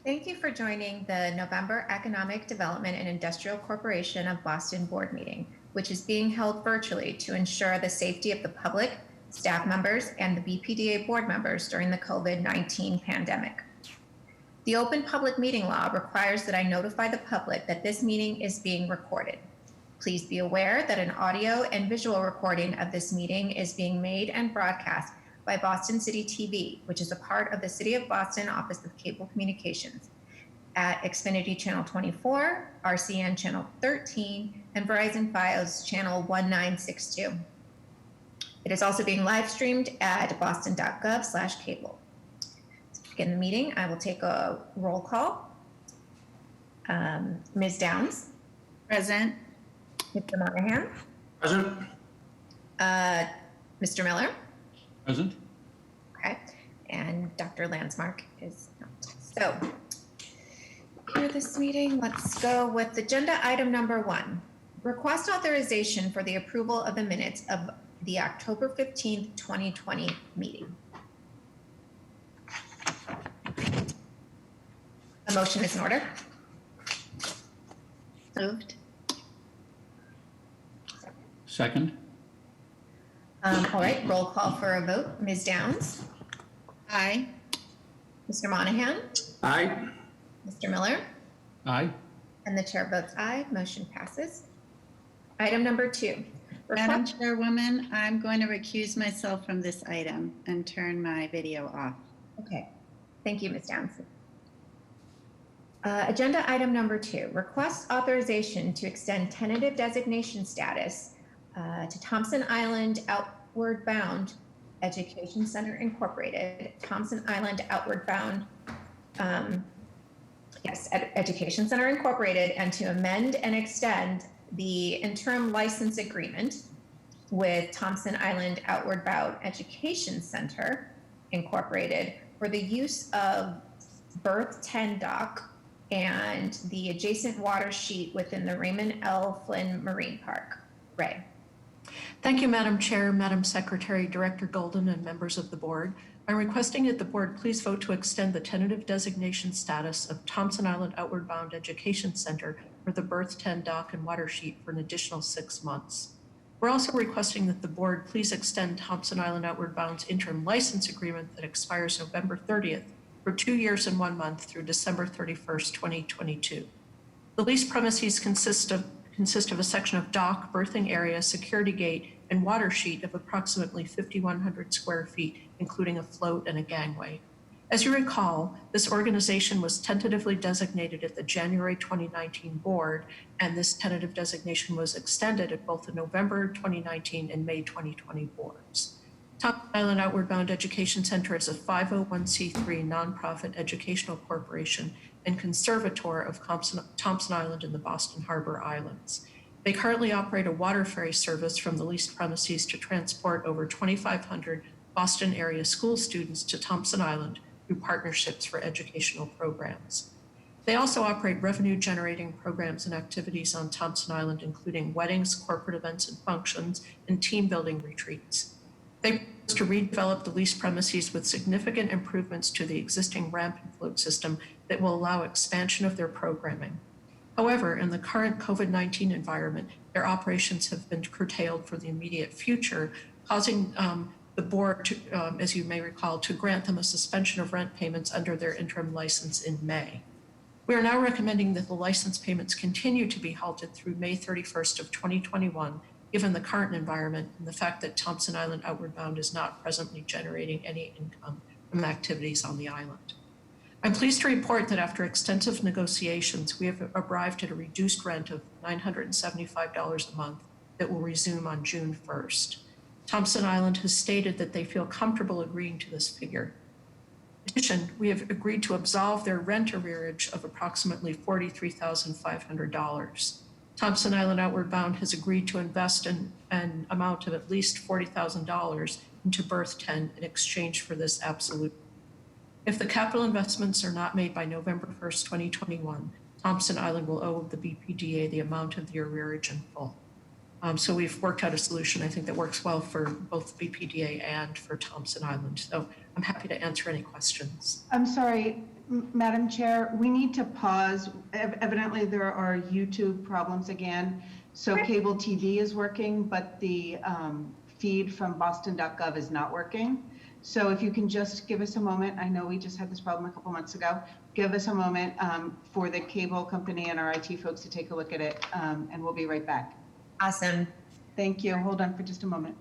Thank you for joining the November Economic Development and Industrial Corporation of Boston board meeting, which is being held virtually to ensure the safety of the public, staff members, and the BPDA board members during the COVID-19 pandemic. The Open Public Meeting Law requires that I notify the public that this meeting is being recorded. Please be aware that an audio and visual recording of this meeting is being made and broadcast by Boston City TV, which is a part of the City of Boston Office of Cable Communications, at Xfinity Channel 24, RCN Channel 13, and Verizon Fios Channel 1962. It is also being live streamed at boston.gov/cable. To begin the meeting, I will take a roll call. Ms. Downs? Present. Mr. Monahan? Present. Mr. Miller? Present. Okay, and Dr. Landsmark is not. So for this meeting, let's go with agenda item number 1. Request authorization for the approval of the minutes of the October 15th, 2020 meeting. A motion is in order. Moved. Second. All right, roll call for a vote. Ms. Downs? Aye. Mr. Monahan? Aye. Mr. Miller? Aye. And the chair votes aye. Motion passes. Item number 2. Madam Chairwoman, I'm going to recuse myself from this item and turn my video off. Okay, thank you, Ms. Downs. Agenda item number 2, request authorization to extend tentative designation status to Thompson Island Outward Bound Education Center Incorporated, Thompson Island Outward Bound, Education Center Incorporated, and to amend and extend the interim license agreement with Thompson Island Outward Bound Education Center Incorporated for the use of Berth 10 dock and the adjacent water sheet within the Raymond L. Flynn Marine Park. Ray. Thank you, Madam Chair, Madam Secretary, Director Golden, and members of the board. I'm requesting that the board please vote to extend the tentative designation status of Thompson Island Outward Bound Education Center for the Berth 10 dock and water sheet for an additional 6 months. We're also requesting that the board please extend Thompson Island Outward Bound's interim license agreement that expires November 30th for 2 years and 1 month through December 31st, 2022. The leased premises consist of a section of dock, berthing area, security gate, and water sheet of approximately 5,100 square feet, including a float and a gangway. As you recall, this organization was tentatively designated at the January 2019 board, and this tentative designation was extended at both the November 2019 and May 2020 boards. Thompson Island Outward Bound Education Center is a 501c3 nonprofit educational corporation and conservator of Thompson Island and the Boston Harbor Islands. They currently operate a water ferry service from the leased premises to transport over 2,500 Boston area school students to Thompson Island through partnerships for educational programs. They also operate revenue-generating programs and activities on Thompson Island, including weddings, corporate events and functions, and team-building retreats. They propose to redevelop the leased premises with significant improvements to the existing ramp and float system that will allow expansion of their programming. However, in the current COVID-19 environment, their operations have been curtailed for the immediate future, causing the board, to, as you may recall, to grant them a suspension of rent payments under their interim license in May. We are now recommending that the license payments continue to be halted through May 31st of 2021, given the current environment and the fact that Thompson Island Outward Bound is not presently generating any income from activities on the island. I'm pleased to report that after extensive negotiations, we have arrived at a reduced rent of $975 a month that will resume on June 1st. Thompson Island has stated that they feel comfortable agreeing to this figure. In addition, we have agreed to absolve their rent arrearage of approximately $43,500. Thompson Island Outward Bound has agreed to invest an amount of at least $40,000 into Berth 10 in exchange for this absolute. If the capital investments are not made by November 1st, 2021, Thompson Island will owe the BPDA the amount of the arrearage in full. So we've worked out a solution, I think, that works well for both BPDA and for Thompson Island. So I'm happy to answer any questions. I'm sorry, Madam Chair, we need to pause. Evidently, there are YouTube problems again. So cable TV is working, but the feed from boston.gov is not working. So if you can just give us a moment, I know we just had this problem a couple months ago. Give us a moment for the cable company and our IT folks to take a look at it, and we'll be right back. Awesome. Thank you. Hold on for just a moment.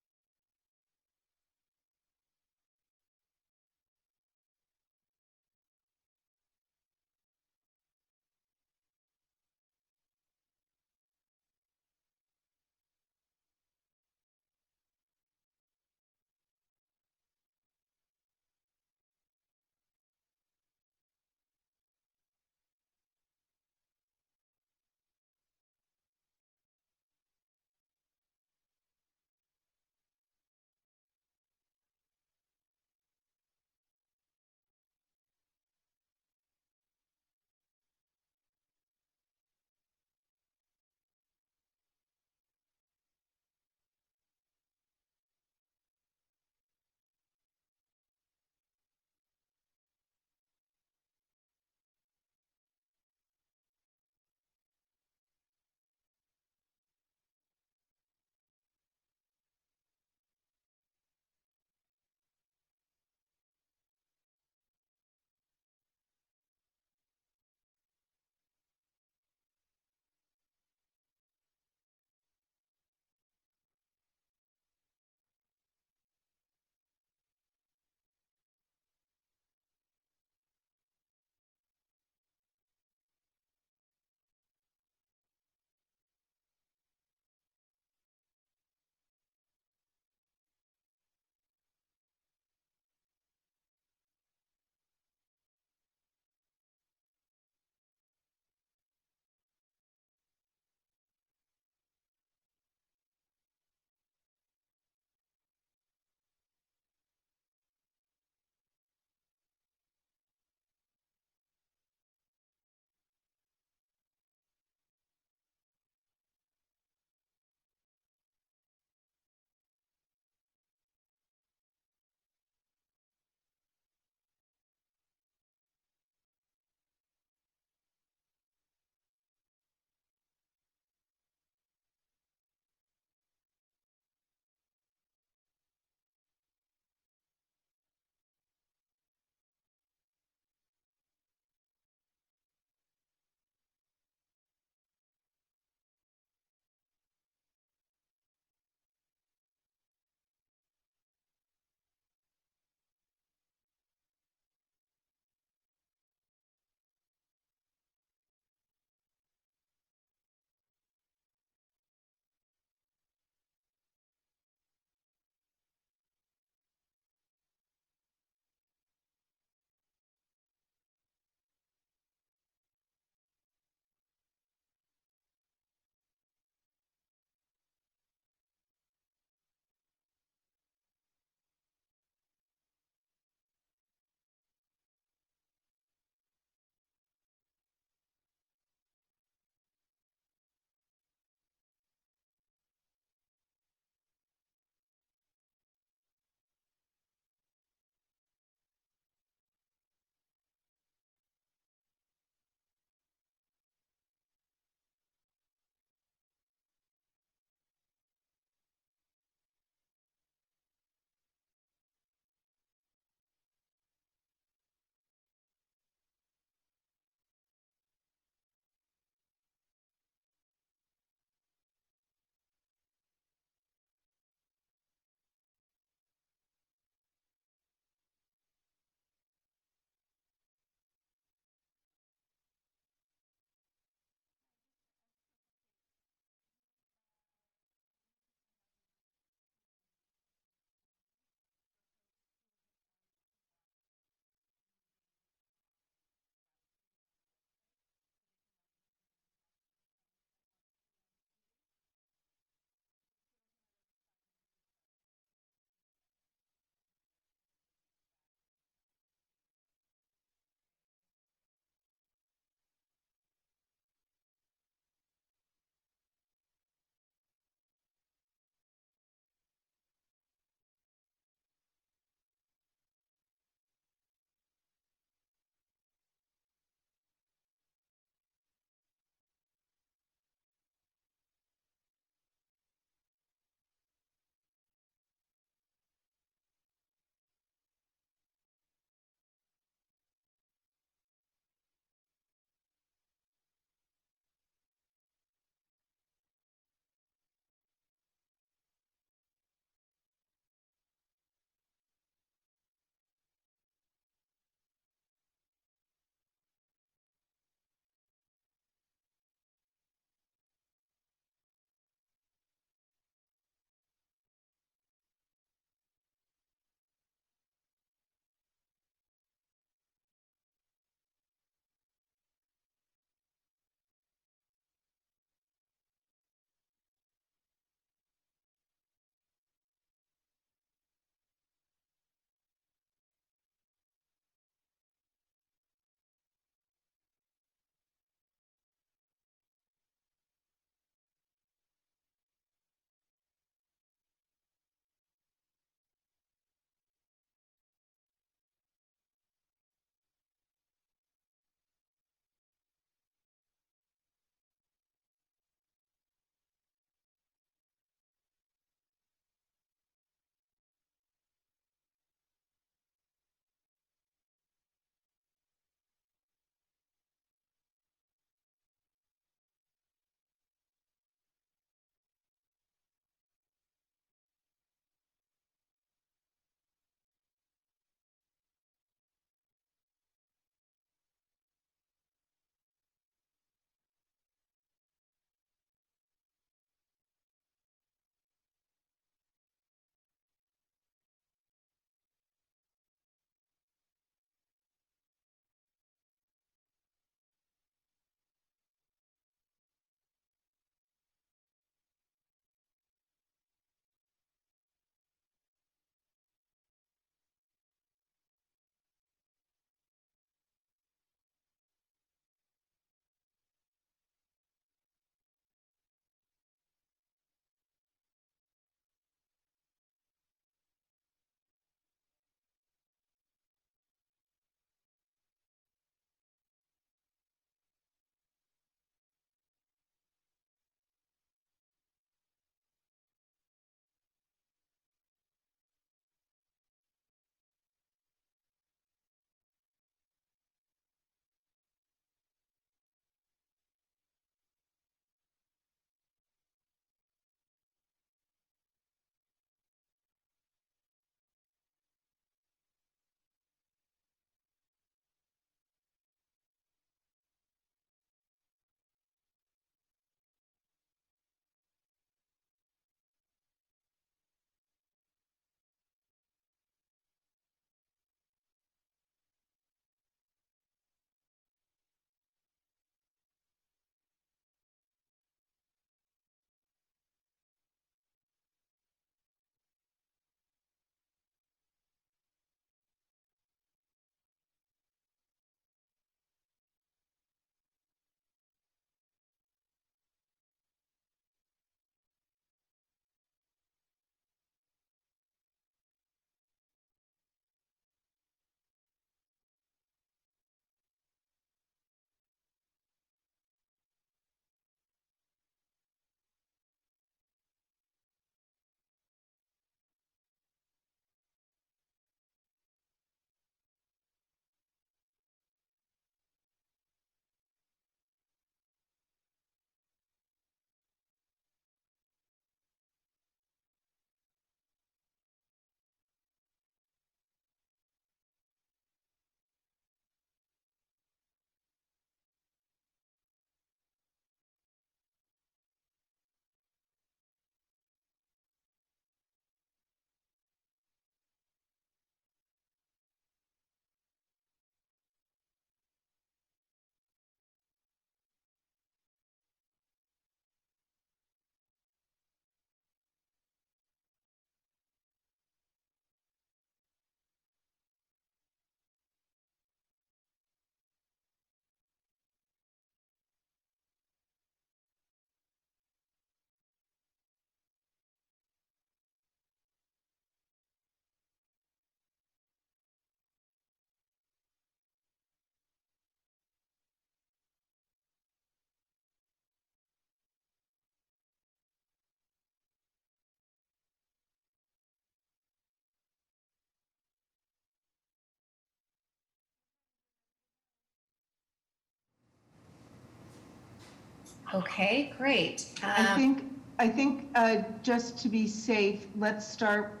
Okay, great. I think just to be safe, let's start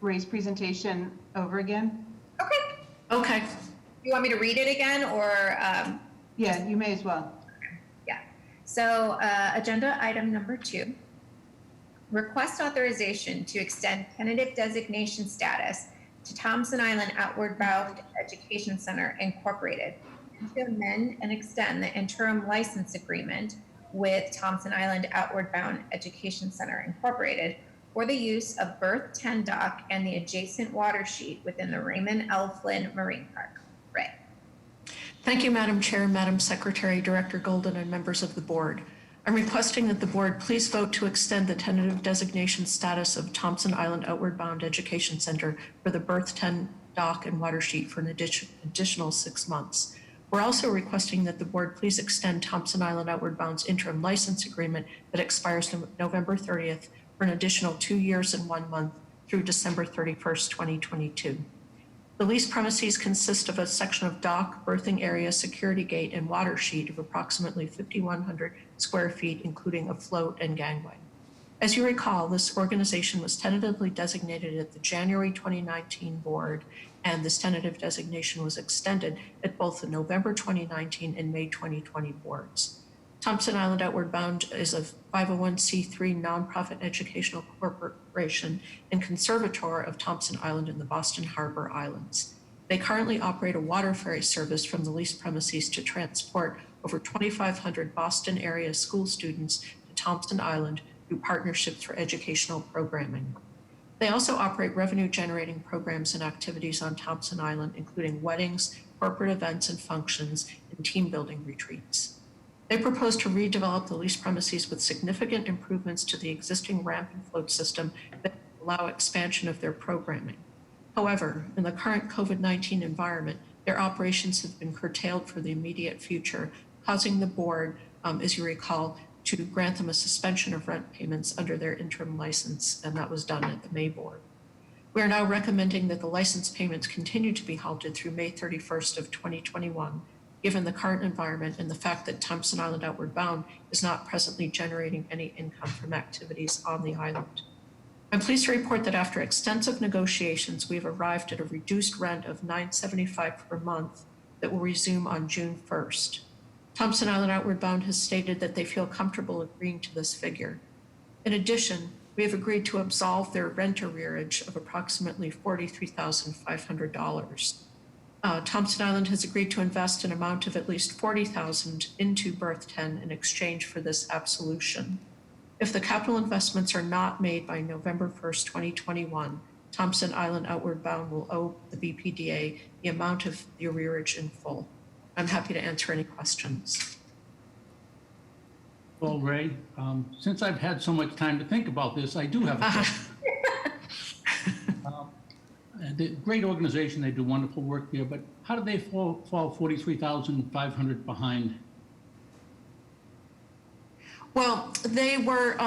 Ray's presentation over again. Okay. Okay. You want me to read it again or? Yeah, you may as well. Yeah. So agenda item number 2, request authorization to extend tentative designation status to Thompson Island Outward Bound Education Center Incorporated, and to amend and extend the interim license agreement with Thompson Island Outward Bound Education Center Incorporated for the use of Berth 10 dock and the adjacent water sheet within the Raymond L. Flynn Marine Park. Ray. Thank you, Madam Chair, Madam Secretary, Director Golden, and members of the board. I'm requesting that the board please vote to extend the tentative designation status of Thompson Island Outward Bound Education Center for the Berth 10 dock and water sheet for an additional 6 months. We're also requesting that the board please extend Thompson Island Outward Bound's interim license agreement that expires November 30th for an additional 2 years and 1 month through December 31st, 2022. The leased premises consist of a section of dock, berthing area, security gate, and water sheet of approximately 5,100 square feet, including a float and gangway. As you recall, this organization was tentatively designated at the January 2019 board, and this tentative designation was extended at both the November 2019 and May 2020 boards. Thompson Island Outward Bound is a 501c3 nonprofit educational corporation and conservator of Thompson Island and the Boston Harbor Islands. They currently operate a water ferry service from the leased premises to transport over 2,500 Boston area school students to Thompson Island through partnerships for educational programming. They also operate revenue-generating programs and activities on Thompson Island, including weddings, corporate events and functions, and team-building retreats. They propose to redevelop the leased premises with significant improvements to the existing ramp and float system that allow expansion of their programming. However, in the current COVID-19 environment, their operations have been curtailed for the immediate future, causing the board, as you recall, to grant them a suspension of rent payments under their interim license, and that was done at the May board. We are now recommending that the license payments continue to be halted through May 31st of 2021, given the current environment and the fact that Thompson Island Outward Bound is not presently generating any income from activities on the island. I'm pleased to report that after extensive negotiations, we've arrived at a reduced rent of $975 per month that will resume on June 1st. Thompson Island Outward Bound has stated that they feel comfortable agreeing to this figure. In addition, we have agreed to absolve their rent arrearage of approximately $43,500. Thompson Island has agreed to invest an amount of at least $40,000 into Berth 10 in exchange for this absolution. If the capital investments are not made by November 1st, 2021, Thompson Island Outward Bound will owe the BPDA the amount of the arrearage in full. I'm happy to answer any questions. Well, Ray, since I've had so much time to think about this, I do have a question. The great organization, they do wonderful work there, but how did they fall 43,500 behind? Well, they were,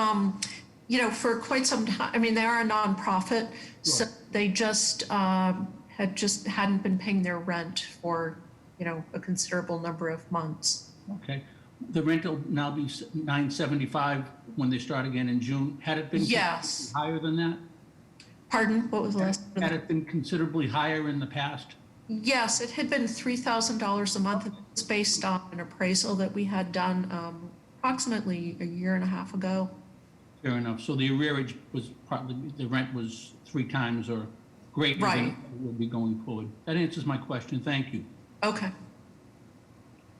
for quite some time. I mean, they are a nonprofit, so they just hadn't been paying their rent for, a considerable number of months. Okay. The rent will now be $975 when they start again in June. Had it been Yes. higher than that? Pardon? What was the last? Had it been considerably higher in the past? Yes, it had been $3,000 a month. It's based on an appraisal that we had done approximately a year and a half ago. Fair enough. So the arrearage was probably, the rent was 3 times or greater than Right. it will be going forward. That answers my question. Thank you. Okay.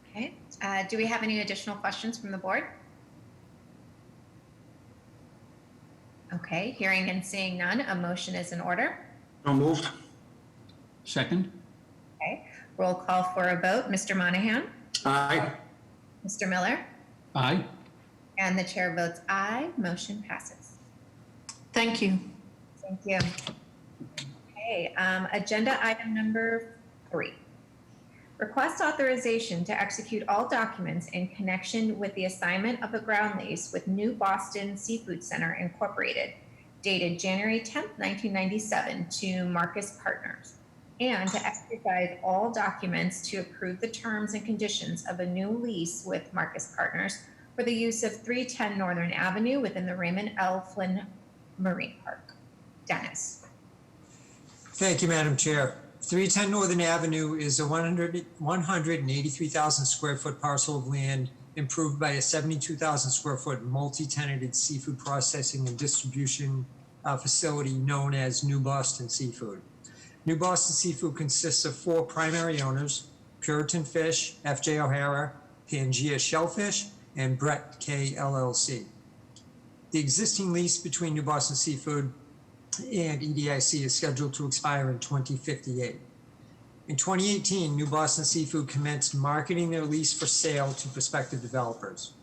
Okay. Do we have any additional questions from the board? Okay, hearing and seeing none, a motion is in order. So moved. Second? Okay, roll call for a vote. Mr. Monahan? Aye. Mr. Miller? Aye. And the chair votes aye. Motion passes. Thank you. Thank you. Okay, agenda item number 3. Request authorization to execute all documents in connection with the assignment of a ground lease with New Boston Seafood Center Incorporated, dated January 10th, 1997 to Marcus Partners, and to expedite all documents to approve the terms and conditions of a new lease with Marcus Partners for the use of 310 Northern Avenue within the Raymond L. Flynn Marine Park. Dennis. Thank you, Madam Chair. 310 Northern Avenue is a 183,000 square foot parcel of land improved by a 72,000 square foot multi-tenanted seafood processing and distribution facility known as New Boston Seafood. New Boston Seafood consists of 4 primary owners: Puritan Fish, F.J. O'Hara, Pangea Shellfish, and Brett K. LLC. The existing lease between New Boston Seafood and EDIC is scheduled to expire in 2058. In 2018, New Boston Seafood commenced marketing their lease for sale to prospective developers.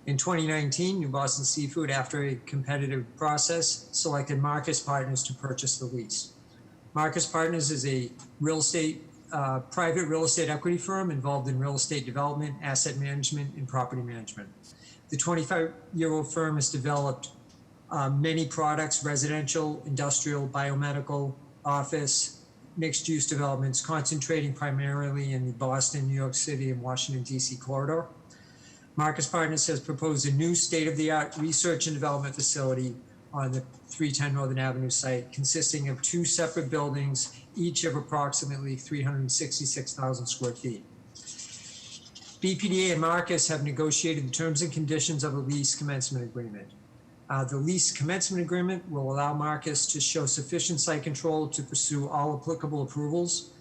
In 2019, New Boston Seafood, after a competitive process, selected Marcus Partners to purchase the lease. Marcus Partners is a private real estate equity firm involved in real estate development, asset management, and property management. The 25-year-old firm has developed many products: residential, industrial, biomedical, office, mixed-use developments, concentrating primarily in the Boston, New York City, and Washington, D.C. corridor. Marcus Partners has proposed a new state-of-the-art research and development facility on the 310 Northern Avenue site, consisting of 2 separate buildings, each of approximately 366,000 square feet. BPDA and Marcus have negotiated the terms and conditions of a lease commencement agreement. The lease commencement agreement will allow Marcus to show sufficient site control to pursue all applicable approvals,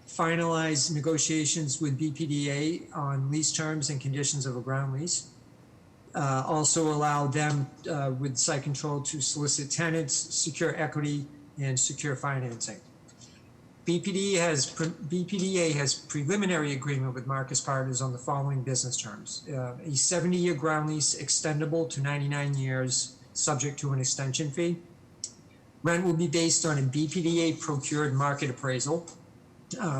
finalize negotiations with BPDA on lease terms and conditions of a ground lease, also allow them with site control to solicit tenants, secure equity, and secure financing. BPDA has preliminary agreement with Marcus Partners on the following business terms: a 70-year ground lease extendable to 99 years, subject to an extension fee. Rent will be based on a BPDA procured market appraisal,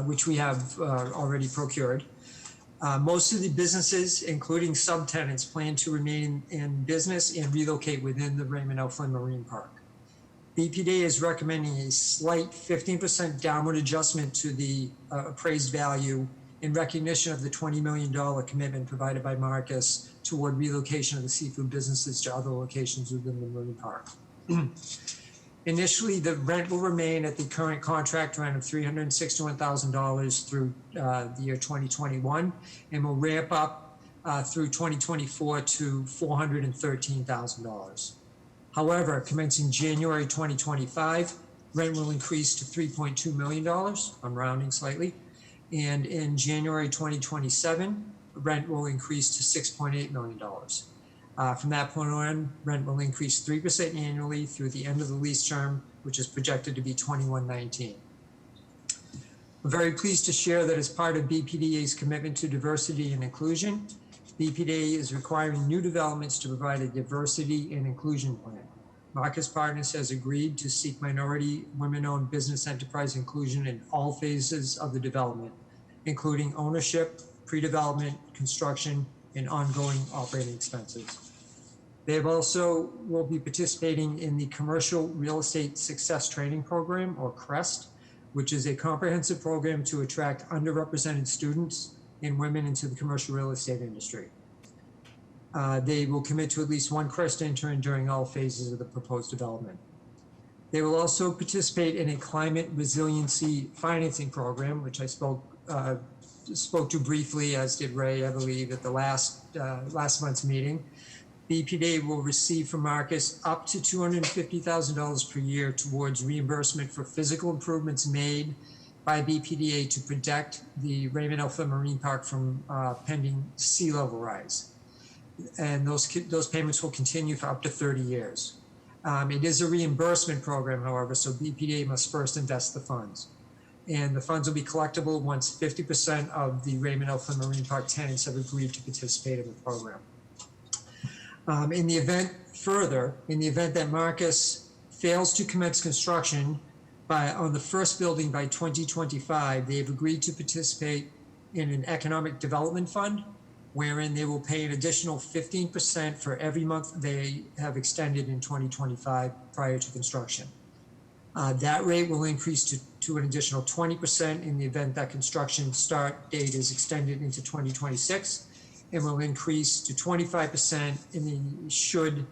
which we have already procured. Most of the businesses, including subtenants, plan to remain in business and relocate within the Raymond L. Flynn Marine Park. BPDA is recommending a slight 15% downward adjustment to the appraised value in recognition of the $20 million commitment provided by Marcus toward relocation of the seafood businesses to other locations within the Marine Park. Initially, the rent will remain at the current contract rent of $361,000 through the year 2021, and will ramp up through 2024 to $413,000. However, commencing January 2025, rent will increase to $3.2 million, I'm rounding slightly, and in January 2027, rent will increase to $6.8 million. From that point on, rent will increase 3% annually through the end of the lease term, which is projected to be 2119. I'm very pleased to share that as part of BPDA's commitment to diversity and inclusion, BPDA is requiring new developments to provide a diversity and inclusion plan. Marcus Partners has agreed to seek minority, women-owned business enterprise inclusion in all phases of the development, including ownership, pre-development, construction, and ongoing operating expenses. They also will be participating in the Commercial Real Estate Success Training Program, or CREST, which is a comprehensive program to attract underrepresented students and women into the commercial real estate industry. They will commit to at least one CREST intern during all phases of the proposed development. They will also participate in a climate resiliency financing program, which I spoke to briefly, as did Ray, I believe, at the last month's meeting. BPDA will receive from Marcus up to $250,000 per year towards reimbursement for physical improvements made by BPDA to protect the Raymond L. Flynn Marine Park from pending sea level rise. And those payments will continue for up to 30 years. It is a reimbursement program, however, so BPDA must first invest the funds. And the funds will be collectible once 50% of the Raymond L. Flynn Marine Park tenants have agreed to participate in the program. In the event that Marcus fails to commence construction on the first building by 2025, they have agreed to participate in an economic development fund, wherein they will pay an additional 15% for every month they have extended in 2025 prior to construction. That rate will increase to an additional 20% in the event that construction start date is extended into 2026, and will increase to 25% in the should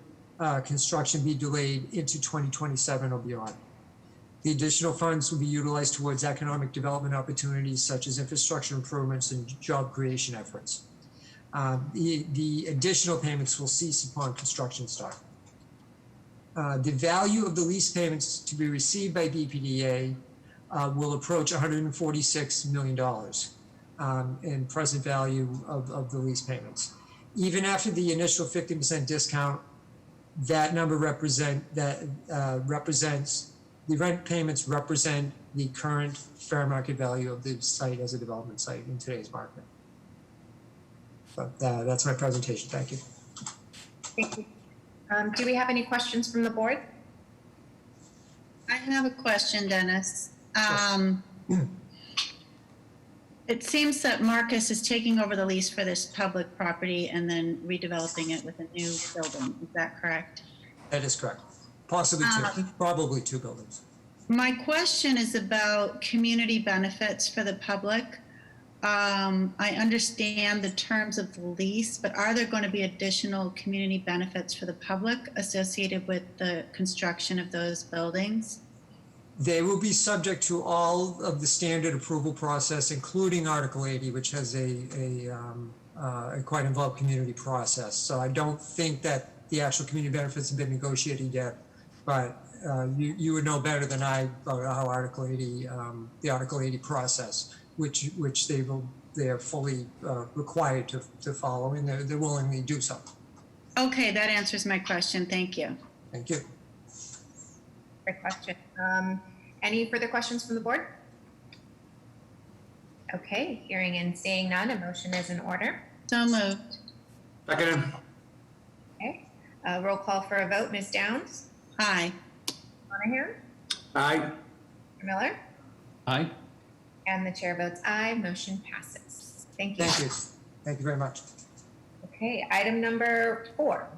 construction be delayed into 2027 or beyond. The additional funds will be utilized towards economic development opportunities such as infrastructure improvements and job creation efforts. The additional payments will cease upon construction start. The value of the lease payments to be received by BPDA will approach $146 million in present value of the lease payments. Even after the initial 50% discount, that number represents the rent payments represent the current fair market value of the site as a development site in today's market. But that's my presentation. Thank you. Thank you. Do we have any questions from the board? I have a question, Dennis. It seems that Marcus is taking over the lease for this public property and then redeveloping it with a new building. Is that correct? That is correct. Possibly two, probably two buildings. My question is about community benefits for the public. I understand the terms of the lease, but are there going to be additional community benefits for the public associated with the construction of those buildings? They will be subject to all of the standard approval process, including Article 80, which has a quite involved community process. So I don't think that the actual community benefits have been negotiated yet, but you would know better than I about how Article 80, the Article 80 process, which they are fully required to follow, and they're willingly do so. Okay, that answers my question. Thank you. Thank you. Great question. Any further questions from the board? Okay, hearing and seeing none, a motion is in order. So moved. Second. Okay, roll call for a vote. Ms. Downs? Aye. Monahan? Aye. Mr. Miller? Aye. And the chair votes aye. Motion passes. Thank you. Thank you. Thank you very much. Okay, item number 4.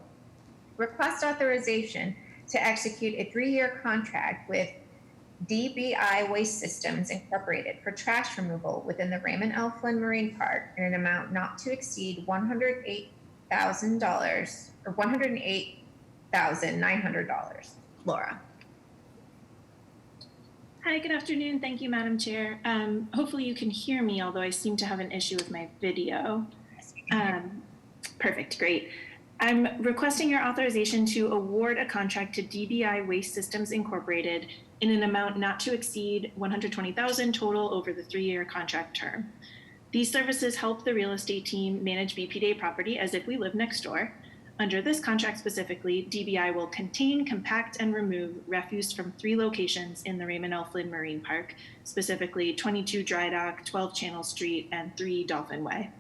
Request authorization to execute a 3-year contract with DBI Waste Systems Incorporated for trash removal within the Raymond L. Flynn Marine Park in an amount not to exceed $108,000 or $108,900. Laura. Hi, good afternoon. Thank you, Madam Chair. Hopefully you can hear me, although I seem to have an issue with my video. Perfect, great. I'm requesting your authorization to award a contract to DBI Waste Systems Incorporated in an amount not to exceed $120,000 total over the 3-year contract term. These services help the real estate team manage BPDA property as if we live next door. Under this contract specifically, DBI will contain, compact, and remove refuse from 3 locations in the Raymond L. Flynn Marine Park, specifically 22 Dry Dock, 12 Channel Street, and 3 Dolphin Way.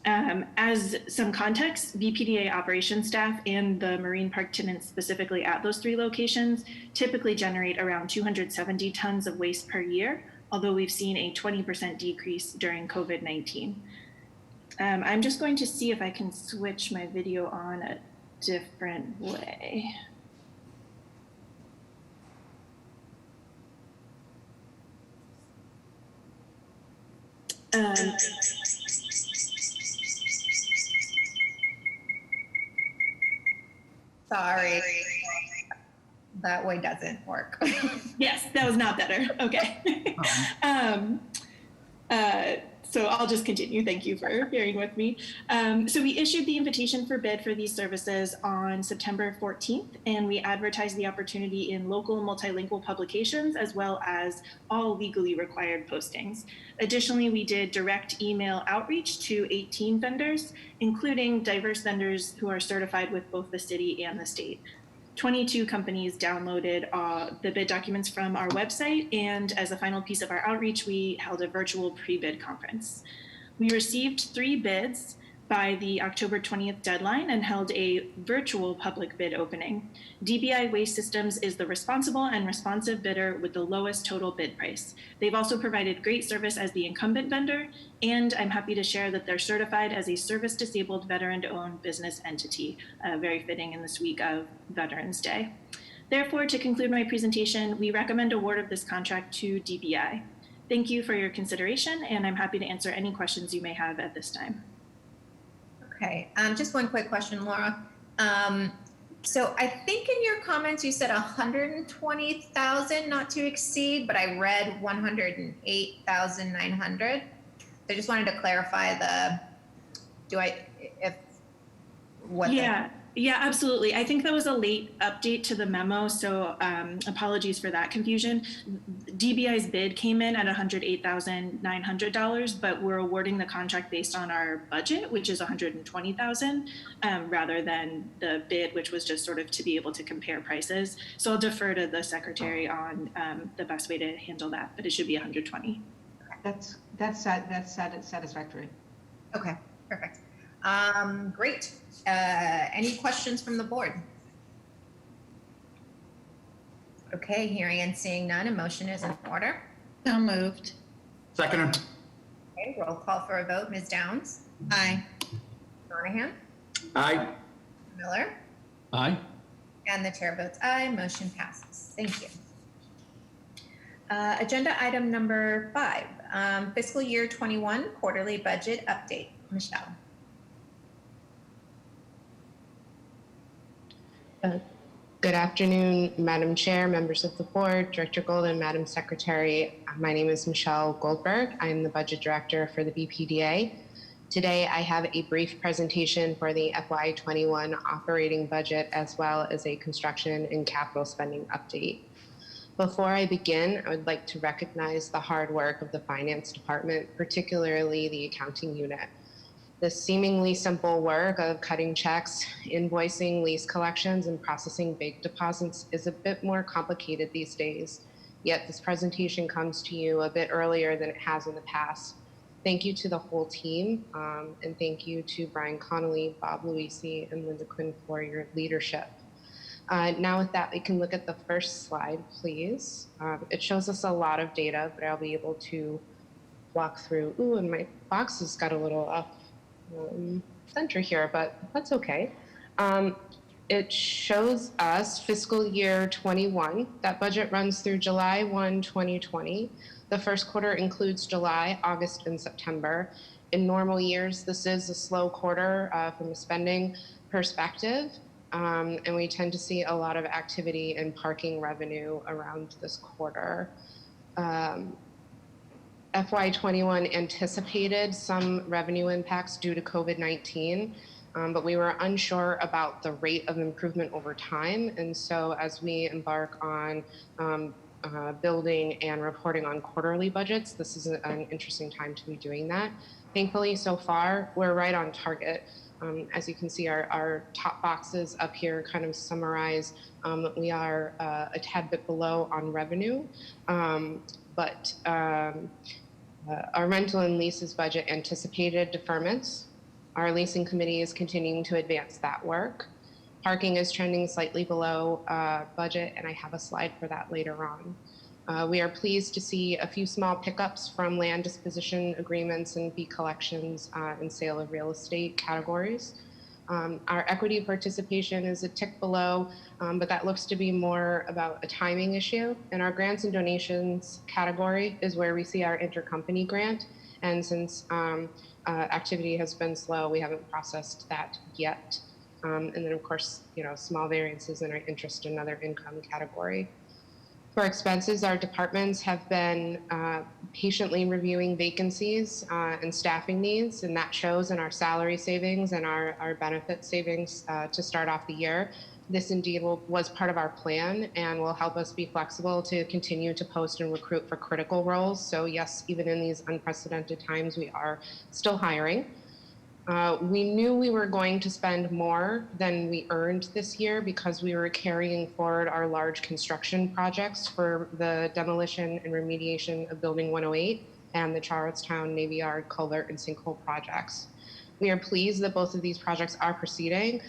As some context, BPDA operations staff and the Marine Park tenants specifically at those 3 locations typically generate around 270 tons of waste per year, although we've seen a 20% decrease during COVID-19. I'm just going to see if I can switch my video on a different way. Sorry. That way doesn't work. Yes, that was not better. Okay. So I'll just continue. Thank you for bearing with me. So we issued the invitation for bid for these services on September 14th, and we advertised the opportunity in local multilingual publications as well as all legally required postings. Additionally, we did direct email outreach to 18 vendors, including diverse vendors who are certified with both the city and the state. 22 companies downloaded the bid documents from our website, and as a final piece of our outreach, we held a virtual pre-bid conference. We received 3 bids by the October 20th deadline and held a virtual public bid opening. DBI Waste Systems is the responsible and responsive bidder with the lowest total bid price. They've also provided great service as the incumbent vendor, and I'm happy to share that they're certified as a service-disabled veteran-owned business entity, very fitting in this week of Veterans Day. Therefore, to conclude my presentation, we recommend award of this contract to DBI. Thank you for your consideration, and I'm happy to answer any questions you may have at this time. Okay, just one quick question, Laura. So I think in your comments you said 120,000 not to exceed, but I read 108,900. So I just wanted to clarify Yeah, absolutely. I think that was a late update to the memo, so apologies for that confusion. DBI's bid came in at $108,900, but we're awarding the contract based on our budget, which is $120,000, rather than the bid, which was just sort of to be able to compare prices. So I'll defer to the secretary on the best way to handle that, but it should be 120. That's satisfactory. Okay, perfect. Great. Any questions from the board? Okay, hearing and seeing none, a motion is in order. So moved. Second. Okay, roll call for a vote. Ms. Downs? Aye. Monahan? Aye. Miller? Aye. And the chair votes aye. Motion passes. Thank you. Agenda item number 5, fiscal year 21 quarterly budget update. Michelle. Good afternoon, Madam Chair, members of the board, Director Golden, Madam Secretary. My name is Michelle Goldberg. I'm the Budget Director for the BPDA. Today, I have a brief presentation for the FY21 operating budget, as well as a construction and capital spending update. Before I begin, I would like to recognize the hard work of the Finance Department, particularly the accounting unit. The seemingly simple work of cutting checks, invoicing lease collections, and processing bank deposits is a bit more complicated these days. Yet this presentation comes to you a bit earlier than it has in the past. Thank you to the whole team, and thank you to Brian Connolly, Bob Luisi, and Linda Quinn for your leadership. Now with that, we can look at the first slide, please. It shows us a lot of data, but I'll be able to walk through. Ooh, and my box has got a little off center here, but that's okay. It shows us fiscal year 21. That budget runs through July 1, 2020. The first quarter includes July, August, and September. In normal years, this is a slow quarter from a spending perspective, and we tend to see a lot of activity in parking revenue around this quarter. FY21 anticipated some revenue impacts due to COVID-19, but we were unsure about the rate of improvement over time. And so as we embark on building and reporting on quarterly budgets, this is an interesting time to be doing that. Thankfully, so far, we're right on target. As you can see, our top boxes up here kind of summarize we are a tad bit below on revenue, but our rental and leases budget anticipated deferments. Our leasing committee is continuing to advance that work. Parking is trending slightly below budget, and I have a slide for that later on. We are pleased to see a few small pickups from land disposition agreements and fee collections and sale of real estate categories. Our equity participation is a tick below, but that looks to be more about a timing issue. And our grants and donations category is where we see our intercompany grant. And since activity has been slow, we haven't processed that yet. And then of course, small variances in our interest and other income category. For expenses, our departments have been patiently reviewing vacancies and staffing needs, and that shows in our salary savings and our benefit savings to start off the year. This indeed was part of our plan and will help us be flexible to continue to post and recruit for critical roles. So yes, even in these unprecedented times, we are still hiring. We knew we were going to spend more than we earned this year because we were carrying forward our large construction projects for the demolition and remediation of Building 108 and the Charlestown Navy Yard culvert and sinkhole projects. We are pleased that both of these projects are proceeding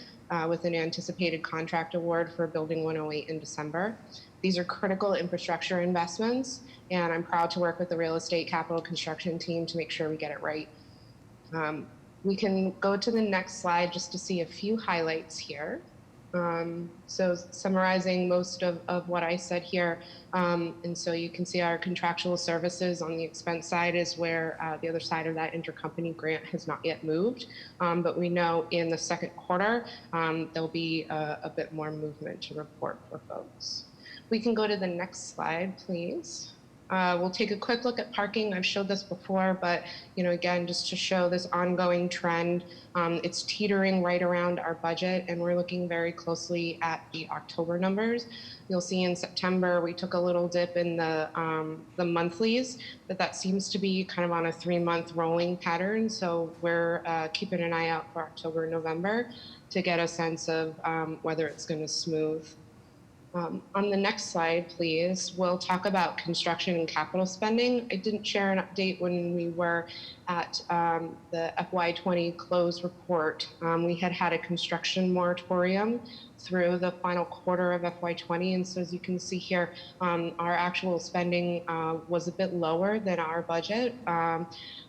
with an anticipated contract award for Building 108 in December. These are critical infrastructure investments, and I'm proud to work with the real estate capital construction team to make sure we get it right. We can go to the next slide just to see a few highlights here. So summarizing most of what I said here, and so you can see our contractual services on the expense side is where the other side of that intercompany grant has not yet moved. But we know in the second quarter, there'll be a bit more movement to report for folks. We can go to the next slide, please. We'll take a quick look at parking. I've showed this before, but again, just to show this ongoing trend, it's teetering right around our budget, and we're looking very closely at the October numbers. You'll see in September we took a little dip in the monthlies, but that seems to be kind of on a 3-month rolling pattern. So we're keeping an eye out for October and November to get a sense of whether it's going to smooth. On the next slide, please, we'll talk about construction and capital spending. I didn't share an update when we were at the FY20 close report. We had a construction moratorium through the final quarter of FY20. And so as you can see here, our actual spending was a bit lower than our budget.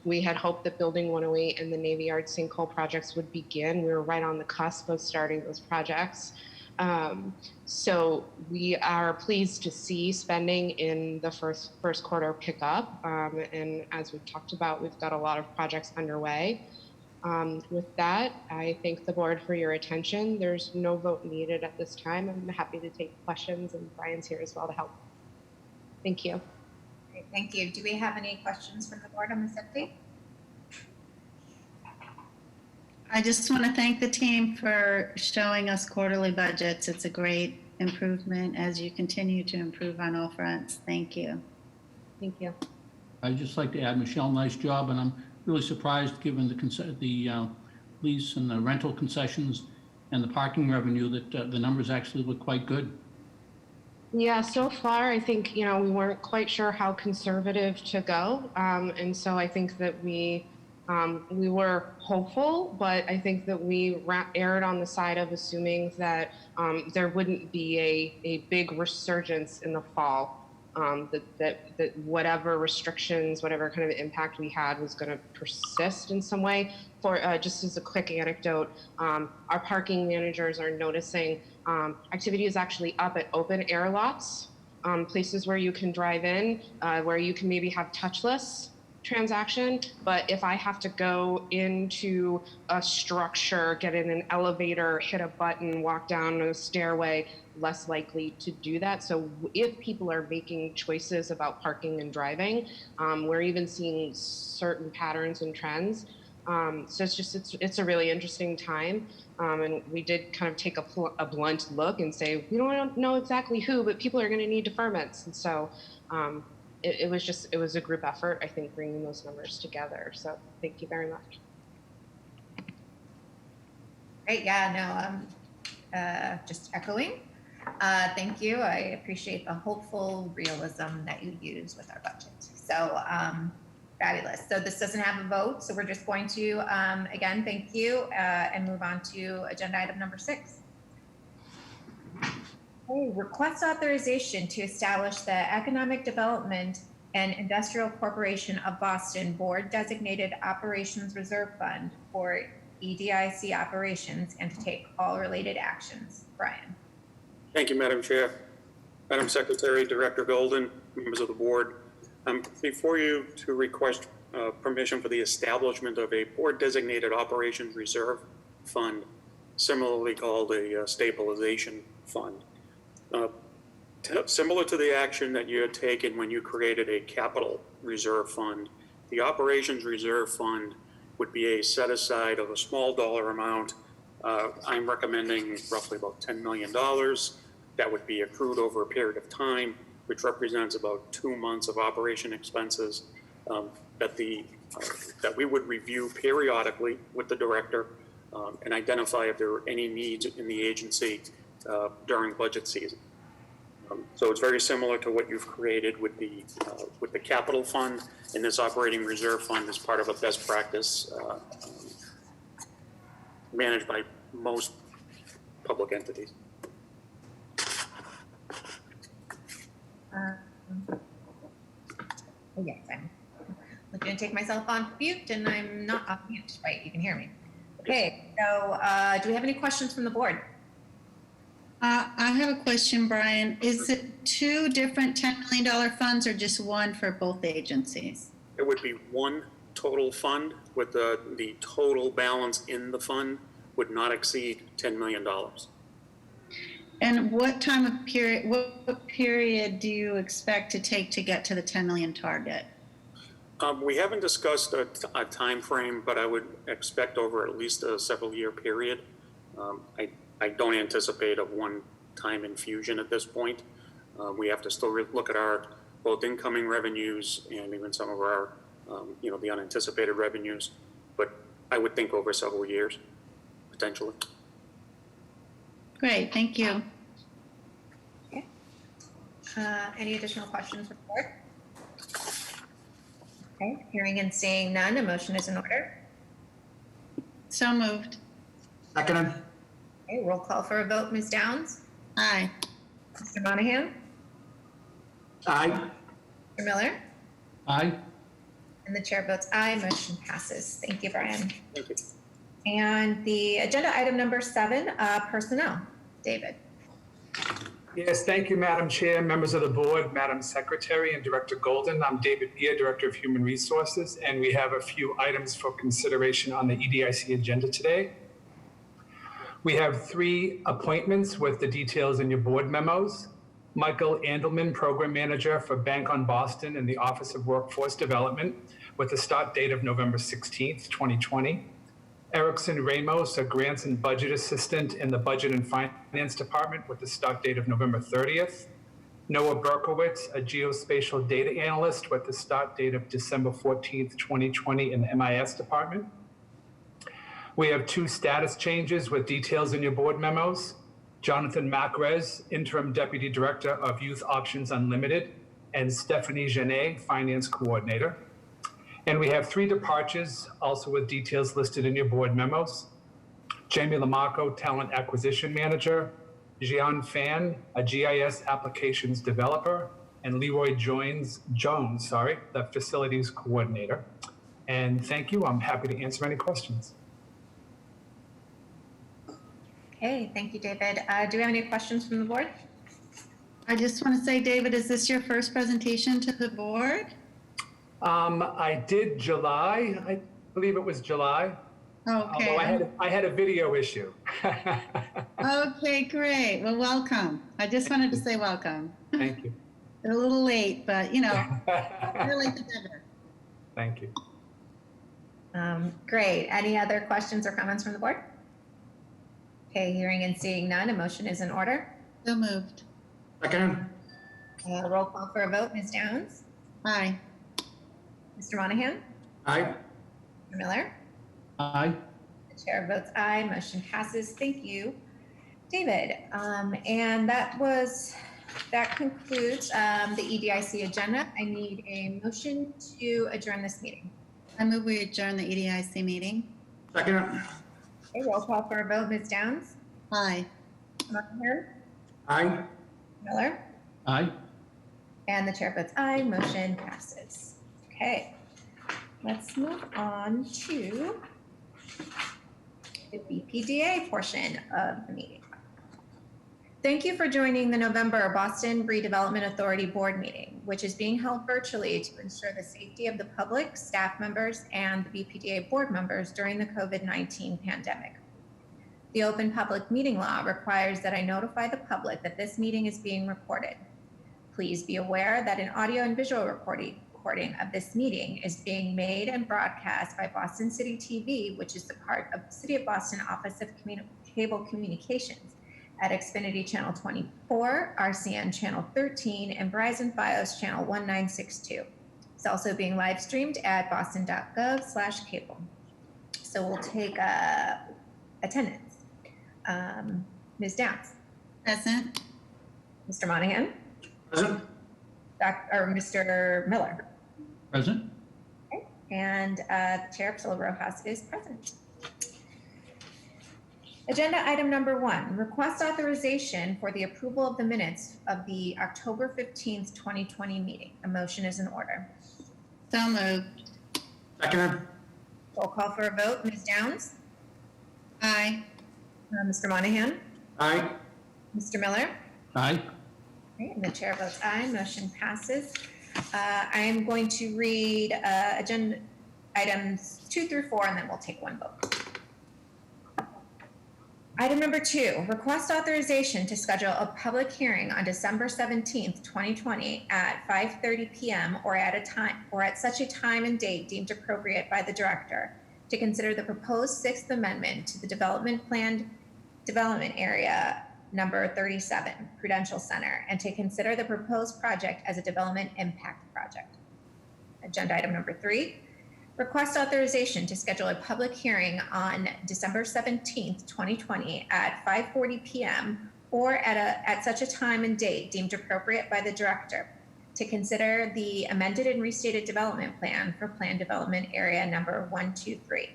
We had hoped that Building 108 and the Navy Yard sinkhole projects would begin. We were right on the cusp of starting those projects. So we are pleased to see spending in the first quarter pick up. And as we've talked about, we've got a lot of projects underway. With that, I thank the board for your attention. There's no vote needed at this time. I'm happy to take questions, and Brian's here as well to help. Thank you. Great, thank you. Do we have any questions from the board on this update? I just want to thank the team for showing us quarterly budgets. It's a great improvement as you continue to improve on all fronts. Thank you. Thank you. I'd just like to add, Michelle, nice job, and I'm really surprised, given the lease and the rental concessions and the parking revenue, that the numbers actually look quite good. Yeah, so far, I think, we weren't quite sure how conservative to go. And so I think that we were hopeful, but I think that we erred on the side of assuming that there wouldn't be a big resurgence in the fall. That whatever restrictions, whatever kind of impact we had was going to persist in some way. For just as a quick anecdote, our parking managers are noticing activity is actually up at open air lots, places where you can drive in, where you can maybe have touchless transaction. But if I have to go into a structure, get in an elevator, hit a button, walk down a stairway, less likely to do that. So if people are making choices about parking and driving, we're even seeing certain patterns and trends. So it's a really interesting time. And we did kind of take a blunt look and say, we don't know exactly who, but people are going to need deferments. And so it was a group effort, I think, bringing those numbers together. So thank you very much. Great, yeah, no, just echoing. Thank you. I appreciate the hopeful realism that you use with our budget. So fabulous. So this doesn't have a vote. So we're just going to, again, thank you and move on to agenda item number 6. Okay, request authorization to establish the Economic Development and Industrial Corporation of Boston Board Designated Operations Reserve Fund for EDIC operations and to take all related actions. Brian. Thank you, Madam Chair. Madam Secretary, Director Golden, members of the board. Before you to request permission for the establishment of a board designated operations reserve fund, similarly called a stabilization fund. Similar to the action that you had taken when you created a capital reserve fund, the operations reserve fund would be a set aside of a small dollar amount. I'm recommending roughly about $10 million that would be accrued over a period of time, which represents about 2 months of operation expenses that we would review periodically with the director and identify if there were any needs in the agency during budget season. So it's very similar to what you've created with the capital fund, and this operating reserve fund is part of a best practice managed by most public entities. Yes, I'm looking to take myself on mute, and I'm not on mute. Right, you can hear me. Okay, so do we have any questions from the board? I have a question, Brian. Is it two different $10 million funds or just one for both agencies? It would be one total fund with the total balance in the fund would not exceed $10 million. And what period do you expect to take to get to the 10 million target? We haven't discussed a time frame, but I would expect over at least a several year period. I don't anticipate a one-time infusion at this point. We have to still look at our both incoming revenues and even some of our, the unanticipated revenues. But I would think over several years, potentially. Great, thank you. Okay. Any additional questions for the board? Okay, hearing and seeing none, a motion is in order. So moved. Seconded. Okay, roll call for a vote. Ms. Downs? Aye. Mr. Monahan? Aye. Mr. Miller? Aye. And the chair votes aye. Motion passes. Thank you, Brian. Thank you. And the agenda item number 7, personnel. David. Yes, thank you, Madam Chair, members of the board, Madam Secretary, and Director Golden. I'm David Beer, Director of Human Resources, and we have a few items for consideration on the EDIC agenda today. We have 3 appointments with the details in your board memos. Michael Andelman, Program Manager for Bank on Boston in the Office of Workforce Development, with a start date of November 16th, 2020. Erickson Ramos, a Grants and Budget Assistant in the Budget and Finance Department, with the start date of November 30th. Noah Berkowitz, a Geospatial Data Analyst, with the start date of December 14th, 2020 in the MIS Department. We have 2 status changes with details in your board memos. Jonathan Macrez, Interim Deputy Director of Youth Options Unlimited, and Stephanie Genet, Finance Coordinator. And we have 3 departures, also with details listed in your board memos. Jamie Lamarco, Talent Acquisition Manager, Jian Fan, a GIS Applications Developer, and Leroy Jones, the Facilities Coordinator. And thank you. I'm happy to answer any questions. Okay, thank you, David. Do we have any questions from the board? I just want to say, David, is this your first presentation to the board? I did July. I believe it was July. Okay. Although I had a video issue. Okay, great. Well, welcome. I just wanted to say welcome. Thank you. They're a little late, but better late than never. Thank you. Great. Any other questions or comments from the board? Okay, hearing and seeing none, a motion is in order. So moved. Seconded. Roll call for a vote. Ms. Downs? Aye. Mr. Monahan? Aye. Mr. Miller? Aye. The chair votes aye. Motion passes. Thank you, David. And that concludes the EDIC agenda. I need a motion to adjourn this meeting. I move we adjourn the EDIC meeting. Seconded. Okay, roll call for a vote. Ms. Downs? Aye. Monahan? Aye. Miller? Aye. And the chair votes aye. Motion passes. Okay, let's move on to the BPDA portion of the meeting. Thank you for joining the November Boston Redevelopment Authority Board meeting, which is being held virtually to ensure the safety of the public, staff members, and the BPDA board members during the COVID-19 pandemic. The Open Public Meeting Law requires that I notify the public that this meeting is being recorded. Please be aware that an audio and visual recording of this meeting is being made and broadcast by Boston City TV, which is the part of the City of Boston Office of Cable Communications, at Xfinity Channel 24, RCN Channel 13, and Verizon Fios Channel 1962. It's also being live streamed at boston.gov/cable. So we'll take attendance. Ms. Downs. Present. Mr. Monahan. Present. Mr. Miller. Present. Okay. And the chair, Priscilla Rojas, is present. Agenda item number 1, request authorization for the approval of the minutes of the October 15th, 2020 meeting. A motion is in order. So moved. Seconded. Roll call for a vote. Ms. Downs? Aye. Mr. Monahan? Aye. Mr. Miller? Aye. Okay, and the chair votes aye, motion passes. I am going to read agenda items 2 through 4, and then we'll take one vote. Item number 2, request authorization to schedule a public hearing on December 17th, 2020 at 5:30 p.m. or at such a time and date deemed appropriate by the director to consider the proposed 6th Amendment to the development area number 37, Prudential Center, and to consider the proposed project as a development impact project. Agenda item number 3, request authorization to schedule a public hearing on December 17th, 2020 at 5:40 p.m. or at such a time and date deemed appropriate by the director to consider the amended and restated development plan for planned development area number 123,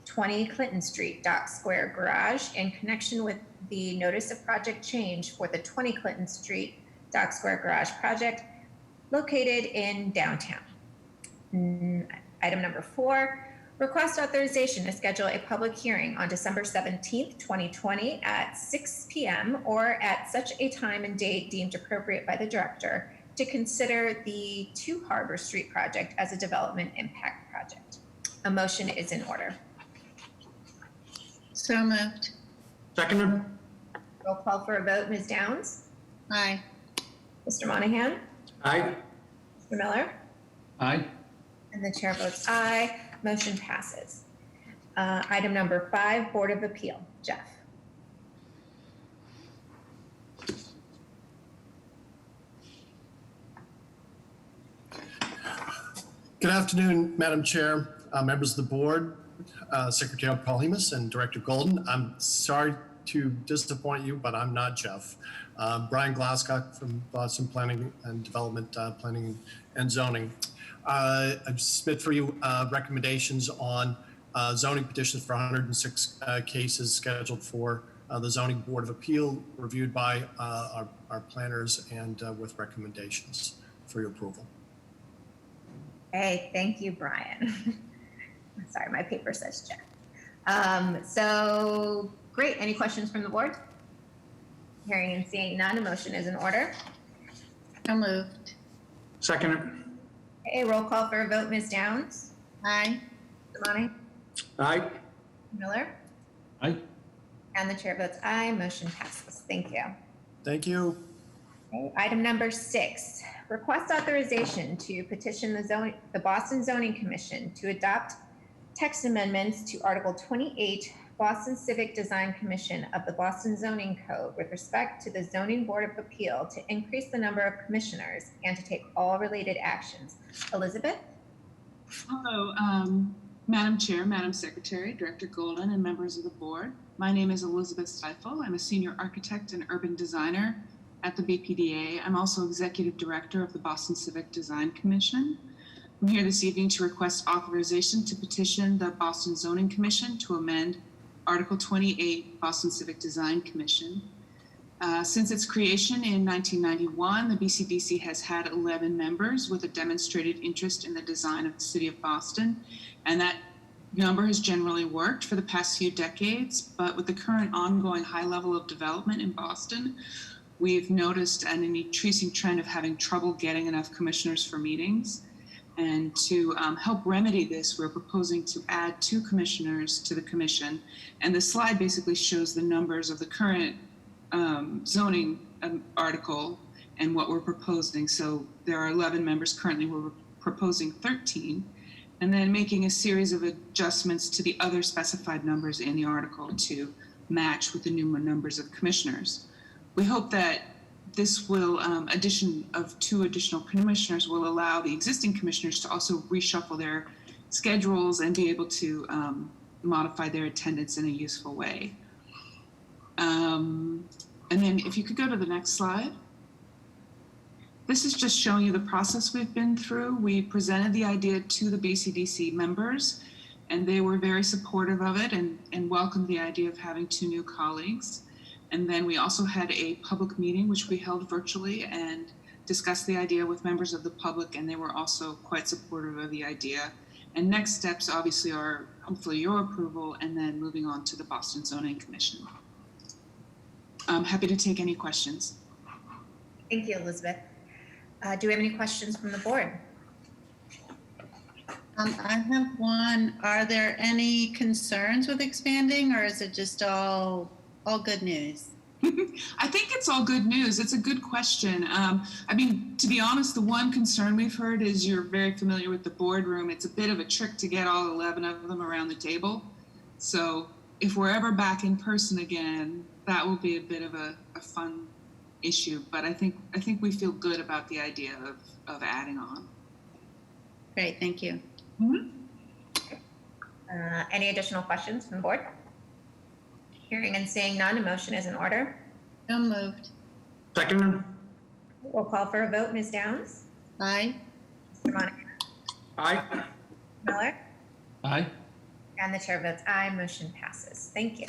20 Clinton Street, Dock Square Garage, in connection with the notice of project change for the 20 Clinton Street, Dock Square Garage project located in downtown. Item number 4, request authorization to schedule a public hearing on December 17th, 2020 at 6 p.m. or at such a time and date deemed appropriate by the director to consider the 2 Harbor Street project as a development impact project. A motion is in order. So moved. Seconded. Roll call for a vote. Ms. Downs? Aye. Mr. Monahan? Aye. Mr. Miller? Aye. And the chair votes aye. Motion passes. Item number 5, Board of Appeal. Jeff? Good afternoon, Madam Chair, members of the board, Secretary Paul Hemus and Director Golden. I'm sorry to disappoint you, but I'm not Jeff. Brian Glasscock from Boston Planning and Development, Planning and Zoning. I submit for you recommendations on zoning petitions for 106 cases scheduled for the Zoning Board of Appeal, reviewed by our planners and with recommendations for your approval. Hey, thank you, Brian. Sorry, my paper says Jeff. So great. Any questions from the board? Hearing and seeing none, a motion is in order. So moved. Seconded. Okay, roll call for a vote. Ms. Downs? Aye. Mr. Money? Aye. Miller? Aye. And the chair votes aye. Motion passes. Thank you. Thank you. Okay, item number 6, request authorization to petition the Boston Zoning Commission to adopt text amendments to Article 28, Boston Civic Design Commission of the Boston Zoning Code with respect to the Zoning Board of Appeal to increase the number of commissioners and to take all related actions. Elizabeth? Hello, Madam Chair, Madam Secretary, Director Golden, and members of the board. My name is Elizabeth Stiefel. I'm a senior architect and urban designer at the BPDA. I'm also executive director of the Boston Civic Design Commission. I'm here this evening to request authorization to petition the Boston Zoning Commission to amend Article 28, Boston Civic Design Commission. Since its creation in 1991, the BCDC has had 11 members with a demonstrated interest in the design of the city of Boston, and that number has generally worked for the past few decades. But with the current ongoing high level of development in Boston, we've noticed an increasing trend of having trouble getting enough commissioners for meetings. And to help remedy this, we're proposing to add 2 commissioners to the commission. And the slide basically shows the numbers of the current zoning article and what we're proposing. So there are 11 members currently. We're proposing 13, and then making a series of adjustments to the other specified numbers in the article to match with the new numbers of commissioners. We hope that this will, addition of 2 additional commissioners will allow the existing commissioners to also reshuffle their schedules and be able to modify their attendance in a useful way. And then if you could go to the next slide. This is just showing you the process we've been through. We presented the idea to the BCDC members, and they were very supportive of it and welcomed the idea of having 2 new colleagues. And then we also had a public meeting, which we held virtually, and discussed the idea with members of the public, and they were also quite supportive of the idea. And next steps obviously are hopefully your approval and then moving on to the Boston Zoning Commission. I'm happy to take any questions. Thank you, Elizabeth. Do we have any questions from the board? I have one. Are there any concerns with expanding, or is it just all good news? I think it's all good news. It's a good question. I mean, to be honest, the one concern we've heard is you're very familiar with the boardroom. It's a bit of a trick to get all 11 of them around the table. So if we're ever back in person again, that will be a bit of a fun issue. But I think we feel good about the idea of adding on. Great, thank you. Mm-hmm. Any additional questions from the board? Hearing and seeing none, a motion is in order. So moved. Second. We'll call for a vote. Ms. Downs? Aye. Mr. Monahan? Aye. Miller? Aye. And the chair votes aye. Motion passes. Thank you.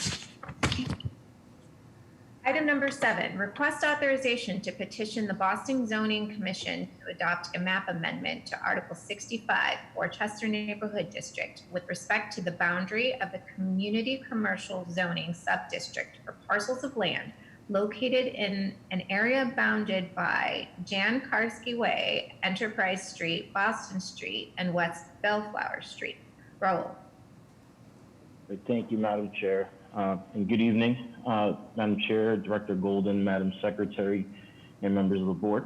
Item number 7, request authorization to petition the Boston Zoning Commission to adopt a map amendment to Article 65, Worcester Neighborhood District with respect to the boundary of the community commercial zoning subdistrict for parcels of land located in an area bounded by Jan Karski Way, Enterprise Street, Boston Street, and West Bellflower Street. Raul. Thank you, Madam Chair, and good evening, Madam Chair, Director Golden, Madam Secretary, and members of the board.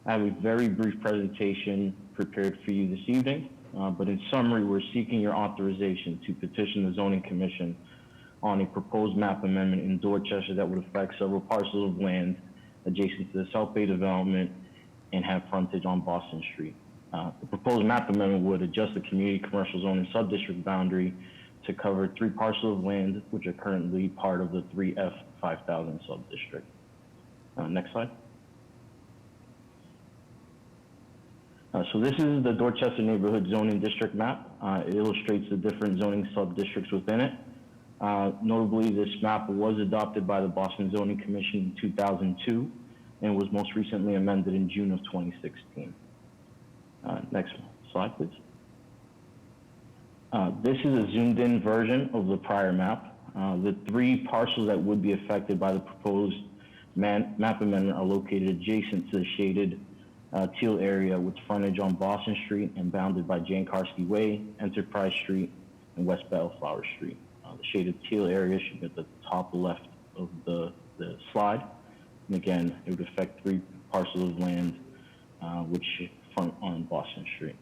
I have a very brief presentation prepared for you this evening, but in summary, we're seeking your authorization to petition the Zoning Commission on a proposed map amendment in Dorchester that would affect several parcels of land adjacent to the South Bay development and have frontage on Boston Street. The proposed map amendment would adjust the community commercial zoning subdistrict boundary to cover 3 parcels of land, which are currently part of the 3F 5000 subdistrict. Next slide. So this is the Dorchester Neighborhood Zoning District map. It illustrates the different zoning subdistricts within it. Notably, this map was adopted by the Boston Zoning Commission in 2002 and was most recently amended in June of 2016. Next slide, please. This is a zoomed-in version of the prior map. The 3 parcels that would be affected by the proposed map amendment are located adjacent to the shaded teal area with frontage on Boston Street and bounded by Jane Karski Way, Enterprise Street, and West Bellflower Street. The shaded teal area should be at the top left of the slide. And again, it would affect 3 parcels of land which front on Boston Street.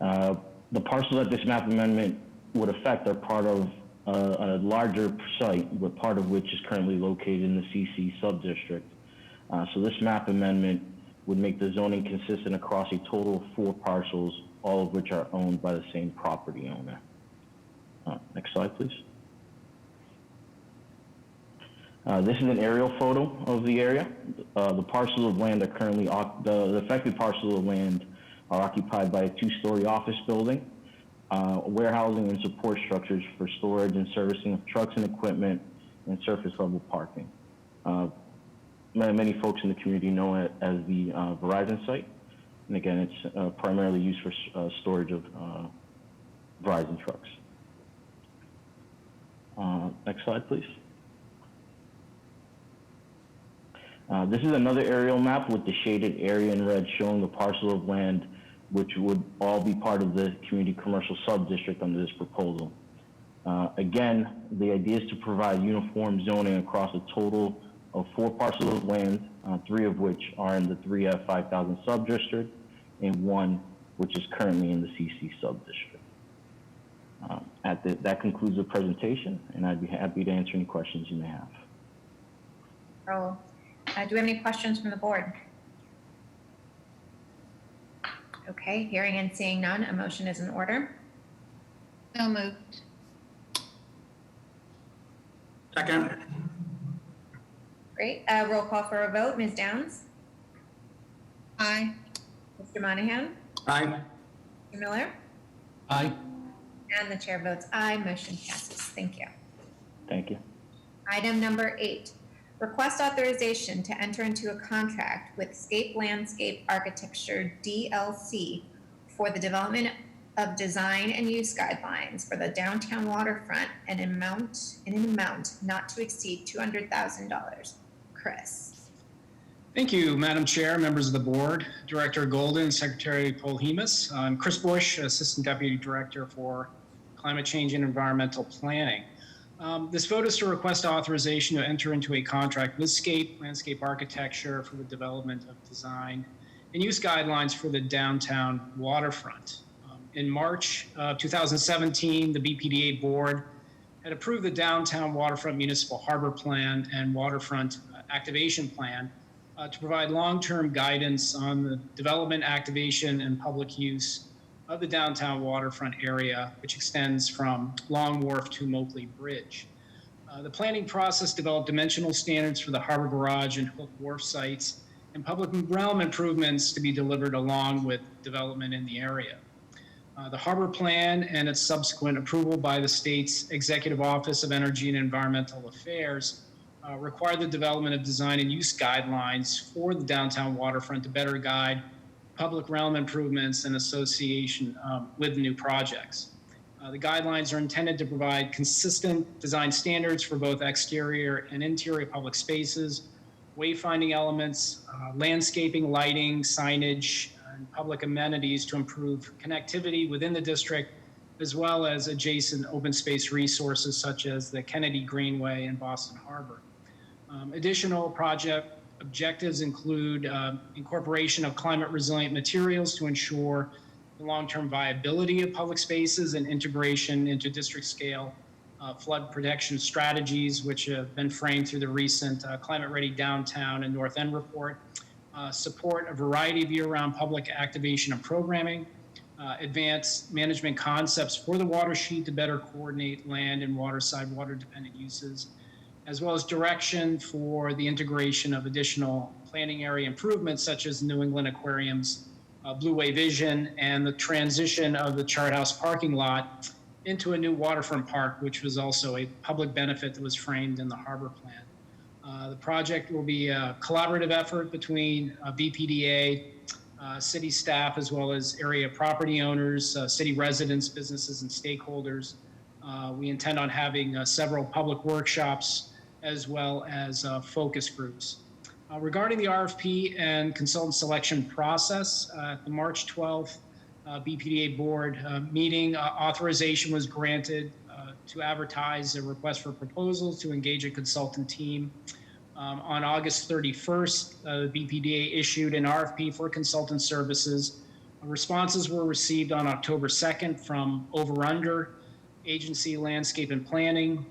The parcels that this map amendment would affect are part of a larger site, but part of which is currently located in the CC subdistrict. So this map amendment would make the zoning consistent across a total of 4 parcels, all of which are owned by the same property owner. Next slide, please. This is an aerial photo of the area. The parcels of land are currently, the affected parcels of land are occupied by a 2-story office building, warehousing and support structures for storage and servicing of trucks and equipment, and surface level parking. Many folks in the community know it as the Verizon site. And again, it's primarily used for storage of Verizon trucks. Next slide, please. This is another aerial map with the shaded area in red showing the parcel of land which would all be part of the community commercial subdistrict under this proposal. Again, the idea is to provide uniform zoning across a total of 4 parcels of land, 3 of which are in the 3F 5000 subdistrict and 1 which is currently in the CC subdistrict. That concludes the presentation, and I'd be happy to answer any questions you may have. Raul. Do we have any questions from the board? Okay, hearing and seeing none, a motion is in order. So moved. Second. Great. Roll call for a vote. Ms. Downs? Aye. Mr. Monahan? Aye. Mr. Miller? Aye. And the chair votes aye. Motion passes. Thank you. Thank you. Item number 8, request authorization to enter into a contract with Scape Landscape Architecture DLC for the development of design and use guidelines for the downtown waterfront in an amount not to exceed $200,000. Chris. Thank you, Madam Chair, members of the board, Director Golden, Secretary Polhemus. I'm Chris Bush, Assistant Deputy Director for Climate Change and Environmental Planning. This vote is to request authorization to enter into a contract with Scape Landscape Architecture for the development of design and use guidelines for the downtown waterfront. In March 2017, the BPDA board had approved the Downtown Waterfront Municipal Harbor Plan and Waterfront Activation Plan to provide long-term guidance on the development, activation, and public use of the downtown waterfront area, which extends from Long Wharf to Moakley Bridge. The planning process developed dimensional standards for the Harbor Garage and Hook Wharf sites and public realm improvements to be delivered along with development in the area. The Harbor Plan and its subsequent approval by the state's Executive Office of Energy and Environmental Affairs require the development of design and use guidelines for the downtown waterfront to better guide public realm improvements in association with new projects. The guidelines are intended to provide consistent design standards for both exterior and interior public spaces, wayfinding elements, landscaping, lighting, signage, and public amenities to improve connectivity within the district, as well as adjacent open space resources such as the Kennedy Greenway and Boston Harbor. Additional project objectives include incorporation of climate resilient materials to ensure the long-term viability of public spaces and integration into district scale flood protection strategies, which have been framed through the recent Climate Ready Downtown and North End report, support a variety of year-round public activation and programming, advance management concepts for the watershed to better coordinate land and waterside water-dependent uses, as well as direction for the integration of additional planning area improvements such as New England Aquarium's Blue Wave Vision and the transition of the Chart House parking lot into a new waterfront park, which was also a public benefit that was framed in the harbor plan. The project will be a collaborative effort between BPDA, city staff, as well as area property owners, city residents, businesses, and stakeholders. We intend on having several public workshops as well as focus groups. Regarding the RFP and consultant selection process, at the March 12th BPDA board meeting, authorization was granted to advertise a request for proposals to engage a consultant team. On August 31st, the BPDA issued an RFP for consultant services. Responses were received on October 2nd from Over Under, Agency Landscape and Planning,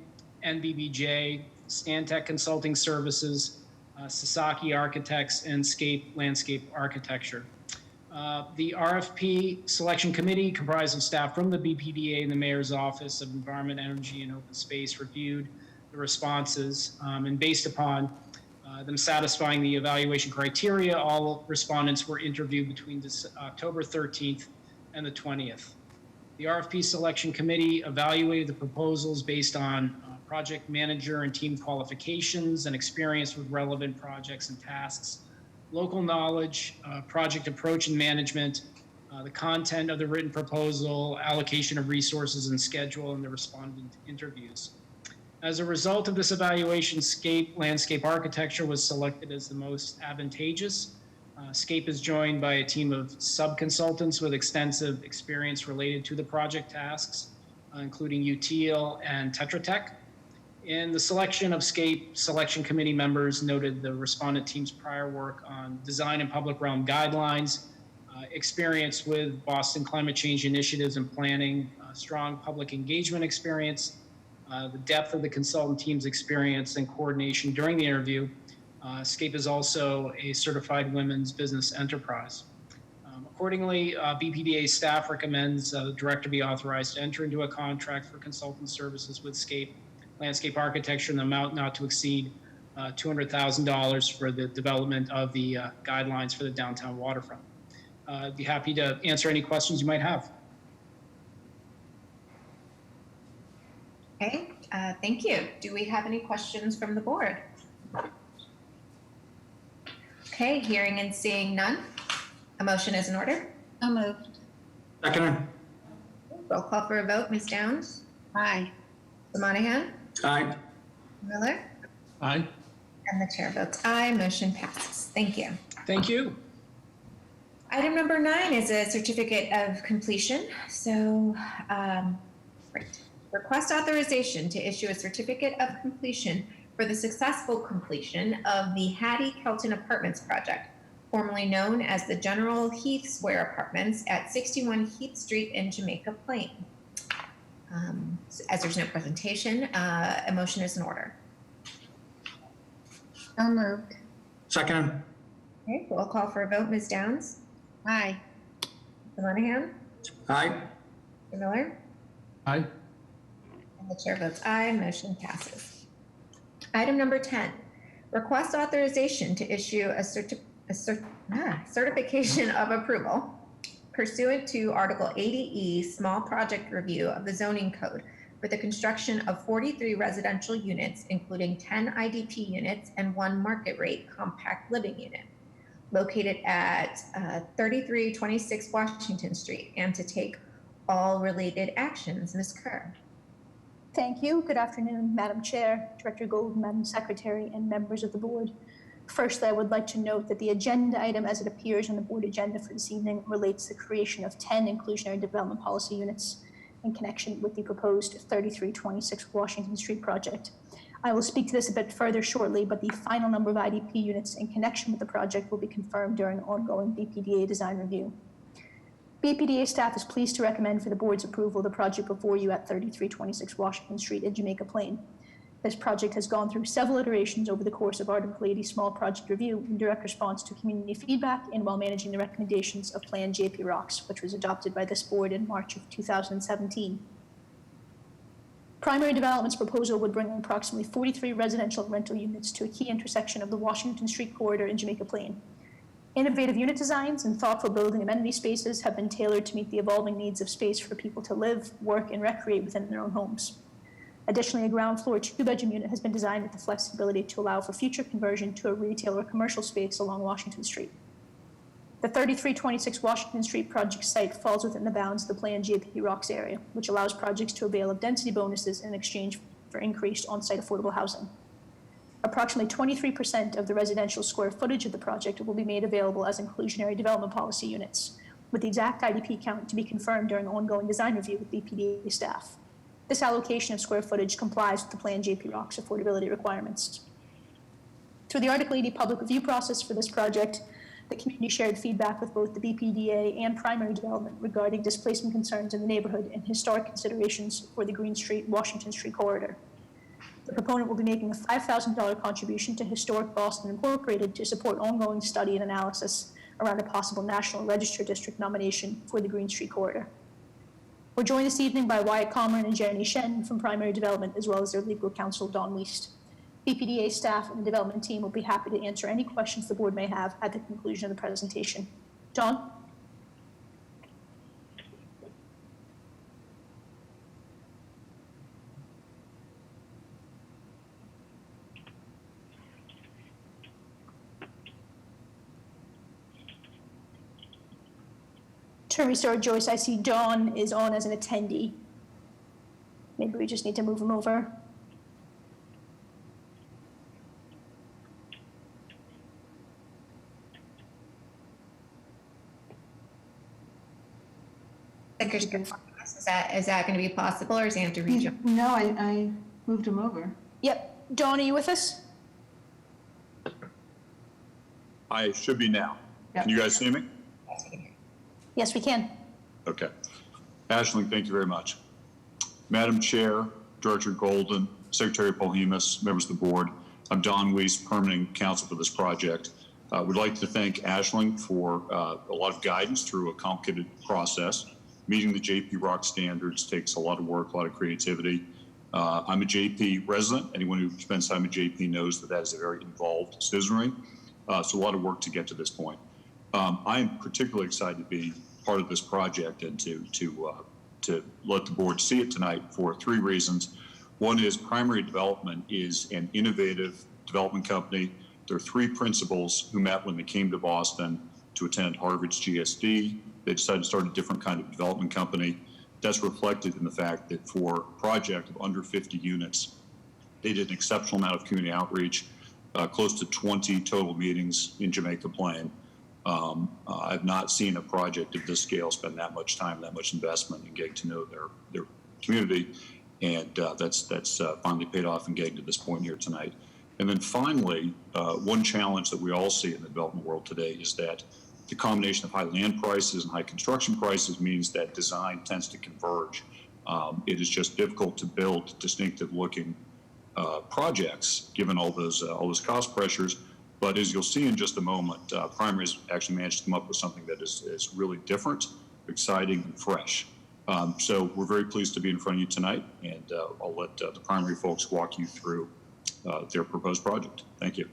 NBBJ, Stantec Consulting Services, Sasaki Architects, and Scape Landscape Architecture. The RFP selection committee, comprised of staff from the BPDA and the Mayor's Office of Environment, Energy, and Open Space, reviewed the responses, and based upon them satisfying the evaluation criteria, all respondents were interviewed between October 13th and the 20th. The RFP selection committee evaluated the proposals based on project manager and team qualifications and experience with relevant projects and tasks, local knowledge, project approach and management, the content of the written proposal, allocation of resources and schedule, and the respondent interviews. As a result of this evaluation, Scape Landscape Architecture was selected as the most advantageous. Scape is joined by a team of sub-consultants with extensive experience related to the project tasks, including UTIL and Tetra Tech. In the selection of Scape, selection committee members noted the respondent team's prior work on design and public realm guidelines, experience with Boston climate change initiatives and planning, strong public engagement experience, the depth of the consultant team's experience and coordination during the interview. Scape is also a certified women's business enterprise. Accordingly, BPDA staff recommends the director be authorized to enter into a contract for consultant services with Scape Landscape Architecture in the amount not to exceed $200,000 for the development of the guidelines for the downtown waterfront. I'd be happy to answer any questions you might have. Okay, thank you. Do we have any questions from the board? Okay, hearing and seeing none. A motion is in order. So moved. Second. Roll call for a vote. Ms. Downs? Aye. Mr. Monahan? Aye. Miller? Aye. And the chair votes aye. Motion passes. Thank you. Thank you. Item number 9 is a certificate of completion. So, right. Request authorization to issue a certificate of completion for the successful completion of the Hattie Kelton Apartments project, formerly known as the General Heath Square Apartments at 61 Heath Street in Jamaica Plain. As there's no presentation, a motion is in order. So moved. Second. Okay, roll call for a vote. Ms. Downs? Aye. Mr. Monahan? Aye. Mr. Miller? Aye. And the chair votes aye. Motion passes. Item number 10, request authorization to issue a certification of approval pursuant to Article 80E Small Project Review of the Zoning Code for the construction of 43 residential units, including 10 IDP units and 1 market rate compact living unit, located at 3326 Washington Street, and to take all related actions. Ms. Kerr. Thank you. Good afternoon, Madam Chair, Director Gold, Madam Secretary, and members of the board. Firstly, I would like to note that the agenda item as it appears on the board agenda for this evening relates to the creation of 10 inclusionary development policy units in connection with the proposed 3326 Washington Street project. I will speak to this a bit further shortly, but the final number of IDP units in connection with the project will be confirmed during ongoing BPDA design review. BPDA staff is pleased to recommend for the board's approval the project before you at 3326 Washington Street in Jamaica Plain. This project has gone through several iterations over the course of Article 80 Small Project Review in direct response to community feedback and while managing the recommendations of Plan JP Rocks, which was adopted by this board in March of 2017. Primary Development's proposal would bring approximately 43 residential rental units to a key intersection of the Washington Street corridor in Jamaica Plain. Innovative unit designs and thoughtful building amenity spaces have been tailored to meet the evolving needs of space for people to live, work, and recreate within their own homes. Additionally, a ground floor 2-bedroom unit has been designed with the flexibility to allow for future conversion to a retail or commercial space along Washington Street. The 3326 Washington Street project site falls within the bounds of the Plan JP Rocks area, which allows projects to avail of density bonuses in exchange for increased on-site affordable housing. Approximately 23% of the residential square footage of the project will be made available as inclusionary development policy units, with the exact IDP count to be confirmed during ongoing design review with BPDA staff. This allocation of square footage complies with the Plan JP Rocks affordability requirements. Through the Article 80 public review process for this project, the community shared feedback with both the BPDA and Primary Development regarding displacement concerns in the neighborhood and historic considerations for the Green Street, Washington Street corridor. The proponent will be making a $5,000 contribution to Historic Boston Incorporated to support ongoing study and analysis around a possible National Register District nomination for the Green Street corridor. We're joined this evening by Wyatt Comron and Jeremy Shen from Primary Development, as well as their legal counsel, Don Weist. BPDA staff and the development team will be happy to answer any questions the board may have at the conclusion of the presentation. Don? To restore Joyce, I see Don is on as an attendee. Maybe we just need to move him over. Is that going to be possible, or is he have to rejoin? No, I moved him over. Yep. Don, are you with us? I should be now. Yep. Can you guys see me? Yes, we can. Okay. Ashling, thank you very much. Madam Chair, Director Golden, Secretary Polhemus, members of the board, I'm Don Weist, permanent counsel for this project. We'd like to thank Ashling for a lot of guidance through a complicated process. Meeting the JP Rock standards takes a lot of work, a lot of creativity. I'm a JP resident. Anyone who spends time at JP knows that that is a very involved citizenry. So a lot of work to get to this point. I am particularly excited to be part of this project and to let the board see it tonight for 3 reasons. One is Primary Development is an innovative development company. There are 3 principals who met when they came to Boston to attend Harvard's GSD. They decided to start a different kind of development company. that's reflected in the fact that for a project of under 50 units, they did an exceptional amount of community outreach, close to 20 total meetings in Jamaica Plain. I've not seen a project of this scale spend that much time, that much investment in getting to know their community, and that's finally paid off in getting to this point here tonight. And then finally, one challenge that we all see in the development world today is that the combination of high land prices and high construction prices means that design tends to converge. It is just difficult to build distinctive-looking projects given all those cost pressures. But as you'll see in just a moment, Primary has actually managed to come up with something that is really different, exciting, and fresh. So we're very pleased to be in front of you tonight, and I'll let the Primary folks walk you through their proposed project. Thank you.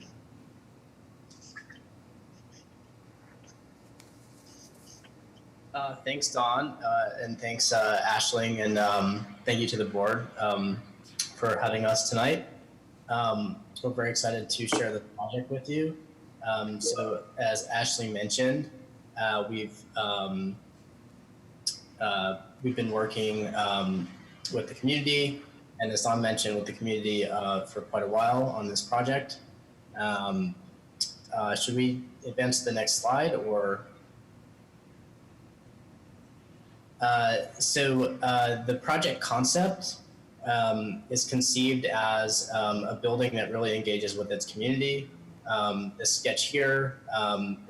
Thanks, Don, and thanks, Aisling, and thank you to the board for having us tonight. We're very excited to share the project with you. So as Aisling mentioned, we've been working with the community, and as Don mentioned, with the community for quite a while on this project. Should we advance to the next slide, or? The project concept is conceived as a building that really engages with its community. This sketch here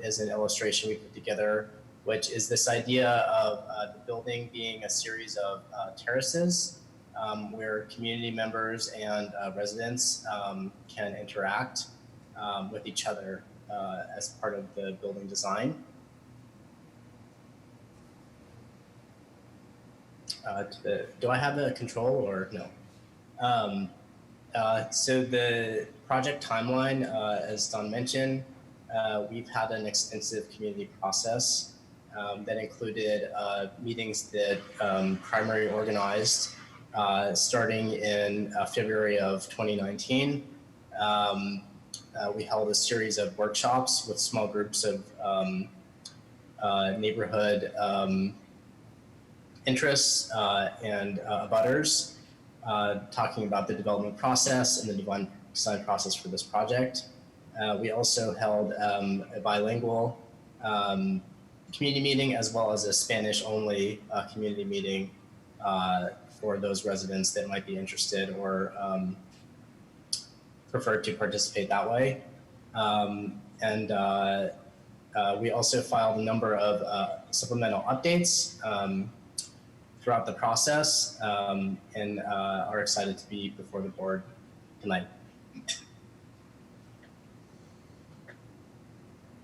is an illustration we put together, which is this idea of the building being a series of terraces where community members and residents can interact with each other as part of the building design. Do I have the control or no? So the project timeline, as Don mentioned, we've had an extensive community process that included meetings that Primary organized starting in February of 2019. We held a series of workshops with small groups of neighborhood interests and abutters, talking about the development process and the design process for this project. We also held a bilingual community meeting as well as a Spanish-only community meeting for those residents that might be interested or prefer to participate that way. We also filed a number of supplemental updates throughout the process, and are excited to be before the board tonight.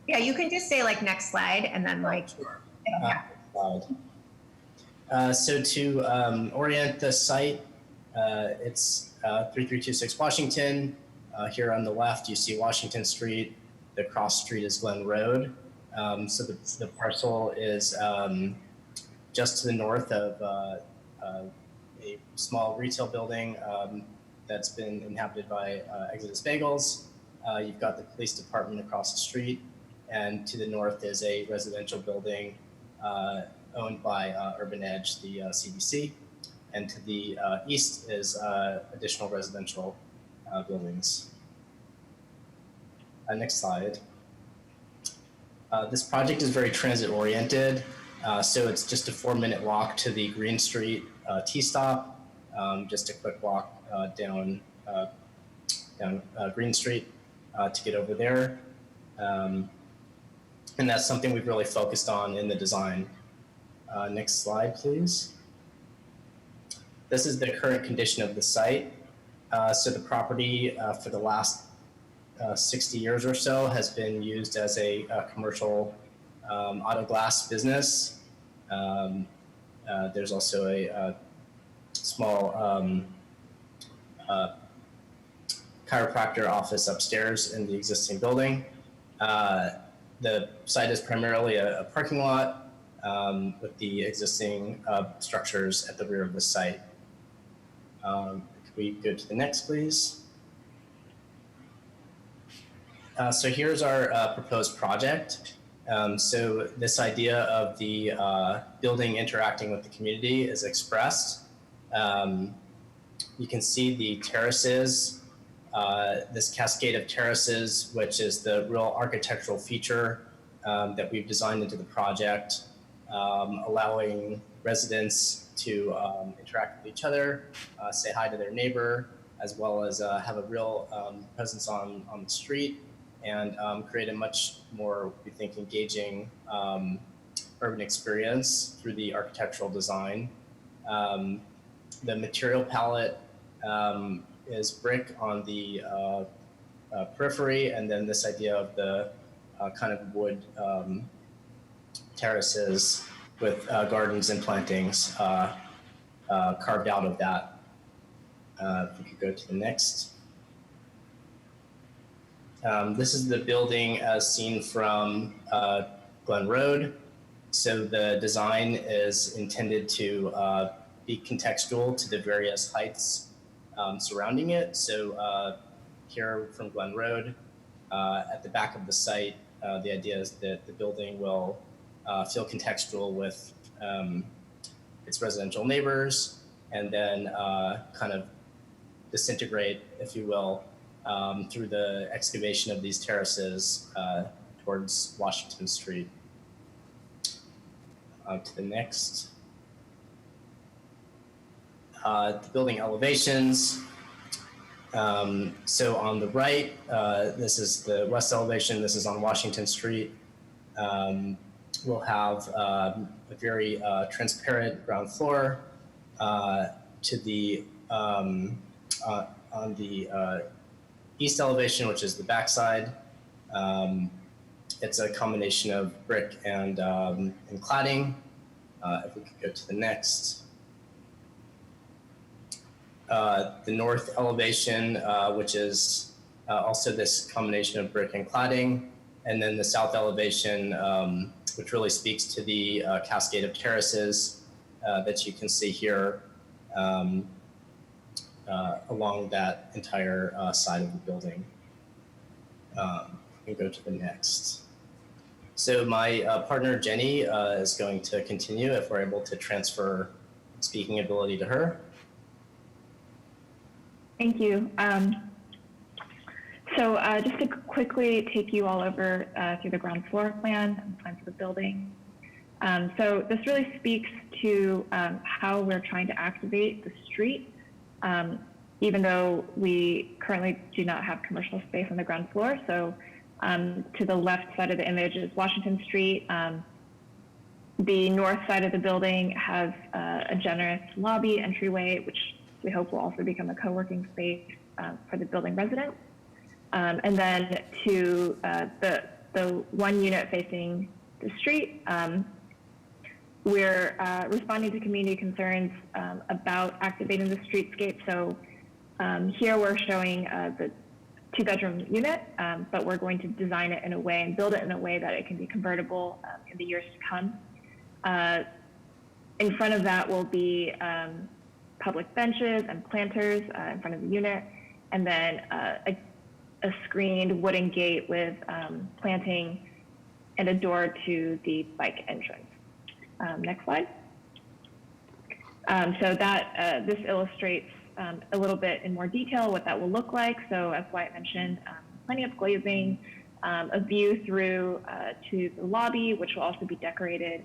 Yeah, you can just say like next slide and then like. So to orient the site, it's 3326 Washington. Here on the left, you see Washington Street. The cross street is Glen Road. So the parcel is just to the north of a small retail building that's been inhabited by Exodus Bagels. You've got the police department across the street, and to the north is a residential building owned by Urban Edge, the CDC, and to the east is additional residential buildings. Next slide. This project is very transit oriented. So it's just a 4-minute walk to the Green Street T-stop, just a quick walk down Green Street to get over there. And that's something we've really focused on in the design. Next slide, please. This is the current condition of the site. So the property for the last 60 years or so has been used as a commercial auto glass business. There's also a small chiropractor office upstairs in the existing building. The site is primarily a parking lot with the existing structures at the rear of the site. Could we go to the next, please? So here's our proposed project. So this idea of the building interacting with the community is expressed. You can see the terraces, this cascade of terraces, which is the real architectural feature that we've designed into the project, allowing residents to interact with each other, say hi to their neighbor, as well as have a real presence on the street, and create a much more, we think, engaging urban experience through the architectural design. The material palette is brick on the periphery, and then this idea of the kind of wood terraces with gardens and plantings carved out of that. If we could go to the next. This is the building as seen from Glen Road. So the design is intended to be contextual to the various heights surrounding it. So here from Glen Road, at the back of the site, the idea is that the building will feel contextual with its residential neighbors, and then kind of disintegrate, if you will, through the excavation of these terraces towards Washington Street. To the next. The building elevations. So on the right, this is the west elevation. This is on Washington Street. We'll have a very transparent ground floor to the on the east elevation, which is the backside. It's a combination of brick and cladding. If we could go to the next. The north elevation, which is also this combination of brick and cladding. And then the south elevation, which really speaks to the cascade of terraces that you can see here along that entire side of the building. We can go to the next. So my partner, Jenny, is going to continue if we're able to transfer speaking ability to her. Thank you. So just to quickly take you all over through the ground floor plan and plan for the building. So this really speaks to how we're trying to activate the street, even though we currently do not have commercial space on the ground floor. So to the left side of the image is Washington Street. The north side of the building has a generous lobby entryway, which we hope will also become a co-working space for the building residents. And then to the one unit facing the street, we're responding to community concerns about activating the streetscape. So here we're showing the 2-bedroom unit, but we're going to design it in a way and build it in a way that it can be convertible in the years to come. In front of that will be public benches and planters in front of the unit, and then a screened wooden gate with planting and a door to the bike entrance. Next slide. So that this illustrates a little bit in more detail what that will look like. So as Wyatt mentioned, plenty of glazing, a view through to the lobby, which will also be decorated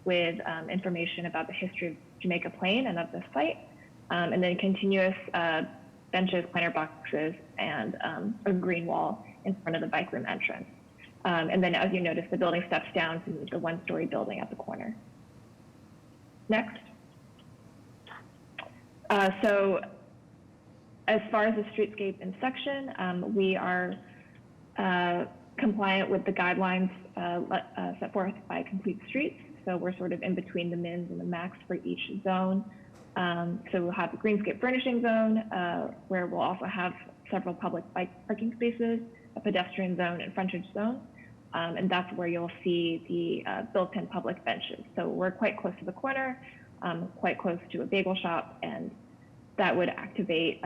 with information about the history of Jamaica Plain and of the site, and then continuous benches, planter boxes, and a green wall in front of the bike room entrance. And then as you notice, the building steps down to the 1-story building at the corner. Next. So as far as the streetscape in section, we are compliant with the guidelines set forth by Complete Streets. So we're sort of in between the mins and the max for each zone. So we'll have the greenscape furnishing zone, where we'll also have several public bike parking spaces, a pedestrian zone and frontage zone. And that's where you'll see the built-in public benches. So we're quite close to the corner, quite close to a bagel shop, and that would activate,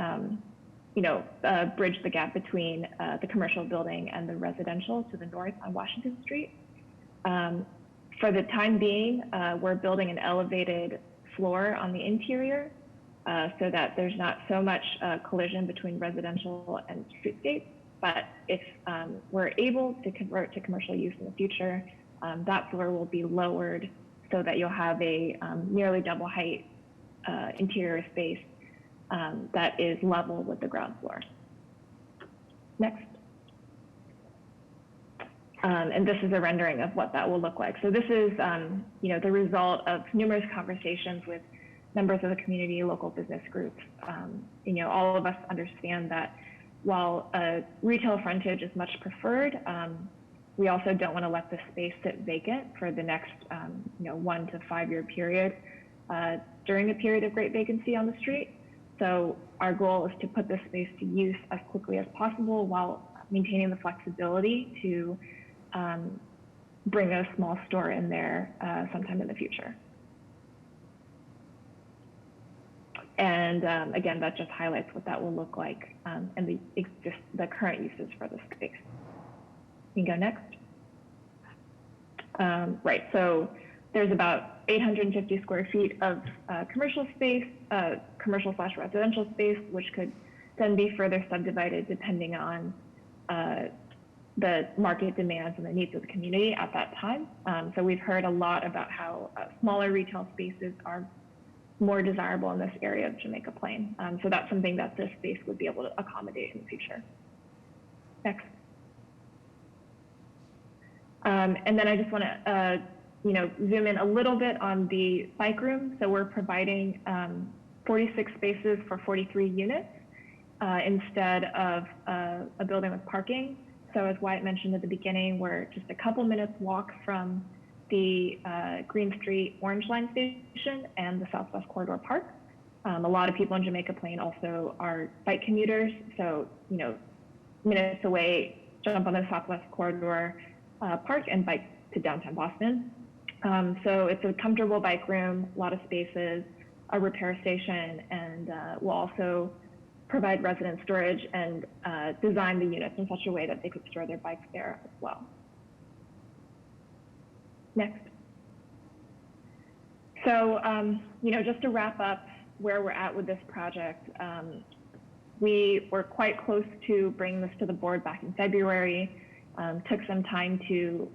bridge the gap between the commercial building and the residential to the north on Washington Street. For the time being, we're building an elevated floor on the interior so that there's not so much collision between residential and streetscape. But if we're able to convert to commercial use in the future, that floor will be lowered so that you'll have a nearly double height interior space that is level with the ground floor. Next. And this is a rendering of what that will look like. So this is, the result of numerous conversations with members of the community, local business groups. All of us understand that while retail frontage is much preferred, we also don't want to let the space sit vacant for the next, 1 to 5 year period during a period of great vacancy on the street. So our goal is to put this space to use as quickly as possible while maintaining the flexibility to bring a small store in there sometime in the future. And again, that just highlights what that will look like and the current uses for the space. You can go next. Right, so there's about 850 square feet of commercial space, commercial/residential space, which could then be further subdivided depending on the market demands and the needs of the community at that time. So we've heard a lot about how smaller retail spaces are more desirable in this area of Jamaica Plain. So that's something that this space would be able to accommodate in the future. Next. And then I just want to zoom in a little bit on the bike room. So we're providing 46 spaces for 43 units instead of a building with parking. So as Wyatt mentioned at the beginning, we're just a couple minutes walk from the Green Street Orange Line station and the Southwest Corridor Park. A lot of people in Jamaica Plain also are bike commuters. So, minutes away, jump on the Southwest Corridor Park and bike to downtown Boston. So it's a comfortable bike room, a lot of spaces, a repair station, and we'll also provide resident storage and design the units in such a way that they could store their bikes there as well. Next. So, just to wrap up where we're at with this project, we were quite close to bringing this to the board back in February, took some time to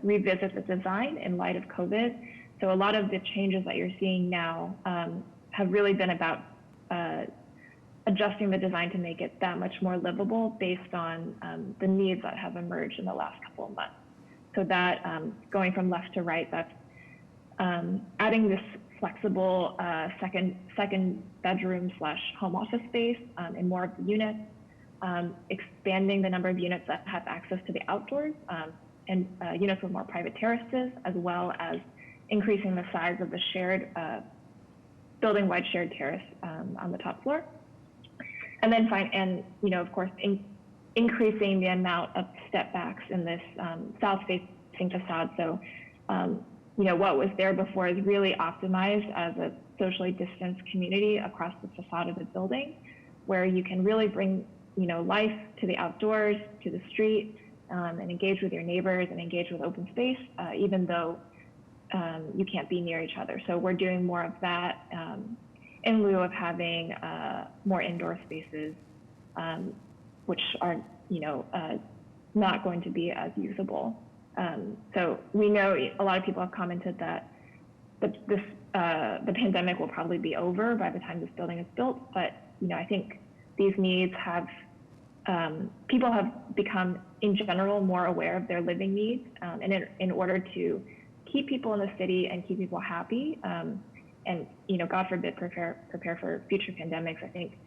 revisit the design in light of COVID. So a lot of the changes that you're seeing now have really been about adjusting the design to make it that much more livable based on the needs that have emerged in the last couple of months. So that going from left to right, that's adding this flexible second bedroom / home office space in more of the units, expanding the number of units that have access to the outdoors and units with more private terraces, as well as increasing the size of the shared building-wide shared terrace on the top floor. And then of course, increasing the amount of step backs in this south-facing facade. So, what was there before is really optimized as a socially distanced community across the facade of the building, where you can really bring, life to the outdoors, to the street, and engage with your neighbors and engage with open space, even though you can't be near each other. So we're doing more of that in lieu of having more indoor spaces, which are, not going to be as usable. So we know a lot of people have commented that the pandemic will probably be over by the time this building is built. But, I think these needs have, people have become in general more aware of their living needs. And in order to keep people in the city and keep people happy, and, God forbid, prepare for future pandemics, I think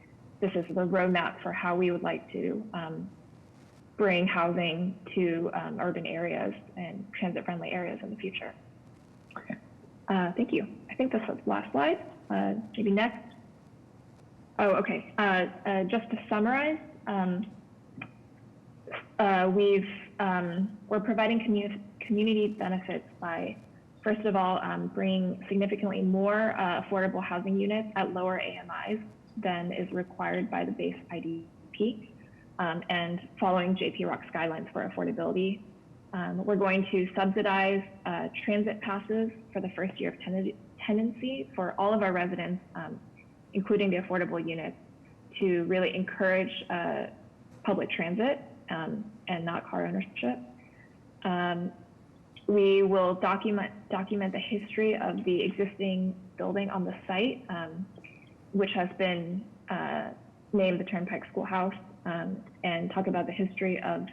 this is the roadmap for how we would like to bring housing to urban areas and transit-friendly areas in the future. Thank you. I think that's the last slide. Maybe next. Oh, okay. Just to summarize, we're providing community benefits by, first of all, bringing significantly more affordable housing units at lower AMIs than is required by the base IDP, and following JP Rock's guidelines for affordability. We're going to subsidize transit passes for the first year of tenancy for all of our residents, including the affordable units, to really encourage public transit and not car ownership. We will document the history of the existing building on the site, which has been named the Turnpike Schoolhouse, and talk about the history of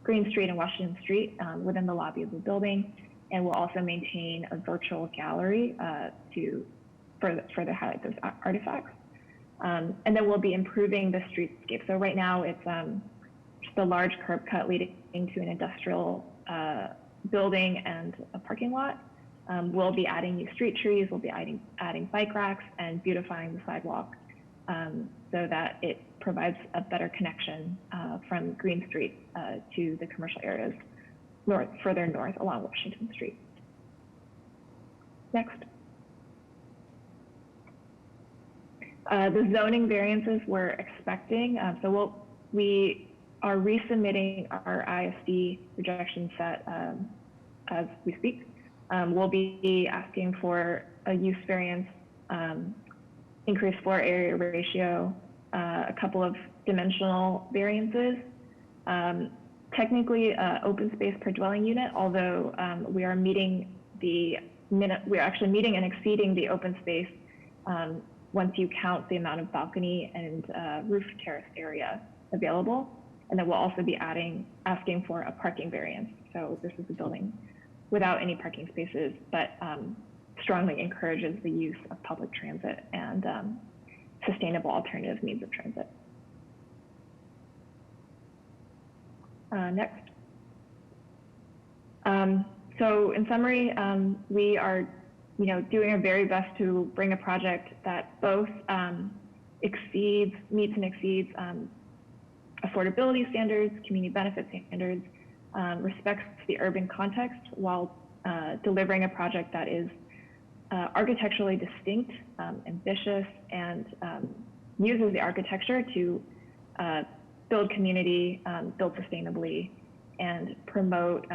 Green Street and Washington Street within the lobby of the building. And we'll also maintain a virtual gallery to further highlight those artifacts. And then we'll be improving the streetscape. So right now it's just a large curb cut leading to an industrial building and a parking lot. We'll be adding new street trees, we'll be adding bike racks and beautifying the sidewalk so that it provides a better connection from Green Street to the commercial areas further north along Washington Street. Next. The zoning variances we're expecting. We are resubmitting our ISD rejection set as we speak. We'll be asking for a use variance, increased floor area ratio, a couple of dimensional variances. Technically, open space per dwelling unit, although we are actually meeting and exceeding the open space once you count the amount of balcony and roof terrace area available. And then we'll also be asking for a parking variance. So this is a building without any parking spaces, but strongly encourages the use of public transit and sustainable alternative means of transit. Next. So in summary, we are doing our very best to bring a project that both meets and exceeds affordability standards, community benefit standards, respects the urban context while delivering a project that is architecturally distinct, ambitious, and uses the architecture to build community, build sustainably, and promote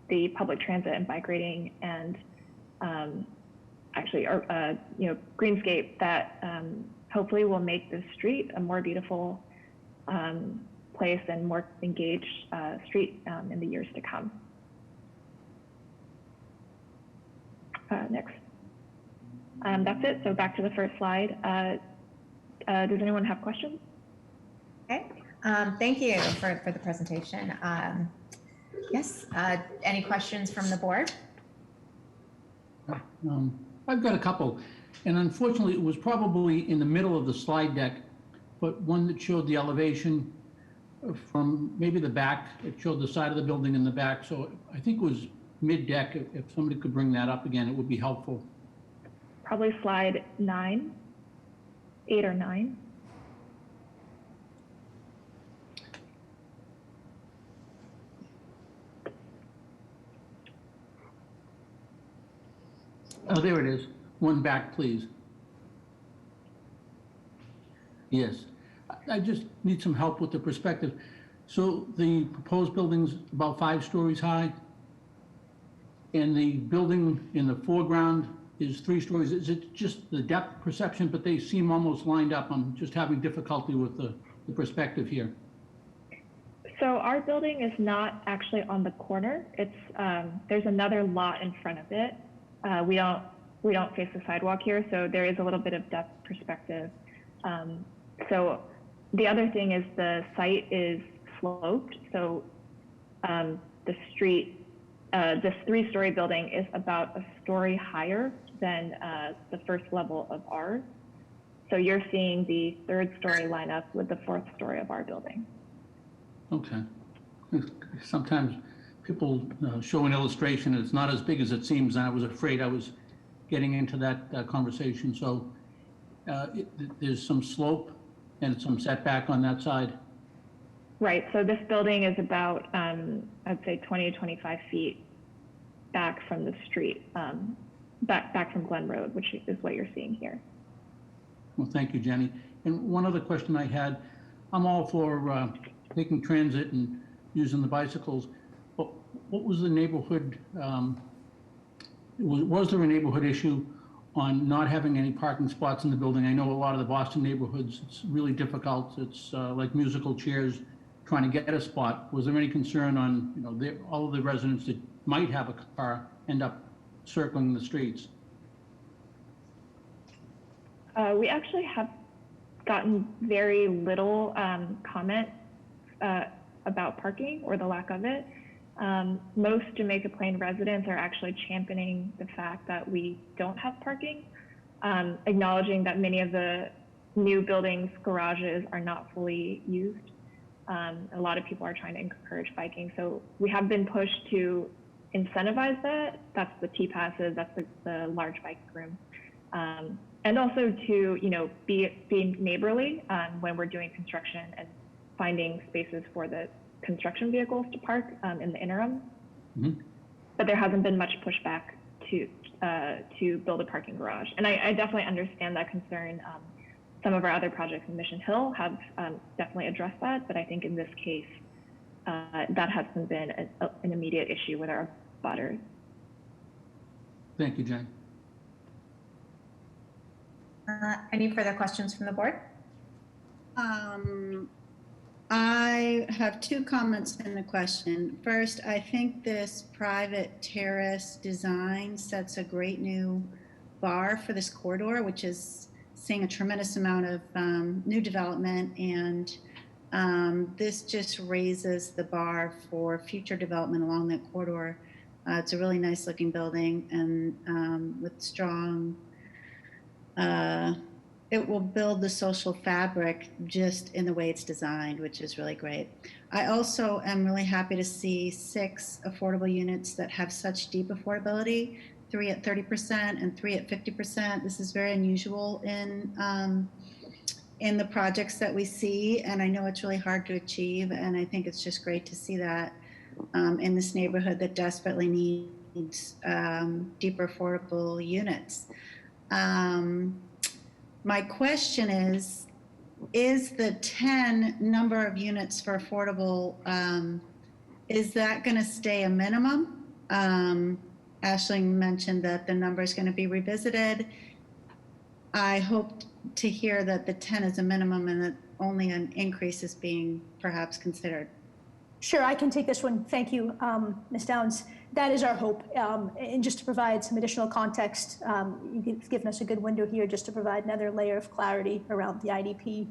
the public transit and bike rating and greenscape that hopefully will make this street a more beautiful place and more engaged street in the years to come. Next. That's it. So back to the first slide. Does anyone have questions? Okay. Thank you for the presentation. Yes. Any questions from the board? I've got a couple. And unfortunately, it was probably in the middle of the slide deck, but one that showed the elevation from maybe the back. It showed the side of the building in the back. So I think it was mid-deck. If somebody could bring that up again, it would be helpful. Probably slide 9, 8 or 9. Oh, there it is. One back, please. Yes. I just need some help with the perspective. So the proposed building's about 5 stories high, and the building in the foreground is 3 stories. Is it just the depth perception, but they seem almost lined up? I'm just having difficulty with the perspective here. So our building is not actually on the corner. It's there's another lot in front of it. We don't face the sidewalk here, so there is a little bit of depth perspective. So the other thing is the site is sloped. So the street, this 3-story building is about a story higher than the first level of ours. So you're seeing the 3rd story line up with the 4th story of our building. Okay. Sometimes people show an illustration and it's not as big as it seems, and I was afraid I was getting into that conversation. So there's some slope and some setback on that side. Right. So this building is about, I'd say 20 to 25 feet back from the street, back from Glen Road, which is what you're seeing here. Well, thank you, Jenny. And one other question I had, I'm all for taking transit and using the bicycles. What was the neighborhood, was there a neighborhood issue on not having any parking spots in the building? I know a lot of the Boston neighborhoods, it's really difficult. It's like musical chairs trying to get a spot. Was there any concern on, all of the residents that might have a car end up circling the streets? We actually have gotten very little comment about parking or the lack of it. Most Jamaica Plain residents are actually championing the fact that we don't have parking, acknowledging that many of the new buildings' garages are not fully used. A lot of people are trying to encourage biking. So we have been pushed to incentivize that. That's the T-passes, that's the large bike room. And also to, be neighborly when we're doing construction and finding spaces for the construction vehicles to park in the interim. Mm-hmm. But there hasn't been much pushback to build a parking garage. And I definitely understand that concern. Some of our other projects in Mission Hill have definitely addressed that, but I think in this case, that hasn't been an immediate issue with our butters. Thank you, Jane. Any further questions from the board? I have two comments and a question. First, I think this private terrace design sets a great new bar for this corridor, which is seeing a tremendous amount of new development, and this just raises the bar for future development along that corridor. It's a really nice looking building, and with strong, it will build the social fabric just in the way it's designed, which is really great. I also am really happy to see 6 affordable units that have such deep affordability, 3 at 30% and 3 at 50%. This is very unusual in the projects that we see, and I know it's really hard to achieve, and I think it's just great to see that in this neighborhood that desperately needs deeper affordable units. My question is the 10 number of units for affordable, is that going to stay a minimum? Ashley mentioned that the number is going to be revisited. I hope to hear that the 10 is a minimum and that only an increase is being perhaps considered. Sure, I can take this one. Thank you, Ms. Downs. That is our hope. And just to provide some additional context, you've given us a good window here just to provide another layer of clarity around the IDP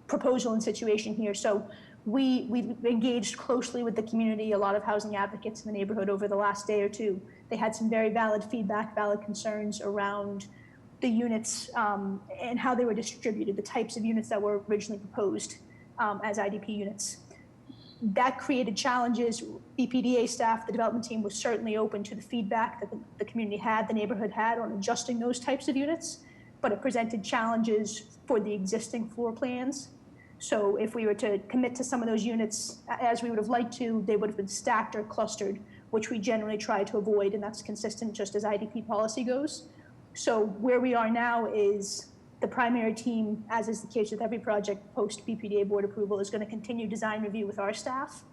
proposal and situation here. So we've engaged closely with the community, a lot of housing advocates in the neighborhood over the last day or two. They had some very valid feedback, valid concerns around the units and how they were distributed, the types of units that were originally proposed as IDP units. That created challenges. BPDA staff, the development team, was certainly open to the feedback that the community had, the neighborhood had on adjusting those types of units, but it presented challenges for the existing floor plans. So if we were to commit to some of those units as we would have liked to, they would have been stacked or clustered, which we generally try to avoid, and that's consistent just as IDP policy goes. So where we are now is the primary team, as is the case with every project post BPDA board approval, is going to continue design review with our staff.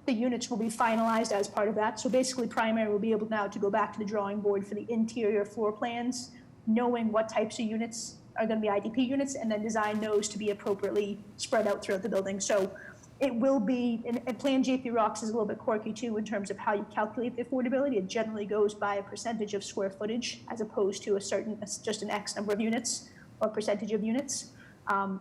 The units will be finalized as part of that. So basically primary will be able now to go back to the drawing board for the interior floor plans, knowing what types of units are going to be IDP units, and then design those to be appropriately spread out throughout the building. So it will be, and Plan JP Rocks is a little bit quirky too in terms of how you calculate the affordability. It generally goes by a percentage of square footage as opposed to just an X number of units or percentage of units.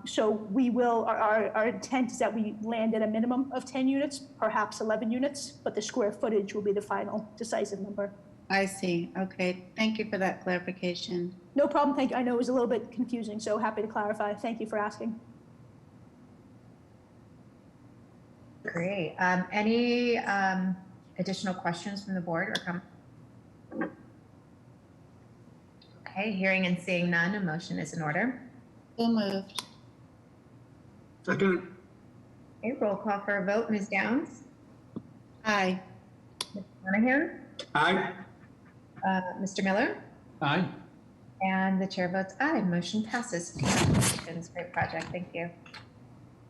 So we will, our intent is that we land at a minimum of 10 units, perhaps 11 units, but the square footage will be the final decisive number. I see. Okay. Thank you for that clarification. No problem. Thank you. I know it was a little bit confusing, so happy to clarify. Thank you for asking. Great. Any additional questions from the board or comments? Okay, hearing and seeing none, a motion is in order. So moved. Second. Okay, roll call for a vote. Ms. Downs? Aye. Mr. Monahan? Aye. Mr. Miller? Aye. And the chair votes aye. Motion passes. Congratulations. Great project. Thank you.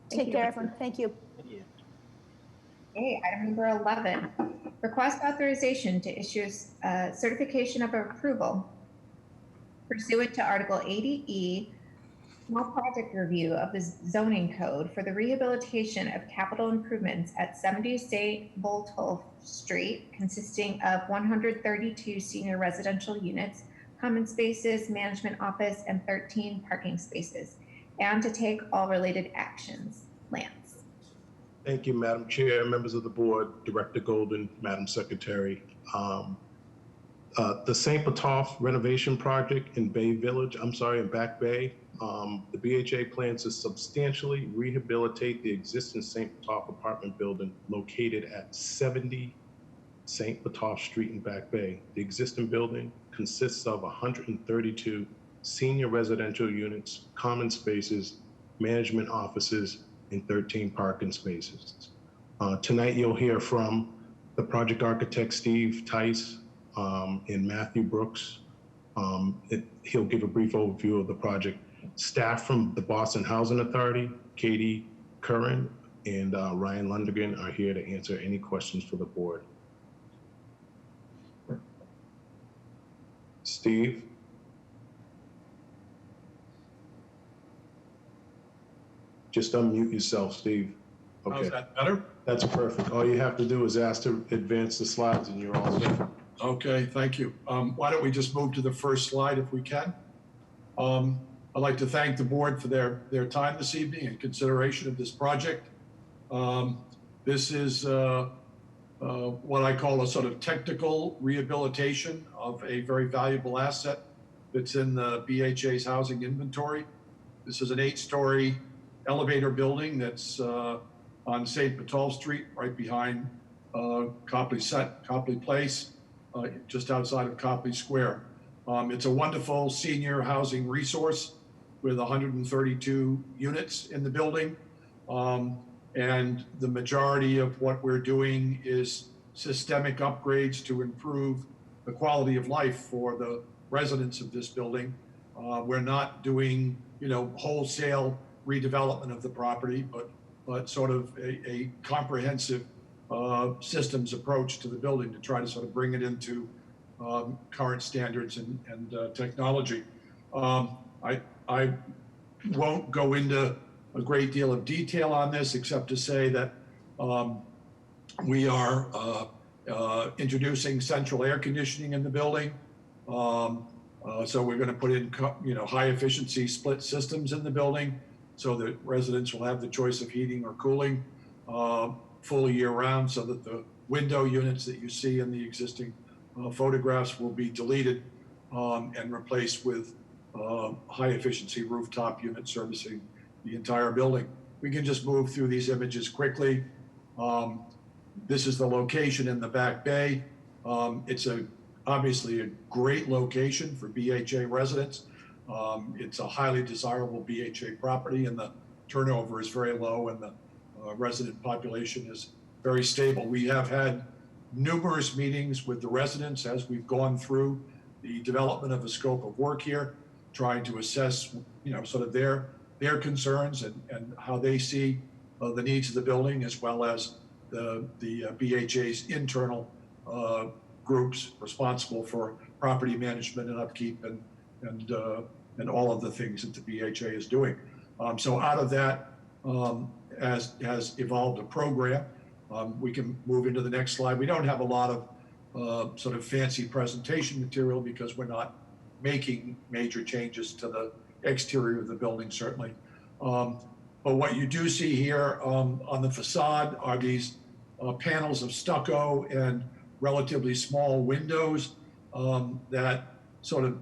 Take care, everyone. Thank you. Okay, item number 11, request authorization to issue a certification of approval pursuant to Article 80E, small project review of the zoning code for the rehabilitation of capital improvements at 70 St. Botolph Street, consisting of 132 senior residential units, common spaces, management office, and 13 parking spaces, and to take all related actions. Lance. Thank you, Madam Chair, members of the board, Director Golden, Madam Secretary. The St. Botolph renovation project in in Back Bay, the BHA plans to substantially rehabilitate the existing St. Botolph apartment building located at 70 St. Botolph Street in Back Bay. The existing building consists of 132 senior residential units, common spaces, management offices, and 13 parking spaces. Tonight, you'll hear from the project architect, Steve Tice, and Matthew Brooks. He'll give a brief overview of the project. Staff from the Boston Housing Authority, Katie Curran and Ryan Lundergan, are here to answer any questions for the board. Steve? Just unmute yourself, Steve. Okay. How's that better? That's perfect. All you have to do is ask to advance the slides and you're all set. Okay, thank you. Why don't we just move to the first slide if we can? I'd like to thank the board for their time this evening and consideration of this project. This is what I call a sort of technical rehabilitation of a very valuable asset that's in the BHA's housing inventory. This is an 8-story elevator building that's on St. Botolph Street, right behind Copley Place, just outside of Copley Square. It's a wonderful senior housing resource with 132 units in the building. And the majority of what we're doing is systemic upgrades to improve the quality of life for the residents of this building. We're not doing, wholesale redevelopment of the property, but sort of a comprehensive systems approach to the building to try to sort of bring it into current standards and technology. I won't go into a great deal of detail on this, except to say that we are introducing central air conditioning in the building. So we're going to put in, high efficiency split systems in the building so that residents will have the choice of heating or cooling full year round, so that the window units that you see in the existing photographs will be deleted and replaced with high efficiency rooftop units servicing the entire building. We can just move through these images quickly. This is the location in the Back Bay. It's obviously a great location for BHA residents. It's a highly desirable BHA property, and the turnover is very low, and the resident population is very stable. We have had numerous meetings with the residents as we've gone through the development of a scope of work here, trying to assess, sort of their concerns and how they see the needs of the building, as well as the BHA's internal groups responsible for property management and upkeep and all of the things that the BHA is doing. So out of that has evolved a program. We can move into the next slide. We don't have a lot of sort of fancy presentation material because we're not making major changes to the exterior of the building, certainly. But what you do see here on the facade are these panels of stucco and relatively small windows that sort of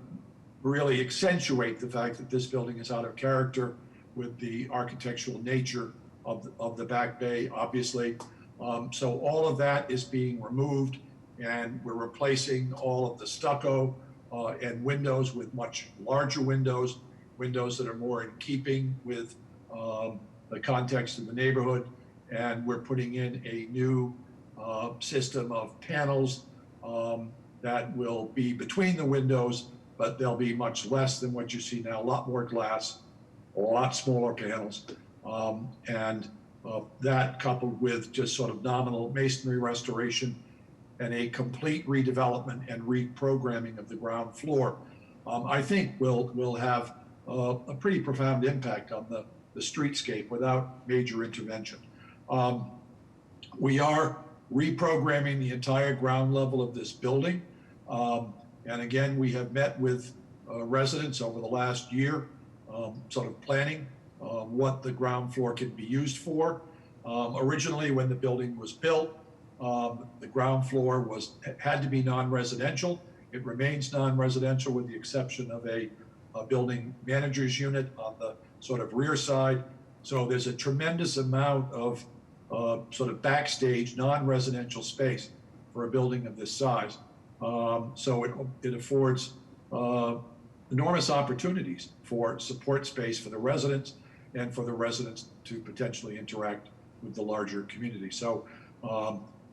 really accentuate the fact that this building is out of character with the architectural nature of the Back Bay, obviously. So all of that is being removed, and we're replacing all of the stucco and windows with much larger windows that are more in keeping with the context of the neighborhood. And we're putting in a new system of panels that will be between the windows, but they'll be much less than what you see now, a lot more glass, a lot smaller panels. And that coupled with just sort of nominal masonry restoration and a complete redevelopment and reprogramming of the ground floor, I think will have a pretty profound impact on the streetscape without major intervention. We are reprogramming the entire ground level of this building. And again, we have met with residents over the last year, sort of planning what the ground floor can be used for. Originally, when the building was built, the ground floor had to be non-residential. It remains non-residential with the exception of a building manager's unit on the sort of rear side. So there's a tremendous amount of sort of backstage non-residential space for a building of this size. So it affords enormous opportunities for support space for the residents and for the residents to potentially interact with the larger community. So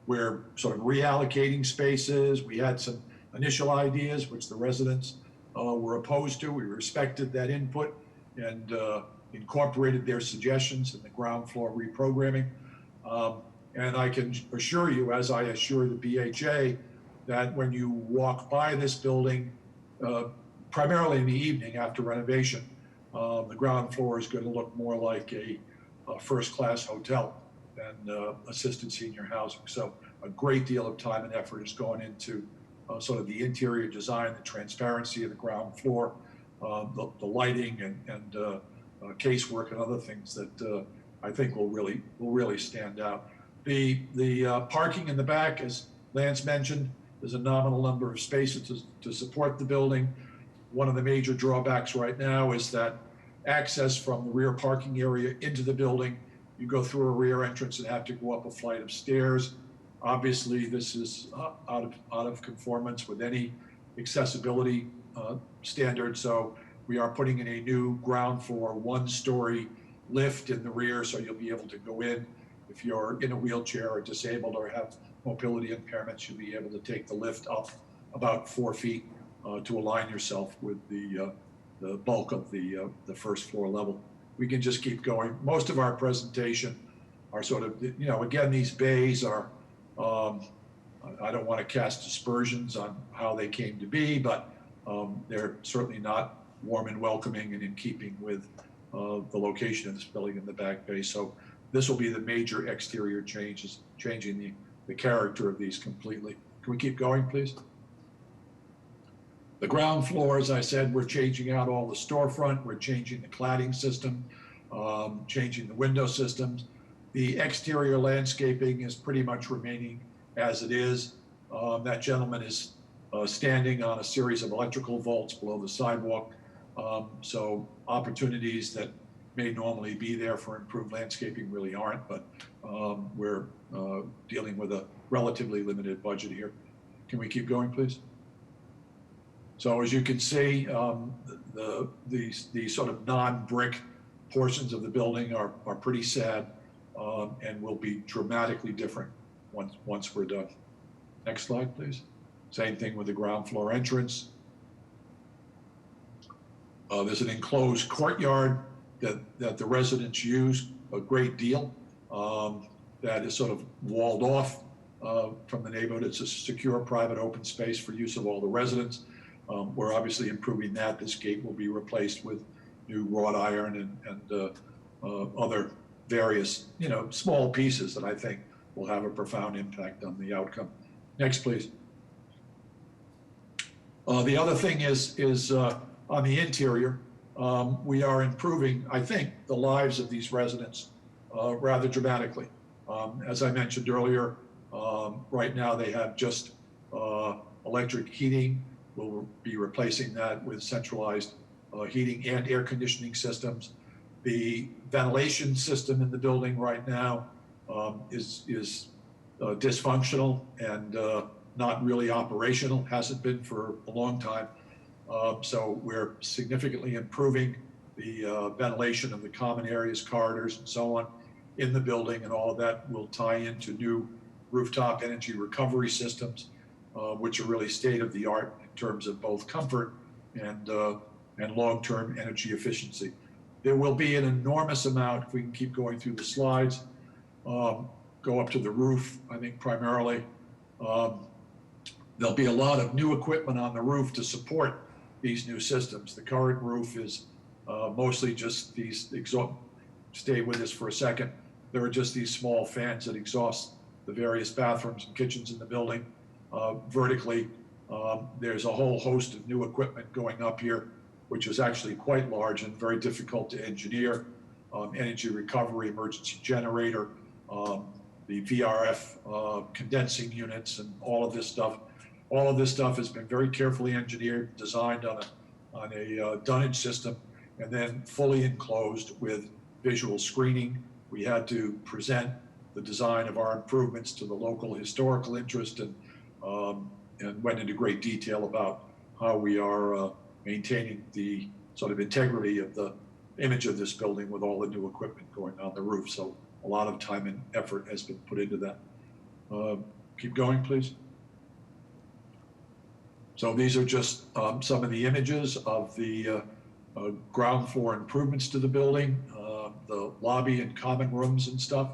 we're sort of reallocating spaces. We had some initial ideas which the residents were opposed to. We respected that input and incorporated their suggestions in the ground floor reprogramming. And I can assure you, as I assure the BHA, that when you walk by this building, primarily in the evening after renovation, the ground floor is going to look more like a first-class hotel than assisted senior housing. So a great deal of time and effort is going into sort of the interior design, the transparency of the ground floor, the lighting and casework and other things that I think will really stand out. The parking in the back, as Lance mentioned, there's a nominal number of spaces to support the building. One of the major drawbacks right now is that access from the rear parking area into the building, you go through a rear entrance and have to go up a flight of stairs. Obviously, this is out of conformance with any accessibility standard. So we are putting in a new ground floor, one-story lift in the rear, so you'll be able to go in. If you're in a wheelchair or disabled or have mobility impairments, you'll be able to take the lift up about 4 feet to align yourself with the bulk of the first floor level. We can just keep going. Most of our presentation are sort of, again, these bays are, I don't want to cast aspersions on how they came to be, but they're certainly not warm and welcoming and in keeping with the location of this building in the back bay. So this will be the major exterior changes, changing the character of these completely. Can we keep going, please? The ground floor, as I said, we're changing out all the storefront. We're changing the cladding system, changing the window systems. The exterior landscaping is pretty much remaining as it is. That gentleman is standing on a series of electrical vaults below the sidewalk. So opportunities that may normally be there for improved landscaping really aren't, but we're dealing with a relatively limited budget here. Can we keep going, please? So as you can see, the sort of non-brick portions of the building are pretty sad and will be dramatically different once we're done. Next slide, please. Same thing with the ground floor entrance. There's an enclosed courtyard that the residents use a great deal that is sort of walled off from the neighborhood. It's a secure private open space for use of all the residents. We're obviously improving that. This gate will be replaced with new wrought iron and other various, small pieces that I think will have a profound impact on the outcome. Next, please. The other thing is on the interior, we are improving, I think, the lives of these residents rather dramatically. As I mentioned earlier, right now they have just electric heating. We'll be replacing that with centralized heating and air conditioning systems. The ventilation system in the building right now is dysfunctional and not really operational, hasn't been for a long time. So we're significantly improving the ventilation of the common areas, corridors, and so on in the building, and all of that will tie into new rooftop energy recovery systems, which are really state-of-the-art in terms of both comfort and long-term energy efficiency. There will be an enormous amount, if we can keep going through the slides, go up to the roof, I think primarily. There'll be a lot of new equipment on the roof to support these new systems. The current roof is mostly just these stay with us for a second. There are just these small fans that exhaust the various bathrooms and kitchens in the building. Vertically, there's a whole host of new equipment going up here, which is actually quite large and very difficult to engineer. Energy recovery, emergency generator, the VRF condensing units, and all of this stuff. All of this stuff has been very carefully engineered, designed on a dunnage system, and then fully enclosed with visual screening. We had to present the design of our improvements to the local historical interest, and went into great detail about how we are maintaining the sort of integrity of the image of this building with all the new equipment going on the roof. So a lot of time and effort has been put into that. Keep going, please. So these are just some of the images of the ground floor improvements to the building, the lobby and common rooms and stuff,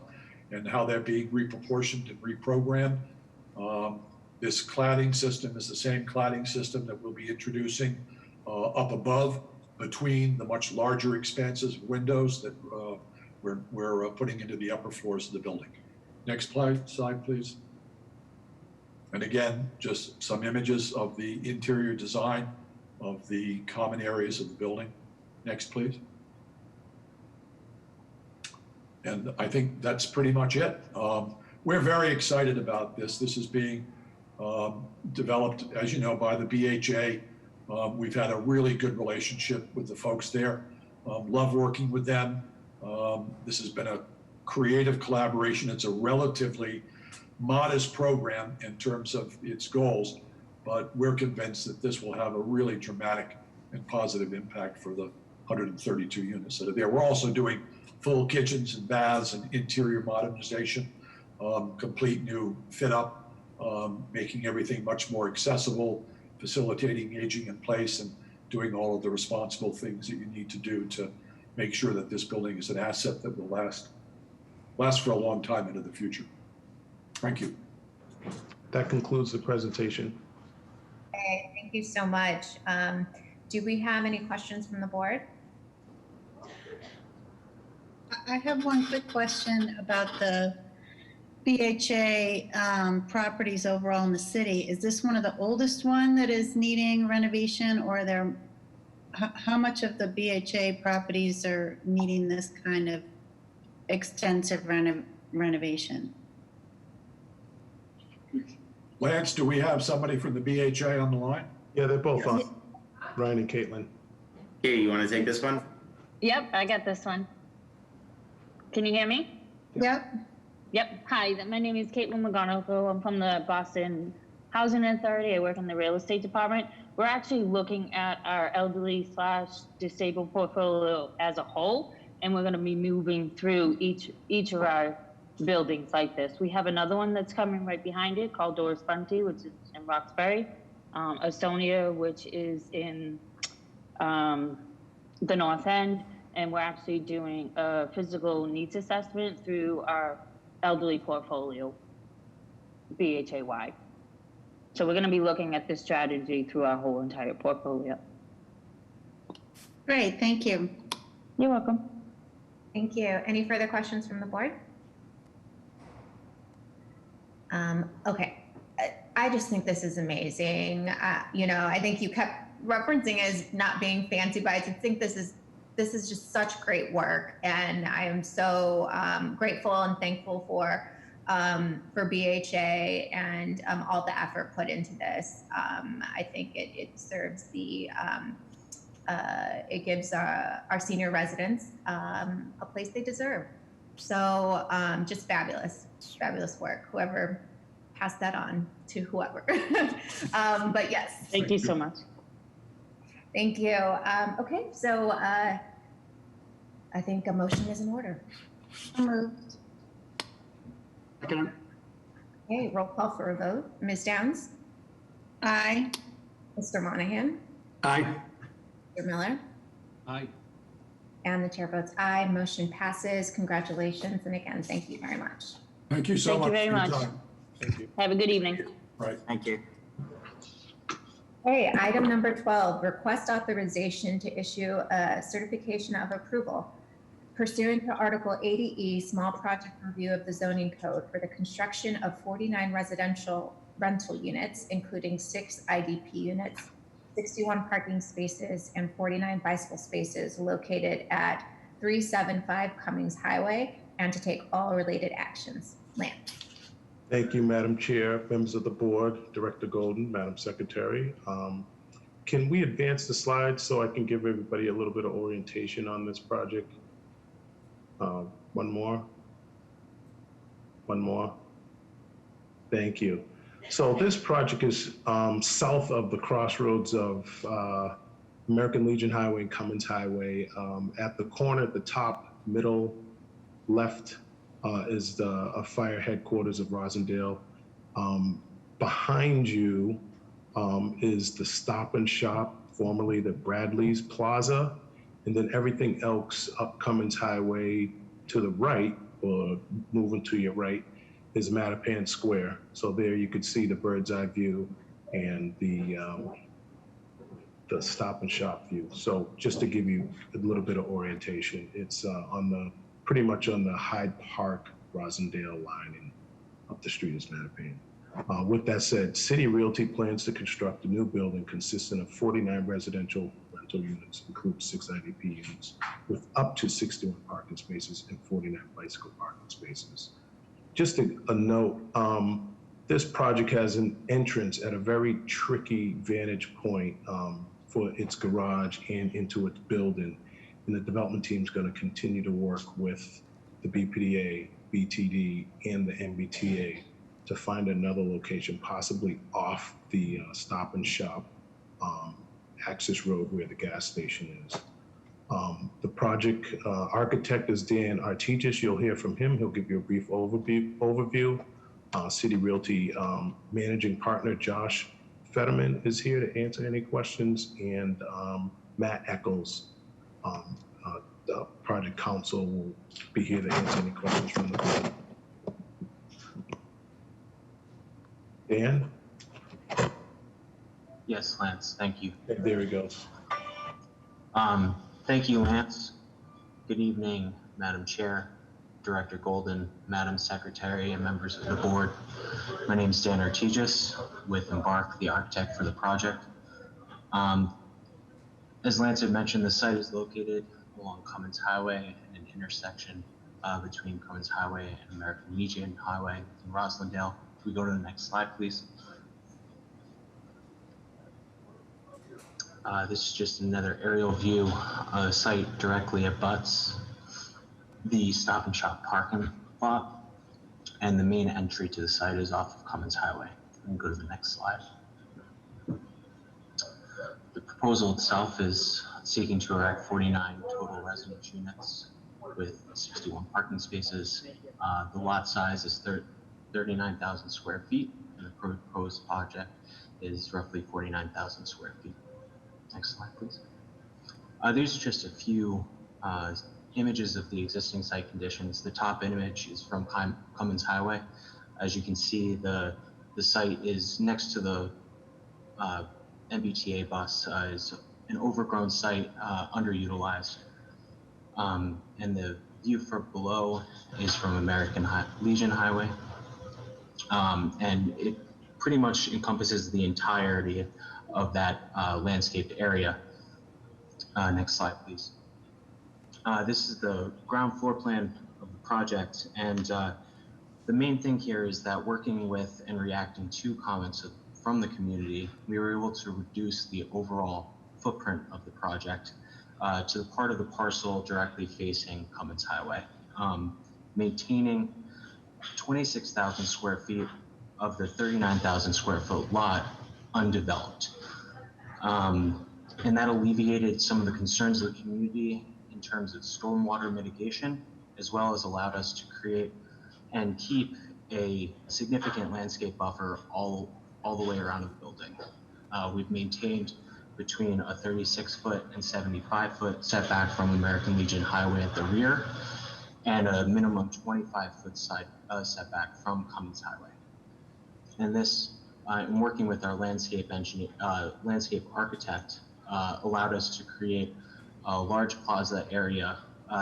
and how they're being reproportioned and reprogrammed. This cladding system is the same cladding system that we'll be introducing up above between the much larger expanses of windows that we're putting into the upper floors of the building. Next slide, please. And again, just some images of the interior design of the common areas of the building. Next, please. And I think that's pretty much it. We're very excited about this. This is being developed, as you know, by the BHA. We've had a really good relationship with the folks there. Love working with them. This has been a creative collaboration. It's a relatively modest program in terms of its goals, but we're convinced that this will have a really dramatic and positive impact for the 132 units that are there. We're also doing full kitchens and baths and interior modernization, complete new fit up, making everything much more accessible, facilitating aging in place, and doing all of the responsible things that you need to do to make sure that this building is an asset that will last for a long time into the future. Thank you. That concludes the presentation. Okay, thank you so much. Do we have any questions from the board? I have one quick question about the BHA properties overall in the city. Is this one of the oldest one that is needing renovation, or are there, how much of the BHA properties are needing this kind of extensive renovation? Lance, do we have somebody from the BHA on the line? Yeah, they're both on. Ryan and Caitlin. Here, you want to take this one? Yep, I got this one. Can you hear me? Yep. Yep. Hi, my name is Caitlin McGonigal. I'm from the Boston Housing Authority. I work in the real estate department. We're actually looking at our elderly/disabled portfolio as a whole, and we're going to be moving through each of our buildings like this. We have another one that's coming right behind it called Doris Bunty, which is in Roxbury, Estonia, which is in the North End, and we're actually doing a physical needs assessment through our elderly portfolio, BHA-wide. So we're going to be looking at this strategy through our whole entire portfolio. Great, thank you. You're welcome. Thank you. Any further questions from the board? Okay, I just think this is amazing. You know, I think you kept referencing as not being fancy, but I think this is just such great work, and I am so grateful and thankful for BHA and all the effort put into this. I think it serves the it gives our senior residents a place they deserve. So just fabulous work. Whoever passed that on to whoever. But yes. Thank you so much. Thank you. Okay, so I think a motion is in order. Moved. Okay, roll call for a vote. Ms. Downs? Aye. Mr. Monahan? Aye. Mr. Miller? Aye. And the chair votes aye. Motion passes. Congratulations. And again, thank you very much. Thank you so much Thank you very for your much. time. Thank you. Have a good evening. Right. Thank you. Okay, item number 12, request authorization to issue a certification of approval pursuant to Article 80E, small project review of the zoning code for the construction of 49 residential rental units, including 6 IDP units, 61 parking spaces, and 49 bicycle spaces located at 375 Cummings Highway, and to take all related actions. Lance. Thank you, Madam Chair, members of the board, Director Golden, Madam Secretary. Can we advance the slides so I can give everybody a little bit of orientation on this project? One more. Thank you. So this project is south of the crossroads of American Legion Highway and Cummins Highway. At the corner, at the top, middle, left, is a fire headquarters of Rosendale. Behind you is the Stop and Shop, formerly the Bradley's Plaza, and then everything else up Cummins Highway to the right, or moving to your right, is Mattapan Square. So there you could see the bird's eye view and the Stop and Shop view. So just to give you a little bit of orientation, it's pretty much on the Hyde Park Rosendale line, and up the street is Mattapan. With that said, City Realty plans to construct a new building consisting of 49 residential rental units, including 6 IDP units, with up to 61 parking spaces and 49 bicycle parking spaces. Just a note, this project has an entrance at a very tricky vantage point for its garage and into its building. And the development team is going to continue to work with the BPDA, BTD, and the MBTA to find another location, possibly off the Stop and Shop access road where the gas station is. The project architect is Dan Artigas. You'll hear from him. He'll give you a brief overview. City Realty managing partner Josh Fetterman is here to answer any questions, and Matt Eccles, the project counsel, will be here to answer any questions from the board. Dan? Yes, Lance, thank you. There he goes. Thank you, Lance. Good evening, Madam Chair, Director Golden, Madam Secretary, and members of the board. My name is Dan Artigas with Embark, the architect for the project. As Lance had mentioned, the site is located along Cummins Highway, an intersection between Cummins Highway and American Legion Highway in Roslindale. Can we go to the next slide, please? This is just another aerial view of the site directly abuts the Stop and Shop parking lot, and the main entry to the site is off of Cummins Highway. And go to the next slide. The proposal itself is seeking to erect 49 total residence units with 61 parking spaces. The lot size is 39,000 square feet, and the proposed project is roughly 49,000 square feet. Next slide, please. These are just a few images of the existing site conditions. The top image is from Cummins Highway. As you can see, the site is next to the MBTA bus. Is an overgrown site, underutilized. And the view from below is from American Legion Highway. And it pretty much encompasses the entirety of that landscaped area. Next slide, please. This is the ground floor plan of the project, and the main thing here is that working with and reacting to comments from the community, we were able to reduce the overall footprint of the project to the part of the parcel directly facing Cummins Highway, maintaining 26,000 square feet of the 39,000 square foot lot undeveloped. And that alleviated some of the concerns of the community in terms of stormwater mitigation, as well as allowed us to create and keep a significant landscape buffer all the way around the building. We've maintained between a 36-foot and 75-foot setback from American Legion Highway at the rear, and a minimum 25-foot side setback from Cummins Highway. And this, in working with our landscape engineer, landscape architect, allowed us to create a large plaza area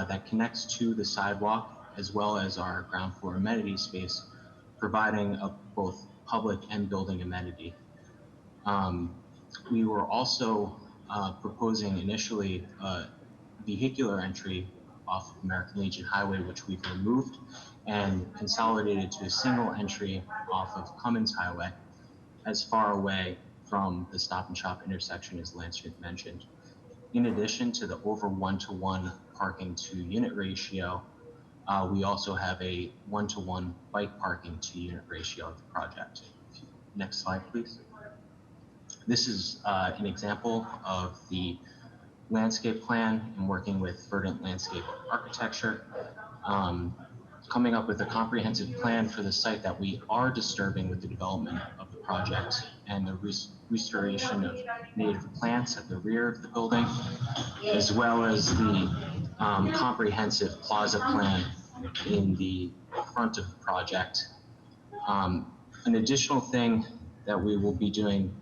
that connects to the sidewalk as well as our ground floor amenity space, providing both public and building amenity. We were also proposing initially vehicular entry off of American Legion Highway, which we've removed and consolidated to a single entry off of Cummins Highway, as far away from the Stop and Shop intersection as Lance mentioned. In addition to the over 1-to-1 parking to unit ratio, we also have a 1-to-1 bike parking to unit ratio of the project. Next slide, please. This is an example of the landscape plan and working with Verdant Landscape Architecture, coming up with a comprehensive plan for the site that we are disturbing with the development of the project and the restoration of native plants at the rear of the building, as well as the comprehensive plaza plan in the front of the project. An additional thing that we will be doing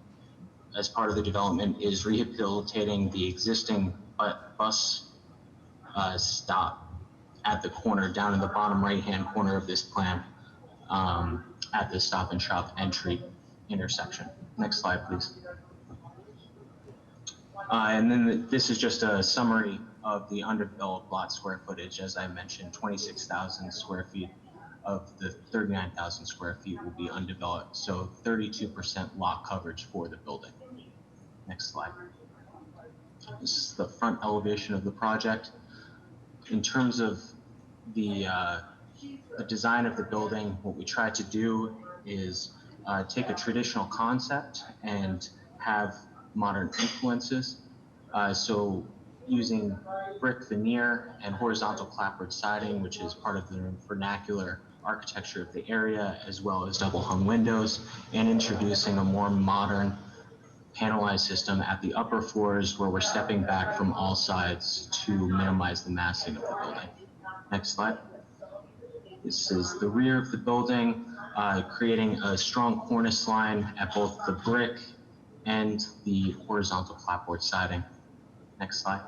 as part of the development is rehabilitating the existing bus stop at the corner, down in the bottom right-hand corner of this plan, at the Stop and Shop entry intersection. Next slide, please. And then this is just a summary of the undeveloped lot square footage. As I mentioned, 26,000 square feet of the 39,000 square feet will be undeveloped, so 32% lot coverage for the building. Next slide. This is the front elevation of the project. In terms of the design of the building, what we try to do is take a traditional concept and have modern influences. So using brick veneer and horizontal clapboard siding, which is part of the vernacular architecture of the area, as well as double hung windows, and introducing a more modern panelized system at the upper floors where we're stepping back from all sides to minimize the massing of the building. Next slide. This is the rear of the building, creating a strong cornice line at both the brick and the horizontal clapboard siding. Next slide.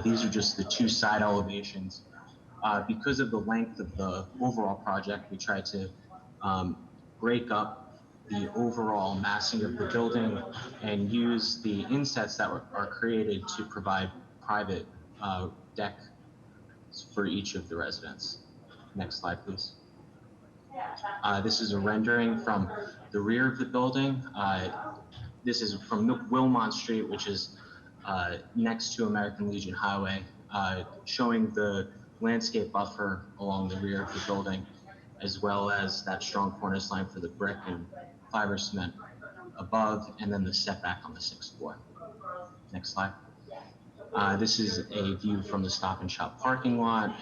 These are just the two side elevations. Because of the length of the overall project, we tried to break up the overall massing of the building and use the insets that are created to provide private deck for each of the residents. Next slide, please. This is a rendering from the rear of the building. This is from Wilmont Street, which is next to American Legion Highway, showing the landscape buffer along the rear of the building, as well as that strong cornice line for the brick and fiber cement above, and then the setback on the 6th floor. Next slide. This is a view from the Stop and Shop parking lot,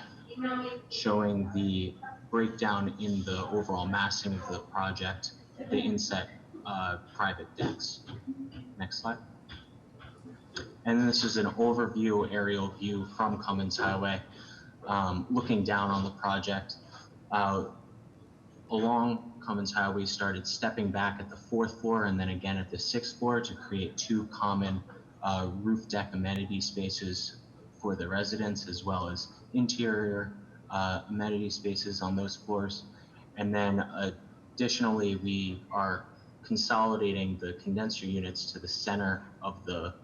showing the breakdown in the overall massing of the project, the inset private decks. Next slide. And then this is an overview aerial view from Cummins Highway, looking down on the project. Along Cummins Highway, we started stepping back at the 4th floor and then again at the 6th floor to create two common roof deck amenity spaces for the residents, as well as interior amenity spaces on those floors. And then additionally, we are consolidating the condenser units to the center of the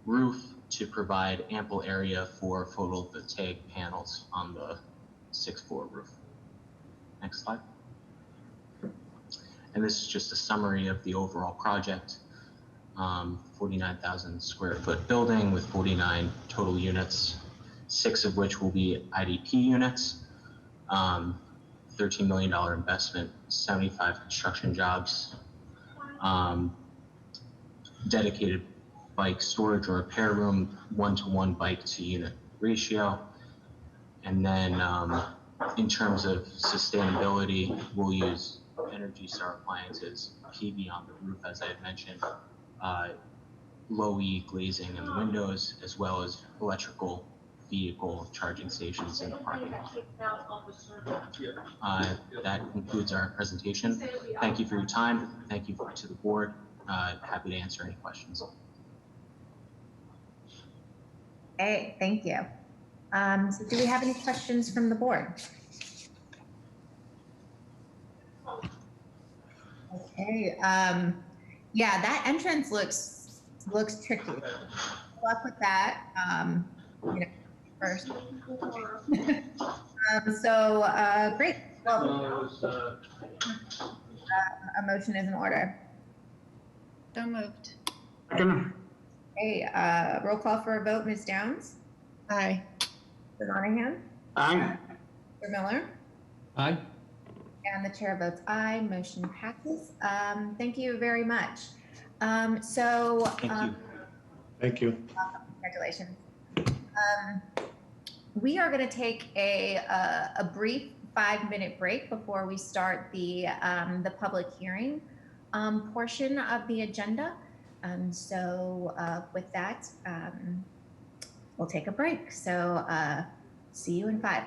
roof to provide ample area for photovoltaic panels on the 6th floor roof. Next slide. And this is just a summary of the overall project. 49,000 square foot building with 49 total units, 6 of which will be IDP units, $13 million investment, 75 construction jobs, dedicated bike storage or repair room, 1-to-1 bike to unit ratio. And then in terms of sustainability, we'll use Energy Star appliances, PV on the roof, as I had mentioned, low E glazing in the windows, as well as electrical vehicle charging stations in the parking lot. That concludes our presentation. Thank you for your time. Thank you to the board. Happy to answer any questions. Hey, thank you. So do we have any questions from the board? Okay. Yeah, that entrance looks tricky. Good luck with that. You know, first. Great. Well, a motion is in order. So moved. Second. Okay, roll call for a vote. Ms. Downs? Aye. Mr. Monahan? Aye. Mr. Miller? Aye. And the chair votes aye. Motion passes. Thank you very much. Thank you. Thank you. Congratulations. We are going to take a brief 5-minute break before we start the public hearing portion of the agenda. With that, we'll take a break. So see you in 5.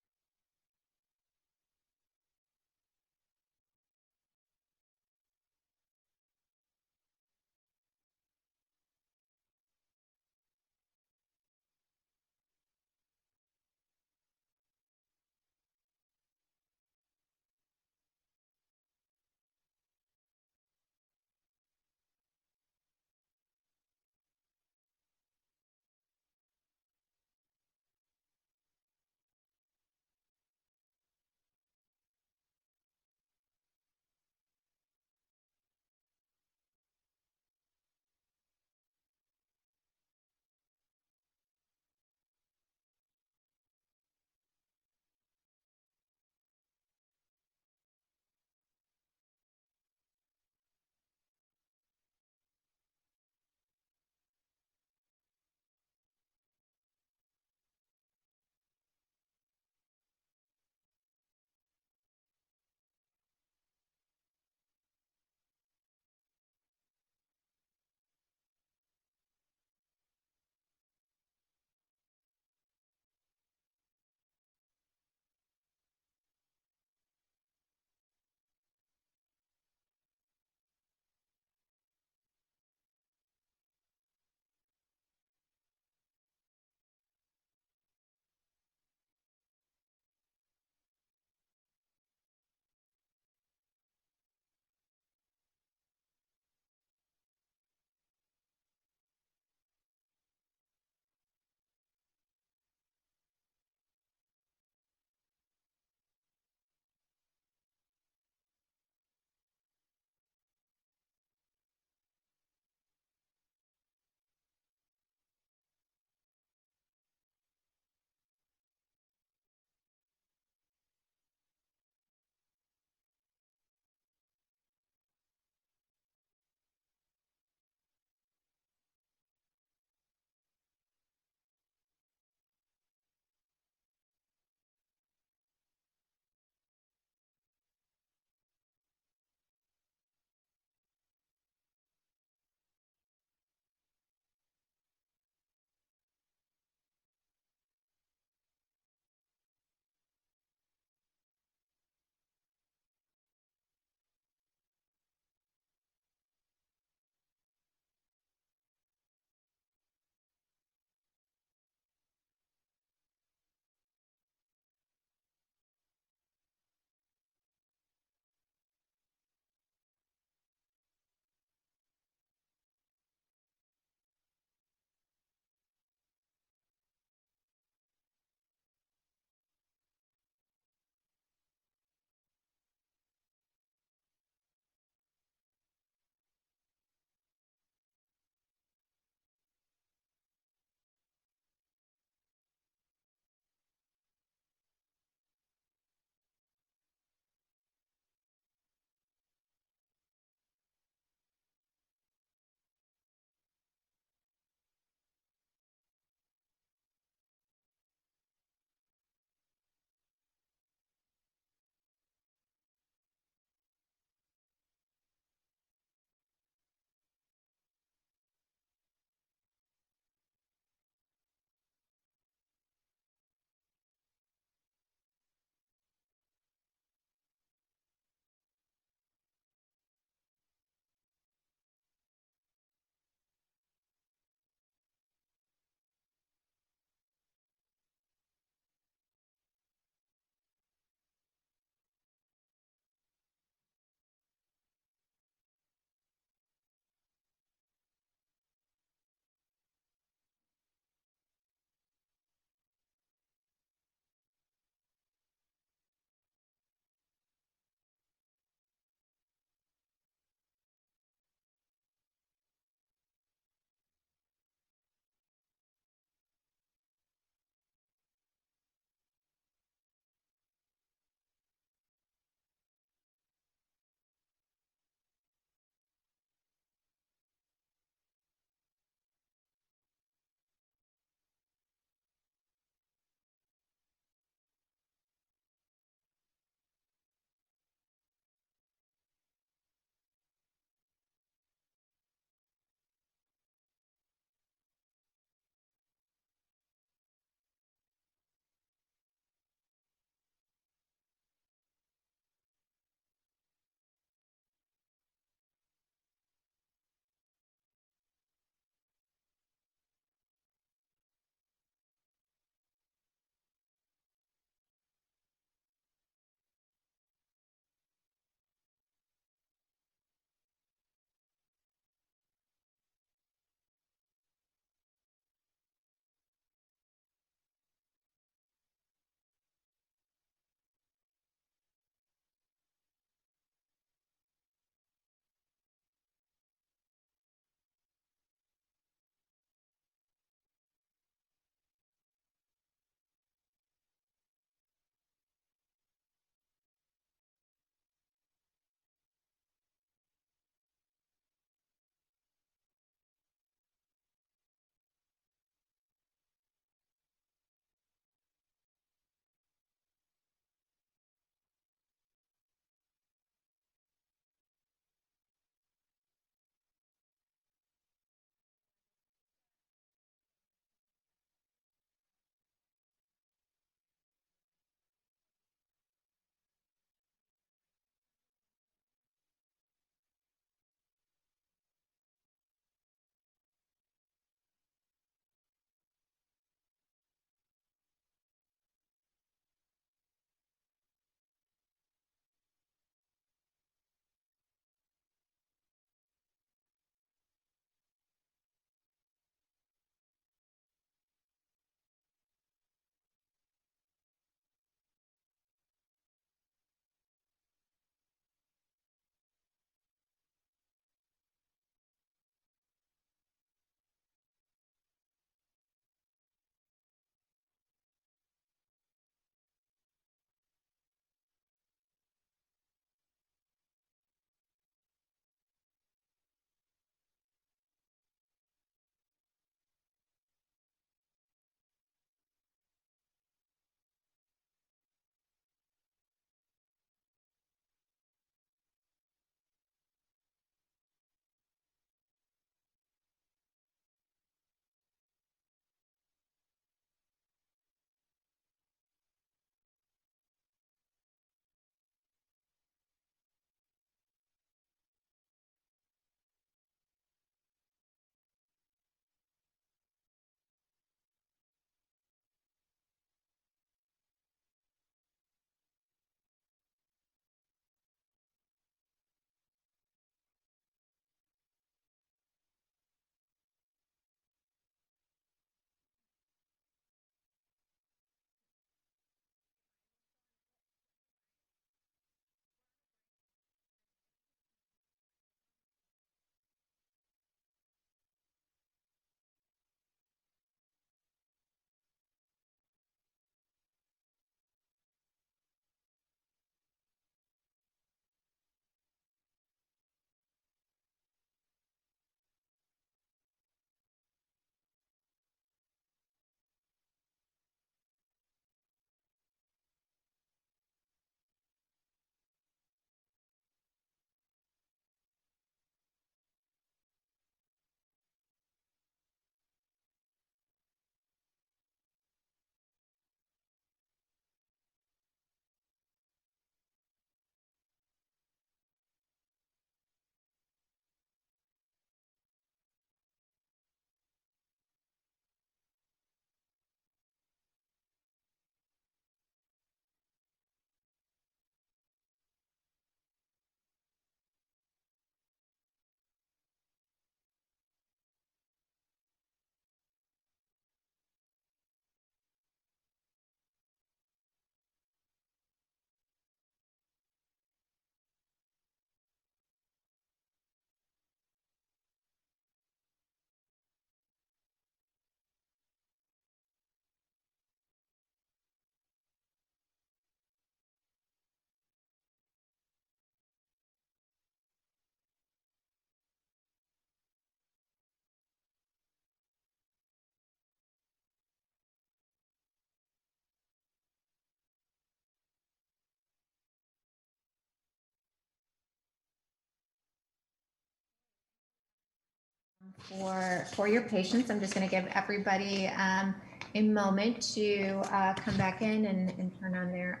For your patience, I'm just going to give everybody a moment to come back in and turn on their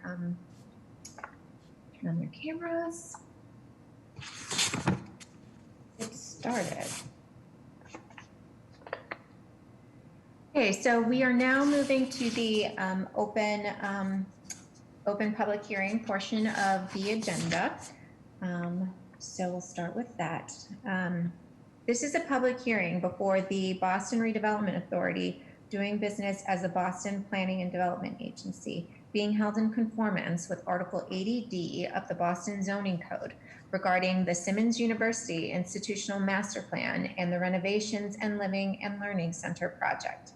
cameras. Get started. Okay, so we are now moving to the open public hearing portion of the agenda. So we'll start with that. This is a public hearing before the Boston Redevelopment Authority, doing business as a Boston Planning and Development Agency, being held in conformance with Article 80D of the Boston Zoning Code regarding the Simmons University Institutional Master Plan and the Renovations and Living and Learning Center project.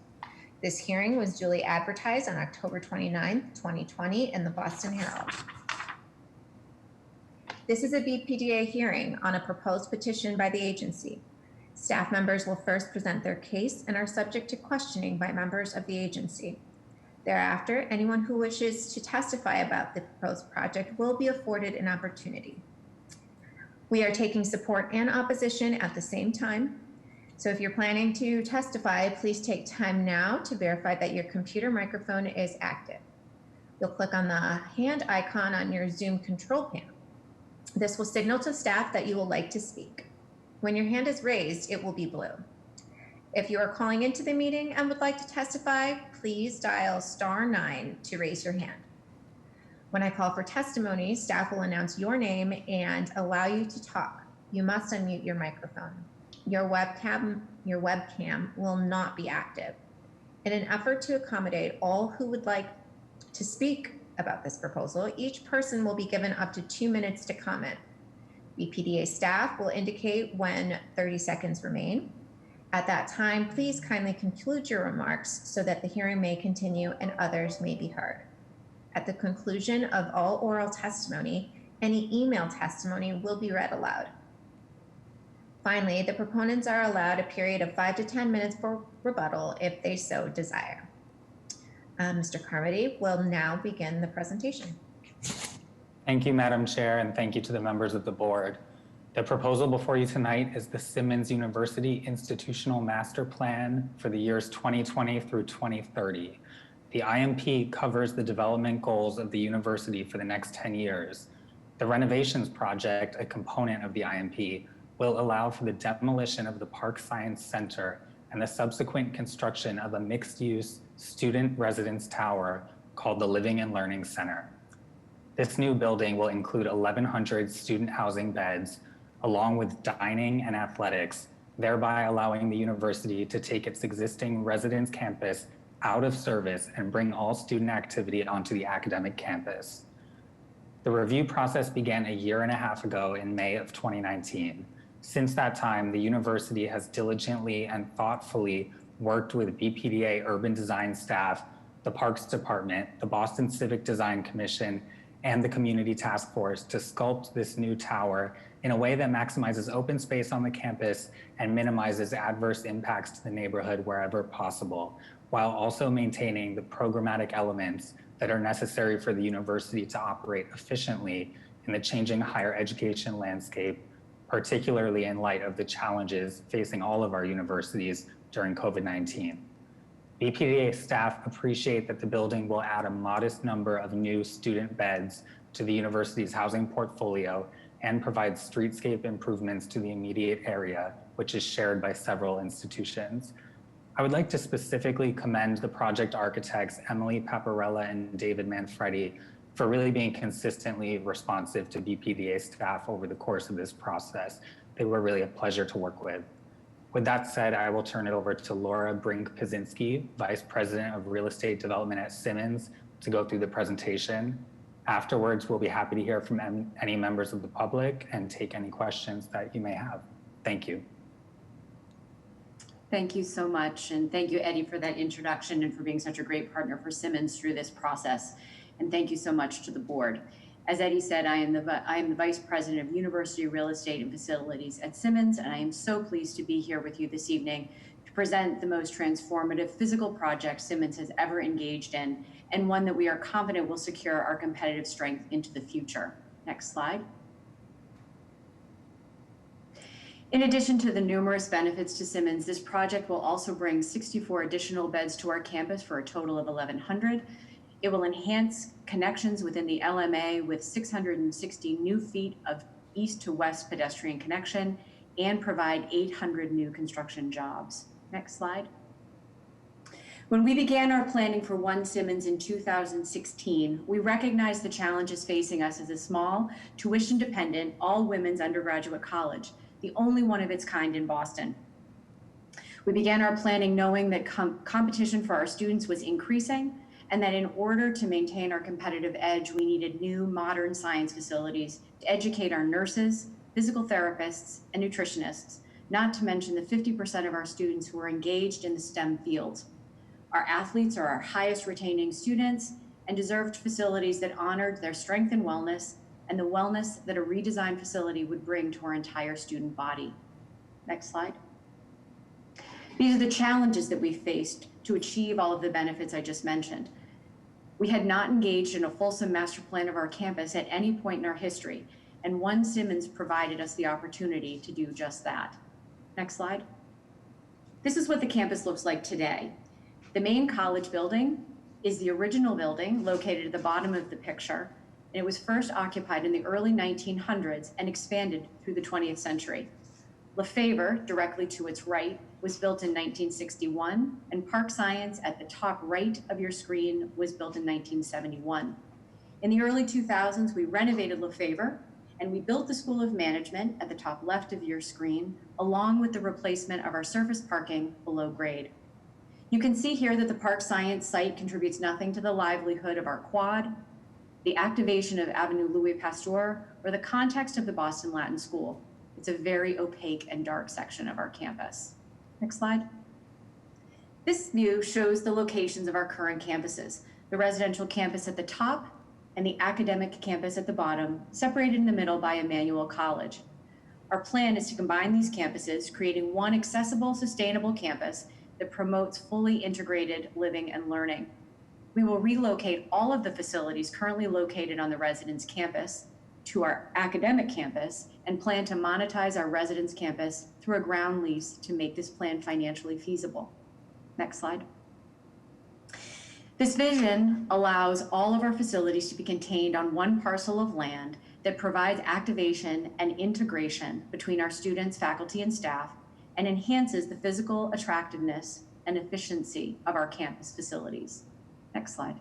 This hearing was duly advertised on October 29th, 2020 in the Boston Herald. This is a BPDA hearing on a proposed petition by the agency. Staff members will first present their case and are subject to questioning by members of the agency. Thereafter, anyone who wishes to testify about the proposed project will be afforded an opportunity. We are taking support and opposition at the same time. So if you're planning to testify, please take time now to verify that your computer microphone is active. You'll click on the hand icon on your Zoom control panel. This will signal to staff that you will like to speak. When your hand is raised, it will be blue. If you are calling into the meeting and would like to testify, please dial *9 to raise your hand. When I call for testimony, staff will announce your name and allow you to talk. You must unmute your microphone. Your webcam will not be active. In an effort to accommodate all who would like to speak about this proposal, each person will be given up to 2 minutes to comment. BPDA staff will indicate when 30 seconds remain. At that time, please kindly conclude your remarks so that the hearing may continue and others may be heard. At the conclusion of all oral testimony, any email testimony will be read aloud. Finally, the proponents are allowed a period of 5 to 10 minutes for rebuttal if they so desire. Mr. Carmody will now begin the presentation. Thank you, Madam Chair, and thank you to the members of the board. The proposal before you tonight is the Simmons University Institutional Master Plan for the years 2020 through 2030. The IMP covers the development goals of the university for the next 10 years. The renovations project, a component of the IMP, will allow for the demolition of the Park Science Center and the subsequent construction of a mixed-use student residence tower called the Living and Learning Center. This new building will include 1,100 student housing beds, along with dining and athletics, thereby allowing the university to take its existing residence campus out of service and bring all student activity onto the academic campus. The review process began a year and a half ago in May of 2019. Since that time, the university has diligently and thoughtfully worked with BPDA urban design staff, the Parks Department, the Boston Civic Design Commission, and the Community Task Force to sculpt this new tower in a way that maximizes open space on the campus and minimizes adverse impacts to the neighborhood wherever possible, while also maintaining the programmatic elements that are necessary for the university to operate efficiently in the changing higher education landscape, particularly in light of the challenges facing all of our universities during COVID-19. BPDA staff appreciate that the building will add a modest number of new student beds to the university's housing portfolio and provide streetscape improvements to the immediate area, which is shared by several institutions. I would like to specifically commend the project architects, Emily Paparella and David Manfredi, for really being consistently responsive to BPDA staff over the course of this process. They were really a pleasure to work with. With that said, I will turn it over to Laura Brink-Pazinski, Vice President of Real Estate Development at Simmons, to go through the presentation. Afterwards, we'll be happy to hear from any members of the public and take any questions that you may have. Thank you. Thank you so much. And thank you, Eddie, for that introduction and for being such a great partner for Simmons through this process. And thank you so much to the board. As Eddie said, I am the Vice President of University Real Estate and Facilities at Simmons, and I am so pleased to be here with you this evening to present the most transformative physical project Simmons has ever engaged in, and one that we are confident will secure our competitive strength into the future. Next slide. In addition to the numerous benefits to Simmons, this project will also bring 64 additional beds to our campus for a total of 1,100. It will enhance connections within the LMA with 660 new feet of east to west pedestrian connection and provide 800 new construction jobs. Next slide. When we began our planning for One Simmons in 2016, we recognized the challenges facing us as a small, tuition-dependent, all-women's undergraduate college, the only one of its kind in Boston. We began our planning knowing that competition for our students was increasing, and that in order to maintain our competitive edge, we needed new, modern science facilities to educate our nurses, physical therapists, and nutritionists, not to mention the 50% of our students who are engaged in the STEM fields. Our athletes are our highest retaining students and deserved facilities that honored their strength and wellness the wellness that a redesigned facility would bring to our entire student body. Next slide. These are the challenges that we faced to achieve all of the benefits I just mentioned. We had not engaged in a fulsome master plan of our campus at any point in our history, and One Simmons provided us the opportunity to do just that. Next slide. This is what the campus looks like today. The main college building is the original building located at the bottom of the picture, and it was first occupied in the early 1900s and expanded through the 20th century. Lefevre, directly to its right, was built in 1961, and Park Science at the top right of your screen was built in 1971. In the early 2000s, we renovated Lefevre, and we built the School of Management at the top left of your screen, along with the replacement of our surface parking below grade. You can see here that the Park Science site contributes nothing to the livelihood of our quad, the activation of Avenue Louis Pasteur, or the context of the Boston Latin School. It's a very opaque and dark section of our campus. Next slide. This view shows the locations of our current campuses, the residential campus at the top and the academic campus at the bottom, separated in the middle by Emmanuel College. Our plan is to combine these campuses, creating one accessible, sustainable campus that promotes fully integrated living and learning. We will relocate all of the facilities currently located on the residence campus to our academic campus and plan to monetize our residence campus through a ground lease to make this plan financially feasible. Next slide. This vision allows all of our facilities to be contained on one parcel of land that provides activation and integration between our students, faculty, and staff, and enhances the physical attractiveness and efficiency of our campus facilities. Next slide.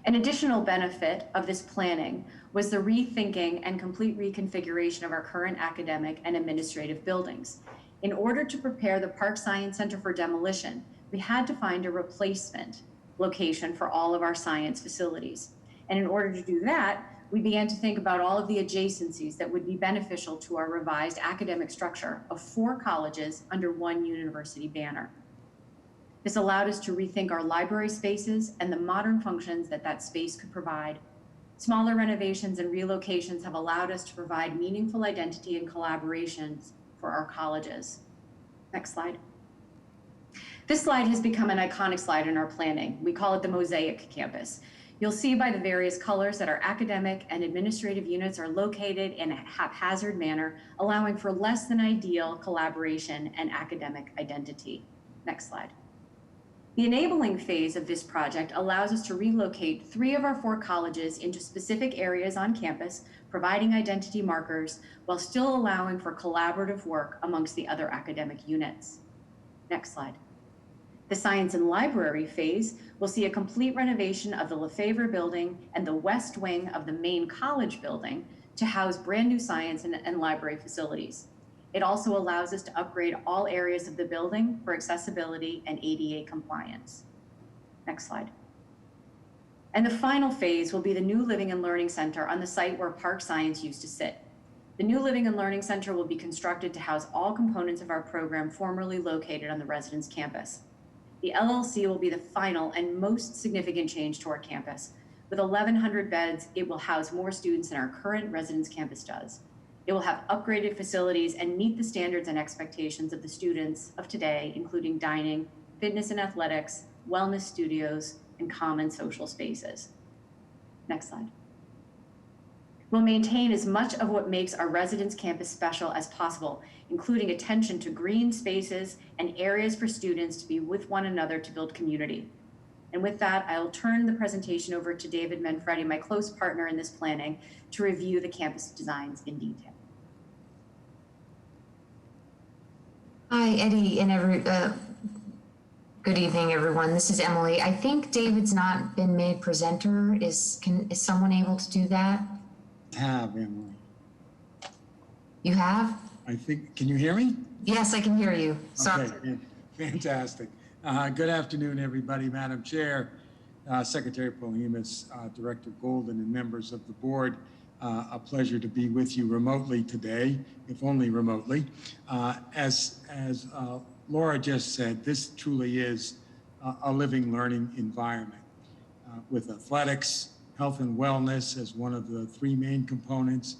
An additional benefit of this planning was the rethinking and complete reconfiguration of our current academic and administrative buildings. In order to prepare the Park Science Center for demolition, we had to find a replacement location for all of our science facilities. And in order to do that, we began to think about all of the adjacencies that would be beneficial to our revised academic structure of 4 colleges under one university banner. This allowed us to rethink our library spaces and the modern functions that that space could provide. Smaller renovations and relocations have allowed us to provide meaningful identity and collaborations for our colleges. Next slide. This slide has become an iconic slide in our planning. We call it the Mosaic Campus. You'll see by the various colors that our academic and administrative units are located in a haphazard manner, allowing for less than ideal collaboration and academic identity. Next slide. The enabling phase of this project allows us to relocate 3 of our 4 colleges into specific areas on campus, providing identity markers while still allowing for collaborative work amongst the other academic units. Next slide. The science and library phase will see a complete renovation of the Lefevre building and the west wing of the main college building to house brand new science and library facilities. It also allows us to upgrade all areas of the building for accessibility and ADA compliance. Next slide. And the final phase will be the new Living and Learning Center on the site where Park Science used to sit. The new Living and Learning Center will be constructed to house all components of our program formerly located on the residence campus. The LLC will be the final and most significant change to our campus. With 1,100 beds, it will house more students than our current residence campus does. It will have upgraded facilities and meet the standards and expectations of the students of today, including dining, fitness and athletics, wellness studios, and common social spaces. Next slide. We'll maintain as much of what makes our residence campus special as possible, including attention to green spaces and areas for students to be with one another to build community. And with that, I'll turn the presentation over to David Manfredi, my close partner in this planning, to review the campus designs in detail. Hi, Eddie, and good evening, everyone. This is Emily. I think David's not been made presenter. Is someone able to do that? Have, Emily. You have? I think, can you hear me? Yes, I can hear you. Sorry. Okay, fantastic. Good afternoon, everybody. Madam Chair, Secretary Polhemus, Director Golden, and members of the board. A pleasure to be with you remotely today, if only remotely. As Laura just said, this truly is a living learning environment with athletics, health and wellness as one of the three main components,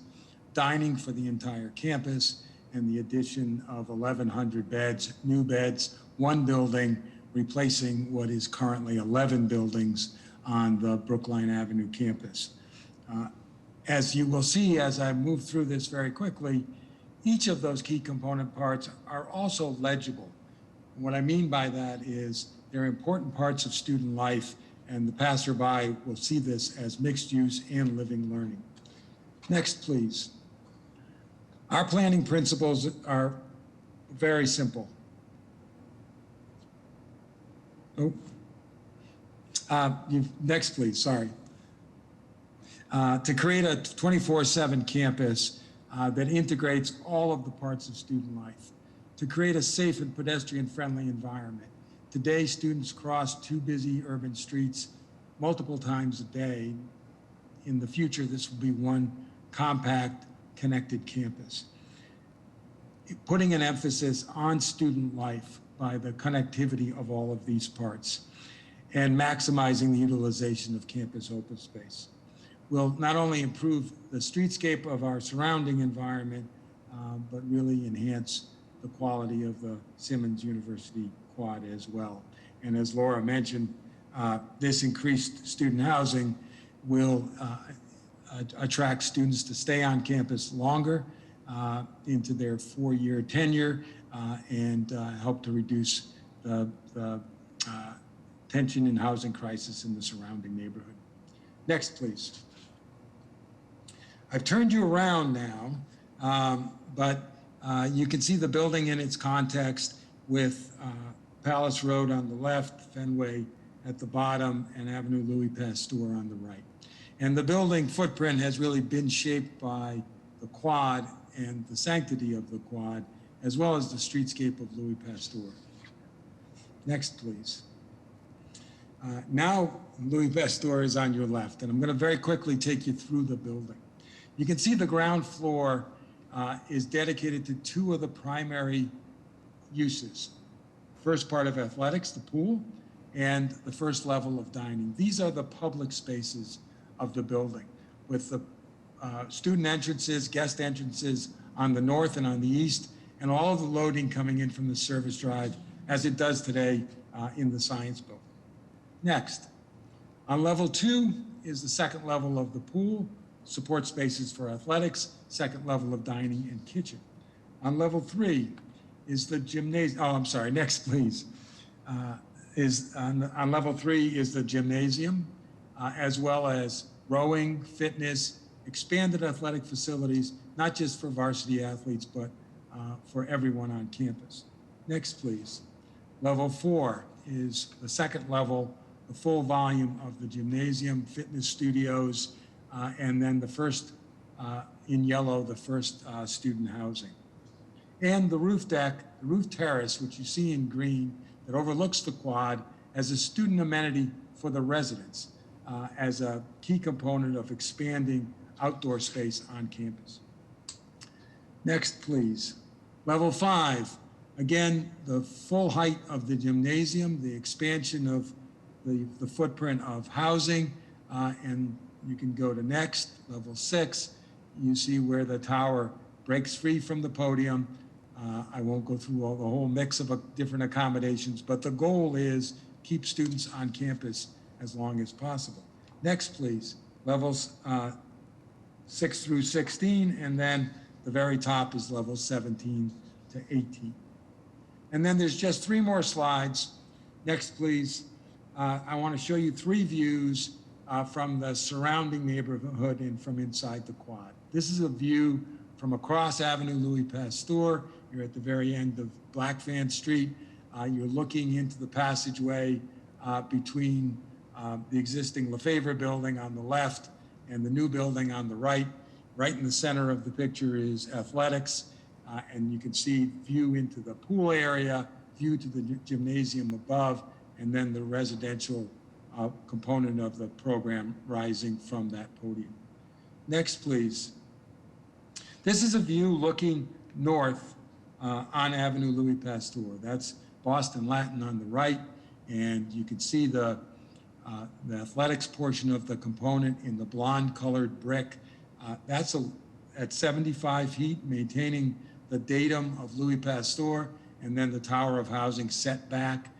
dining for the entire campus, and the addition of 1,100 beds, new beds, one building, replacing what is currently 11 buildings on the Brookline Avenue campus. As you will see as I move through this very quickly, each of those key component parts are also legible. And what I mean by that is they're important parts of student life, and the passerby will see this as mixed use and living learning. Next, please. Our planning principles are very simple. Next, please, sorry. To create a 24/7 campus that integrates all of the parts of student life, to create a safe and pedestrian-friendly environment. Today, students cross two busy urban streets multiple times a day. In the future, this will be one compact, connected campus. Putting an emphasis on student life by the connectivity of all of these parts and maximizing the utilization of campus open space will not only improve the streetscape of our surrounding environment, but really enhance the quality of the Simmons University quad as well. And as Laura mentioned, this increased student housing will attract students to stay on campus longer into their four-year tenure and help to reduce the tension and housing crisis in the surrounding neighborhood. Next, please. I've turned you around now, but you can see the building in its context with Palace Road on the left, Fenway at the bottom, and Avenue Louis Pasteur on the right. And the building footprint has really been shaped by the quad and the sanctity of the quad, as well as the streetscape of Louis Pasteur. Next, please. Now, Louis Pasteur is on your left, and I'm going to very quickly take you through the building. You can see the ground floor is dedicated to two of the primary uses. First part of athletics, the pool, and the first level of dining. These are the public spaces of the building with the student entrances, guest entrances on the north and on the east, and all of the loading coming in from the service drive as it does today in the science building. Next, on level 2 is the second level of the pool, support spaces for athletics, second level of dining and kitchen. On level 3 is the gymnasium. Oh, I'm sorry, next please. On level 3 is the gymnasium, as well as rowing, fitness, expanded athletic facilities, not just for varsity athletes, but for everyone on campus. Next, please. Level 4 is the second level, the full volume of the gymnasium, fitness studios, and then the first, in yellow, the first student housing. And the roof deck, the roof terrace, which you see in green, that overlooks the quad as a student amenity for the residents, as a key component of expanding outdoor space on campus. Next, please. Level 5, again, the full height of the gymnasium, the expansion of the footprint of housing, and you can go to next, level 6. You see where the tower breaks free from the podium. I won't go through the whole mix of different accommodations, but the goal is keep students on campus as long as possible. Next, please. Levels 6 through 16, and then the very top is levels 17 to 18. And then there's just 3 more slides. Next, please. I want to show you 3 views from the surrounding neighborhood and from inside the quad. This is a view from across Avenue Louis Pasteur. You're at the very end of Blackfan Street. You're looking into the passageway between the existing Lefebvre building on the left and the new building on the right. Right in the center of the picture is athletics, and you can see view into the pool area, view to the gymnasium above, and then the residential component of the program rising from that podium. Next, please. This is a view looking north on Avenue Louis Pasteur. That's Boston Latin on the right, and you can see the athletics portion of the component in the blonde-colored brick. That's at 75 feet, maintaining the datum of Louis Pasteur, and then the Tower of Housing set back,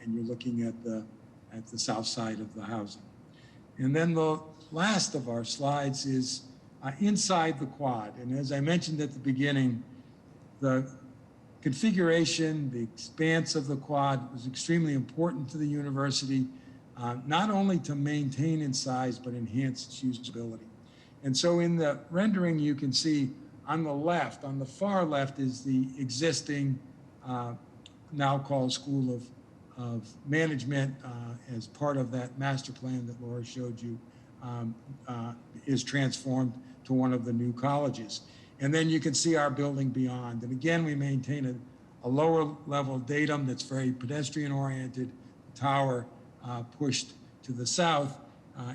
and you're looking at the south side of the housing. And then the last of our slides is inside the quad. And as I mentioned at the beginning, the configuration, the expanse of the quad was extremely important to the university, not only to maintain in size, but enhance its usability. And so in the rendering, you can see on the left, on the far left, is the existing, now called School of Management, as part of that master plan that Laura showed you, is transformed to one of the new colleges. And then you can see our building beyond. And again, we maintain a lower level datum that's very pedestrian oriented, the tower pushed to the south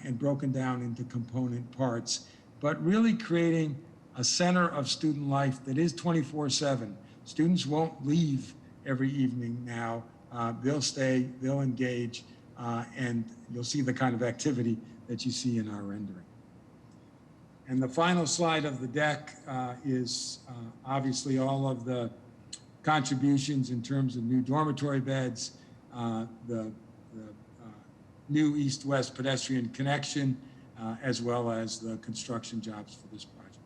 and broken down into component parts, but really creating a center of student life that is 24/7. Students won't leave every evening now. They'll stay, they'll engage, and you'll see the kind of activity that you see in our rendering. And the final slide of the deck is obviously all of the contributions in terms of new dormitory beds, the new east-west pedestrian connection, as well as the construction jobs for this project.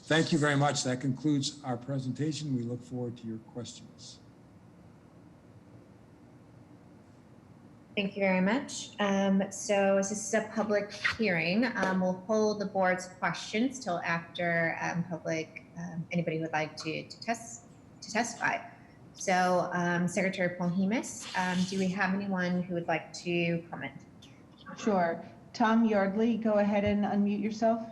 Thank you very much. That concludes our presentation. We look forward to your questions. Thank you very much. So as this is a public hearing, we'll hold the board's questions till after anybody would like to testify. So Secretary Polhemus, do we have anyone who would like to comment? Sure. Tom Yardley, go ahead and unmute yourself.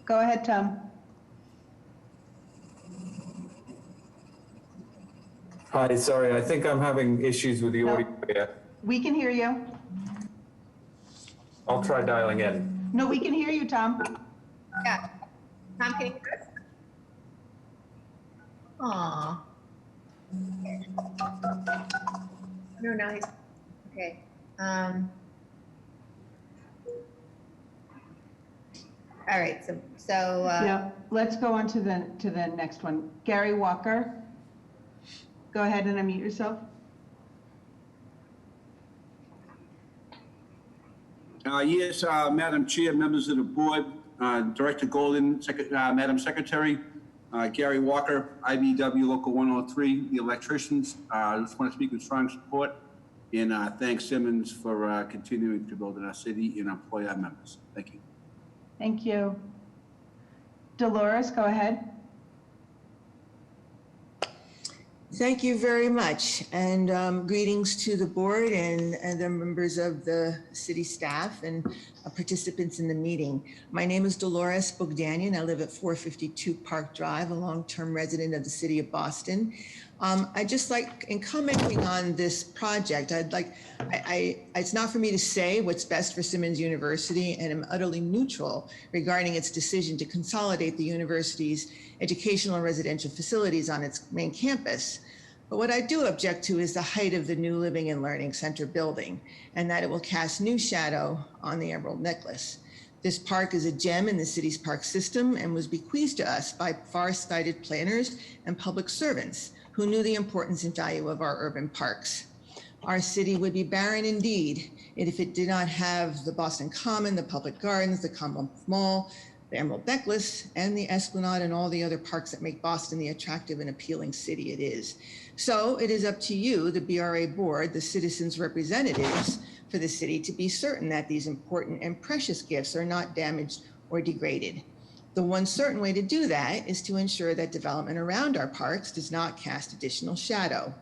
Go ahead, Tom. Hi, sorry, I think I'm having issues with the audio here. We can hear you. I'll try dialing in. No, we can hear you, Tom. Yeah. Tom, can you hear us? Aw. No, now he's, okay. All right, so yeah, let's go on to the next one. Gary Walker, go ahead and unmute yourself. Yes, Madam Chair, members of the board, Director Golden, Madam Secretary, Gary Walker, IBW Local 103, the electricians. I just want to speak with strong support and thank Simmons for continuing to build in our city and employ our members. Thank you. Thank you. Dolores, go ahead. Thank you very much, and greetings to the board and the members of the city staff and participants in the meeting. My name is Dolores Bogdanian. I live at 452 Park Drive, a long-term resident of the city of Boston. I just like, in commenting on this project, it's not for me to say what's best for Simmons University, and I'm utterly neutral regarding its decision to consolidate the university's educational and residential facilities on its main campus. But what I do object to is the height of the new Living and Learning Center building, and that it will cast new shadow on the Emerald Necklace. This park is a gem in the city's park system and was bequeathed to us by far-sighted planners and public servants who knew the importance and value of our urban parks. Our city would be barren indeed if it did not have the Boston Common, the Public Gardens, the Commonwealth Mall, the Emerald Necklace, and the Esplanade, and all the other parks that make Boston the attractive and appealing city it is. So it is up to you, the BRA board, the citizens' representatives for the city, to be certain that these important and precious gifts are not damaged or degraded. The one certain way to do that is to ensure that development around our parks does not cast additional shadow.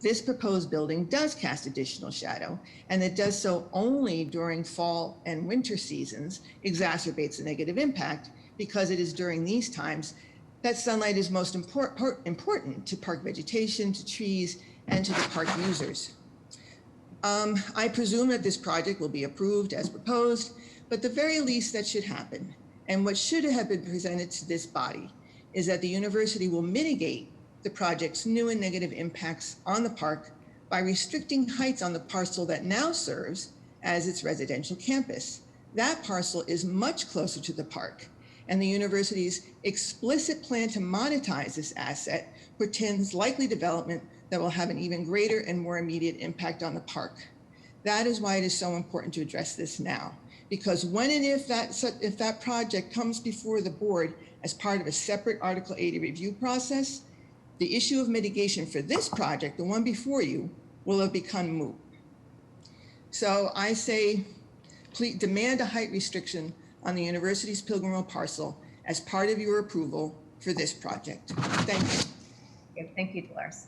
This proposed building does cast additional shadow, and it does so only during fall and winter seasons, exacerbates the negative impact, because it is during these times that sunlight is most important to park vegetation, to trees, and to the park users. I presume that this project will be approved as proposed, but the very least that should happen, and what should have been presented to this body, is that the university will mitigate the project's new and negative impacts on the park by restricting heights on the parcel that now serves as its residential campus. That parcel is much closer to the park, and the university's explicit plan to monetize this asset portends likely development that will have an even greater and more immediate impact on the park. That is why it is so important to address this now, because when and if that project comes before the board as part of a separate Article 80 review process, the issue of mitigation for this project, the one before you, will have become moot. So I say, please demand a height restriction on the university's Pilgrim Road parcel as part of your approval for this project. Thank you. Thank you, Dolores.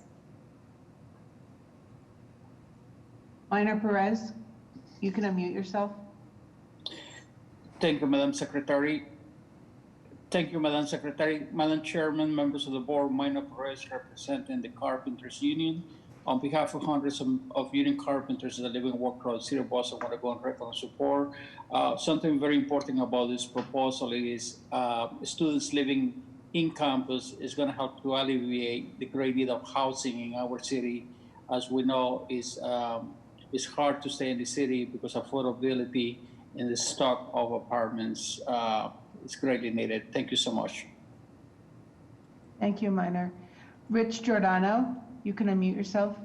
Minor Perez, you can unmute yourself. Thank you, Madam Secretary. Thank you, Madam Secretary. Madam Chairman, members of the board, Minor Perez representing the Carpenters Union. On behalf of hundreds of union carpenters that live and work throughout the city of Boston, I want to go on record and support. Something very important about this proposal is students living in campus is going to help to alleviate the great need of housing in our city. As we know, it's hard to stay in the city because affordability in the stock of apartments is greatly needed. Thank you so much. Thank you, Minor. Rich Giordano, you can unmute yourself.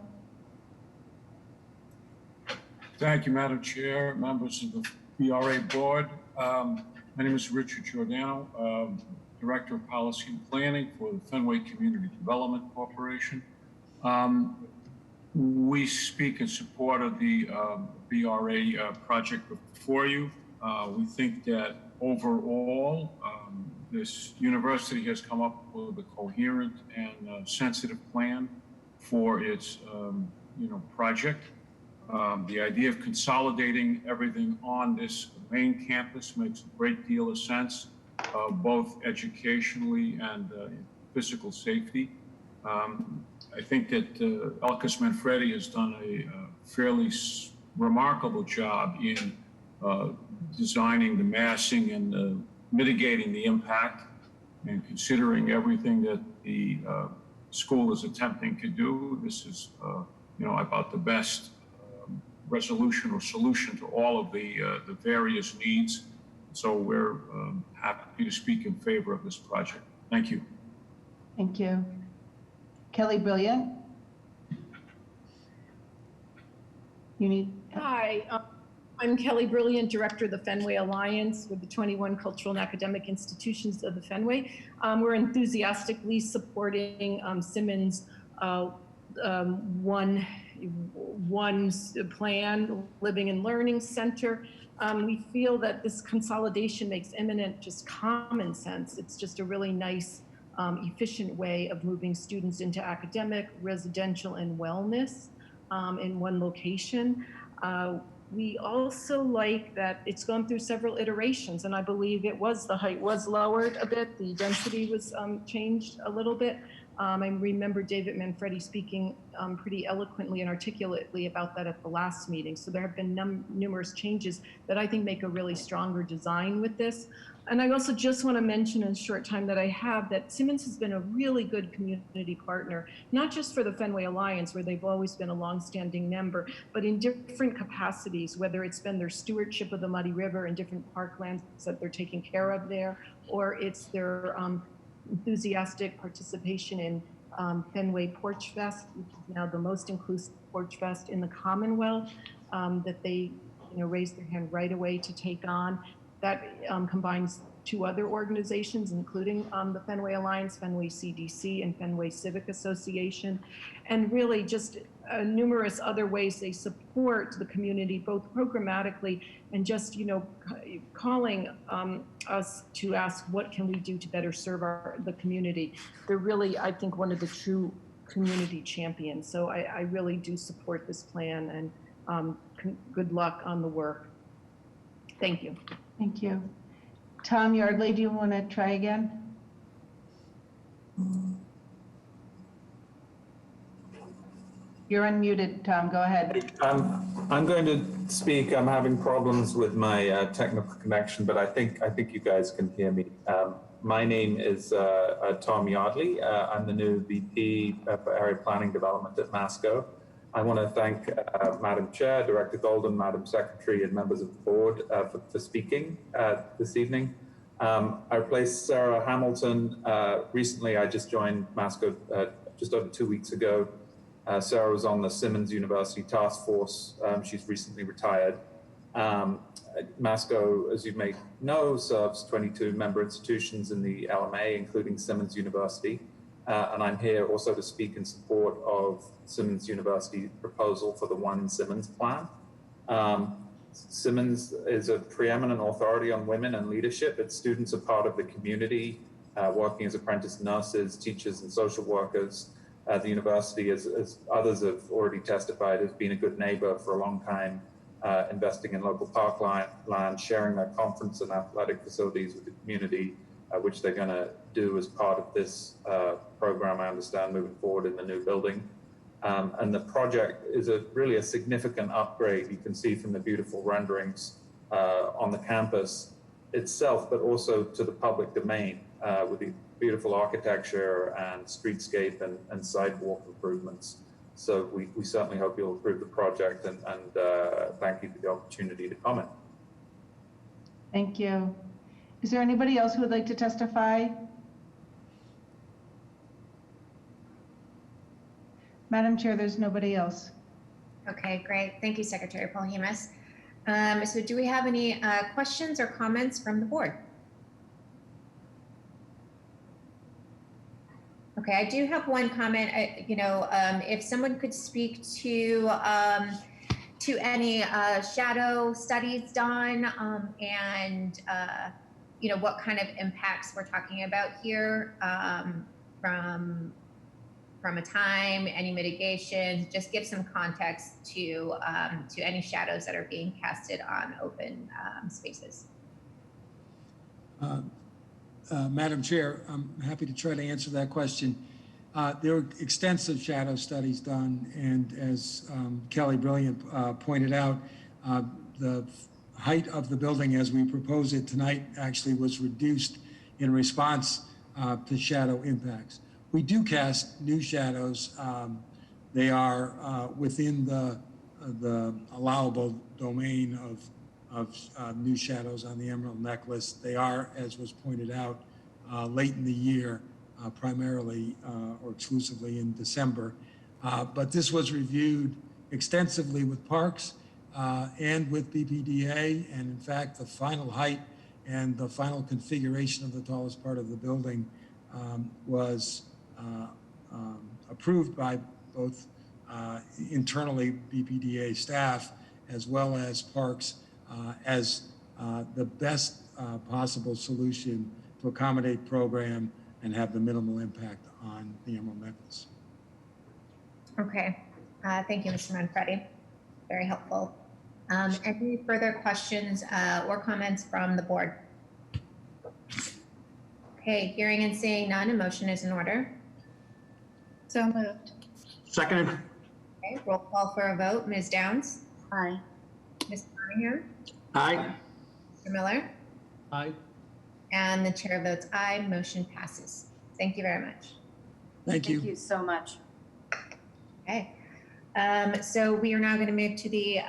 Thank you, Madam Chair, members of the BRA board. My name is Richard Giordano, Director of Policy and Planning for the Fenway Community Development Corporation. We speak in support of the BRA project before you. We think that overall, this university has come up with a coherent and sensitive plan for its project. The idea of consolidating everything on this main campus makes a great deal of sense, both educationally and physical safety. I think that Elkis Manfredi has done a fairly remarkable job in designing the massing and mitigating the impact and considering everything that the school is attempting to do. This is, about the best resolution or solution to all of the various needs. So we're happy to speak in favor of this project. Thank you. Thank you. Kelly Brilliant. Hi, I'm Kelly Brilliant, Director of the Fenway Alliance with the 21 cultural and academic institutions of the Fenway. We're enthusiastically supporting Simmons' one plan, Living and Learning Center. We feel that this consolidation makes eminent just common sense. It's just a really nice, efficient way of moving students into academic, residential, and wellness in one location. We also like that it's gone through several iterations, and I believe the height was lowered a bit, the density was changed a little bit. I remember David Manfredi speaking pretty eloquently and articulately about that at the last meeting. So there have been numerous changes that I think make a really stronger design with this. And I also just want to mention in a short time that I have that Simmons has been a really good community partner, not just for the Fenway Alliance, where they've always been a longstanding member, but in different capacities, whether it's been their stewardship of the Muddy River and different parklands that they're taking care of there, or it's their enthusiastic participation in Fenway Porch Fest, which is now the most inclusive Porch Fest in the Commonwealth, that they raised their hand right away to take on. That combines 2 other organizations, including the Fenway Alliance, Fenway CDC, and Fenway Civic Association, and really just numerous other ways they support the community, both programmatically and just, calling us to ask what can we do to better serve the community. They're really, I think, one of the true community champions. So I really do support this plan, and good luck on the work. Thank you. Thank you. Tom Yardley, do you want to try again? You're unmuted, Tom. Go ahead. I'm going to speak. I'm having problems with my technical connection, but I think you guys can hear me. My name is Tom Yardley. I'm the new VP for Area Planning Development at Masco. I want to thank Madam Chair, Director Golden, Madam Secretary, and members of the board for speaking this evening. I replaced Sarah Hamilton. Recently, I just joined Masco just over 2 weeks ago. Sarah was on the Simmons University Task Force. She's recently retired. Masco, as you may know, serves 22 member institutions in the LMA, including Simmons University. And I'm here also to speak in support of Simmons University's proposal for the One Simmons Plan. Simmons is a preeminent authority on women and leadership. Its students are part of the community, working as apprentice nurses, teachers, and social workers. The university, as others have already testified, has been a good neighbor for a long time, investing in local park land, sharing their conference and athletic facilities with the community, which they're going to do as part of this program, I understand, moving forward in the new building. And the project is really a significant upgrade. You can see from the beautiful renderings on the campus itself, but also to the public domain with the beautiful architecture and streetscape and sidewalk improvements. So we certainly hope you'll approve the project, and thank you for the opportunity to comment. Thank you. Is there anybody else who would like to testify? Madam Chair, there's nobody else. Okay, great. Thank you, Secretary Polhemus. So do we have any questions or comments from the board? Okay, I do have one comment. If someone could speak to any shadow studies done and what kind of impacts we're talking about here from a time, any mitigation, just give some context to any shadows that are being casted on open spaces. Madam Chair, I'm happy to try to answer that question. There were extensive shadow studies done, and as Kelly Brilliant pointed out, the height of the building as we propose it tonight actually was reduced in response to shadow impacts. We do cast new shadows. They are within the allowable domain of new shadows on the Emerald Necklace. They are, as was pointed out, late in the year, primarily or exclusively in December. But this was reviewed extensively with Parks and with BPDA, and in fact, the final height and the final configuration of the tallest part of the building was approved by both internally BPDA staff as well as Parks as the best possible solution to accommodate program and have the minimal impact on the Emerald Necklace. Okay, thank you, Mr. Manfredi. Very helpful. Any further questions or comments from the board? Okay, hearing and seeing none, a motion is in order. So moved. Second. Okay, roll call for a vote. Ms. Downs? Aye. Mr. Monahan? Aye. Mr. Miller? Aye. And the chair votes aye. Motion passes. Thank you very much. Thank you. Thank you so much. Okay. So we are now going to move to the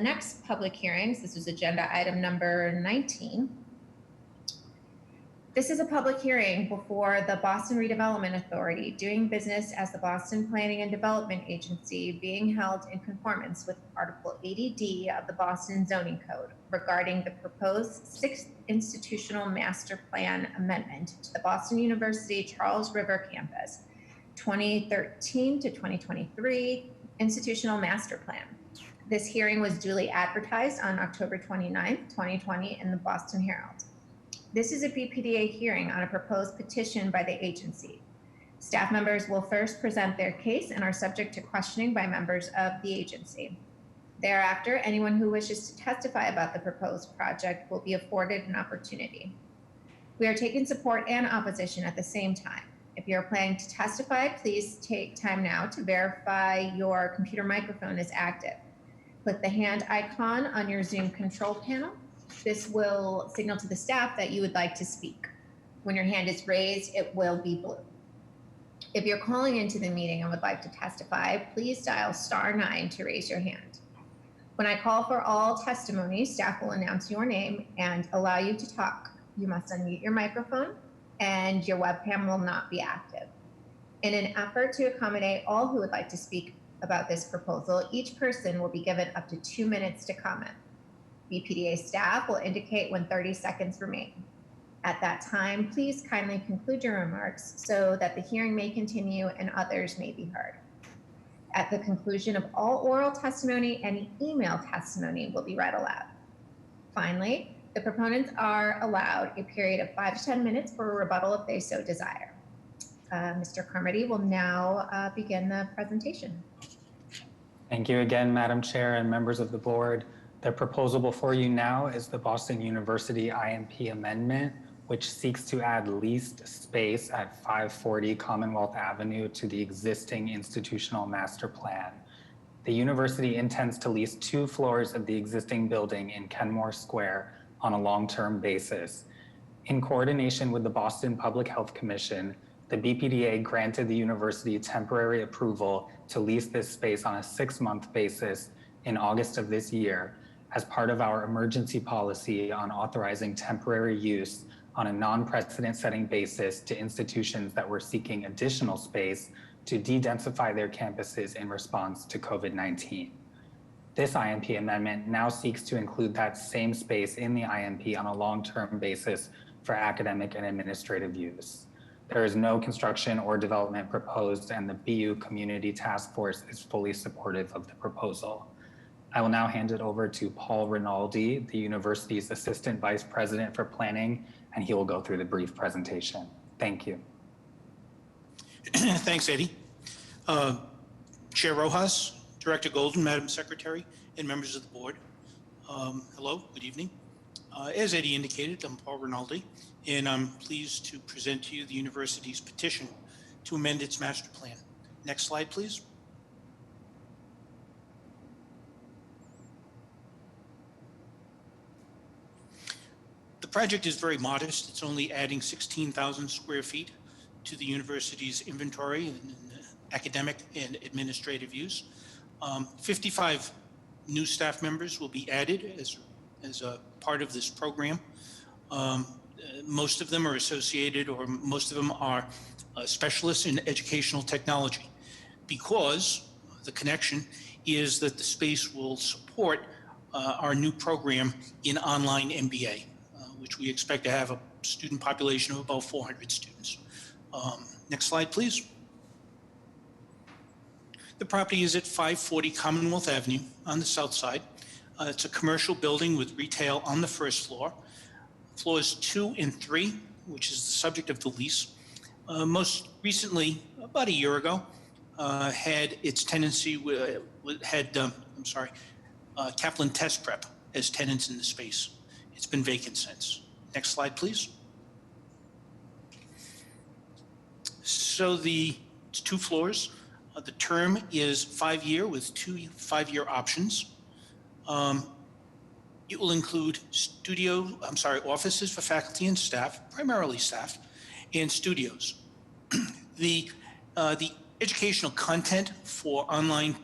next public hearings. This is agenda item number 19. This is a public hearing before the Boston Redevelopment Authority, doing business as the Boston Planning and Development Agency, being held in conformance with Article 80D of the Boston Zoning Code regarding the proposed 6th Institutional Master Plan Amendment to the Boston University Charles River Campus, 2013 to 2023 Institutional Master Plan. This hearing was duly advertised on October 29th, 2020 in the Boston Herald. This is a BPDA hearing on a proposed petition by the agency. Staff members will first present their case and are subject to questioning by members of the agency. Thereafter, anyone who wishes to testify about the proposed project will be afforded an opportunity. We are taking support and opposition at the same time. If you're planning to testify, please take time now to verify your computer microphone is active. Click the hand icon on your Zoom control panel. This will signal to the staff that you would like to speak. When your hand is raised, it will be blue. If you're calling into the meeting and would like to testify, please dial *9 to raise your hand. When I call for all testimony, staff will announce your name and allow you to talk. You must unmute your microphone and your webcam will not be active. In an effort to accommodate all who would like to speak about this proposal, each person will be given up to 2 minutes to comment. BPDA staff will indicate when 30 seconds remain. At that time, please kindly conclude your remarks so that the hearing may continue and others may be heard. At the conclusion of all oral testimony, any email testimony will be read aloud. Finally, the proponents are allowed a period of 5 to 10 minutes for a rebuttal if they so desire. Mr. Carmody will now begin the presentation. Thank you again, Madam Chair and members of the board. The proposal before you now is the Boston University IMP amendment, which seeks to add leased space at 540 Commonwealth Avenue to the existing institutional master plan. The university intends to lease 2 floors of the existing building in Kenmore Square on a long-term basis. In coordination with the Boston Public Health Commission, the BPDA granted the university temporary approval to lease this space on a 6-month basis in August of this year as part of our emergency policy on authorizing temporary use on a non-precedent setting basis to institutions that were seeking additional space to de-densify their campuses in response to COVID-19. This IMP amendment now seeks to include that same space in the IMP on a long-term basis for academic and administrative use. There is no construction or development proposed, and the BU Community Task Force is fully supportive of the proposal. I will now hand it over to Paul Rinaldi, the university's Assistant Vice President for Planning, and he will go through the brief presentation. Thank you. Thanks, Eddie. Chair Rojas, Director Golden, Madam Secretary, and members of the board. Hello, good evening. As Eddie indicated, I'm Paul Rinaldi, and I'm pleased to present to you the university's petition to amend its master plan. Next slide, please. The project is very modest. It's only adding 16,000 square feet to the university's inventory in academic and administrative use. 55 new staff members will be added as a part of this program. Most of them are associated, or most of them are specialists in educational technology, because the connection is that the space will support our new program in online MBA, which we expect to have a student population of about 400 students. Next slide, please. The property is at 540 Commonwealth Avenue on the south side. It's a commercial building with retail on the first floor. Floors 2 and 3, which is the subject of the lease, most recently, about a year ago, had its tenancy Kaplan Test Prep as tenants in the space. It's been vacant since. Next slide, please. So it's 2 floors. The term is 5-year with 2 5-year options. It will include offices for faculty and staff, primarily staff, and studios. The educational content for online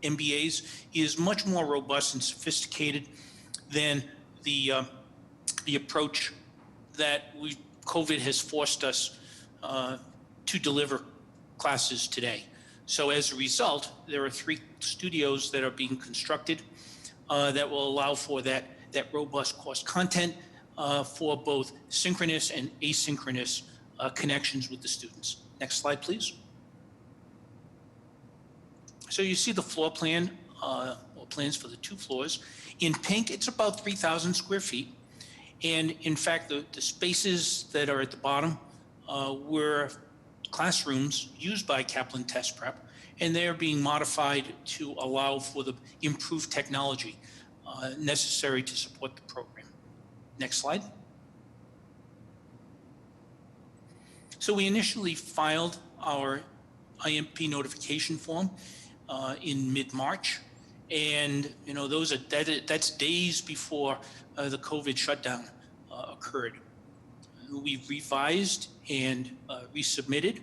MBAs is much more robust and sophisticated than the approach that we COVID has forced us to deliver classes today. So as a result, there are 3 studios that are being constructed that will allow for that robust course content for both synchronous and asynchronous connections with the students. Next slide, please. So you see the floor plan or plans for the 2 floors. In pink, it's about 3,000 square feet. And in fact, the spaces that are at the bottom were classrooms used by Kaplan Test Prep, and they are being modified to allow for the improved technology necessary to support the program. Next slide. So we initially filed our IMP notification form in mid-March, and that's days before the COVID shutdown occurred. We revised and resubmitted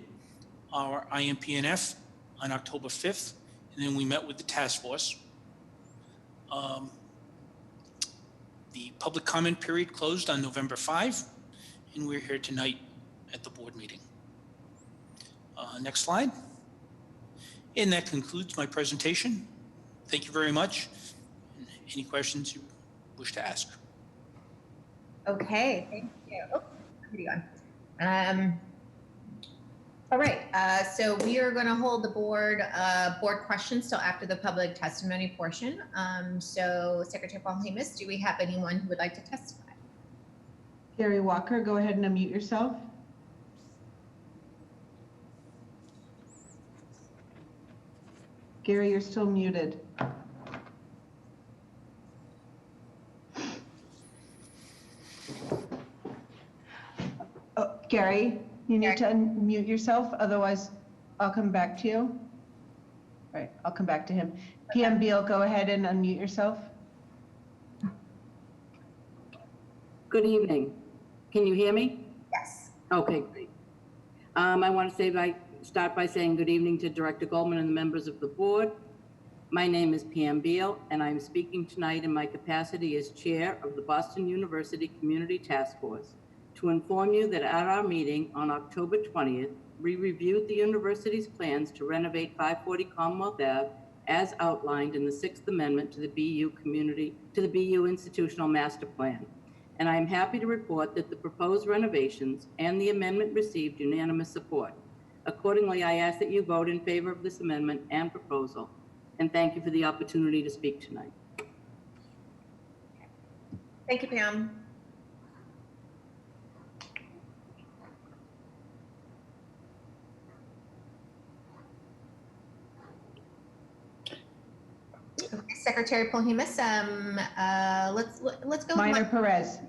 our IMPNF on October 5th, and then we met with the task force. The public comment period closed on November 5, and we're here tonight at the board meeting. Next slide. And that concludes my presentation. Thank you very much. Any questions you wish to ask? Okay, thank you. Oh, where are you going? All right, so we are going to hold the board questions till after the public testimony portion. So Secretary Paul Hamas, do we have anyone who would like to testify? Gary Walker, go ahead and unmute yourself. Gary, you're still muted. Oh, Gary, you need to unmute yourself, otherwise I'll come back to you. All right, I'll come back to him. PM Beal, go ahead and unmute yourself. Good evening. Can you hear me? Yes. Okay, great. I want to start by saying good evening to Director Goldman and the members of the board. My name is Pam Beal, and I'm speaking tonight in my capacity as chair of the Boston University Community Task Force to inform you that at our meeting on October 20th, we reviewed the university's plans to renovate 540 Commonwealth Ave as outlined in the 6th Amendment to the BU Institutional Master Plan. And I am happy to report that the proposed renovations and the amendment received unanimous support. Accordingly, I ask that you vote in favor of this amendment and proposal. And thank you for the opportunity to speak tonight. Thank you, Pam. Okay, Secretary Paul Hamas, let's go. Minor Perez.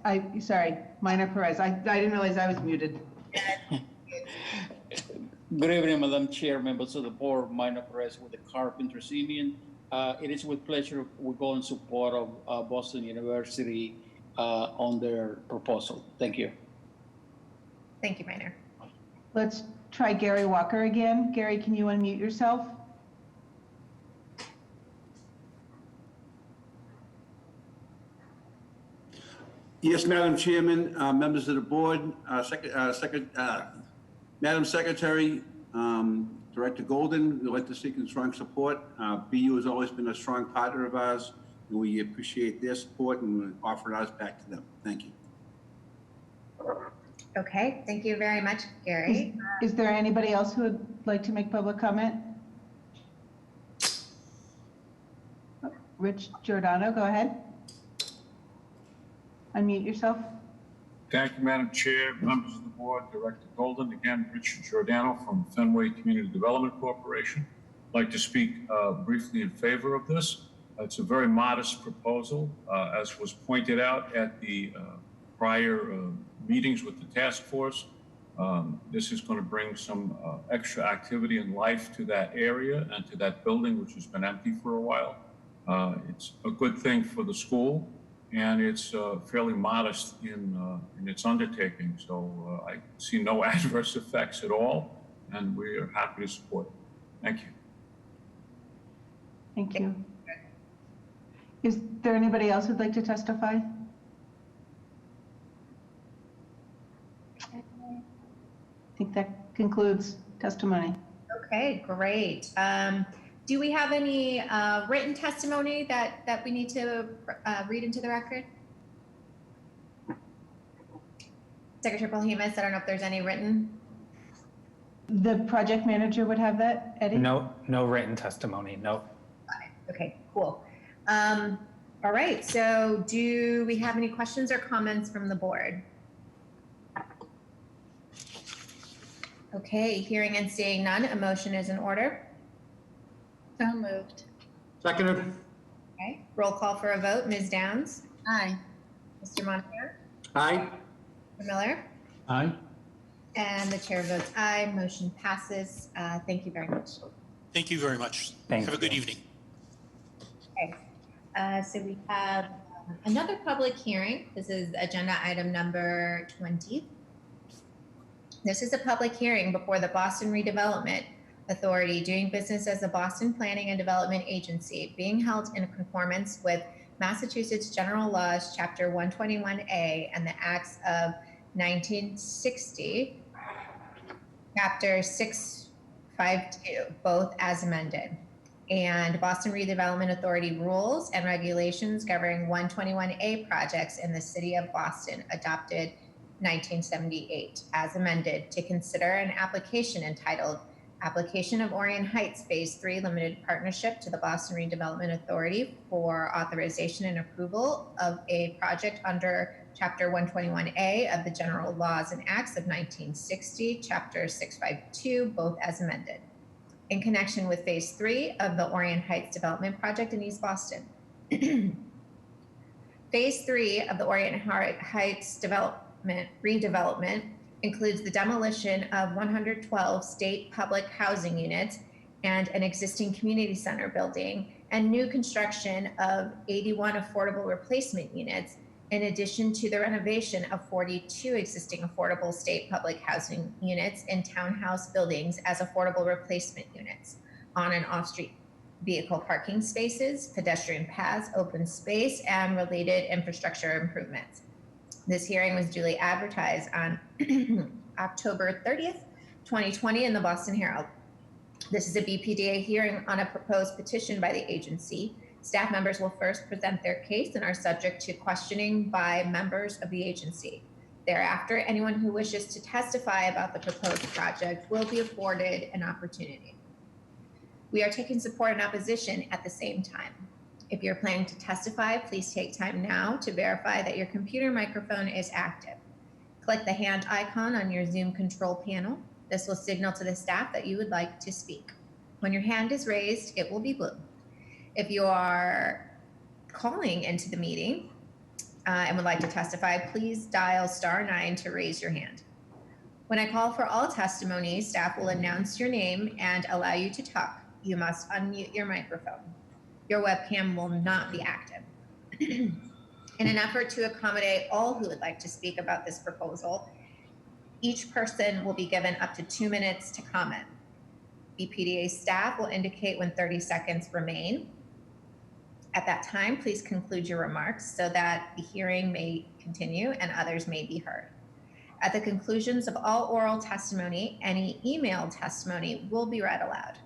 Minor Perez. I didn't realize I was muted. Good evening, Madam Chair, members of the board. Minor Perez with the Carpenters Union. It is with pleasure we go in support of Boston University on their proposal. Thank you. Thank you, Minor. Let's try Gary Walker again. Gary, can you unmute yourself? Yes, Madam Chairman, members of the board, Madam Secretary, Director Golden, we'd like to seek strong support. BU has always been a strong partner of ours, and we appreciate their support and we offer ours back to them. Thank you. Okay, thank you very much, Gary. Is there anybody else who would like to make public comment? Rich Giordano, go ahead. Unmute yourself. Thank you, Madam Chair, members of the board, Director Golden. Again, Richard Giordano from Fenway Community Development Corporation. I'd like to speak briefly in favor of this. It's a very modest proposal. As was pointed out at the prior meetings with the task force, this is going to bring some extra activity and life to that area and to that building, which has been empty for a while. It's a good thing for the school, and it's fairly modest in its undertaking. So I see no adverse effects at all, and we are happy to support it. Thank you. Thank you. Is there anybody else who'd like to testify? I think that concludes testimony. Okay, great. Do we have any written testimony that we need to read into the record? Secretary Polhemus, I don't know if there's any written. The project manager would have that, Eddie? No written testimony, no. Okay, cool. All right, so do we have any questions or comments from the board? Okay, hearing and seeing none, a motion is in order. So moved. Seconded. Okay, roll call for a vote. Ms. Downs? Aye. Mr. Montero? Aye. Mr. Miller? Aye. And the chair votes aye. Motion passes. Thank you very much. Thank you very much. Thank Have a you. good evening. Okay, so we have another public hearing. This is agenda item number 20. This is a public hearing before the Boston Redevelopment Authority, doing business as the Boston Planning and Development Agency, being held in conformance with Massachusetts General Laws, Chapter 121A, and the Acts of 1960, Chapter 652, both as amended, and Boston Redevelopment Authority rules and regulations governing 121A projects in the city of Boston, adopted 1978, as amended, to consider an application entitled Application of Orion Heights Phase 3 Limited Partnership to the Boston Redevelopment Authority for authorization and approval of a project under Chapter 121A of the General Laws and Acts of 1960, Chapter 652, both as amended, in connection with Phase 3 of the Orion Heights Development Project in East Boston. Phase 3 of the Orion Heights redevelopment includes the demolition of 112 state public housing units and an existing community center building, and new construction of 81 affordable replacement units, in addition to the renovation of 42 existing affordable state public housing units and townhouse buildings as affordable replacement units, on and off-street vehicle parking spaces, pedestrian paths, open space, and related infrastructure improvements. This hearing was duly advertised on October 30th, 2020 in the Boston Herald. This is a BPDA hearing on a proposed petition by the agency. Staff members will first present their case and are subject to questioning by members of the agency. Thereafter, anyone who wishes to testify about the proposed project will be afforded an opportunity. We are taking support and opposition at the same time. If you're planning to testify, please take time now to verify that your computer microphone is active. Click the hand icon on your Zoom control panel. This will signal to the staff that you would like to speak. When your hand is raised, it will be blue. If you are calling into the meeting and would like to testify, please dial *9 to raise your hand. When I call for all testimony, staff will announce your name and allow you to talk. You must unmute your microphone. Your webcam will not be active. In an effort to accommodate all who would like to speak about this proposal, each person will be given up to 2 minutes to comment. BPDA staff will indicate when 30 seconds remain. At that time, please conclude your remarks so that the hearing may continue and others may be heard. At the conclusions of all oral testimony, any email testimony will be read aloud.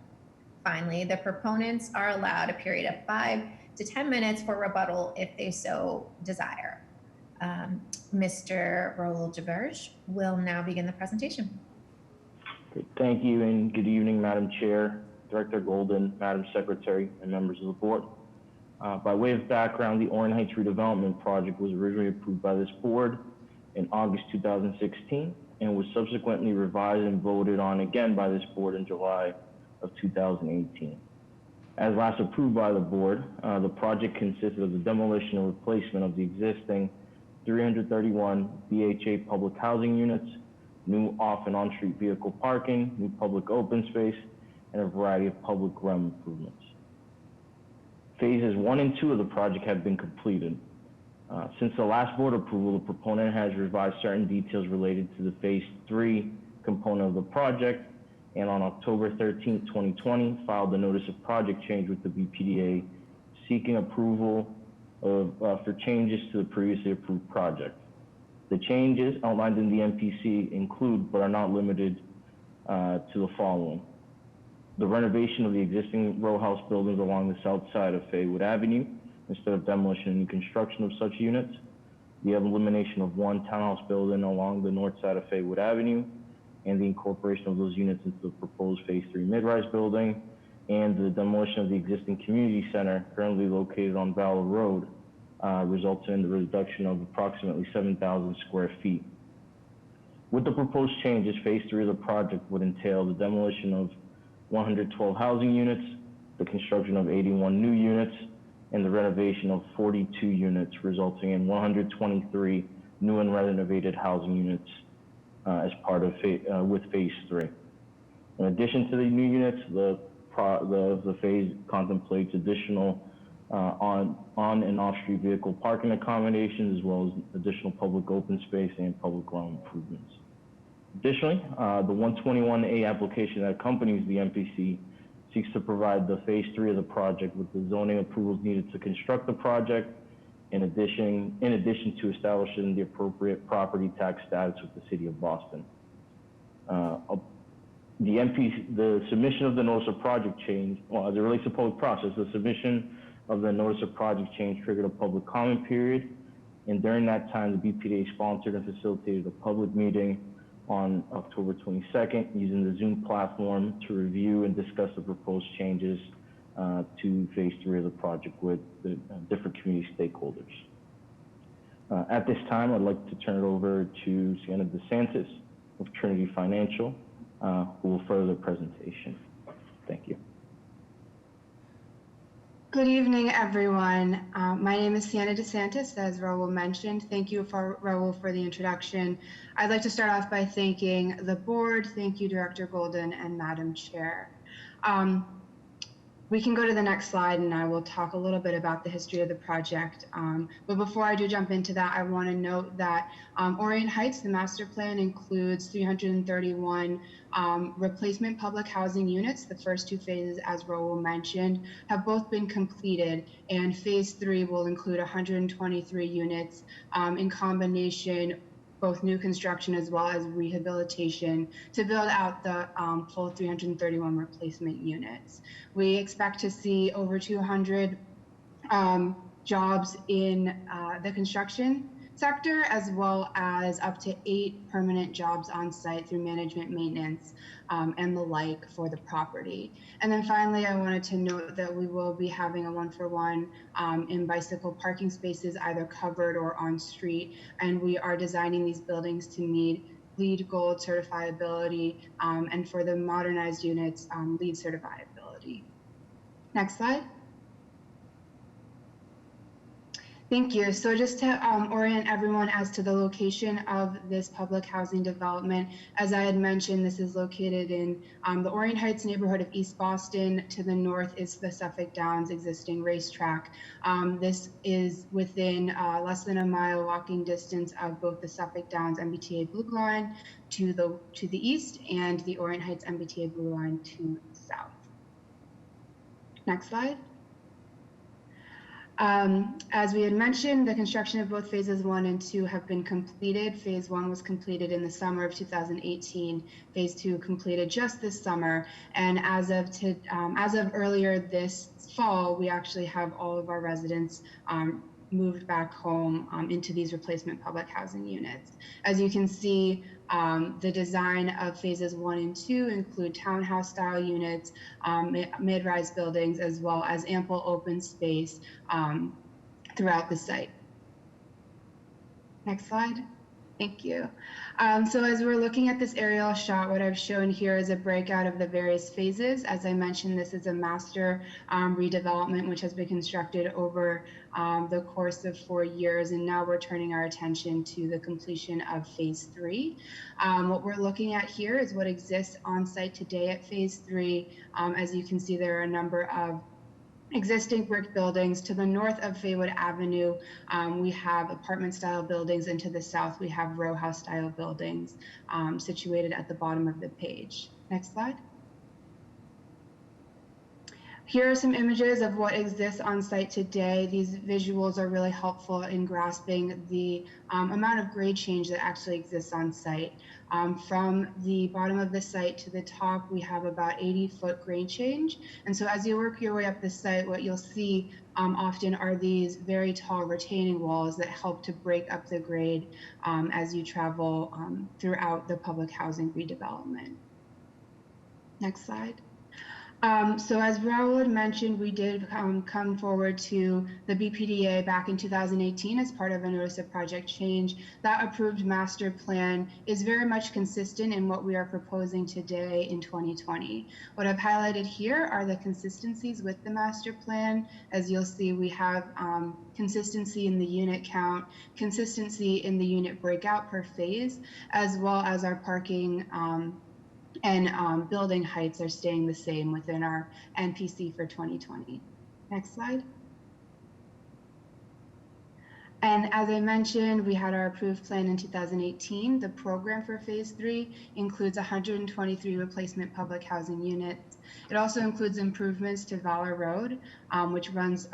Finally, the proponents are allowed a period of 5 to 10 minutes for rebuttal if they so desire. Mr. Raul Jaberge will now begin the presentation. Thank you, and good evening, Madam Chair, Director Golden, Madam Secretary, and members of the board. By way of background, the Orion Heights redevelopment project was originally approved by this board in August 2016 and was subsequently revised and voted on again by this board in July of 2018. As last approved by the board, the project consisted of the demolition and replacement of the existing 331 BHA public housing units, new off and on-street vehicle parking, new public open space, and a variety of public realm improvements. Phases 1 and 2 of the project have been completed. Since the last board approval, the proponent has revised certain details related to the Phase 3 component of the project, and on October 13, 2020, filed the notice of project change with the BPDA, seeking approval for changes to the previously approved project. The changes outlined in the MPC include, but are not limited to the following. The renovation of the existing row house buildings along the south side of Faywood Avenue instead of demolition and construction of such units. The elimination of one townhouse building along the north side of Faywood Avenue and the incorporation of those units into the proposed Phase 3 mid-rise building, and the demolition of the existing community center currently located on Valor Road, resulting in the reduction of approximately 7,000 square feet. With the proposed changes, Phase 3 of the project would entail the demolition of 112 housing units, the construction of 81 new units, and the renovation of 42 units, resulting in 123 new and renovated housing units as part of with Phase 3. In addition to the new units, the phase contemplates additional on and off-street vehicle parking accommodations, as well as additional public open space and public ground improvements. Additionally, the 121A application that accompanies the MPC seeks to provide the Phase 3 of the project with the zoning approvals needed to construct the project, in addition to establishing the appropriate property tax status with the City of Boston. The submission of the notice of project change, well, as it relates to public process, the submission of the notice of project change triggered a public comment period, and during that time, the BPDA sponsored and facilitated a public meeting on October 22nd using the Zoom platform to review and discuss the proposed changes to Phase 3 of the project with the different community stakeholders. At this time, I'd like to turn it over to Sienna DeSantis of Trinity Financial, who will further the presentation. Thank you. Good evening, everyone. My name is Sienna DeSantis, as Raul mentioned. Thank you, Raul, for the introduction. I'd like to start off by thanking the board. Thank you, Director Golden and Madam Chair. We can go to the next slide and I will talk a little bit about the history of the project. But before I do jump into that, I want to note that Orient Heights, the master plan, includes 331 replacement public housing units. The first two phases, as Raul mentioned, have both been completed, and Phase 3 will include 123 units in combination, both new construction as well as rehabilitation, to build out the full 331 replacement units. We expect to see over 200 jobs in the construction sector, as well as up to 8 permanent jobs on site through management, maintenance, and the like for the property. And then finally, I wanted to note that we will be having a 1-for-1 in bicycle parking spaces, either covered or on street. And we are designing these buildings to meet LEED Gold certifiability, and for the modernized units, LEED certifiability. Next slide. Thank you. So just to orient everyone as to the location of this public housing development, as I had mentioned, this is located in the Orient Heights neighborhood of East Boston. To the north is the Suffolk Downs existing racetrack. This is within less than a mile walking distance of both the Suffolk Downs MBTA Blue Line to the east and the Orient Heights MBTA Blue Line to the south. Next slide. As we had mentioned, the construction of both phases 1 and 2 have been completed. Phase 1 was completed in the summer of 2018. Phase 2 completed just this summer. And as of earlier this fall, we actually have all of our residents moved back home into these replacement public housing units. As you can see, the design of phases 1 and 2 include townhouse style units, mid-rise buildings, as well as ample open space throughout the site. Next slide. Thank you. So as we're looking at this aerial shot, what I've shown here is a breakout of the various phases. As I mentioned, this is a master redevelopment which has been constructed over the course of 4 years, and now we're turning our attention to the completion of Phase 3. What we're looking at here is what exists on site today at Phase 3. As you can see, there are a number of existing brick buildings. To the north of Faywood Avenue, we have apartment style buildings, and to the south we have row house style buildings situated at the bottom of the page. Next slide. Here are some images of what exists on site today. These visuals are really helpful in grasping the amount of grade change that actually exists on site. From the bottom of the site to the top, we have about 80-foot grade change. And so as you work your way up the site, what you'll see often are these very tall retaining walls that help to break up the grade as you travel throughout the public housing redevelopment. Next slide. So as Raul had mentioned, we did come forward to the BPDA back in 2018 as part of a notice of project change. That approved master plan is very much consistent in what we are proposing today in 2020. What I've highlighted here are the consistencies with the master plan. As you'll see, we have consistency in the unit count, consistency in the unit breakout per phase, as well as our parking and building heights are staying the same within our NPC for 2020. Next slide. And as I mentioned, we had our approved plan in 2018. The program for phase 3 includes 123 replacement public housing units. It also includes improvements to Valor Road, which runs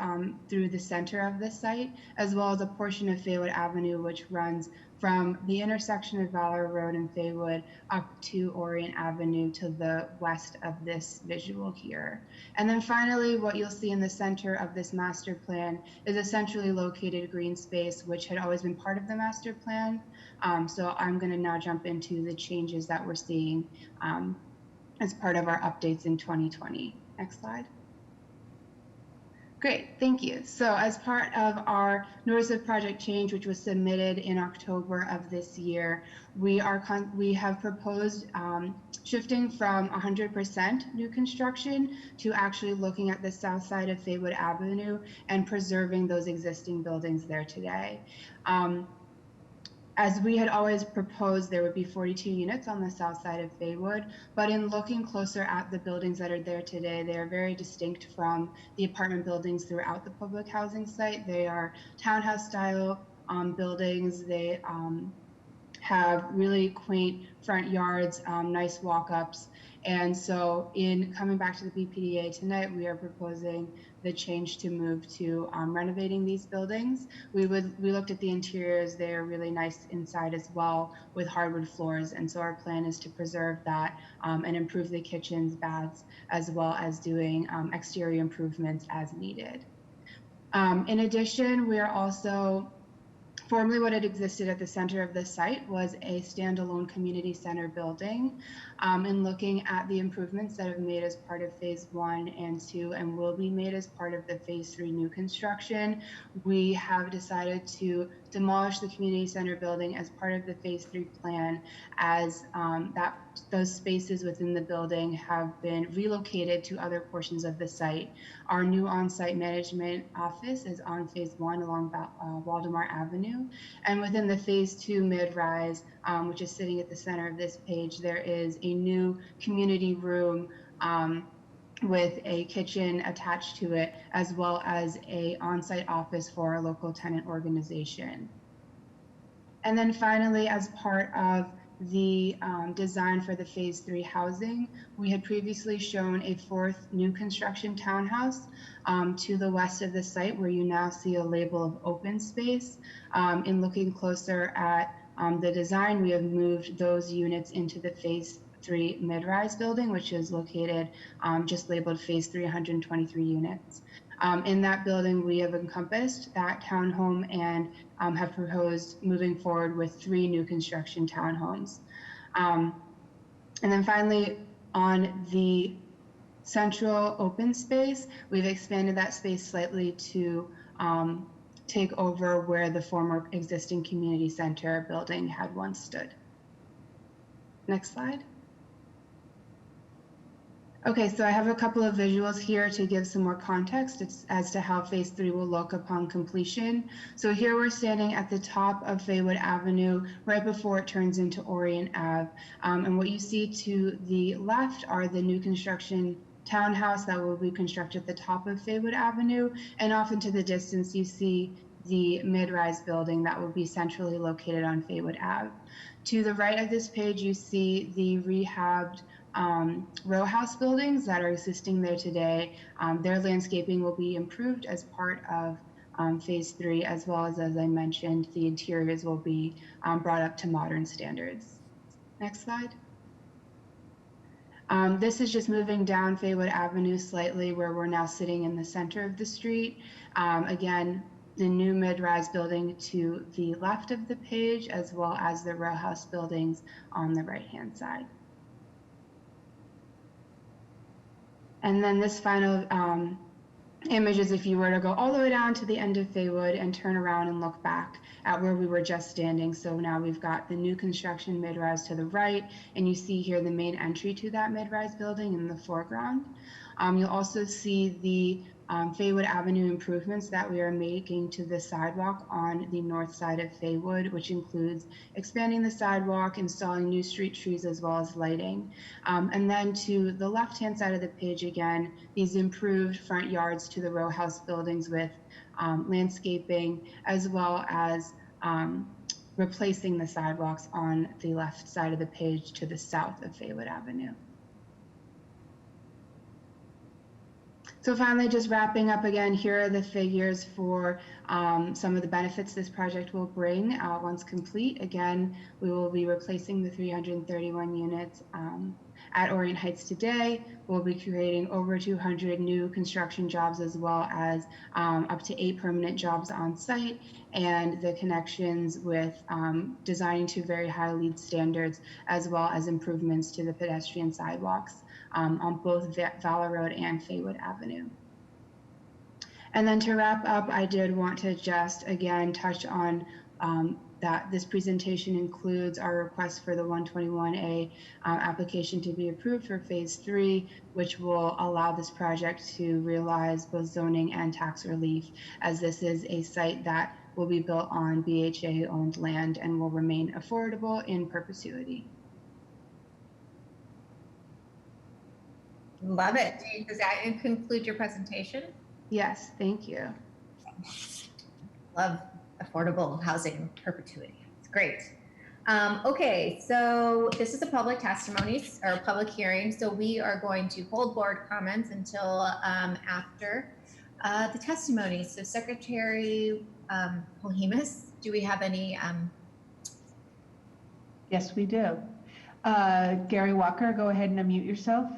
through the center of the site, as well as a portion of Faywood Avenue, which runs from the intersection of Valor Road and Faywood up to Orient Avenue to the west of this visual here. And then finally, what you'll see in the center of this master plan is a centrally located green space, which had always been part of the master plan. So I'm going to now jump into the changes that we're seeing as part of our updates in 2020. Next slide. Great, thank you. So as part of our notice of project change, which was submitted in October of this year, we have proposed shifting from 100% new construction to actually looking at the south side of Faywood Avenue and preserving those existing buildings there today. As we had always proposed, there would be 42 units on the south side of Faywood, but in looking closer at the buildings that are there today, they are very distinct from the apartment buildings throughout the public housing site. They are townhouse style buildings. They have really quaint front yards, nice walk-ups. And so in coming back to the BPDA tonight, we are proposing the change to move to renovating these buildings. We looked at the interiors. They are really nice inside as well with hardwood floors. And so our plan is to preserve that and improve the kitchens, baths, as well as doing exterior improvements as needed. In addition, we are also formerly, what had existed at the center of the site was a standalone community center building. In looking at the improvements that have made as part of phase 1 and 2 and will be made as part of the phase 3 new construction, we have decided to demolish the community center building as part of the phase 3 plan, as those spaces within the building have been relocated to other portions of the site. Our new on-site management office is on phase 1 along Waldemar Avenue. And within the phase 2 mid-rise, which is sitting at the center of this page, there is a new community room with a kitchen attached to it, as well as a on-site office for our local tenant organization. And then finally, as part of the design for the phase 3 housing, we had previously shown a 4th new construction townhouse to the west of the site, where you now see a label of open space. In looking closer at the design, we have moved those units into the phase 3 mid-rise building, which is located just labeled phase 3, 123 units. In that building, we have encompassed that townhome and have proposed moving forward with 3 new construction townhomes. And then finally, on the central open space, we've expanded that space slightly to take over where the former existing community center building had once stood. Next slide. Okay, so I have a couple of visuals here to give some more context as to how phase 3 will look upon completion. So here we're standing at the top of Faywood Avenue, right before it turns into Orient Ave. And what you see to the left are the new construction townhouse that will be constructed at the top of Faywood Avenue. And off into the distance, you see the mid-rise building that will be centrally located on Faywood Ave. To the right of this page, you see the rehabbed row house buildings that are existing there today. Their landscaping will be improved as part of phase 3, as well as I mentioned, the interiors will be brought up to modern standards. Next slide. This is just moving down Faywood Avenue slightly, where we're now sitting in the center of the street. Again, the new mid-rise building to the left of the page, as well as the row house buildings on the right-hand side. And then this final image is if you were to go all the way down to the end of Faywood and turn around and look back at where we were just standing. So now we've got the new construction mid-rise to the right, and you see here the main entry to that mid-rise building in the foreground. You'll also see the Faywood Avenue improvements that we are making to the sidewalk on the north side of Faywood, which includes expanding the sidewalk, installing new street trees, as well as lighting. And then to the left-hand side of the page again, these improved front yards to the row house buildings with landscaping, as well as replacing the sidewalks on the left side of the page to the south of Faywood Avenue. So finally, just wrapping up again, here are the figures for some of the benefits this project will bring once complete. Again, we will be replacing the 331 units at Orient Heights today. We'll be creating over 200 new construction jobs, as well as up to 8 permanent jobs on site, and the connections with designing to very high LEED standards, as well as improvements to the pedestrian sidewalks on both Valor Road and Faywood Avenue. And then to wrap up, I did want to just again touch on that this presentation includes our request for the 121A application to be approved for phase 3, which will allow this project to realize both zoning and tax relief, as this is a site that will be built on BHA-owned land and will remain affordable in perpetuity. Love it. Does that conclude your presentation? Yes, thank you. Love affordable housing perpetuity. It's great. Okay, so this is a public testimony or public hearing, so we are going to hold board comments until after the testimony. So Secretary Polhemus, do we have any? Yes, we do. Gary Walker, go ahead and unmute yourself.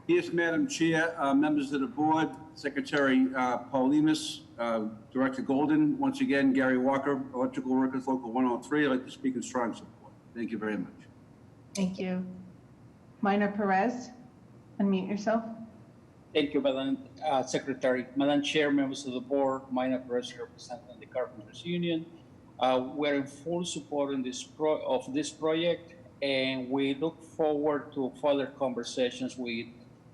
Yes, Madam Chair, members of the board, Secretary Paul Lemus, Director Golden, once again, Gary Walker, Electrical Workers Local 103. I'd like to speak in strong support. Thank you very much. Thank you. Minor Perez, unmute yourself. Thank you, Madam Secretary. Madam Chair, members of the board, Minor Perez representing the Carpenters Union. We're in full support of this project, and we look forward to further conversations with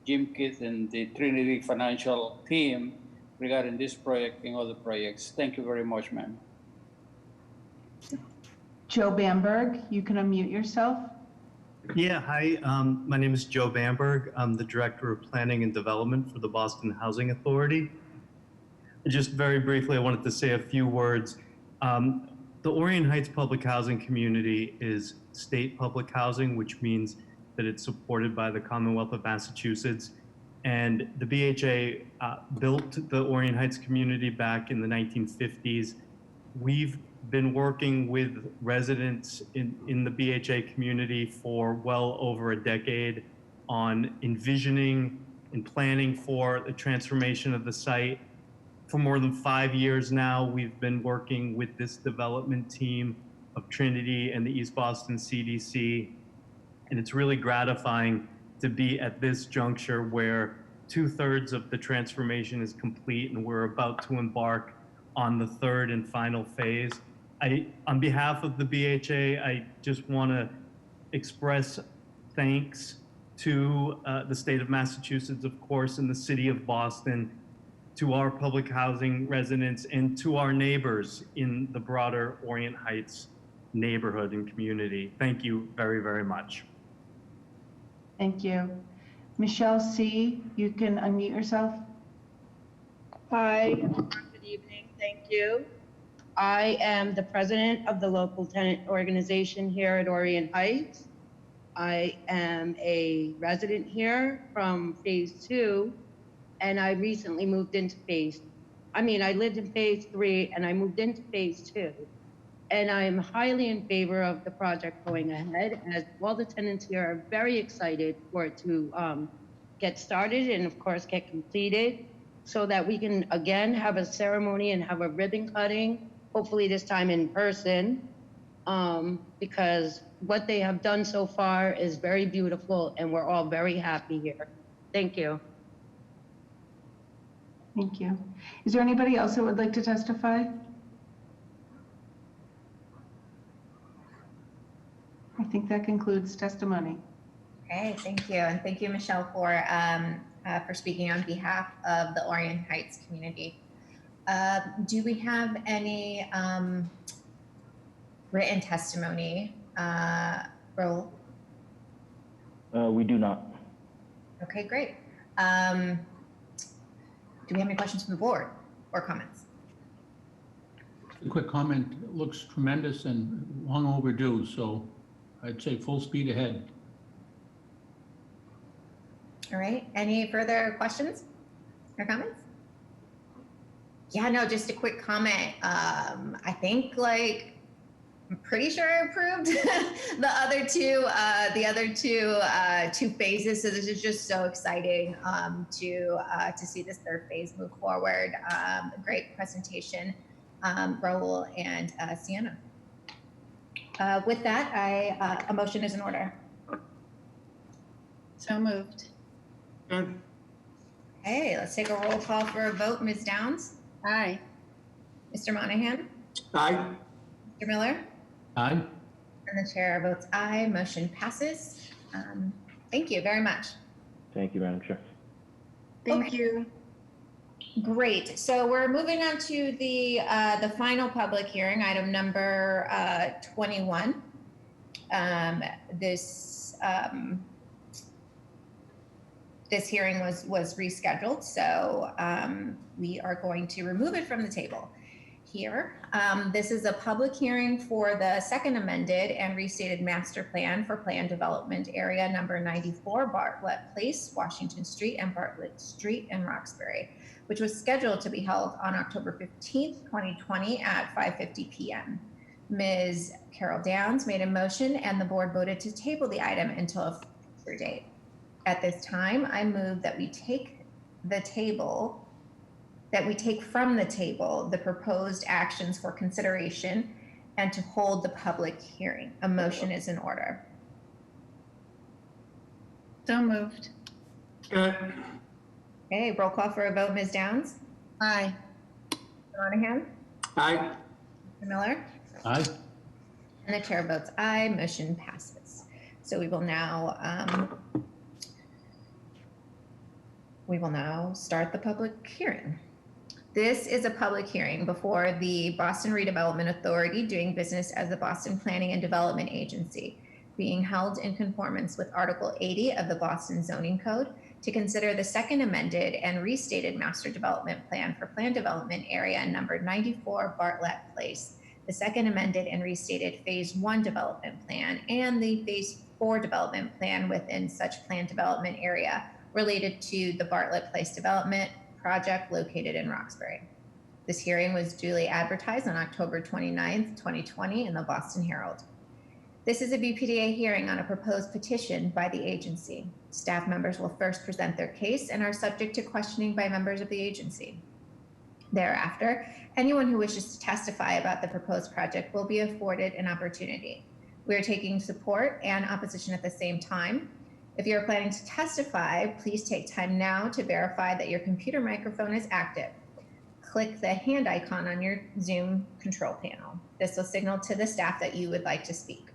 Jim Keith and the Trinity Financial team regarding this project and other projects. Thank you very much, ma'am. Joe Bamberg, you can unmute yourself. Yeah, hi, my name is Joe Bamberg. I'm the Director of Planning and Development for the Boston Housing Authority. Just very briefly, I wanted to say a few words. The Orient Heights public housing community is state public housing, which means that it's supported by the Commonwealth of Massachusetts. And the BHA built the Orient Heights community back in the 1950s. We've been working with residents in the BHA community for well over a decade on envisioning and planning for the transformation of the site. For more than 5 years now, we've been working with this development team of Trinity and the East Boston CDC. And it's really gratifying to be at this juncture where 2/3 of the transformation is complete and we're about to embark on the 3rd and final phase. On behalf of the BHA, I just want to express thanks to the state of Massachusetts, of course, and the city of Boston, to our public housing residents, and to our neighbors in the broader Orient Heights neighborhood and community. Thank you very, very much. Thank you. Michelle C., you can unmute yourself. Hi, good evening. Thank you. I am the president of the local tenant organization here at Orient Heights. I am a resident here from phase 2, and I recently moved into I lived in phase 3 and I moved into phase 2. And I am highly in favor of the project going ahead, as all the tenants here are very excited for it to get started and of course get completed, so that we can again have a ceremony and have a ribbon cutting, hopefully this time in person, because what they have done so far is very beautiful and we're all very happy here. Thank you. Thank you. Is there anybody else that would like to testify? I think that concludes testimony. Okay, thank you. And thank you, Michelle, for speaking on behalf of the Orient Heights community. Do we have any written testimony? Raul? We do not. Okay, great. Do we have any questions from the board or comments? A quick comment, it looks tremendous and long overdue, so I'd say full speed ahead. All right, any further questions or comments? Yeah, no, just a quick comment. I think I'm pretty sure I approved the other two phases. So this is just so exciting to see this third phase move forward. Great presentation, Raul and Sienna. With that, a motion is in order. So moved. Good. Okay, let's take a roll call for a vote. Ms. Downs? Aye. Mr. Monahan? Aye. Mr. Miller? Aye. And the chair votes aye. Motion passes. Thank you very much. Thank you, Madam Chair. Thank you. Great. So we're moving on to the final public hearing, item number 21. This hearing was rescheduled, so we are going to remove it from the table here. This is a public hearing for the second amended and restated master plan for planned development area number 94 Bartlett Place, Washington Street and Bartlett Street in Roxbury, which was scheduled to be held on October 15th, 2020 at 5:50 p.m. Ms. Carol Downs made a motion and the board voted to table the item until a future date. At this time, I move that we take from the table the proposed actions for consideration and to hold the public hearing. A motion is in order. So moved. Good. Okay, roll call for a vote. Ms. Downs? Aye. Mr. Monahan? Aye. Mr. Miller? Aye. And the chair votes aye. Motion passes. So we will now start the public hearing. This is a public hearing before the Boston Redevelopment Authority, doing business as the Boston Planning and Development Agency, being held in conformance with Article 80 of the Boston Zoning Code to consider the second amended and restated master development plan for planned development area number 94 Bartlett Place, the second amended and restated phase 1 development plan, and the phase 4 development plan within such planned development area related to the Bartlett Place development project located in Roxbury. This hearing was duly advertised on October 29th, 2020 in the Boston Herald. This is a BPDA hearing on a proposed petition by the agency. Staff members will first present their case and are subject to questioning by members of the agency. Thereafter, anyone who wishes to testify about the proposed project will be afforded an opportunity. We are taking support and opposition at the same time. If you're planning to testify, please take time now to verify that your computer microphone is active. Click the hand icon on your Zoom control panel. This will signal to the staff that you would like to speak.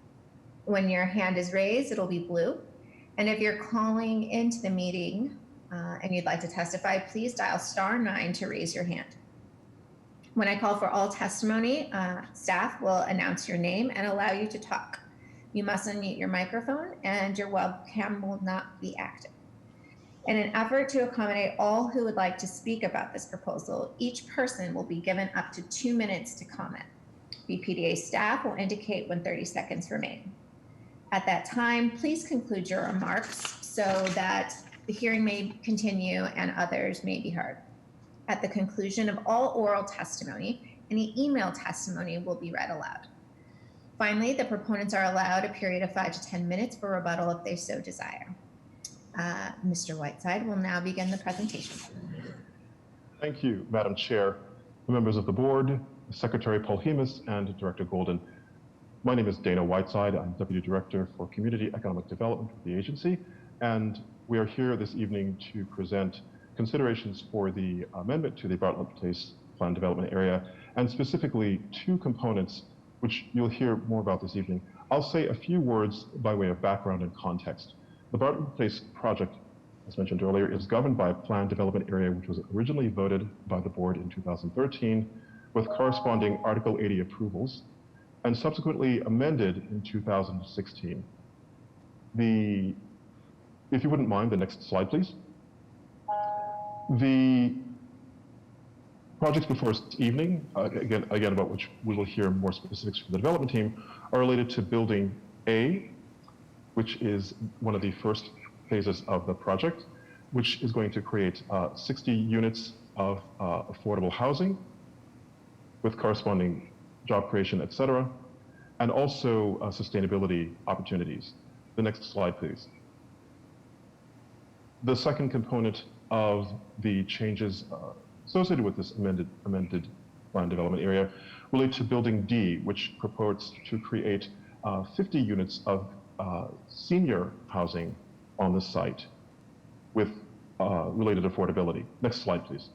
When your hand is raised, it'll be blue. And if you're calling into the meeting and you'd like to testify, please dial *9 to raise your hand. When I call for all testimony, staff will announce your name and allow you to talk. You must unmute your microphone and your webcam will not be active. In an effort to accommodate all who would like to speak about this proposal, each person will be given up to 2 minutes to comment. BPDA staff will indicate when 30 seconds remain. At that time, please conclude your remarks so that the hearing may continue and others may be heard. At the conclusion of all oral testimony, any email testimony will be read aloud. Finally, the proponents are allowed a period of 5 to 10 minutes for rebuttal if they so desire. Mr. Whiteside will now begin the presentation. Thank you, Madam Chair, members of the board, Secretary Paul Hemus, and Director Golden. My name is Dana Whiteside. I'm Deputy Director for Community Economic Development with the agency, and we are here this evening to present considerations for the amendment to the Bartlett Place Plan Development Area, and specifically 2 components which you'll hear more about this evening. I'll say a few words by way of background and context. The Bartlett Place project, as mentioned earlier, is governed by a planned development area which was originally voted by the board in 2013 with corresponding Article 80 approvals and subsequently amended in 2016. If you wouldn't mind, the next slide, please. The projects before us this evening, again about which we will hear more specifics from the development team, are related to Building A, which is one of the first phases of the project, which is going to create 60 units of affordable housing with corresponding job creation, et cetera, and also sustainability opportunities. The next slide, please. The second component of the changes associated with this amended plan development area relate to Building D, which purports to create 50 units of senior housing on the site with related affordability. Next slide, please.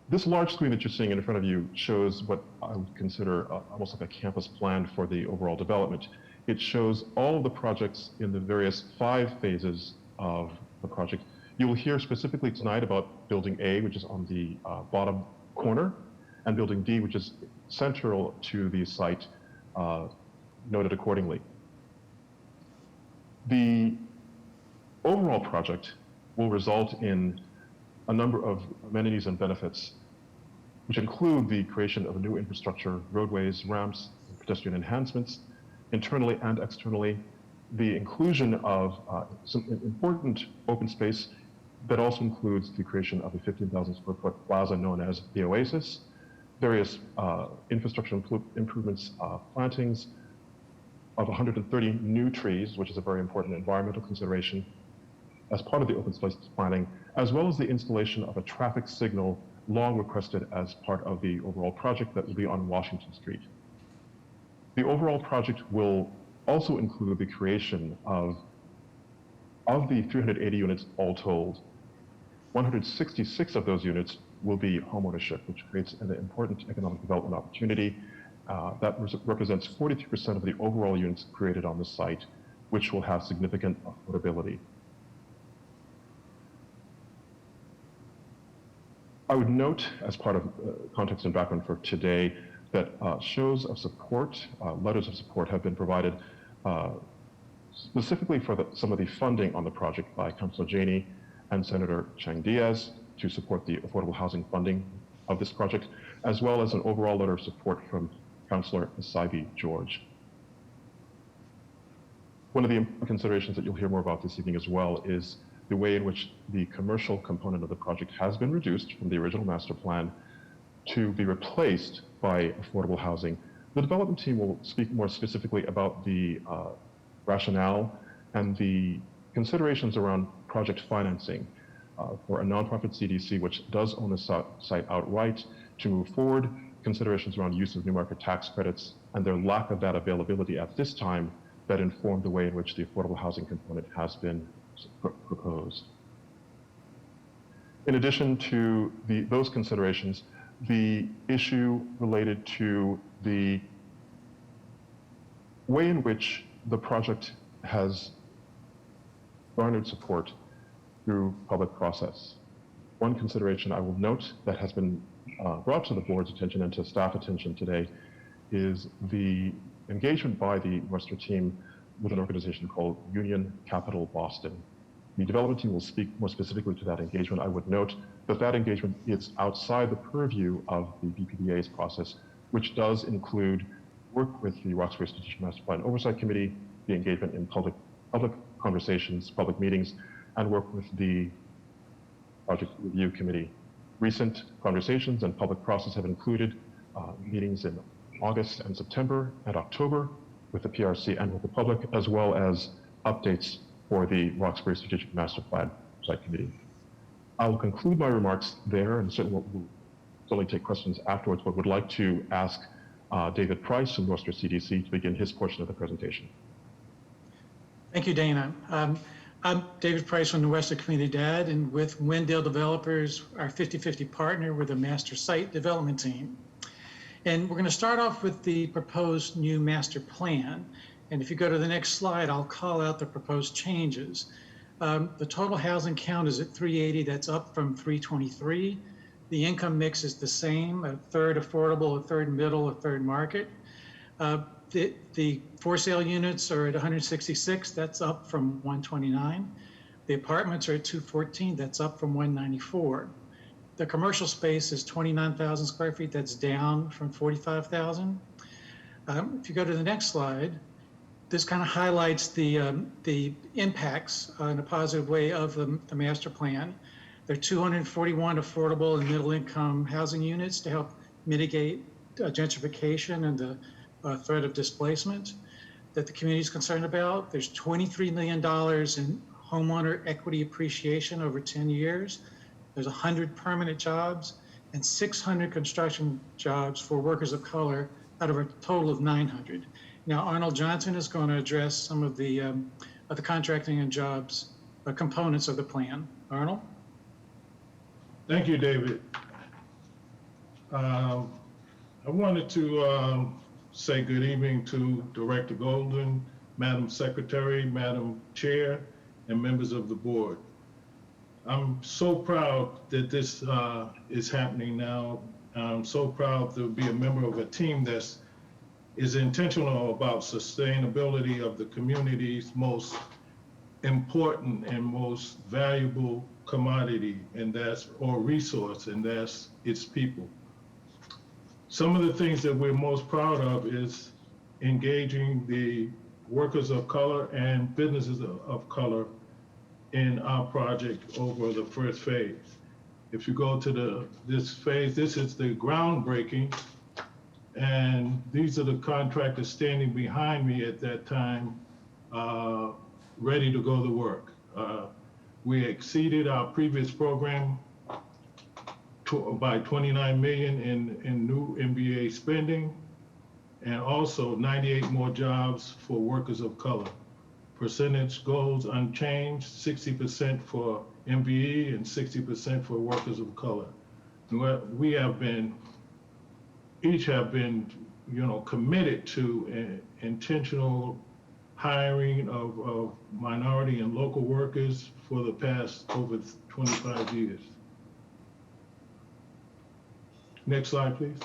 This large screen that you're seeing in front of you shows what I would consider almost like a campus plan for the overall development. It shows all of the projects in the various 5 phases of the project. You will hear specifically tonight about Building A, which is on the bottom corner, and Building D, which is central to the site, noted accordingly. The overall project will result in a number of amenities and benefits, which include the creation of new infrastructure, roadways, ramps, and pedestrian enhancements, internally and externally, the inclusion of some important open space that also includes the creation of a 15,000 square foot plaza known as the Oasis, various infrastructure improvements, plantings of 130 new trees, which is a very important environmental consideration as part of the open space planning, as well as the installation of a traffic signal long requested as part of the overall project that will be on Washington Street. The overall project will also include the creation of the 380 units all told, 166 of those units will be homeownership, which creates an important economic development opportunity that represents 42% of the overall units created on the site, which will have significant affordability. I would note, as part of context and background for today, that shows of support, letters of support have been provided specifically for some of the funding on the project by Councilor Janey and Senator Chang Diaz to support the affordable housing funding of this project, as well as an overall letter of support from Councilor Asaibi George. One of the considerations that you'll hear more about this evening as well is the way in which the commercial component of the project has been reduced from the original master plan to be replaced by affordable housing. The development team will speak more specifically about the rationale and the considerations around project financing for a nonprofit CDC, which does own the site outright, to move forward, considerations around use of new market tax credits, and their lack of that availability at this time that informed the way in which the affordable housing component has been proposed. In addition to those considerations, the issue related to the way in which the project has garnered support through public process. One consideration I will note that has been brought to the board's attention and to staff attention today is the engagement by the Western team with an organization called Union Capital Boston. The development team will speak more specifically to that engagement. I would note that that engagement is outside the purview of the BPDA's process, which does include work with the Roxbury Strategic Master Plan Oversight Committee, the engagement in public conversations, public meetings, and work with the Project Review Committee. Recent conversations and public process have included meetings in August and September and October with the PRC and with the public, as well as updates for the Roxbury Strategic Master Plan Oversight Committee. I will conclude my remarks there, and certainly we'll take questions afterwards, but would like to ask David Price from Worcester CDC to begin his portion of the presentation. Thank you, Dana. I'm David Price from the Worcester Community Dad, and with Wendell Developers, our 50-50 partner, with the master site development team. And we're going to start off with the proposed new master plan. And if you go to the next slide, I'll call out the proposed changes. The total housing count is at 380. That's up from 323. The income mix is the same, a third affordable, a third middle, a third market. The for sale units are at 166. That's up from 129. The apartments are at 214. That's up from 194. The commercial space is 29,000 square feet. That's down from 45,000. If you go to the next slide, this kind of highlights the impacts in a positive way of the master plan. There are 241 affordable and middle income housing units to help mitigate gentrification and the threat of displacement that the community is concerned about. There's $23 million in homeowner equity appreciation over 10 years. There's 100 permanent jobs and 600 construction jobs for workers of color out of a total of 900. Now, Arnold Johnson is going to address some of the contracting and jobs components of the plan. Arnold? Thank you, David. I wanted to say good evening to Director Golden, Madam Secretary, Madam Chair, and members of the board. I'm so proud that this is happening now. I'm so proud to be a member of a team that is intentional about sustainability of the community's most important and most valuable commodity, and that's, or resource, and that's its people. Some of the things that we're most proud of is engaging the workers of color and businesses of color in our project over the first phase. If you go to this phase, this is the groundbreaking, and these are the contractors standing behind me at that time, ready to go to work. We exceeded our previous program by 29 million in new MBA spending, and also 98 more jobs for workers of color. Percentage goals unchanged, 60% for MBE and 60% for workers of color. We have been, each have been, committed to intentional hiring of minority and local workers for the past over 25 years. Next slide, please.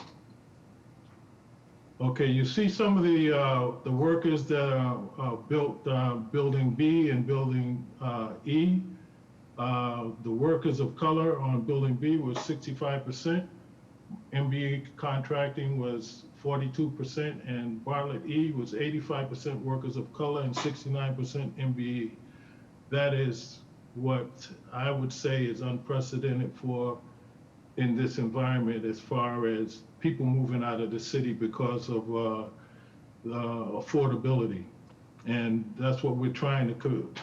Okay, you see some of the workers that are built building B and building E. The workers of color on building B was 65%. MBE contracting was 42%, and Bartlett E was 85% workers of color and 69% MBE. That is what I would say is unprecedented in this environment as far as people moving out of the city because of affordability. And that's what we're trying to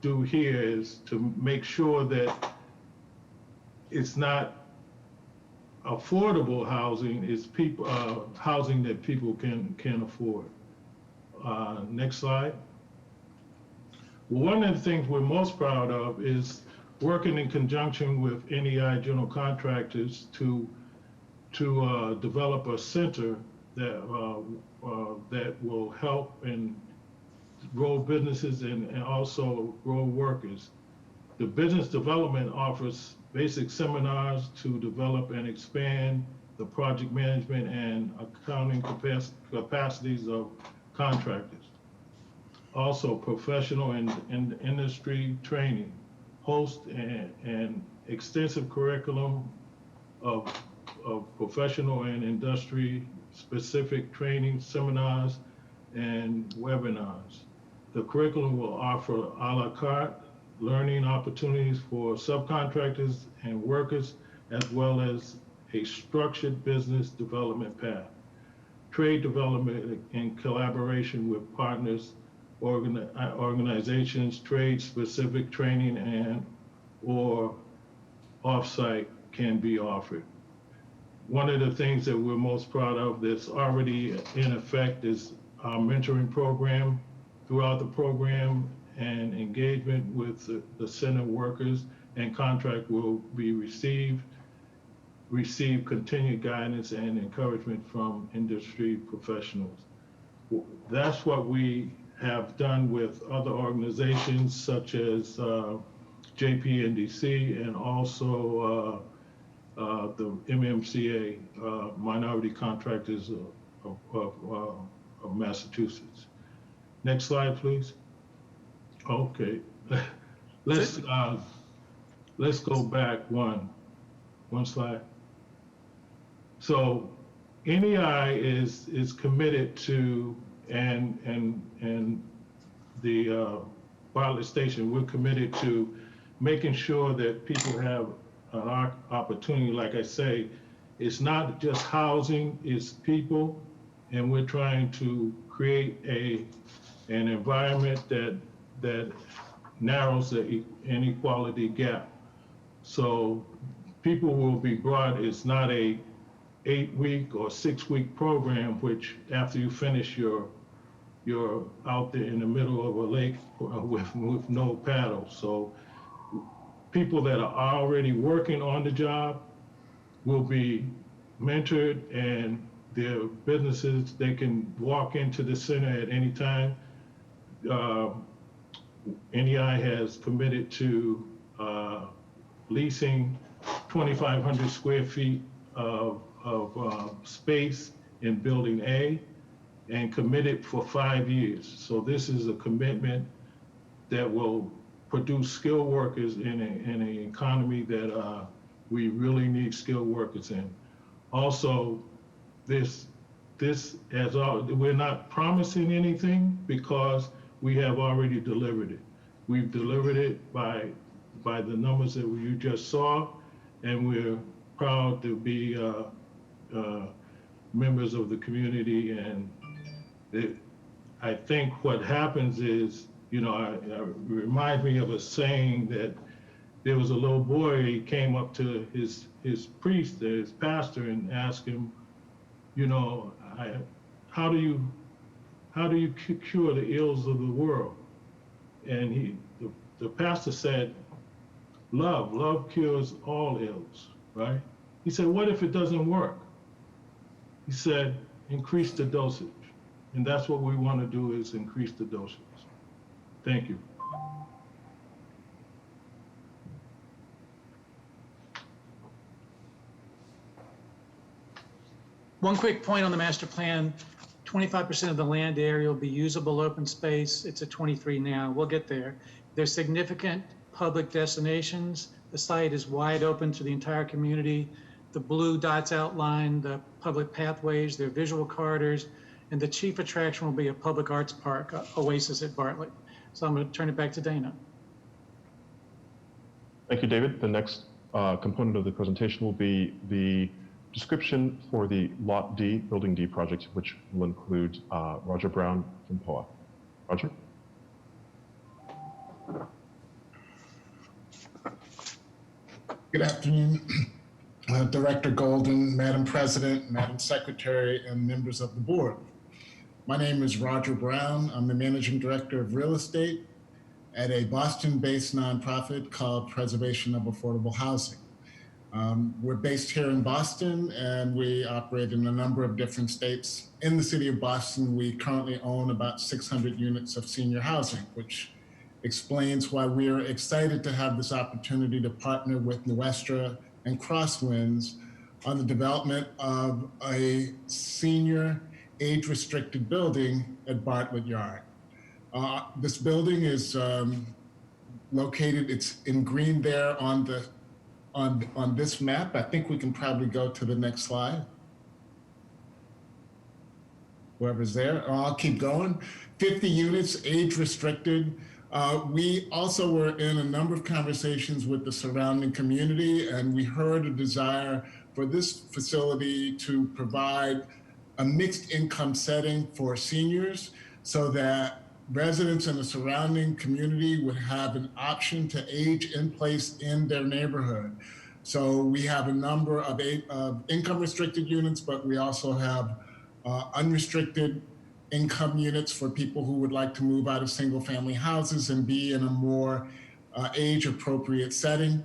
do here, is to make sure that it's not affordable housing, it's housing that people can afford. Next slide. One of the things we're most proud of is working in conjunction with NEI general contractors to develop a center that will help and grow businesses and also grow workers. The business development offers basic seminars to develop and expand the project management and accounting capacities of contractors. Also professional and industry training host an extensive curriculum of professional and industry-specific training, seminars, and webinars. The curriculum will offer a la carte learning opportunities for subcontractors and workers, as well as a structured business development path, trade development in collaboration with partners, organizations, trade-specific training and or offsite can be offered. One of the things that we're most proud of that's already in effect is our mentoring program. Throughout the program and engagement with the center workers and contract will be receive continued guidance and encouragement from industry professionals. That's what we have done with other organizations such as JPNDC and also the MMCA, Minority Contractors of Massachusetts. Next slide, please. Okay, let's go back one slide. So NEI is committed to, and the Bartlett Station, we're committed to making sure that people have an opportunity. Like I say, it's not just housing, it's people, and we're trying to create an environment that narrows the inequality gap. So people will be brought, it's not a 8-week or 6-week program, which after you finish you're out there in the middle of a lake with no paddle. So people that are already working on the job will be mentored, and their businesses, they can walk into the center at any time. NEI has committed to leasing 2,500 square feet of space in Building A and committed for 5 years. So this is a commitment that will produce skilled workers in an economy that we really need skilled workers in. Also, we're not promising anything because we have already delivered it. We've delivered it by the numbers that you just saw, and we're proud to be members of the community. And I think what happens is, it reminds me of a saying that there was a little boy, he came up to his priest, his pastor, and asked him, how do you cure the ills of the world? And the pastor said, love cures all ills, right? He said, what if it doesn't work? He said, increase the dosage. And that's what we want to do, is increase the dosage. Thank you. One quick point on the master plan, 25% of the land area will be usable open space. It's at 23 now. We'll get there. There's significant public destinations. The site is wide open to the entire community. The blue dots outline the public pathways, their visual corridors, and the chief attraction will be a public arts park, Oasis at Bartlett. So I'm going to turn it back to Dana. Thank you, David. The next component of the presentation will be the description for the Lot D, Building D project, which will include Roger Brown from POA. Roger? Good afternoon, Director Golden, Madam President, Madam Secretary, and members of the board. My name is Roger Brown. I'm the Managing Director of Real Estate at a Boston-based nonprofit called Preservation of Affordable Housing. We're based here in Boston, and we operate in a number of different states. In the city of Boston, we currently own about 600 units of senior housing, which explains why we are excited to have this opportunity to partner with Nuestra and Crosswinds on the development of a senior age-restricted building at Bartlett Yard. This building is located. It's in green there on this map. I think we can probably go to the next slide. Whoever's there, I'll keep going. 50 units, age restricted. We also were in a number of conversations with the surrounding community, and we heard a desire for this facility to provide a mixed income setting for seniors so that residents in the surrounding community would have an option to age in place in their neighborhood. So we have a number of income restricted units, but we also have unrestricted income units for people who would like to move out of single family houses and be in a more age appropriate setting.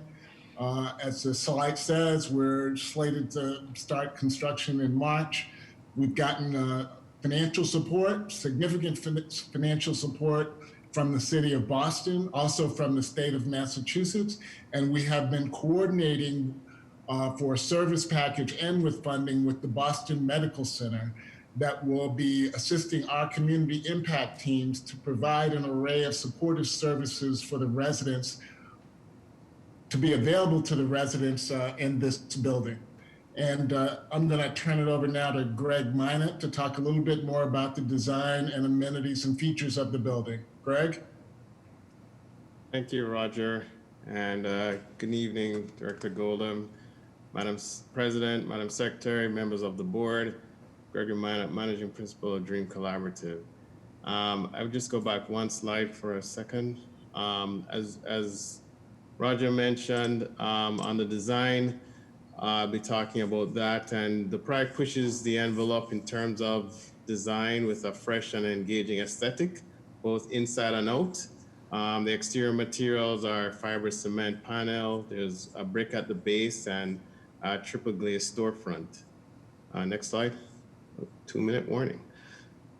As the slide says, we're slated to start construction in March. We've gotten financial support, significant financial support from the city of Boston, also from the state of Massachusetts, and we have been coordinating for a service package and with funding with the Boston Medical Center that will be assisting our community impact teams to provide an array of supportive services for the residents, to be available to the residents in this building. And I'm going to turn it over now to Greg Minot to talk a little bit more about the design and amenities and features of the building. Greg? Thank you, Roger. And good evening, Director Goldham, Madam President, Madam Secretary, members of the board. Gregory Minot, Managing Principal of Dream Collaborative. I would just go back one slide for a second. As Roger mentioned, on the design, I'll be talking about that, and the project pushes the envelope in terms of design with a fresh and engaging aesthetic, both inside and out. The exterior materials are fiber cement panel. There's a brick at the base and a triple glazed storefront. Next slide. 2-minute warning.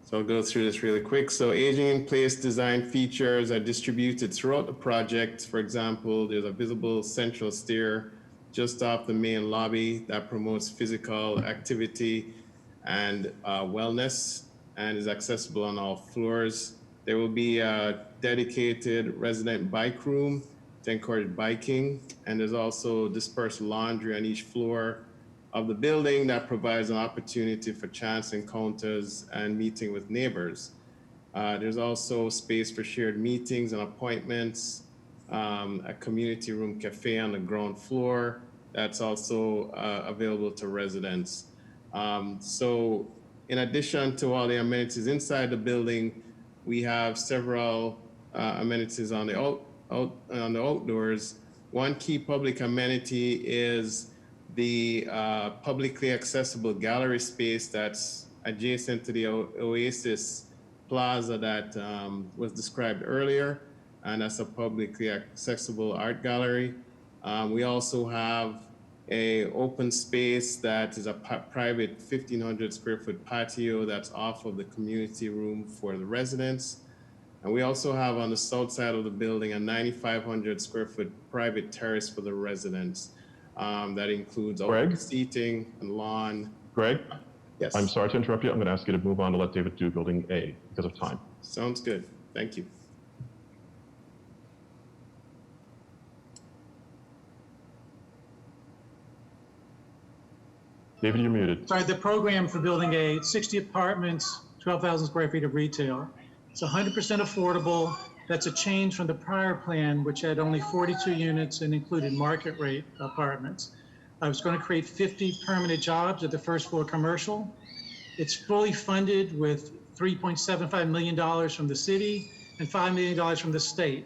So I'll go through this really quick. So aging in place design features are distributed throughout the project. For example, there's a visible central stair just off the main lobby that promotes physical activity and wellness and is accessible on all floors. There will be a dedicated resident bike room to encourage biking, and there's also dispersed laundry on each floor of the building that provides an opportunity for chance encounters and meeting with neighbors. There's also space for shared meetings and appointments, a community room cafe on the ground floor that's also available to residents. So in addition to all the amenities inside the building, we have several amenities on the outdoors. One key public amenity is the publicly accessible gallery space that's adjacent to the Oasis Plaza that was described earlier, and that's a publicly accessible art gallery. We also have a open space that is a private 1,500 square foot patio that's off of the community room for the residents. And we also have on the south side of the building a 9,500 square foot private terrace for the residents. That includes open seating and lawn. Greg? Yes. I'm sorry to interrupt you. I'm going to ask you to move on to let David do building A because of time. Sounds good. Thank you. David, you're muted. Sorry, the program for Building A, it's 60 apartments, 12,000 square feet of retail. It's 100% affordable. That's a change from the prior plan, which had only 42 units and included market rate apartments. I was going to create 50 permanent jobs at the first floor commercial. It's fully funded with $3.75 million from the city and $5 million from the state.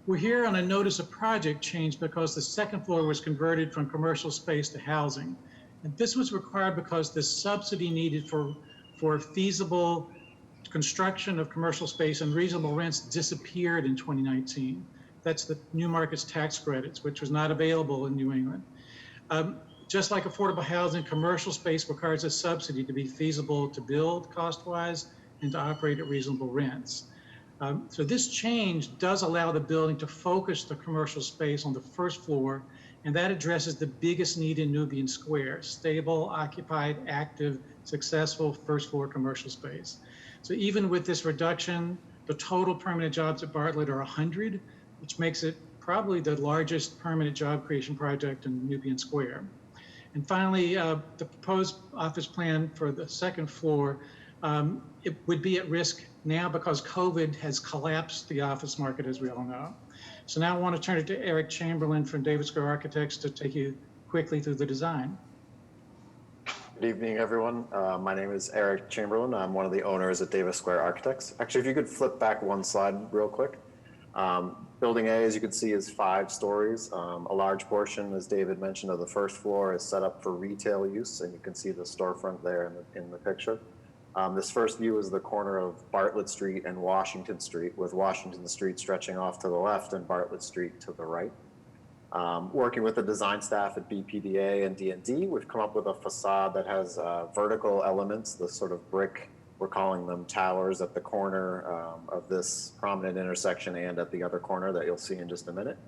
We're here on a notice of project change because the second floor was converted from commercial space to housing. And this was required because the subsidy needed for feasible construction of commercial space and reasonable rents disappeared in 2019. That's the New Markets tax credits, which was not available in New England. Just like affordable housing, commercial space requires a subsidy to be feasible to build cost-wise and to operate at reasonable rents. So this change does allow the building to focus the commercial space on the first floor, and that addresses the biggest need in Nubian Square: stable, occupied, active, successful first floor commercial space. So even with this reduction, the total permanent jobs at Bartlett are 100, which makes it probably the largest permanent job creation project in Nubian Square. And finally, the proposed office plan for the second floor, it would be at risk now because COVID has collapsed the office market, as we all know. So now I want to turn it to Eric Chamberlain from David Square Architects to take you quickly through the design. Good evening, everyone. My name is Eric Chamberlain. I'm one of the owners at Davis Square Architects. Actually, if you could flip back one slide real quick. Building A, as you can see, is 5 stories. A large portion, as David mentioned, of the first floor is set up for retail use, and you can see the storefront there in the picture. This first view is the corner of Bartlett Street and Washington Street, with Washington Street stretching off to the left and Bartlett Street to the right. Working with the design staff at BPDA and D&D, we've come up with a facade that has vertical elements, the sort of brick, we're calling them towers, at the corner of this prominent intersection and at the other corner that you'll see in just a minute.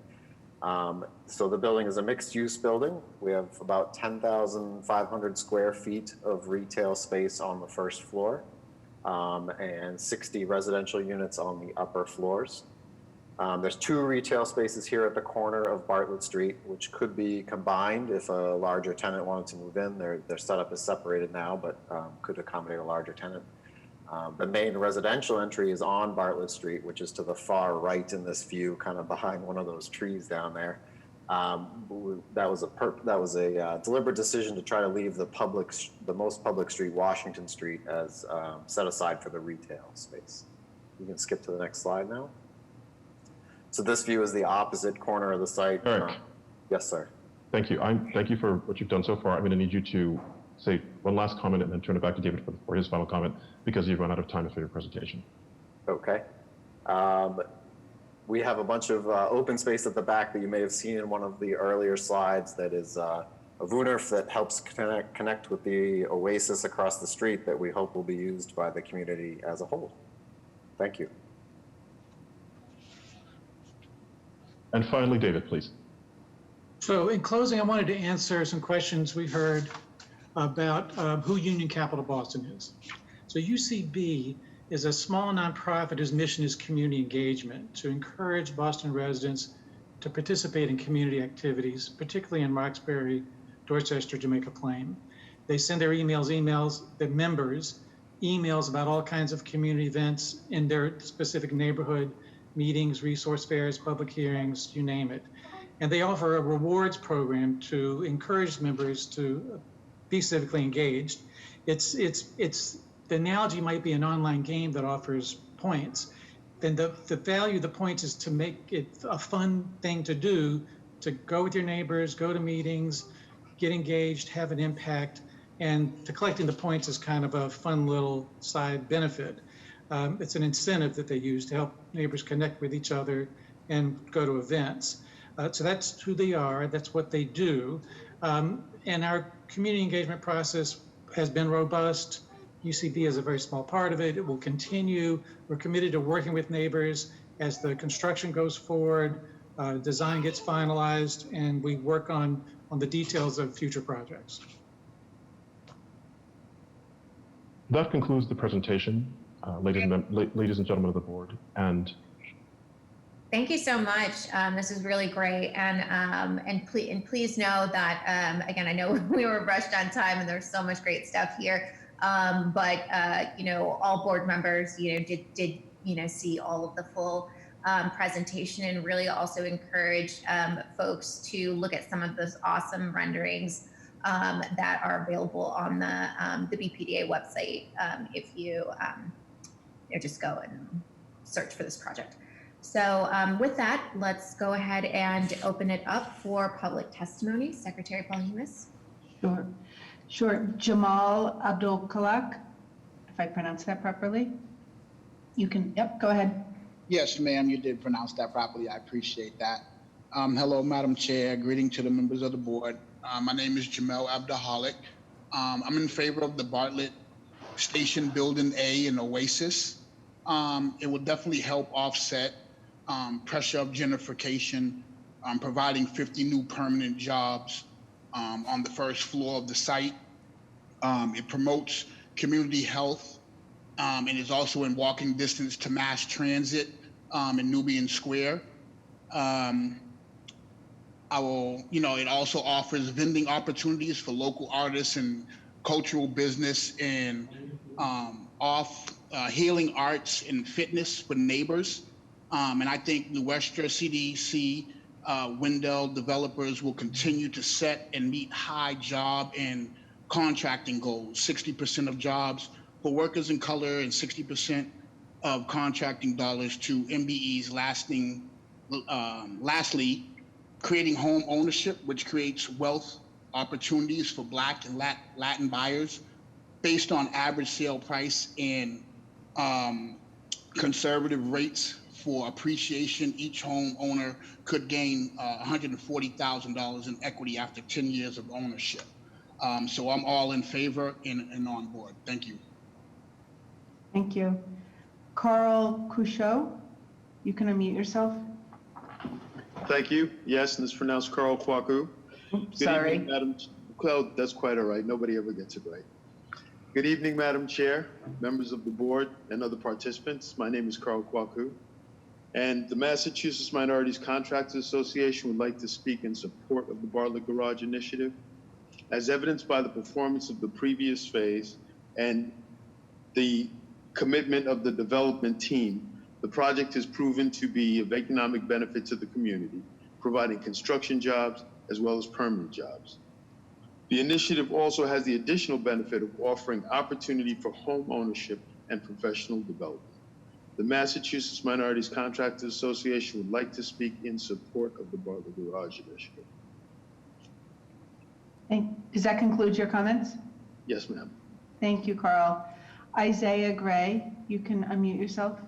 So the building is a mixed-use building. We have about 10,500 square feet of retail space on the first floor and 60 residential units on the upper floors. There's 2 retail spaces here at the corner of Bartlett Street, which could be combined if a larger tenant wanted to move in. Their setup is separated now, but could accommodate a larger tenant. The main residential entry is on Bartlett Street, which is to the far right in this view, kind of behind one of those trees down there. That was a deliberate decision to try to leave the most public street, Washington Street, as set aside for the retail space. You can skip to the next slide now. So this view is the opposite corner of the site. Eric. Yes, sir. Thank you. Thank you for what you've done so far. I'm going to need you to say one last comment and then turn it back to David for his final comment, because you've run out of time for your presentation. Okay. We have a bunch of open space at the back that you may have seen in one of the earlier slides that is a Wunderf that helps connect with the oasis across the street that we hope will be used by the community as a whole. Thank you. And finally, David, please. So in closing, I wanted to answer some questions we heard about who Union Capital Boston is. So UCB is a small nonprofit whose mission is community engagement, to encourage Boston residents to participate in community activities, particularly in Roxbury, Dorchester, Jamaica Plain. They send their their members, emails about all kinds of community events in their specific neighborhood, meetings, resource fairs, public hearings, you name it. And they offer a rewards program to encourage members to be civically engaged. The analogy might be an online game that offers points. Then the value of the points is to make it a fun thing to do, to go with your neighbors, go to meetings, get engaged, have an impact, and to collecting the points is kind of a fun little side benefit. It's an incentive that they use to help neighbors connect with each other and go to events. So that's who they are, that's what they do. And our community engagement process has been robust. UCB is a very small part of it. It will continue. We're committed to working with neighbors as the construction goes forward, design gets finalized, and we work on the details of future projects. That concludes the presentation, ladies and gentlemen of the board. And thank you so much. This is really great, and please know that again, I know we were rushed on time, and there's so much great stuff here. But all board members, did see all of the full presentation, and really also encourage folks to look at some of those awesome renderings that are available on the BPDA website if you just go and search for this project. So with that, let's go ahead and open it up for public testimony. Secretary Paul-Humis. Sure. Jamal Abdul Kalak, if I pronounced that properly. You can, yep, go ahead. Yes, ma'am, you did pronounce that properly. I appreciate that. Hello, Madam Chair. Greeting to the members of the board. My name is Jamal Abdahalik. I'm in favor of the Bartlett Station Building A in Oasis. It will definitely help offset pressure of gentrification, providing 50 new permanent jobs on the first floor of the site. It promotes community health and is also in walking distance to mass transit in Nubian Square. It also offers vending opportunities for local artists and cultural business and healing arts and fitness for neighbors. And I think New Western CDC Wendell developers will continue to set and meet high job and contracting goals, 60% of jobs for workers in color and 60% of contracting dollars to MBEs. Lastly, creating home ownership, which creates wealth opportunities for Black and Latin buyers based on average sale price and conservative rates for appreciation. Each home owner could gain $140,000 in equity after 10 years of ownership. So I'm all in favor and on board. Thank you. Thank you. Carl Couchot, you can unmute yourself. Thank you. Yes, and it's pronounced Carl Kwaku. Sorry. Evening, Madam. Well, that's quite all right. Nobody ever gets it right. Good evening, Madam Chair, members of the board, and other participants. My name is Carl Kwaku, and the Massachusetts Minorities Contractors Association would like to speak in support of the Bartlett Garage Initiative. As evidenced by the performance of the previous phase and the commitment of the development team, the project has proven to be of economic benefit to the community, providing construction jobs as well as permanent jobs. The initiative also has the additional benefit of offering opportunity for home ownership and professional development. The Massachusetts Minorities Contractors Association would like to speak in support of the Bartlett Garage Initiative. Does that conclude your comments? Yes, ma'am. Thank you, Carl. Isaiah Gray, you can unmute yourself.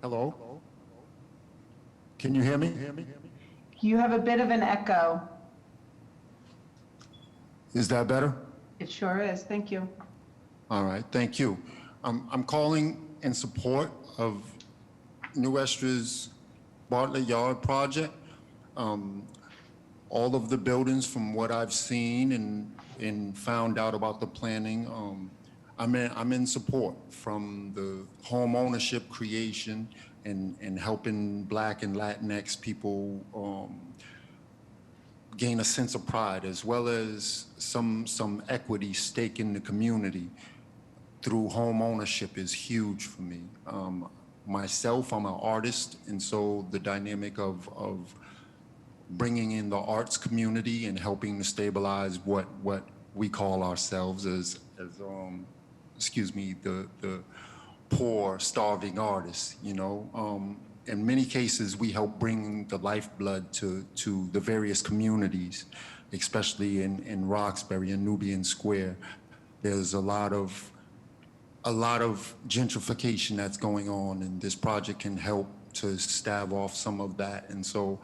Hello? Can you hear me? You have a bit of an echo. Is that better? It sure is. Thank you. All right, thank you. I'm calling in support of New Estra's Bartlett Yard project. All of the buildings, from what I've seen and found out about the planning, I'm in support from the home ownership creation and helping Black and Latinx people gain a sense of pride, as well as some equity stake in the community through home ownership is huge for me. Myself, I'm an artist, and so the dynamic of bringing in the arts community and helping to stabilize what we call ourselves as excuse me, the poor, starving artists, you know. In many cases, we help bring the lifeblood to the various communities, especially in Roxbury and Nubian Square. There's a lot of gentrification that's going on, and this project can help to stave off some of that. And so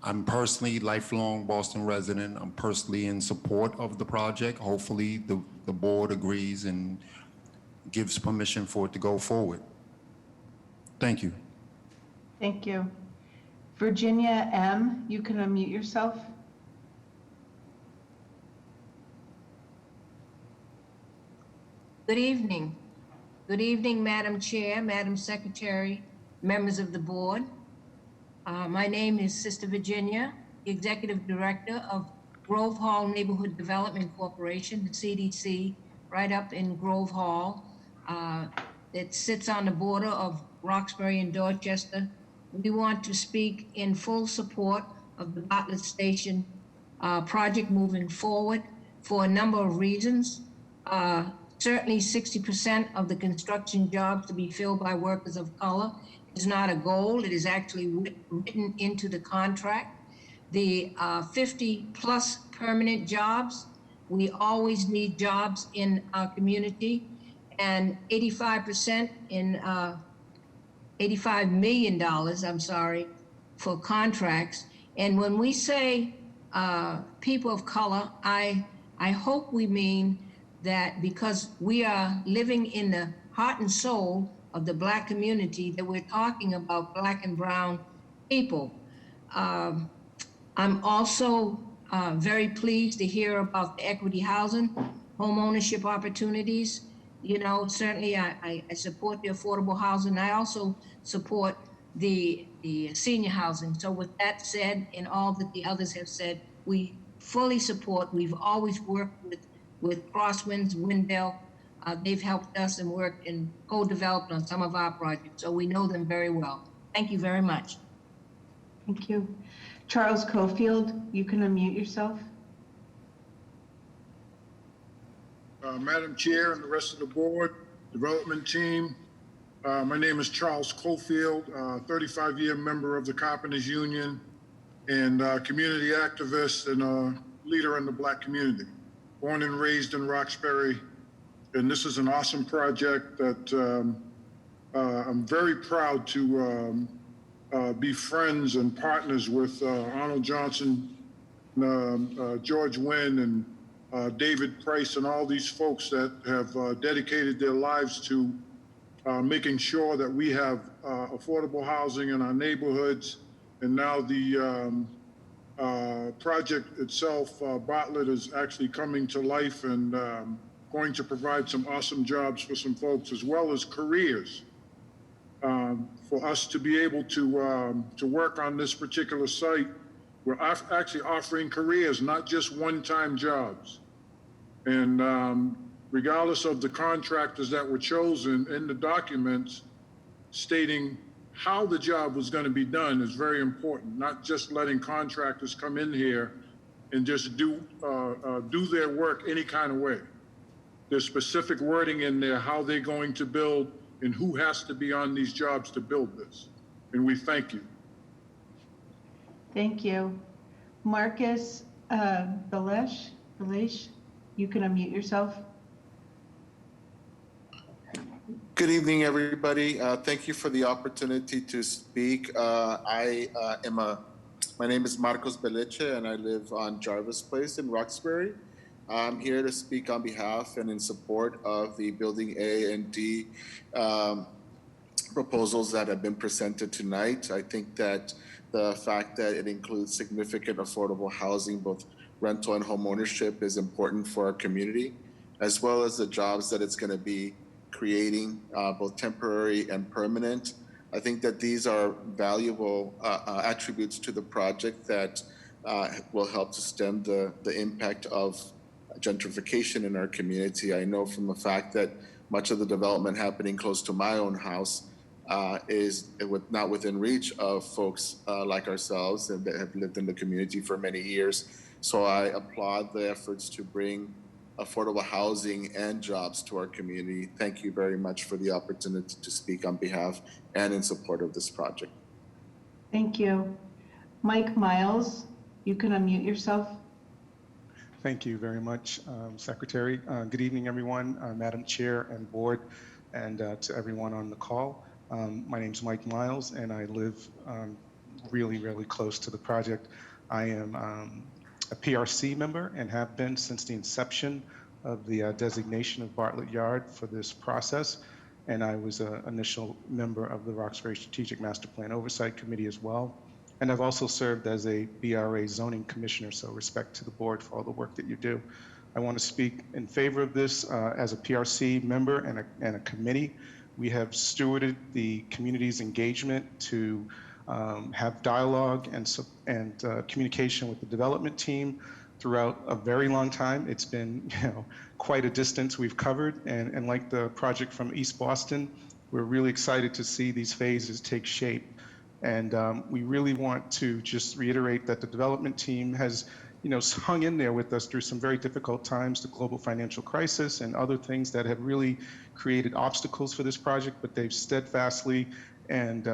I'm personally lifelong Boston resident. I'm personally in support of the project. Hopefully the board agrees and gives permission for it to go forward. Thank you. Thank you. Virginia M., you can unmute yourself. Good evening. Good evening, Madam Chair, Madam Secretary, members of the board. My name is Sister Virginia, Executive Director of Grove Hall Neighborhood Development Corporation, the CDC, right up in Grove Hall. It sits on the border of Roxbury and Dorchester. We want to speak in full support of the Bartlett Station project moving forward for a number of reasons. Certainly 60% of the construction jobs to be filled by workers of color is not a goal. It is actually written into the contract. The 50 plus permanent jobs, we always need jobs in our community, and 85% in $85 million, I'm sorry, for contracts. And when we say people of color, I hope we mean that because we are living in the heart and soul of the Black community, that we're talking about Black and brown people. I'm also very pleased to hear about the equity housing, home ownership opportunities. you know, certainly I support the affordable housing. I also support the senior housing. So with that said, and all that the others have said, we fully support. We've always worked with Crosswinds, Windell. They've helped us and worked and co-developed on some of our projects. So we know them very well. Thank you very much. Thank you. Charles Cofield, you can unmute yourself. Madam Chair and the rest of the board, development team, my name is Charles Cofield, 35-year member of the Carpenters Union and community activist and a leader in the Black community. Born and raised in Roxbury, and this is an awesome project that I'm very proud to be friends and partners with Arnold Johnson, George Wynn, and David Price, and all these folks that have dedicated their lives to making sure that we have affordable housing in our neighborhoods. And now the project itself, Bartlett, is actually coming to life and going to provide some awesome jobs for some folks, as well as careers. For us to be able to work on this particular site, we're actually offering careers, not just one-time jobs. And regardless of the contractors that were chosen, in the documents stating how the job was going to be done is very important, not just letting contractors come in here and just do their work any kind of way. There's specific wording in there, how they're going to build and who has to be on these jobs to build this. And we thank you. Thank you. Marcus Belesh, you can unmute yourself. Good evening, everybody. Thank you for the opportunity to speak. My name is Marcos Beleche, and I live on Jarvis Place in Roxbury. I'm here to speak on behalf and in support of the Building A and D proposals that have been presented tonight. I think that the fact that it includes significant affordable housing, both rental and home ownership, is important for our community, as well as the jobs that it's going to be creating, both temporary and permanent. I think that these are valuable attributes to the project that will help to stem the impact of gentrification in our community. I know from the fact that much of the development happening close to my own house is not within reach of folks like ourselves and that have lived in the community for many years. So I applaud the efforts to bring affordable housing and jobs to our community. Thank you very much for the opportunity to speak on behalf and in support of this project. Thank you. Mike Miles, you can unmute yourself. Thank you very much, Secretary. Good evening, everyone, Madam Chair and Board, and to everyone on the call. My name is Mike Miles, and I live really, really close to the project. I am a PRC member and have been since the inception of the designation of Bartlett Yard for this process. And I was an initial member of the Roxbury Strategic Master Plan Oversight Committee as well. And I've also served as a BRA zoning commissioner, so respect to the board for all the work that you do. I want to speak in favor of this as a PRC member and a committee. We have stewarded the community's engagement to have dialogue and communication with the development team throughout a very long time. It's been, quite a distance we've covered, and like the project from East Boston, we're really excited to see these phases take shape. And we really want to just reiterate that the development team has, hung in there with us through some very difficult times, the global financial crisis and other things that have really created obstacles for this project, but they've steadfastly and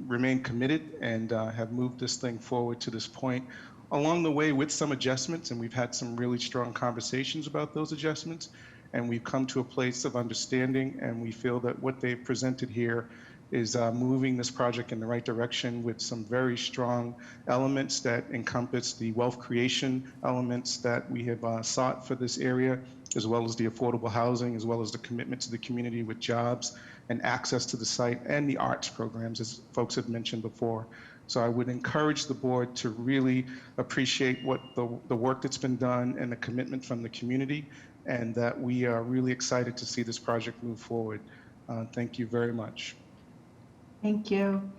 remained committed and have moved this thing forward to this point. Along the way with some adjustments, and we've had some really strong conversations about those adjustments, and we've come to a place of understanding, and we feel that what they've presented here is moving this project in the right direction with some very strong elements that encompass the wealth creation elements that we have sought for this area, as well as the affordable housing, as well as the commitment to the community with jobs and access to the site, and the arts programs, as folks have mentioned before. So I would encourage the board to really appreciate what the work that's been done and the commitment from the community, and that we are really excited to see this project move forward. Thank you very much. Thank you.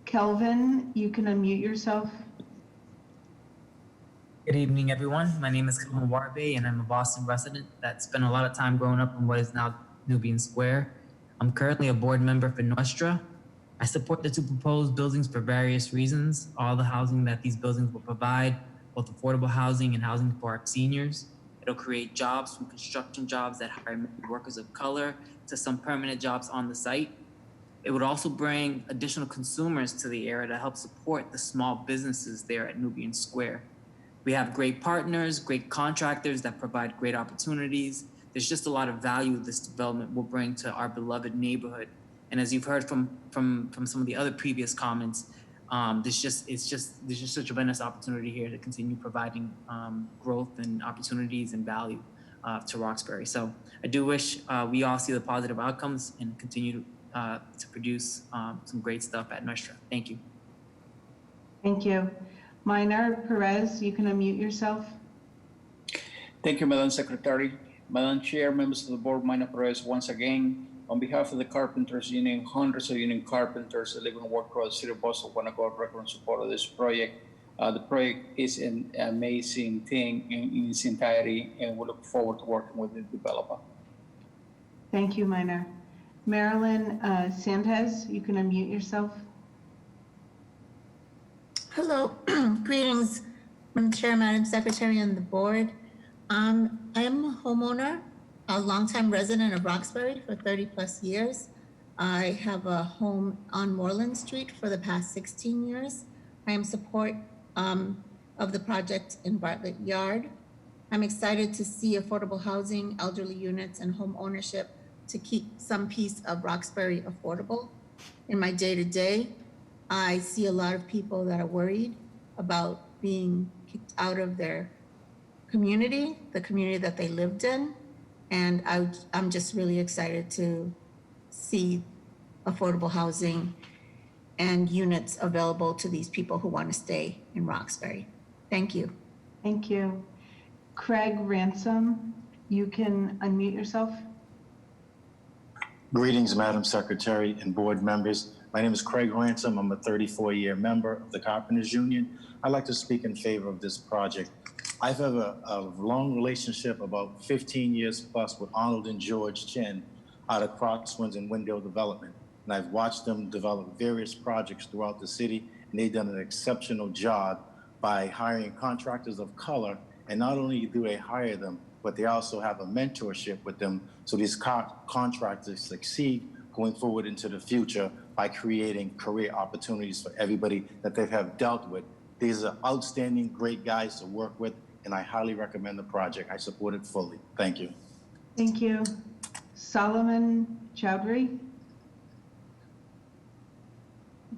Kelvin, you can unmute yourself. Good evening, everyone. My name is Kalman Warbe, and I'm a Boston resident that spent a lot of time growing up in what is now Nubian Square. I'm currently a board member for Nostra. I support the two proposed buildings for various reasons. All the housing that these buildings will provide, both affordable housing and housing for our seniors. It'll create jobs, from construction jobs that hire many workers of color to some permanent jobs on the site. It would also bring additional consumers to the area to help support the small businesses there at Nubian Square. We have great partners, great contractors that provide great opportunities. There's just a lot of value this development will bring to our beloved neighborhood. And as you've heard from some of the other previous comments, there's just such a tremendous opportunity here to continue providing growth and opportunities and value to Roxbury. So I do wish we all see the positive outcomes and continue to produce some great stuff at Nostra. Thank you. Thank you. Minor Perez, you can unmute yourself. Thank you, Madam Secretary. Madam Chair, members of the board, Minor Perez, once again, on behalf of the Carpenters Union, hundreds of union carpenters that live and work across the city of Boston want to go on record in support of this project. The project is an amazing thing in its entirety, and we look forward to working with the developer. Thank you, Minor. Marilyn Sanchez, you can unmute yourself. Hello, greetings, Madam Chair, Madam Secretary, and the board. I am a homeowner, a longtime resident of Roxbury for 30 plus years. I have a home on Moreland Street for the past 16 years. I am support of the project in Bartlett Yard. I'm excited to see affordable housing, elderly units, and home ownership to keep some piece of Roxbury affordable. In my day-to-day, I see a lot of people that are worried about being kicked out of their community, the community that they lived in. And I'm just really excited to see affordable housing and units available to these people who want to stay in Roxbury. Thank you. Thank you. Craig Ransom, you can unmute yourself. Greetings, Madam Secretary and board members. My name is Craig Ransom. I'm a 34-year member of the Carpenters Union. I'd like to speak in favor of this project. I've had a long relationship, about 15 years plus, with Arnold and George Chin out of Crosswinds and Wendell Development. And I've watched them develop various projects throughout the city, and they've done an exceptional job by hiring contractors of color. And not only do they hire them, but they also have a mentorship with them, so these contractors succeed going forward into the future by creating career opportunities for everybody that they have dealt with. These are outstanding, great guys to work with, and I highly recommend the project. I support it fully. Thank you. Thank you. Solomon Chowdhury.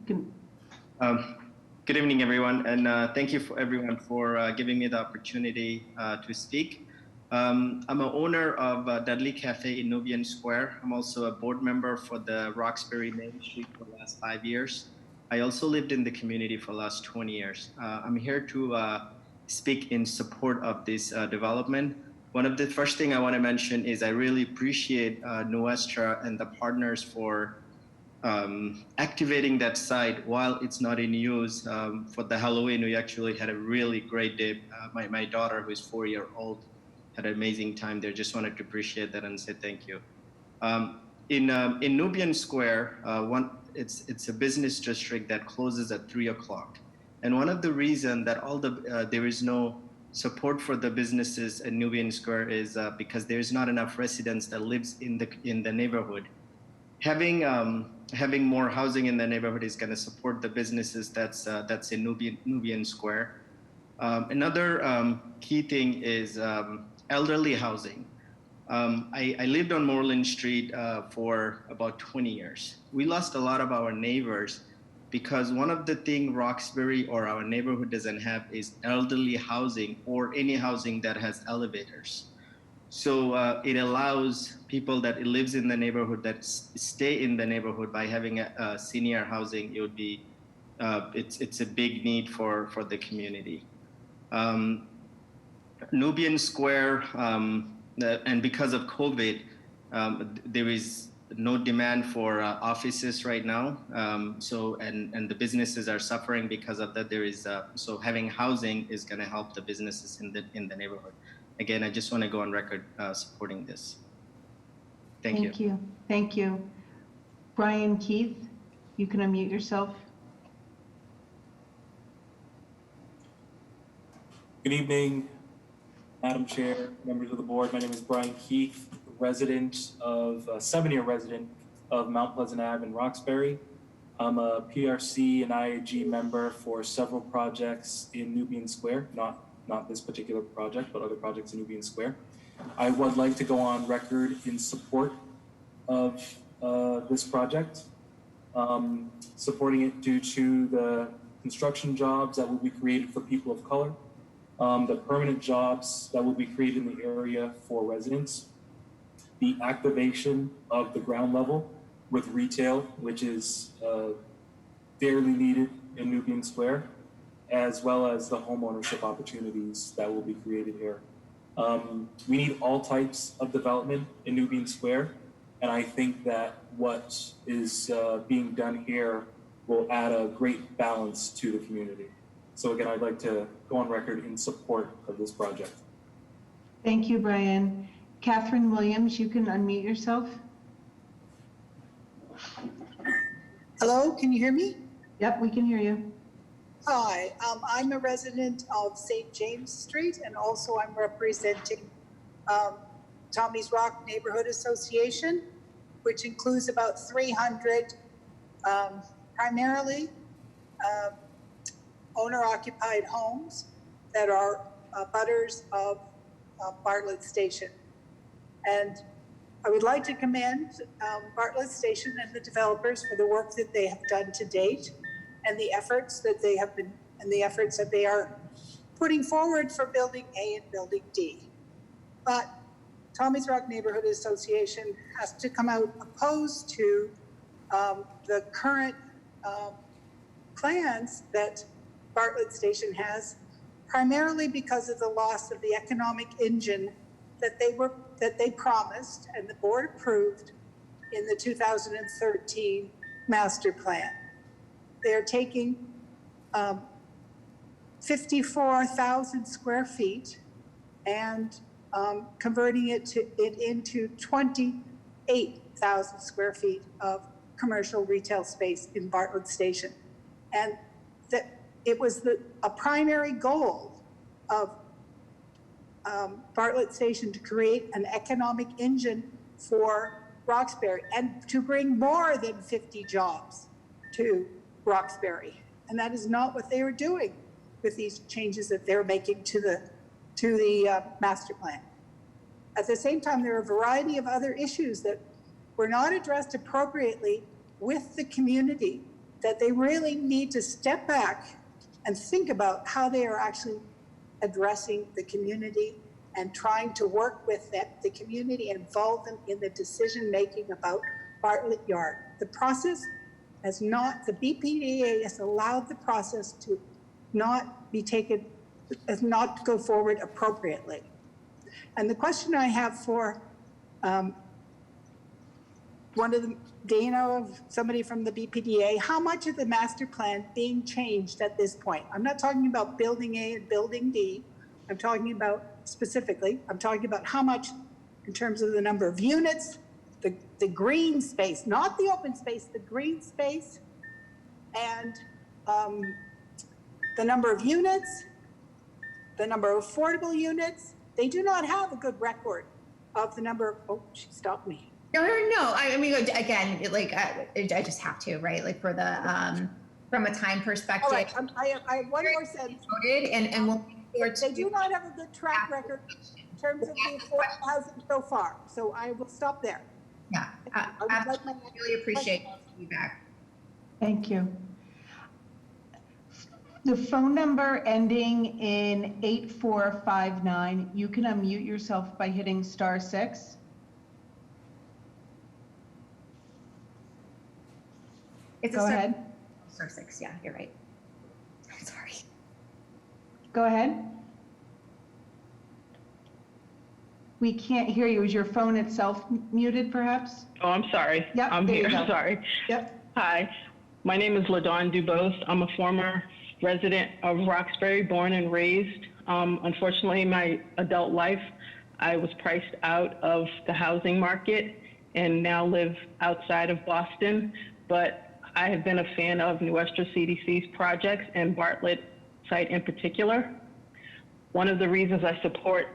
Good evening, everyone, and thank you for everyone for giving me the opportunity to speak. I'm an owner of Dudley Cafe in Nubian Square. I'm also a board member for the Roxbury Main Street for the last 5 years. I also lived in the community for the last 20 years. I'm here to speak in support of this development. One of the first thing I want to mention is I really appreciate Nuestra and the partners for activating that site while it's not in use. For the Halloween, we actually had a really great day. My daughter, who is 4-year-old, had an amazing time there. Just wanted to appreciate that and say thank you. In Nubian Square, it's a business district that closes at 3 o'clock. And one of the reasons that there is no support for the businesses in Nubian Square is because there's not enough residents that lives in the neighborhood. Having more housing in the neighborhood is going to support the businesses that's in Nubian Square. Another key thing is elderly housing. I lived on Moreland Street for about 20 years. We lost a lot of our neighbors because one of the things Roxbury or our neighborhood doesn't have is elderly housing or any housing that has elevators. So it allows people that lives in the neighborhood that stay in the neighborhood by having a senior housing. It would be it's a big need for the community. Nubian Square and because of COVID, there is no demand for offices right now. And the businesses are suffering because of that. So having housing is going to help the businesses in the neighborhood. Again, I just want to go on record supporting this. Thank you. Thank you. Brian Keith, you can unmute yourself. Good evening, Madam Chair, members of the board. My name is Brian Keith, resident of, 7-year resident of Mount Pleasant Ave in Roxbury. I'm a PRC and IAG member for several projects in Nubian Square, not this particular project, but other projects in Nubian Square. I would like to go on record in support of this project, supporting it due to the construction jobs that will be created for people of color, the permanent jobs that will be created in the area for residents, the activation of the ground level with retail, which is dearly needed in Nubian Square, as well as the home ownership opportunities that will be created here. We need all types of development in Nubian Square, and I think that what is being done here will add a great balance to the community. So again, I'd like to go on record in support of this project. Thank you, Brian. Catherine Williams, you can unmute yourself. Hello, can you hear me? Yep, we can hear you. Hi, I'm a resident of St. James Street, and also I'm representing Tommy's Rock Neighborhood Association, which includes about 300 primarily owner-occupied homes that are butters of Bartlett Station. And I would like to commend Bartlett Station and the developers for the work that they have done to date, and the efforts that they are putting forward for Building A and Building D. But Tommy's Rock Neighborhood Association has to come out opposed to the current plans that Bartlett Station has, primarily because of the loss of the economic engine that they promised and the board approved in the 2013 master plan. They are taking 54,000 square feet and converting it into 28,000 square feet of commercial retail space in Bartlett Station. And that it was a primary goal of Bartlett Station to create an economic engine for Roxbury and to bring more than 50 jobs to Roxbury. And that is not what they were doing with these changes that they're making to the master plan. At the same time, there are a variety of other issues that were not addressed appropriately with the community that they really need to step back and think about how they are actually addressing the community and trying to work with the community and involve them in the decision-making about Bartlett Yard. The process has not, the BPDA has allowed the process to not be taken, not go forward appropriately. And the question I have for somebody from the BPDA, how much of the master plan being changed at this point? I'm not talking about Building A and Building D. I'm talking about how much in terms of the number of units, the green space, not the open space, the green space, and the number of units, the number of affordable units. They do not have a good record of the number of, oh, she stopped me. No. I mean, again, I just have to, right? Like for the, from a time perspective. All right, I have one more sentence. And we'll they do not have a good track record in terms of the affordable housing so far. So I will stop there. Yeah, I really appreciate the feedback. Thank you. The phone number ending in 8459, you can unmute yourself by hitting *6. Go ahead. *6, yeah, you're right. I'm sorry. Go ahead. We can't hear you. Is your phone itself muted, perhaps? Oh, I'm sorry. Yep, I'm there you here. go. Sorry. Yep. Hi, my name is LaDawn Dubose. I'm a former resident of Roxbury, born and raised. Unfortunately, in my adult life, I was priced out of the housing market and now live outside of Boston. But I have been a fan of New Western CDC's projects and Bartlett site in particular. One of the reasons I support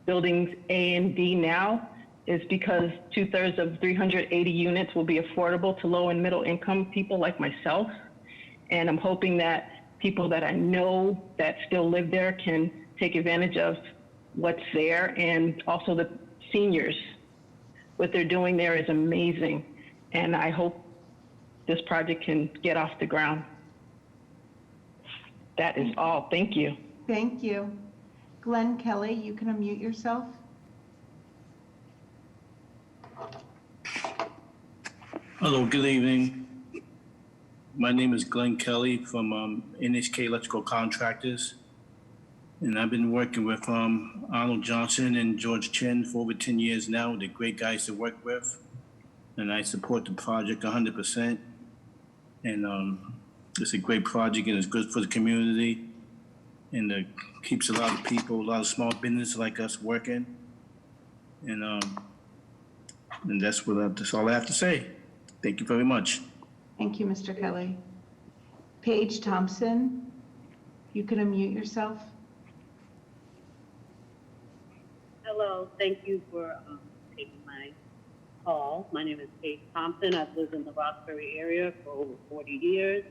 buildings A and D now is because 2/3 of 380 units will be affordable to low and middle income people like myself. And I'm hoping that people that I know that still live there can take advantage of what's there, and also the seniors. What they're doing there is amazing. And I hope this project can get off the ground. That is all. Thank you. Thank you. Glenn Kelly, you can unmute yourself. Hello, good evening. My name is Glenn Kelly from NHK Electrical Contractors. And I've been working with Arnold Johnson and George Chin for over 10 years now. They're great guys to work with. And I support the project 100%. And it's a great project and it's good for the community. And it keeps a lot of people, a lot of small business like us working. And that's all I have to say. Thank you very much. Thank you, Mr. Kelly. Paige Thompson, you can unmute yourself. Hello, thank you for taking my call. My name is Paige Thompson. I've lived in the Roxbury area for over 40 years.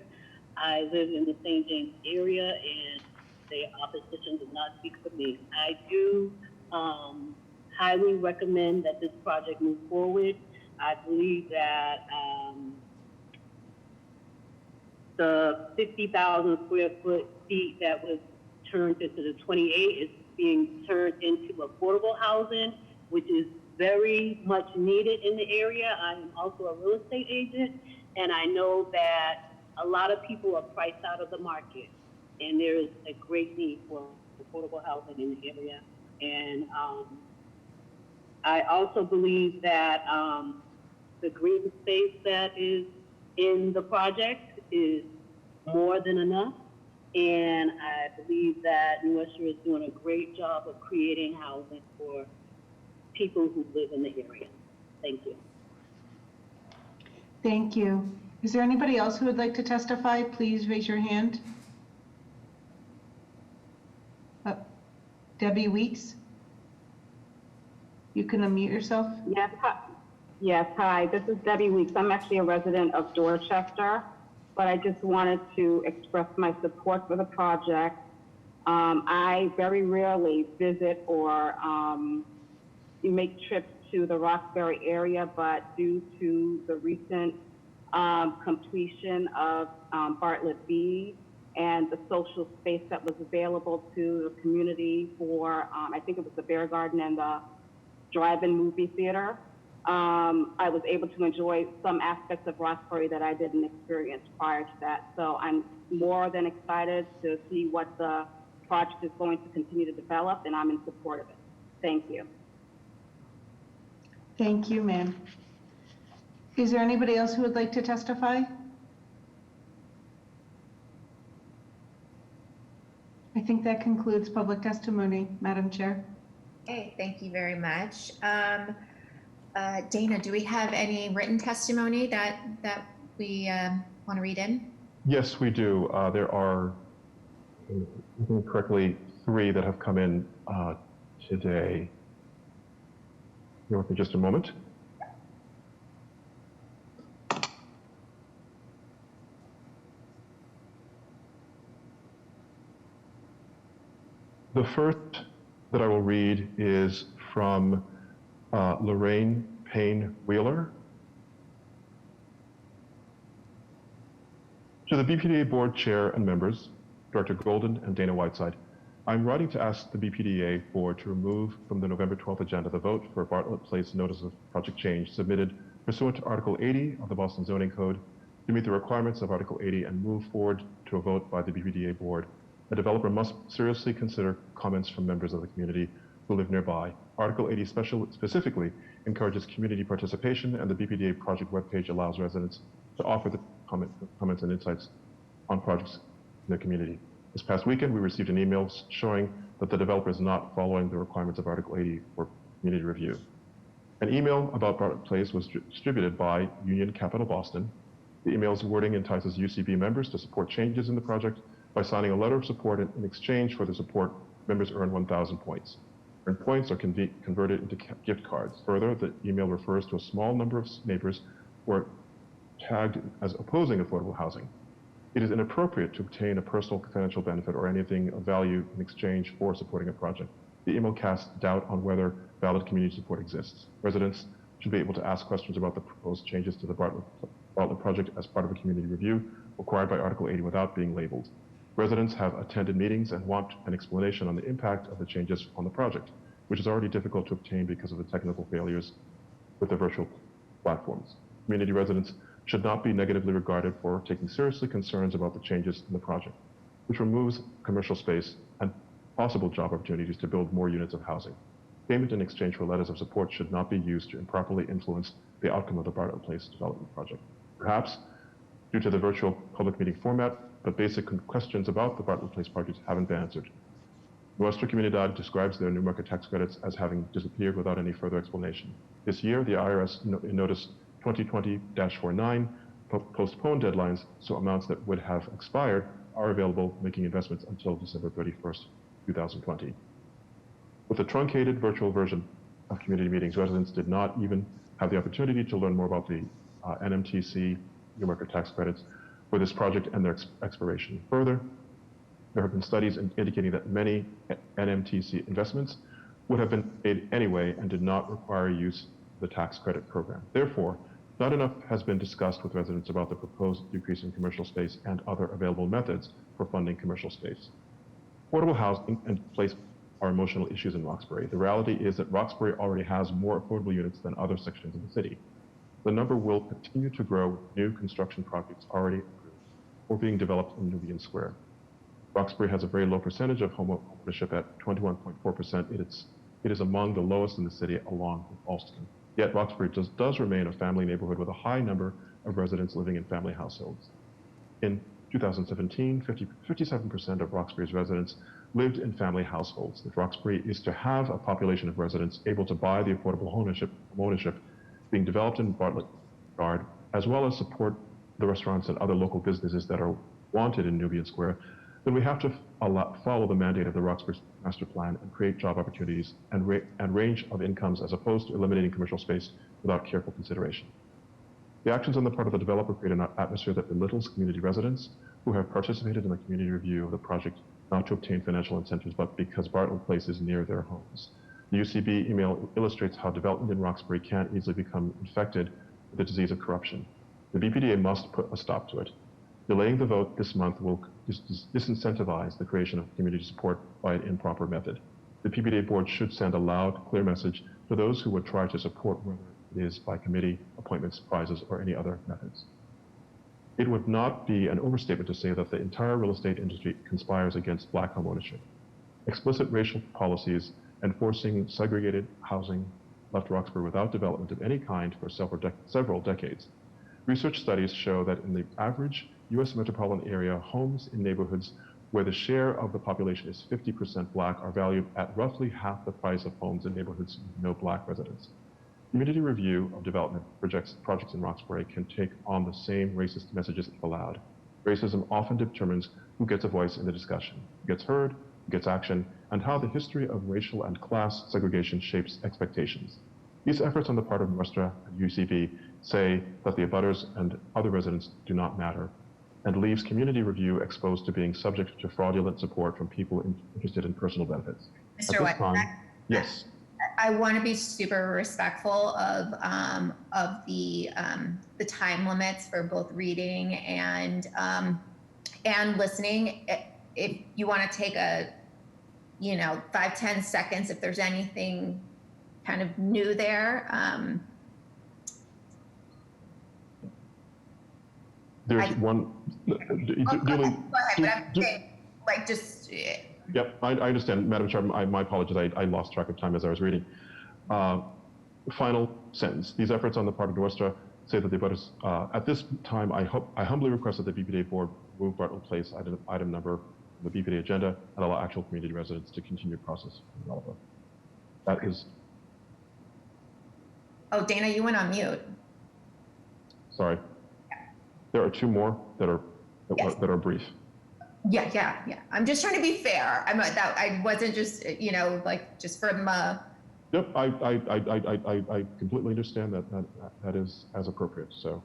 I live in the St. James area, and the opposition does not speak for me. I do highly recommend that this project move forward. I believe that the 50,000 square feet that was turned into the 28 is being turned into affordable housing, which is very much needed in the area. I'm also a real estate agent, and I know that a lot of people are priced out of the market, and there is a great need for affordable housing in the area. And I also believe that the green space that is in the project is more than enough. And I believe that New Western is doing a great job of creating housing for people who live in the area. Thank you. Thank you. Is there anybody else who would like to testify? Please raise your hand. Debbie Weeks, you can unmute yourself. Yes, hi. Yes, hi. This is Debbie Weeks. I'm actually a resident of Dorchester, but I just wanted to express my support for the project. I very rarely visit or make trips to the Roxbury area, but due to the recent completion of Bartlett B and the social space that was available to the community for, I think it was the Bear Garden and the drive-in movie theater, I was able to enjoy some aspects of Roxbury that I didn't experience prior to that. So I'm more than excited to see what the project is going to continue to develop, and I'm in support of it. Thank you. Thank you, ma'am. Is there anybody else who would like to testify? I think that concludes public testimony, Madam Chair. Okay, thank you very much. Dana, do we have any written testimony that we want to read in? Yes, we do. There are, if I think correctly, 3 that have come in today. Bear with me just a moment. The first that I will read is from Lorraine Payne Wheeler. To the BPDA Board Chair and members, Director Golden and Dana Whiteside, I'm writing to ask the BPDA Board to remove from the November 12th agenda the vote for Bartlett Place Notice of Project Change submitted pursuant to Article 80 of the Boston Zoning Code to meet the requirements of Article 80 and move forward to a vote by the BPDA Board. A developer must seriously consider comments from members of the community who live nearby. Article 80 specifically encourages community participation, and the BPDA project webpage allows residents to offer the comments and insights on projects in their community. This past weekend, we received an email showing that the developer is not following the requirements of Article 80 for community review. An email about Bartlett Place was distributed by Union Capital Boston. The email's wording entices UCB members to support changes in the project by signing a letter of support. In exchange for the support, members earn 1,000 points. Earned points are converted into gift cards. Further, the email refers to a small number of neighbors who are tagged as opposing affordable housing. It is inappropriate to obtain a personal financial benefit or anything of value in exchange for supporting a project. The email casts doubt on whether valid community support exists. Residents should be able to ask questions about the proposed changes to the Bartlett project as part of a community review required by Article 80 without being labeled. Residents have attended meetings and want an explanation on the impact of the changes on the project, which is already difficult to obtain because of the technical failures with the virtual platforms. Community residents should not be negatively regarded for taking seriously concerns about the changes in the project, which removes commercial space and possible job opportunities to build more units of housing. Payment in exchange for letters of support should not be used to improperly influence the outcome of the Bartlett Place development project. Perhaps, due to the virtual public meeting format, the basic questions about the Bartlett Place project haven't been answered. Nuestra Comunidad describes their new market tax credits as having disappeared without any further explanation. This year, the IRS in Notice 2020-49 postponed deadlines, so amounts that would have expired are available, making investments until December 31st, 2020. With the truncated virtual version of community meetings, residents did not even have the opportunity to learn more about the NMTC new market tax credits for this project and their expiration. Further, there have been studies indicating that many NMTC investments would have been made anyway and did not require use of the tax credit program. Therefore, not enough has been discussed with residents about the proposed decrease in commercial space and other available methods for funding commercial space. Affordable housing and place are emotional issues in Roxbury. The reality is that Roxbury already has more affordable units than other sections of the city. The number will continue to grow with new construction projects already approved or being developed in Nubian Square. Roxbury has a very low percentage of home ownership at 21.4%. It is among the lowest in the city, along with Alston. Yet Roxbury does remain a family neighborhood with a high number of residents living in family households. In 2017, 57% of Roxbury's residents lived in family households. If Roxbury is to have a population of residents able to buy the affordable ownership being developed in Bartlett Yard, as well as support the restaurants and other local businesses that are wanted in Nubian Square, then we have to follow the mandate of the Roxbury Master Plan and create job opportunities and range of incomes as opposed to eliminating commercial space without careful consideration. The actions on the part of the developer create an atmosphere that belittles community residents who have participated in the community review of the project not to obtain financial incentives, but because Bartlett Place is near their homes. The UCB email illustrates how development in Roxbury can easily become infected with the disease of corruption. The BPDA must put a stop to it. Delaying the vote this month will disincentivize the creation of community support by an improper method. The BPDA board should send a loud, clear message to those who would try to support, whether it is by committee, appointments, prizes, or any other methods. It would not be an overstatement to say that the entire real estate industry conspires against Black home ownership. Explicit racial policies enforcing segregated housing left Roxbury without development of any kind for several decades. Research studies show that in the average U.S. metropolitan area, homes in neighborhoods where the share of the population is 50% Black are valued at roughly half the price of homes in neighborhoods with no Black residents. Community review of development projects in Roxbury can take on the same racist messages if allowed. Racism often determines who gets a voice in the discussion, who gets heard, who gets action, and how the history of racial and class segregation shapes expectations. These efforts on the part of Nuestra and UCB say that the abutters and other residents do not matter, and leaves community review exposed to being subject to fraudulent support from people interested in personal benefits. Mr. White, yes. I want to be super respectful of the time limits for both reading and listening. If you want to take 5-10 seconds, if there's anything kind of new there. There's one. Go ahead, but I'm saying, Yep, I understand, Madam Chair. My apologies. I lost track of time as I was reading. Final sentence. These efforts on the part of Nostra say that the abutters, at this time, I humbly request that the BPDA board move Bartlett Place item number on the BPDA agenda and allow actual community residents to continue process development. That is. Oh, Dana, you went on mute. Sorry. There are two more that are brief. Yeah. I'm just trying to be fair. I wasn't just, like just from. Yep, I completely understand that is as appropriate. So,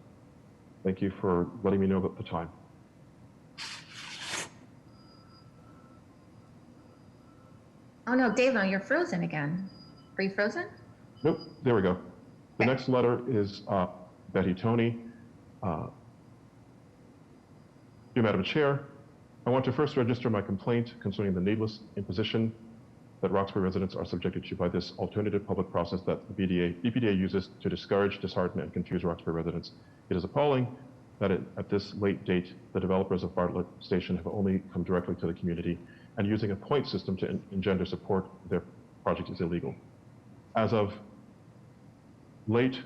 thank you for letting me know about the time. Oh no, Dana, you're frozen again. Are you frozen? Nope, there we go. The next letter is Betty Tony. Dear Madam Chair, I want to first register my complaint concerning the needless imposition that Roxbury residents are subjected to by this alternative public process that the BPDA uses to discourage, dishearten, and confuse Roxbury residents. It is appalling that at this late date, the developers of Bartlett Station have only come directly to the community, and using a point system to engender support for their project is illegal. As of late,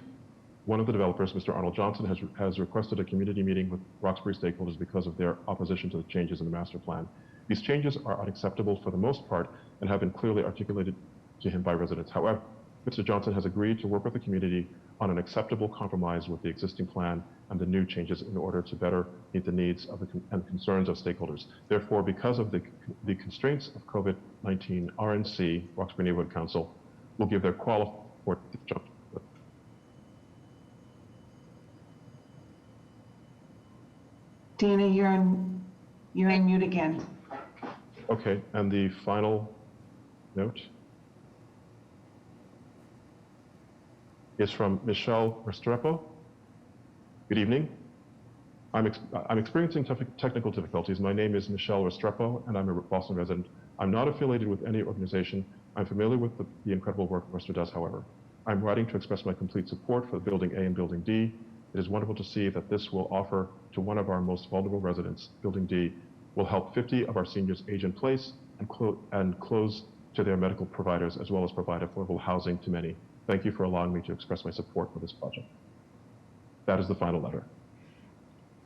one of the developers, Mr. Arnold Johnson, has requested a community meeting with Roxbury stakeholders because of their opposition to the changes in the master plan. These changes are unacceptable for the most part and have been clearly articulated to him by residents. However, Mr. Johnson has agreed to work with the community on an acceptable compromise with the existing plan and the new changes in order to better meet the needs of and concerns of stakeholders. Therefore, because of the constraints of COVID-19, RNC, Roxbury Neighborhood Council, will give their qualified support to Johnson. Dina, you're on mute again. Okay, and the final note is from Michelle Restrepo. Good evening. I'm experiencing technical difficulties. My name is Michelle Restrepo, and I'm a Boston resident. I'm not affiliated with any organization. I'm familiar with the incredible work Nostra does, however. I'm writing to express my complete support for Building A and Building D. It is wonderful to see that this will offer to one of our most vulnerable residents, Building D, will help 50 of our seniors age in place and close to their medical providers, as well as provide affordable housing to many. Thank you for allowing me to express my support for this project. That is the final letter.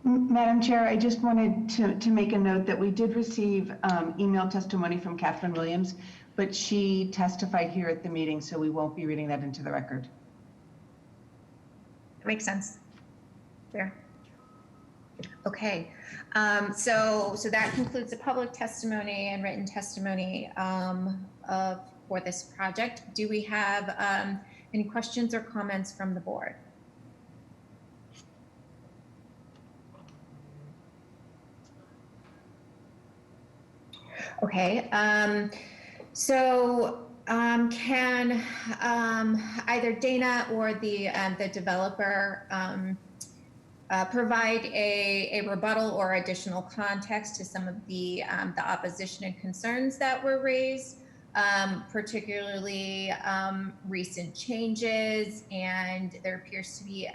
Madam Chair, I just wanted to make a note that we did receive email testimony from Catherine Williams, but she testified here at the meeting, so we won't be reading that into the record. That makes sense. Fair. Okay, so that concludes the public testimony and written testimony for this project. Do we have any questions or comments from the board? Okay, can either Dana or the developer provide a rebuttal or additional context to some of the opposition and concerns that were raised, particularly recent changes, and there appears to be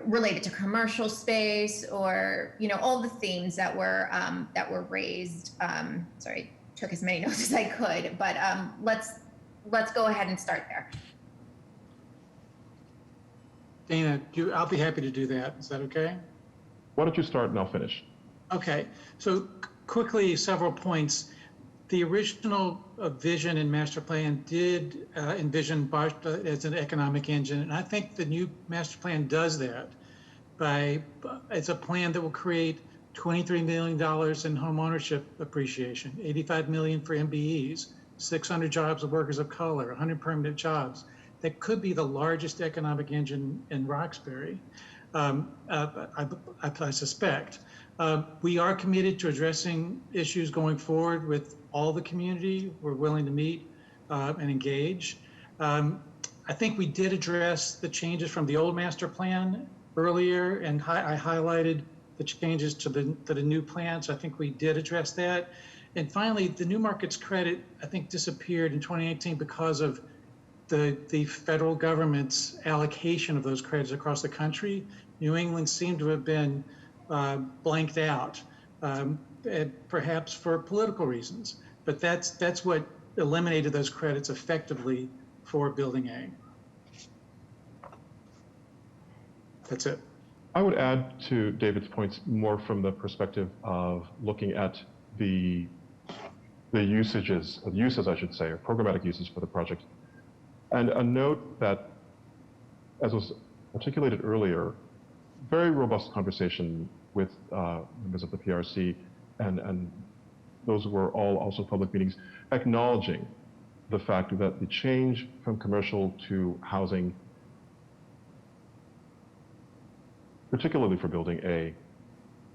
related to commercial space, or all the themes that were raised. Sorry, took as many notes as I could, but let's go ahead and start there. Dana, I'll be happy to do that. Is that okay? Why don't you start and I'll finish? Okay, so quickly, several points. The original vision and master plan did envision Bartlett as an economic engine, and I think the new master plan does that. It's a plan that will create $23 million in home ownership appreciation, $85 million for MBEs, 600 jobs of workers of color, 100 permanent jobs. That could be the largest economic engine in Roxbury, I suspect. We are committed to addressing issues going forward with all the community. We're willing to meet and engage. I think we did address the changes from the old master plan earlier, and I highlighted the changes to the new plan, so I think we did address that. And finally, the new markets credit, I think, disappeared in 2018 because of the federal government's allocation of those credits across the country. New England seemed to have been blanked out. perhaps for political reasons. But that's what eliminated those credits effectively for Building A. That's it. I would add to David's points more from the perspective of looking at the uses, I should say, or programmatic uses for the project. And a note that, as was articulated earlier, very robust conversation with members of the PRC and those were all also public meetings, acknowledging the fact that the change from commercial to housing, particularly for Building A,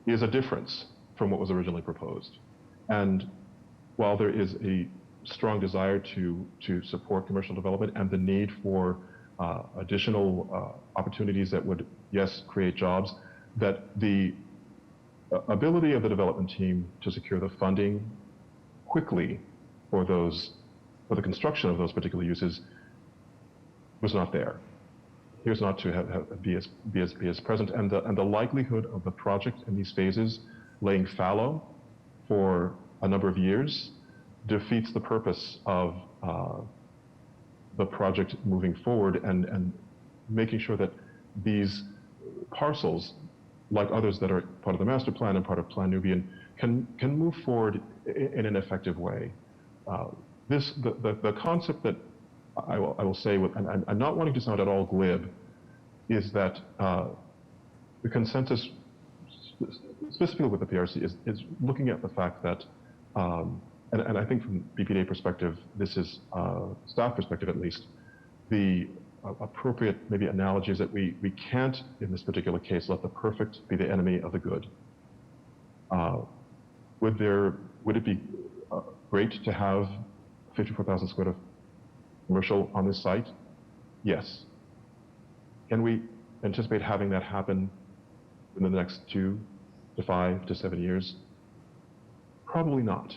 is a difference from what was originally proposed. And while there is a strong desire to support commercial development and the need for additional opportunities that would, yes, create jobs, that the ability of the development team to secure the funding quickly for the construction of those particular uses was not there. Here's not to be as present, and the likelihood of the project in these phases laying fallow for a number of years defeats the purpose of the project moving forward and making sure that these parcels, like others that are part of the master plan and part of Plan Nubian, can move forward in an effective way. The concept that I will say, and I'm not wanting to sound at all glib, is that the consensus, specifically with the PRC, is looking at the fact that, and I think from BPDA perspective, this is staff perspective at least, the appropriate maybe analogy is that we can't, in this particular case, let the perfect be the enemy of the good. Would it be great to have 54,000 square feet of commercial on this site? Yes. Can we anticipate having that happen in the next 2 to 5 to 7 years? Probably not.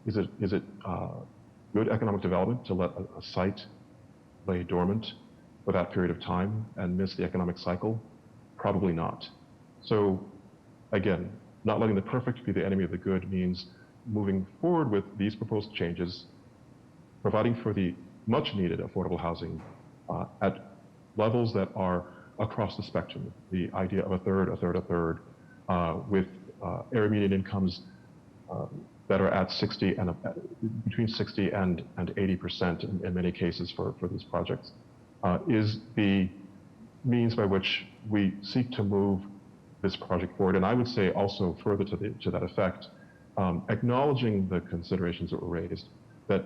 Is it good economic development to let a site lay dormant for that period of time and miss the economic cycle? Probably not. So again, not letting the perfect be the enemy of the good means moving forward with these proposed changes, providing for the much needed affordable housing at levels that are across the spectrum. The idea of a third, with area median incomes that are at 60 and between 60 and 80% in many cases for these projects, is the means by which we seek to move this project forward. And I would say also further to that effect, acknowledging the considerations that were raised, that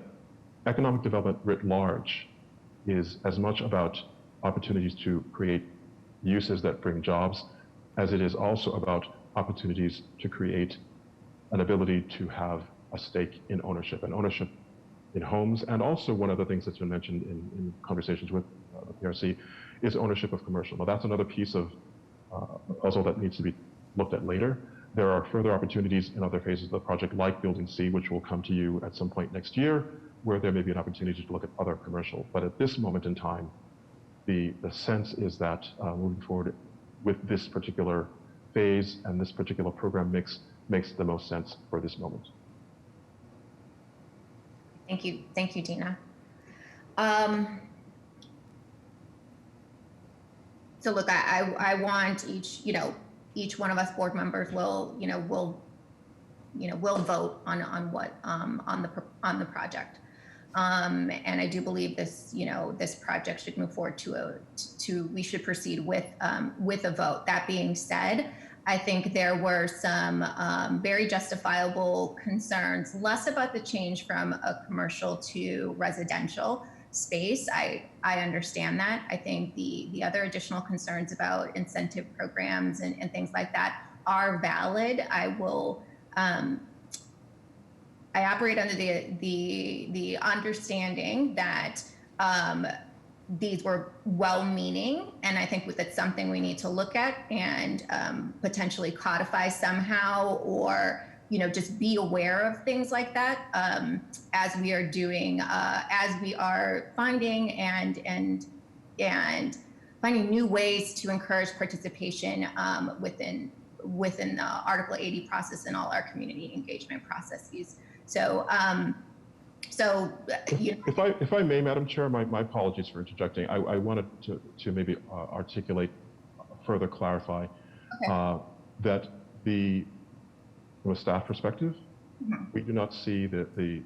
economic development writ large is as much about opportunities to create uses that bring jobs as it is also about opportunities to create an ability to have a stake in ownership, and ownership in homes. And also one of the things that's been mentioned in conversations with the PRC is ownership of commercial. Now that's another piece of a puzzle that needs to be looked at later. There are further opportunities in other phases of the project, like Building C, which will come to you at some point next year, where there may be an opportunity to look at other commercial. But at this moment in time, the sense is that moving forward with this particular phase and this particular program mix makes the most sense for this moment. Thank you, Dina. So look, I want each one of us board members will vote on what on the project. And I do believe this project should move forward we should proceed with a vote. That being said, I think there were some very justifiable concerns, less about the change from a commercial to residential space. I understand that. I think the other additional concerns about incentive programs and things like that are valid. I operate under the understanding that these were well-meaning, and I think that's something we need to look at and potentially codify somehow, or just be aware of things like that as we are doing, as we are finding and finding new ways to encourage participation within within the Article 80 process and all our community engagement processes. So, If I may, Madam Chair, my apologies for interjecting. I wanted to maybe articulate, further clarify that from a staff perspective, we do not see the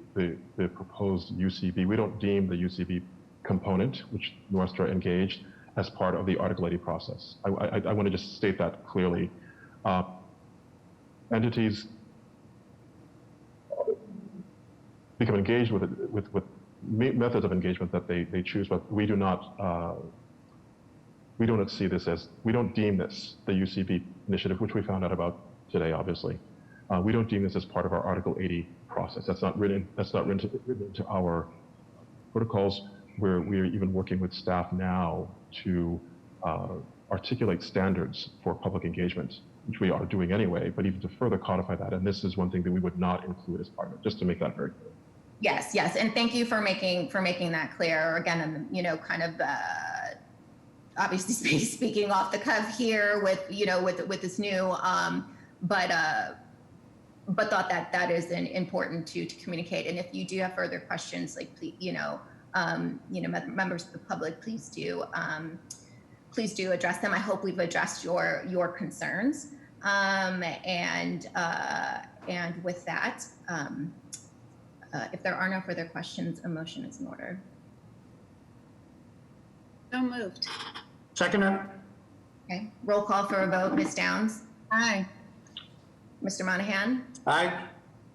proposed UCB. We don't deem the UCB component, which Nuestra engaged, as part of the Article 80 process. I want to just state that clearly. Entities become engaged with methods of engagement that they choose, but we do not see this as, we don't deem this the UCB initiative, which we found out about today, obviously. We don't deem this as part of our Article 80 process. That's not written into our protocols. We're even working with staff now to articulate standards for public engagement, which we are doing anyway, but even to further codify that. And this is one thing that we would not include as part of it, just to make that very clear. Yes, and thank you for making that clear. Again, kind of obviously speaking off the cuff here with this new, but thought that is important to communicate. And if you do have further questions, like please, members of the public, please do address them. I hope we've addressed your concerns. And with that, if there are no further questions, a motion is in order. So moved. Seconder. Okay, roll call for a vote. Ms. Downs? Aye. Mr. Monahan? Aye.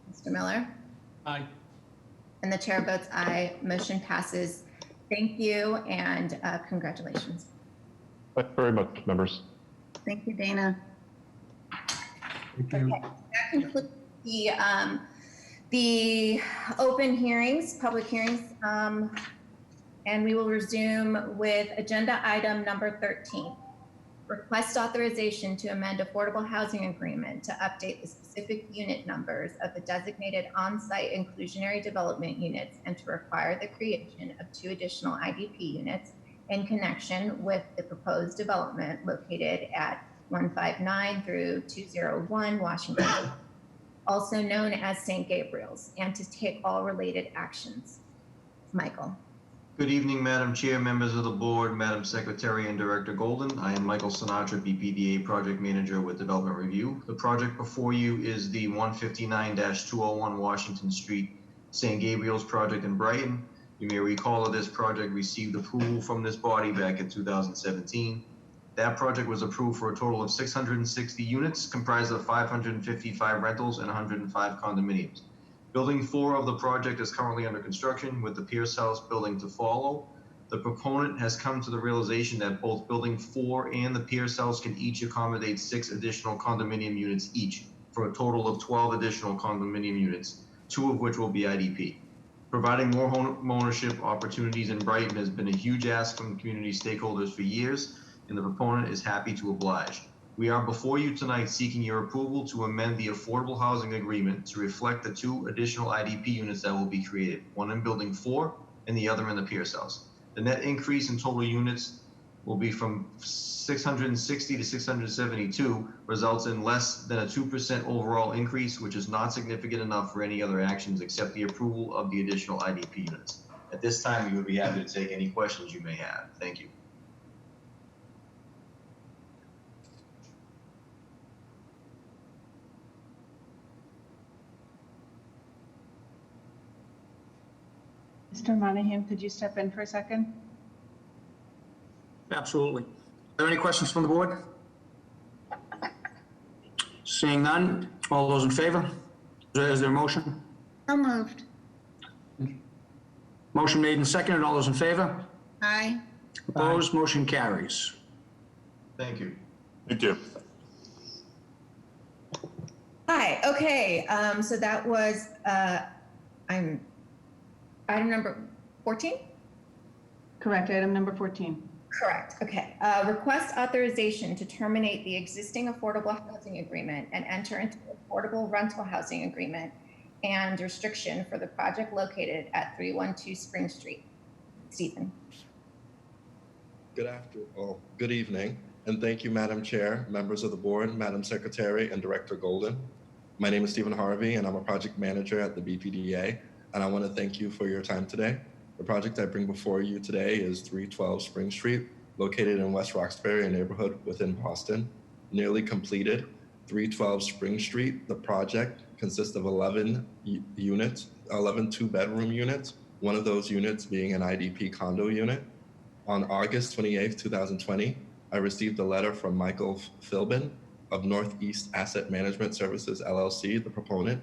Mr. Miller? Aye. And the chair votes aye. Motion passes. Thank you and congratulations. Thank you very much, members. Thank you, Dana. Thank you. Okay, that concludes the open hearings, public hearings, and we will resume with agenda item number 13. Request authorization to amend affordable housing agreement to update the specific unit numbers of the designated on-site inclusionary development units and to require the creation of 2 additional IDP units in connection with the proposed development located at 159 through 201 Washington, also known as St. Gabriel's, and to take all related actions. Michael. Good evening, Madam Chair, members of the board, Madam Secretary, and Director Golden. I am Michael Sinatra, BPDA Project Manager with Development Review. The project before you is the 159-201 Washington Street, St. Gabriel's project in Brighton. You may recall that this project received approval from this body back in 2017. That project was approved for a total of 660 units, comprised of 555 rentals and 105 condominiums. Building 4 of the project is currently under construction, with the Pierce House building to follow. The proponent has come to the realization that both Building 4 and the Pierce House can each accommodate 6 additional condominium units each, for a total of 12 additional condominium units, 2 of which will be IDP. Providing more home ownership opportunities in Brighton has been a huge ask from community stakeholders for years, and the proponent is happy to oblige. We are before you tonight seeking your approval to amend the affordable housing agreement to reflect the 2 additional IDP units that will be created, one in Building 4 and the other in the Pierce House. The net increase in total units will be from 660 to 672, results in less than a 2% overall increase, which is not significant enough for any other actions except the approval of the additional IDP units. At this time, we would be happy to take any questions you may have. Thank you. Mr. Monahan, could you step in for a second? Absolutely. Are there any questions from the board? Seeing none, all those in favor? Is there a motion? So moved. Motion made and seconded. All those in favor? Aye. Opposed? Motion carries. Thank you. Thank you. Hi, okay, so that was item number 14? Correct, item number 14. Correct, okay. Request authorization to terminate the existing affordable housing agreement and enter into affordable rental housing agreement and restriction for the project located at 312 Spring Street. Stephen. Good evening. And thank you, Madam Chair, members of the board, Madam Secretary, and Director Golden. My name is Stephen Harvey, and I'm a project manager at the BPDA, and I want to thank you for your time today. The project I bring before you today is 312 Spring Street, located in West Roxbury, a neighborhood within Boston. Nearly completed, 312 Spring Street. The project consists of 11 units, 11 two-bedroom units, one of those units being an IDP condo unit. On August 28, 2020, I received a letter from Michael Philbin of Northeast Asset Management Services, LLC, the proponent,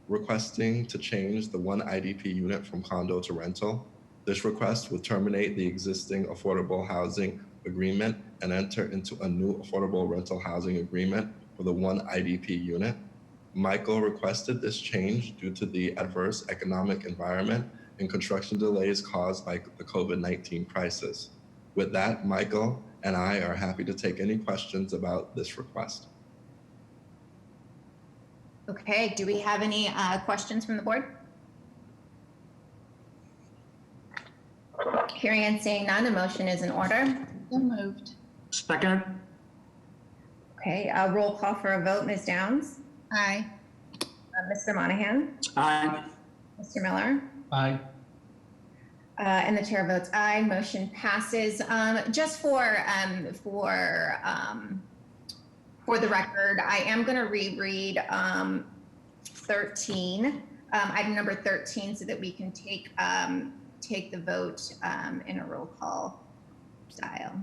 requesting to change the one IDP unit from condo to rental. This request would terminate the existing affordable housing agreement and enter into a new affordable rental housing agreement for the one IDP unit. Michael requested this change due to the adverse economic environment and construction delays caused by the COVID-19 crisis. With that, Michael and I are happy to take any questions about this request. Okay, do we have any questions from the board? Hearing and seeing none, the motion is in order. So moved. Second. Okay, roll call for a vote. Ms. Downs? Aye. Mr. Monahan? Aye. Mr. Miller? Aye. And the chair votes aye. Motion passes. Just for the record, I am going to reread 13, item number 13, so that we can take the vote in a roll call style.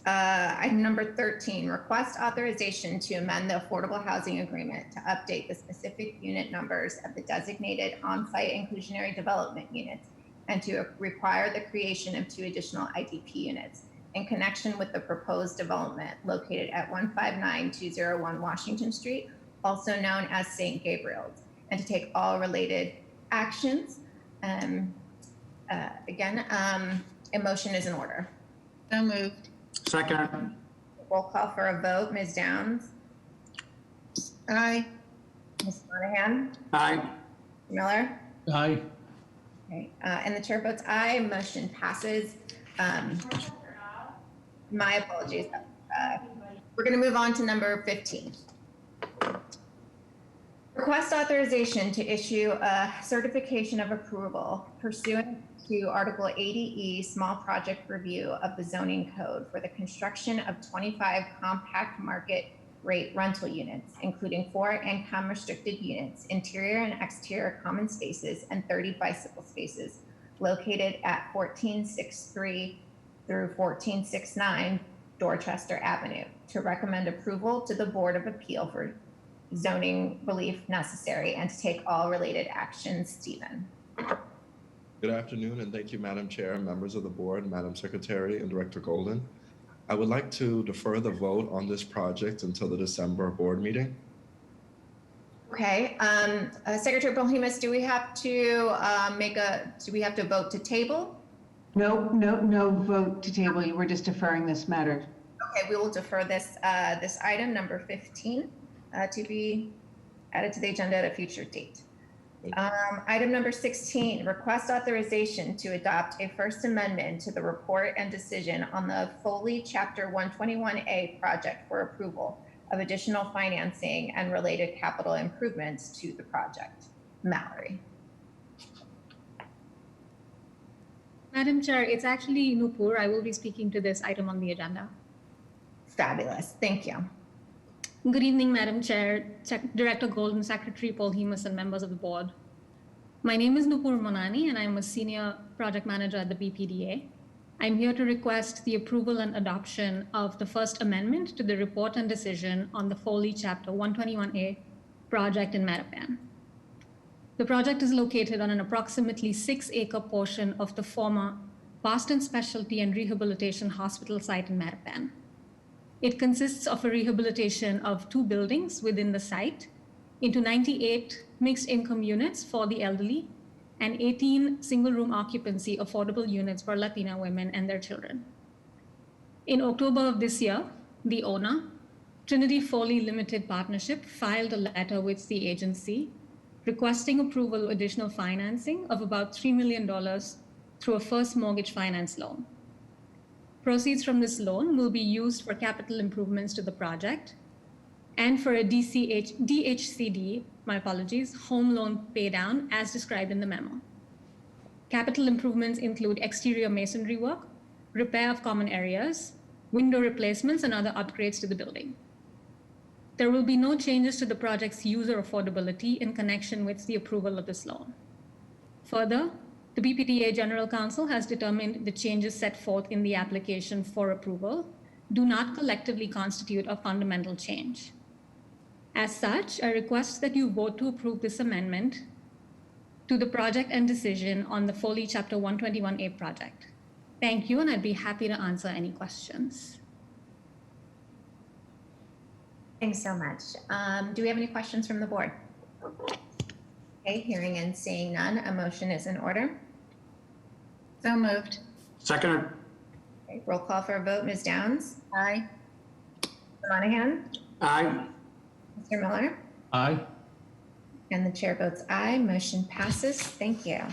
Item number 13, request authorization to amend the Affordable Housing Agreement to update the specific unit numbers of the designated on-site inclusionary development units and to require the creation of 2 additional IDP units in connection with the proposed development located at 159201 Washington Street, also known as St. Gabriel's, and to take all related actions. Again, a motion is in order. So moved. Second. Roll call for a vote. Ms. Downs? Aye. Ms. Monahan? Aye. Miller? Aye. Okay, and the chair votes aye. Motion passes. My apologies. We're going to move on to number 15. Request authorization to issue a certification of approval pursuant to Article 80E Small Project Review of the Zoning Code for the construction of 25 compact market rate rental units, including 4 income restricted units, interior and exterior common spaces, and 30 bicycle spaces located at 1463 through 1469 Dorchester Avenue, to recommend approval to the Board of Appeal for zoning relief necessary and to take all related actions. Stephen. Good afternoon, and thank you, Madam Chair, members of the board, Madam Secretary, and Director Golden. I would like to defer the vote on this project until the December board meeting. Okay, Secretary Polhemus, do we have to vote to table? No vote to table. You were just deferring this matter. Okay, we will defer this item number 15 to be added to the agenda at a future date. Item number 16, request authorization to adopt a first amendment to the report and decision on the Foley Chapter 121A project for approval of additional financing and related capital improvements to the project. Mallory. Madam Chair, it's actually Nupur. I will be speaking to this item on the agenda. Fabulous. Thank you. Good evening, Madam Chair, Director Golden, Secretary Polhemus, and members of the board. My name is Nupur Monani, and I'm a senior project manager at the BPDA. I'm here to request the approval and adoption of the first amendment to the report and decision on the Foley Chapter 121A project in Mattapan. The project is located on an approximately 6-acre portion of the former Boston Specialty and Rehabilitation Hospital site in Mattapan. It consists of a rehabilitation of 2 buildings within the site into 98 mixed income units for the elderly and 18 single-room occupancy affordable units for Latina women and their children. In October of this year, the owner, Trinity Foley Limited Partnership, filed a letter with the agency requesting approval of additional financing of about $3 million through a first mortgage finance loan. Proceeds from this loan will be used for capital improvements to the project and for a DHCD, my apologies, home loan paydown as described in the memo. Capital improvements include exterior masonry work, repair of common areas, window replacements, and other upgrades to the building. There will be no changes to the project's user affordability in connection with the approval of this loan. Further, the BPDA General Counsel has determined the changes set forth in the application for approval do not collectively constitute a fundamental change. As such, I request that you vote to approve this amendment to the project and decision on the Foley Chapter 121A project. Thank you, and I'd be happy to answer any questions. Thanks so much. Do we have any questions from the board? Okay, hearing and seeing none, a motion is in order. So moved. Second. Okay, roll call for a vote. Ms. Downs? Aye. Mr. Monahan? Aye. Mr. Miller? Aye. And the chair votes aye. Motion passes. Thank you.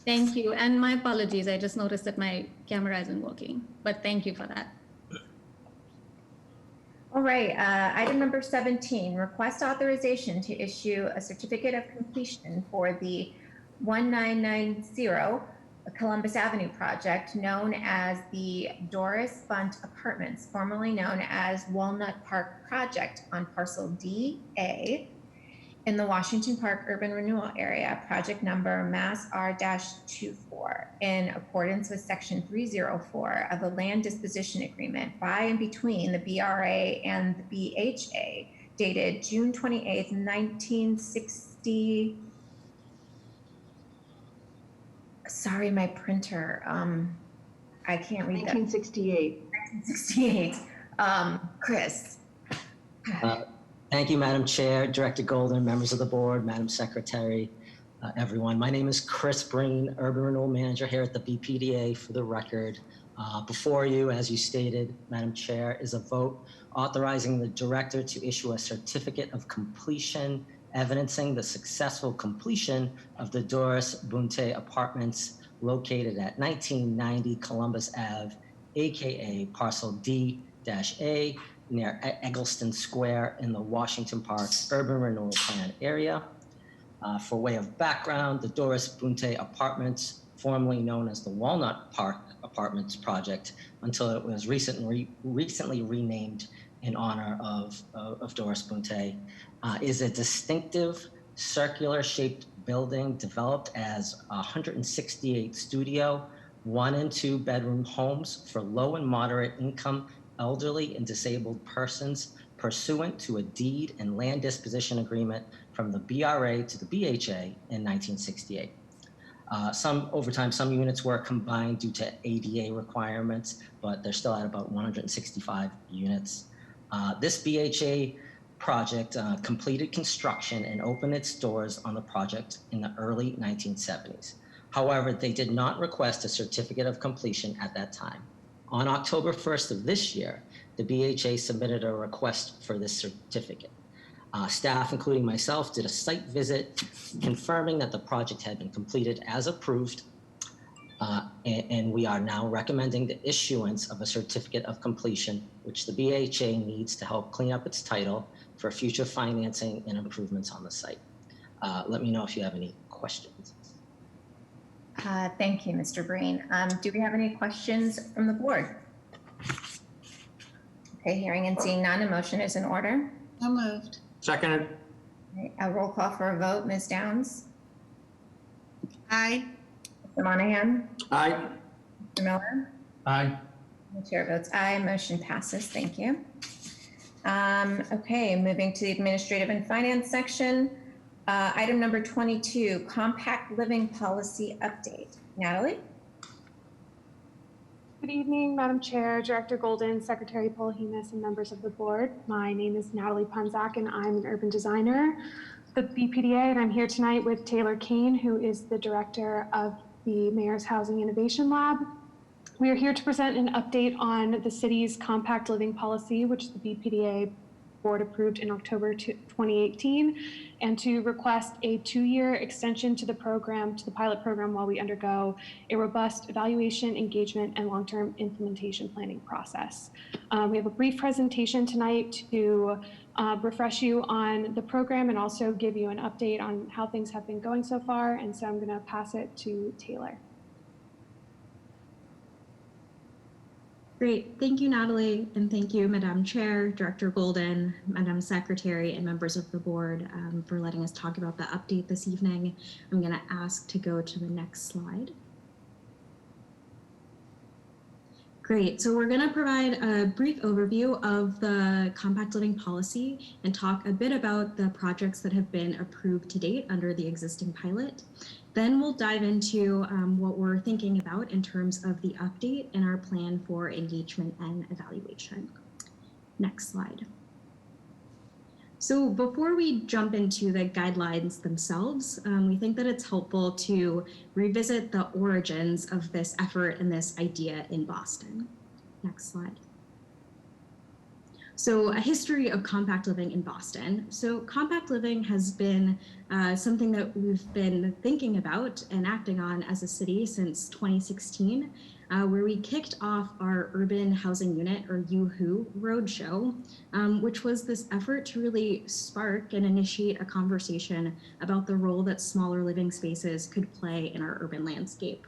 Thank you, and my apologies. I just noticed that my camera isn't working, but thank you for that. All right, item number 17, request authorization to issue a certificate of completion for the 1990 Columbus Avenue project known as the Doris Bunt Apartments, formerly known as Walnut Park Project on parcel DA in the Washington Park Urban Renewal Area, project number Mass R-24, in accordance with section 304 of the Land Disposition Agreement by and between the BRA and the BHA, dated June 28th, 1960. Sorry, my printer, I can't read that. 1968. 1968. Chris. Thank you, Madam Chair, Director Golden, members of the board, Madam Secretary, everyone. My name is Chris Breen, Urban Renewal Manager here at the BPDA. For the record, before you, as you stated, Madam Chair, is a vote authorizing the director to issue a certificate of completion evidencing the successful completion of the Doris Bunte Apartments located at 1990 Columbus Ave, aka parcel D-A, near Eggleston Square in the Washington Park Urban Renewal Plan area. For way of background, the Doris Bunte Apartments, formerly known as the Walnut Park Apartments project, until it was recently renamed in honor of Doris Bunte, is a distinctive circular-shaped building developed as 168 studio, 1 and 2 bedroom homes for low and moderate income elderly and disabled persons pursuant to a deed and land disposition agreement from the BRA to the BHA in 1968. Over time, some units were combined due to ADA requirements, but they're still at about 165 units. This BHA project completed construction and opened its doors on the project in the early 1970s. However, they did not request a certificate of completion at that time. On October 1st of this year, the BHA submitted a request for this certificate. Staff, including myself, did a site visit confirming that the project had been completed as approved, and we are now recommending the issuance of a certificate of completion, which the BHA needs to help clean up its title for future financing and improvements on the site. Let me know if you have any questions. Thank you, Mr. Breen. Do we have any questions from the board? Okay, hearing and seeing none, a motion is in order. So moved. Seconded. Okay, a roll call for a vote. Ms. Downs? Aye. Mr. Monahan? Aye. Mr. Miller? Aye. The chair votes aye. Motion passes. Thank you. Okay, moving to the administrative and finance section. Item number 22, compact living policy update. Natalie? Good evening, Madam Chair, Director Golden, Secretary Polhemus, and members of the board. My name is Natalie Punzak, and I'm an urban designer at the BPDA, and I'm here tonight with Taylor Kane, who is the director of the Mayor's Housing Innovation Lab. We are here to present an update on the city's compact living policy, which the BPDA board approved in October 2018, and to request a 2-year extension to the program, to the pilot program, while we undergo a robust evaluation, engagement, and long-term implementation planning process. We have a brief presentation tonight to refresh you on the program and also give you an update on how things have been going so far. And so I'm going to pass it to Taylor. Great. Thank you, Natalie. And thank you, Madam Chair, Director Golden, Madam Secretary, and members of the board for letting us talk about the update this evening. I'm going to ask to go to the next slide. Great. So we're going to provide a brief overview of the compact living policy and talk a bit about the projects that have been approved to date under the existing pilot. Then we'll dive into what we're thinking about in terms of the update and our plan for engagement and evaluation. Next slide. So before we jump into the guidelines themselves, we think that it's helpful to revisit the origins of this effort and this idea in Boston. Next slide. So a history of compact living in Boston. So compact living has been something that we've been thinking about and acting on as a city since 2016, where we kicked off our Urban Housing Unit, or UHU, roadshow, which was this effort to really spark and initiate a conversation about the role that smaller living spaces could play in our urban landscape.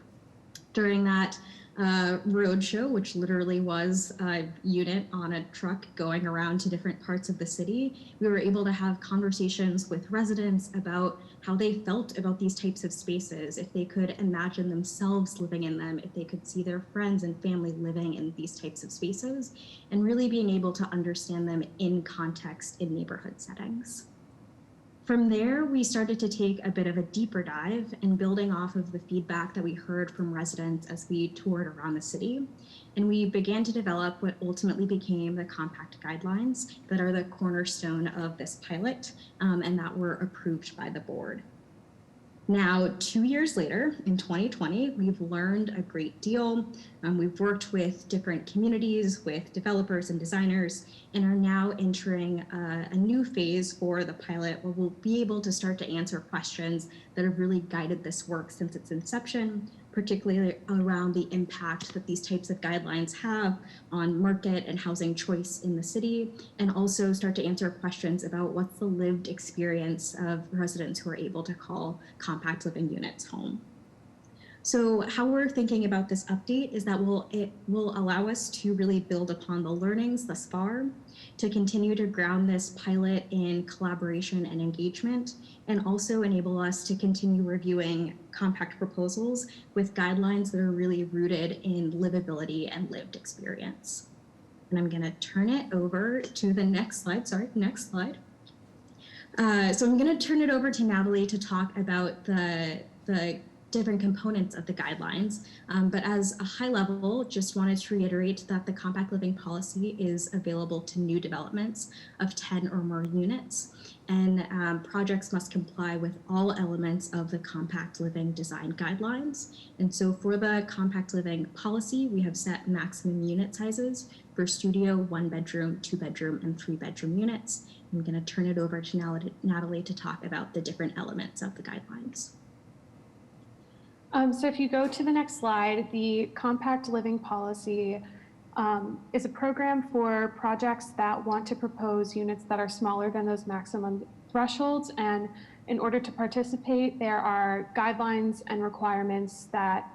During that roadshow, which literally was a unit on a truck going around to different parts of the city, we were able to have conversations with residents about how they felt about these types of spaces, if they could imagine themselves living in them, if they could see their friends and family living in these types of spaces, and really being able to understand them in context in neighborhood settings. From there, we started to take a bit of a deeper dive and building off of the feedback that we heard from residents as we toured around the city. And we began to develop what ultimately became the compact guidelines that are the cornerstone of this pilot and that were approved by the board. Now, 2 years later, in 2020, we've learned a great deal. We've worked with different communities, with developers and designers, and are now entering a new phase for the pilot where we'll be able to start to answer questions that have really guided this work since its inception, particularly around the impact that these types of guidelines have on market and housing choice in the city, and also start to answer questions about what's the lived experience of residents who are able to call compact living units home. So how we're thinking about this update is that it will allow us to really build upon the learnings thus far, to continue to ground this pilot in collaboration and engagement, and also enable us to continue reviewing compact proposals with guidelines that are really rooted in livability and lived experience. And I'm going to turn it over to the next slide. So I'm going to turn it over to Natalie to talk about the different components of the guidelines. But as a high level, just wanted to reiterate that the compact living policy is available to new developments of 10 or more units, and projects must comply with all elements of the compact living design guidelines. And so for the compact living policy, we have set maximum unit sizes for studio, 1-bedroom, 2-bedroom, and 3-bedroom units. I'm going to turn it over to Natalie to talk about the different elements of the guidelines. So if you go to the next slide, the compact living policy is a program for projects that want to propose units that are smaller than those maximum thresholds. And in order to participate, there are guidelines and requirements that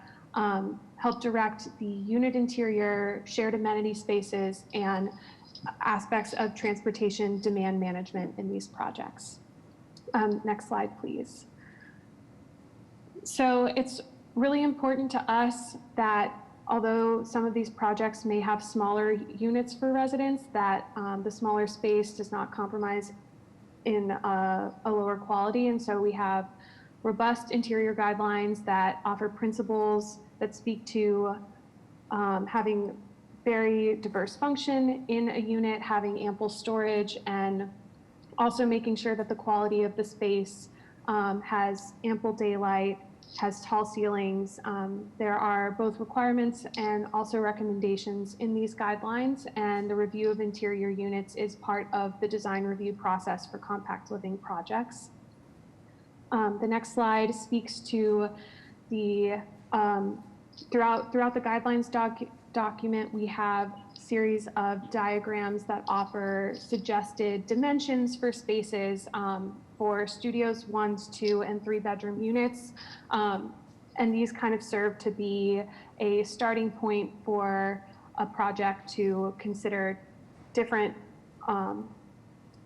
help direct the unit interior, shared amenity spaces, and aspects of transportation demand management in these projects. Next slide, please. So it's really important to us that although some of these projects may have smaller units for residents, that the smaller space does not compromise in a lower quality. And so we have robust interior guidelines that offer principles that speak to having very diverse function in a unit, having ample storage, and also making sure that the quality of the space has ample daylight, has tall ceilings. There are both requirements and also recommendations in these guidelines, and the review of interior units is part of the design review process for compact living projects. The next slide speaks to the, throughout the guidelines document, we have a series of diagrams that offer suggested dimensions for spaces for studios, 1, 2, and 3 bedroom units. And these kind of serve to be a starting point for a project to consider different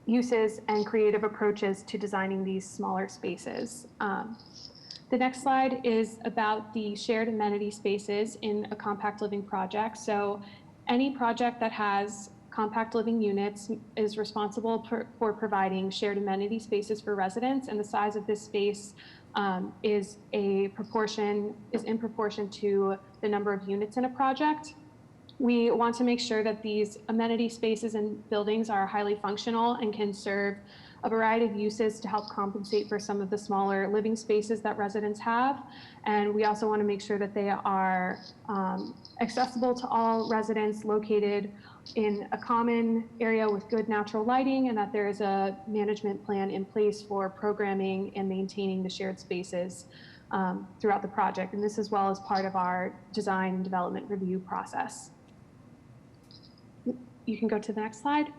uses and creative approaches to designing these smaller spaces. The next slide is about the shared amenity spaces in a compact living project. So any project that has compact living units is responsible for providing shared amenity spaces for residents, and the size of this space is in proportion to the number of units in a project. We want to make sure that these amenity spaces and buildings are highly functional and can serve a variety of uses to help compensate for some of the smaller living spaces that residents have. And we also want to make sure that they are accessible to all residents, located in a common area with good natural lighting, and that there is a management plan in place for programming and maintaining the shared spaces throughout the project. And this as well as part of our design and development review process. You can go to the next slide.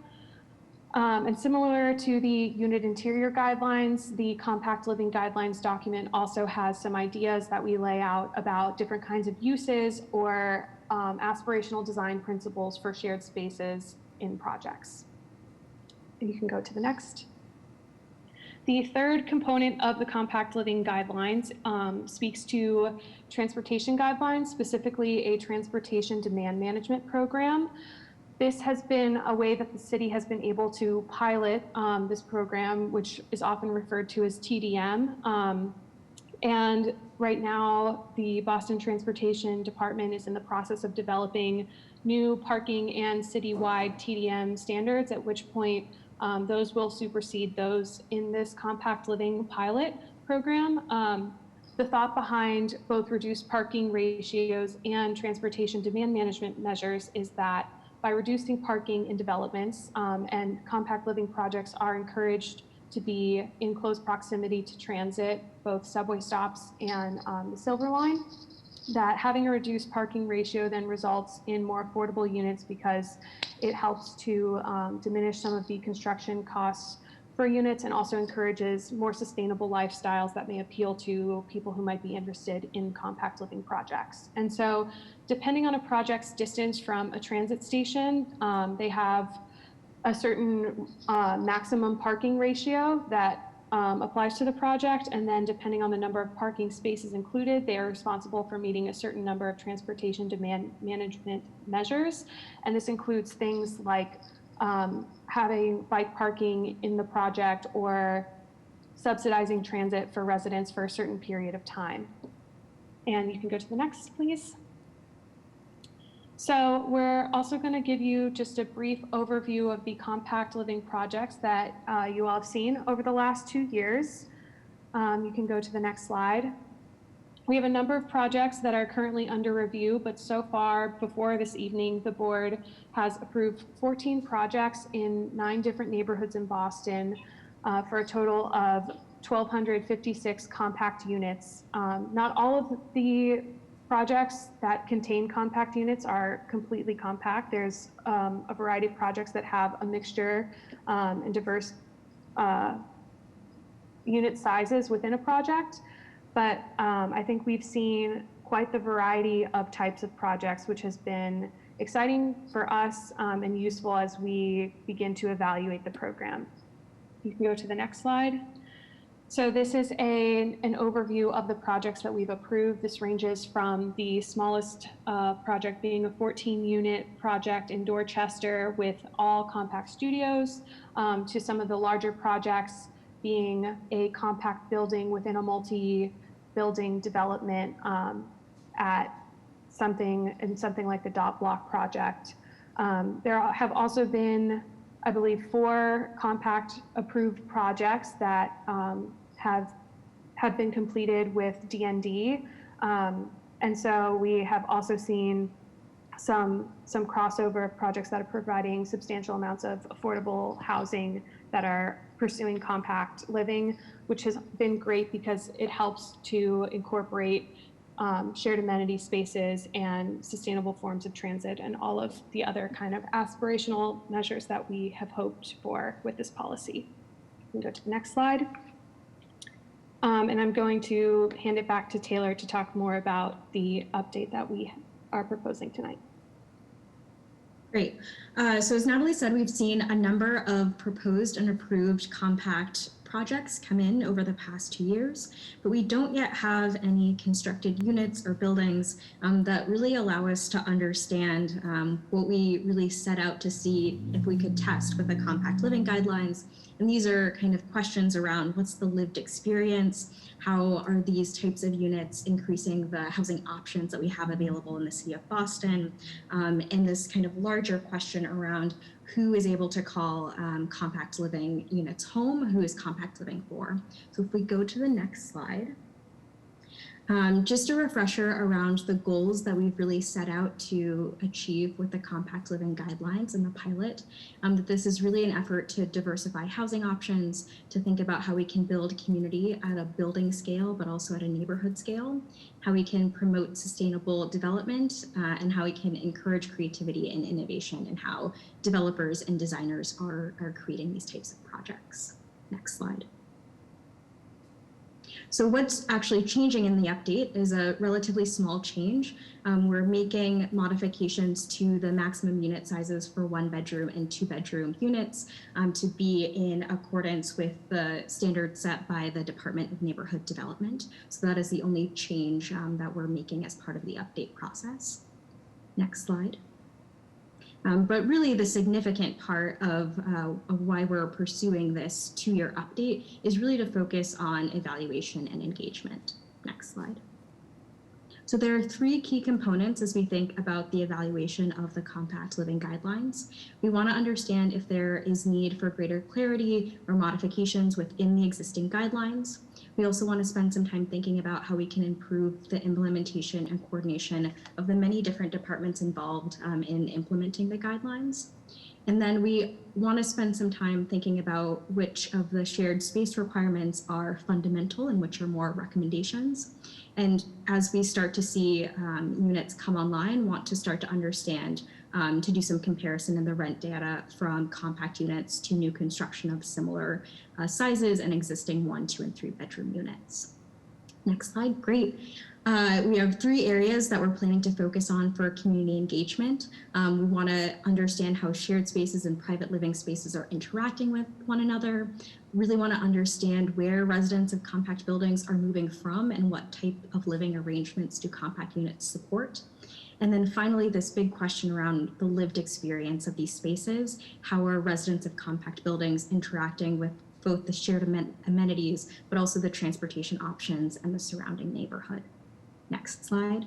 And similar to the unit interior guidelines, the compact living guidelines document also has some ideas that we lay out about different kinds of uses or aspirational design principles for shared spaces in projects. And you can go to the next. The third component of the compact living guidelines speaks to transportation guidelines, specifically a transportation demand management program. This has been a way that the city has been able to pilot this program, which is often referred to as TDM. And right now, the Boston Transportation Department is in the process of developing new parking and citywide TDM standards, at which point those will supersede those in this compact living pilot program. The thought behind both reduced parking ratios and transportation demand management measures is that by reducing parking in developments, and compact living projects are encouraged to be in close proximity to transit, both subway stops and the Silver Line, that having a reduced parking ratio then results in more affordable units because it helps to diminish some of the construction costs for units and also encourages more sustainable lifestyles that may appeal to people who might be interested in compact living projects. And so depending on a project's distance from a transit station, they have a certain maximum parking ratio that applies to the project. And then depending on the number of parking spaces included, they are responsible for meeting a certain number of transportation demand management measures. And this includes things like having bike parking in the project or subsidizing transit for residents for a certain period of time. And you can go to the next, please. So we're also going to give you just a brief overview of the compact living projects that you all have seen over the last 2 years. You can go to the next slide. We have a number of projects that are currently under review, but so far before this evening, the board has approved 14 projects in 9 different neighborhoods in Boston for a total of 1,256 compact units. Not all of the projects that contain compact units are completely compact. There's a variety of projects that have a mixture and diverse unit sizes within a project. But I think we've seen quite the variety of types of projects, which has been exciting for us and useful as we begin to evaluate the program. You can go to the next slide. So this is an overview of the projects that we've approved. This ranges from the smallest project being a 14-unit project in Dorchester with all compact studios to some of the larger projects being a compact building within a multi-building development at something like the Dot Block project. There have also been, I believe, 4 compact approved projects that have have been completed with DND. And so we have also seen some crossover of projects that are providing substantial amounts of affordable housing that are pursuing compact living, which has been great because it helps to incorporate shared amenity spaces and sustainable forms of transit and all of the other kind of aspirational measures that we have hoped for with this policy. We can go to the next slide. And I'm going to hand it back to Taylor to talk more about the update that we are proposing tonight. Great. So as Natalie said, we've seen a number of proposed and approved compact projects come in over the past 2 years, but we don't yet have any constructed units or buildings that really allow us to understand what we really set out to see if we could test with the compact living guidelines. And these are kind of questions around what's the lived experience, how are these types of units increasing the housing options that we have available in the city of Boston, and this kind of larger question around who is able to call compact living units home, who is compact living for. So if we go to the next slide. Just a refresher around the goals that we've really set out to achieve with the compact living guidelines and the pilot, that this is really an effort to diversify housing options, to think about how we can build community at a building scale, but also at a neighborhood scale, how we can promote sustainable development, and how we can encourage creativity and innovation and how developers and designers are creating these types of projects. Next slide. So what's actually changing in the update is a relatively small change. We're making modifications to the maximum unit sizes for 1-bedroom and 2-bedroom units to be in accordance with the standards set by the Department of Neighborhood Development. So that is the only change that we're making as part of the update process. Next slide. But really the significant part of why we're pursuing this 2-year update is really to focus on evaluation and engagement. Next slide. So there are 3 key components as we think about the evaluation of the compact living guidelines. We want to understand if there is need for greater clarity or modifications within the existing guidelines. We also want to spend some time thinking about how we can improve the implementation and coordination of the many different departments involved in implementing the guidelines. And then we want to spend some time thinking about which of the shared space requirements are fundamental and which are more recommendations. And as we start to see units come online, want to start to understand to do some comparison in the rent data from compact units to new construction of similar sizes and existing 1, 2, and 3-bedroom units. Next slide, great. We have 3 areas that we're planning to focus on for community engagement. We want to understand how shared spaces and private living spaces are interacting with one another. Really want to understand where residents of compact buildings are moving from and what type of living arrangements do compact units support. And then finally, this big question around the lived experience of these spaces. How are residents of compact buildings interacting with both the shared amenities, but also the transportation options and the surrounding neighborhood? Next slide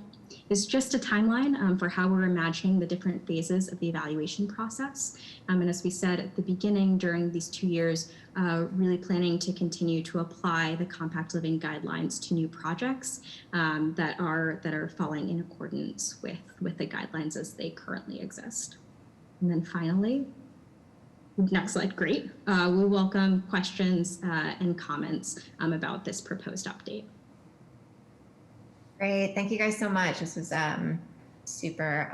is just a timeline for how we're imagining the different phases of the evaluation process. And as we said at the beginning, during these 2 years, really planning to continue to apply the compact living guidelines to new projects that are falling in accordance with the guidelines as they currently exist. And then finally, next slide, great. We welcome questions and comments about this proposed update. Great, thank you guys so much. This was super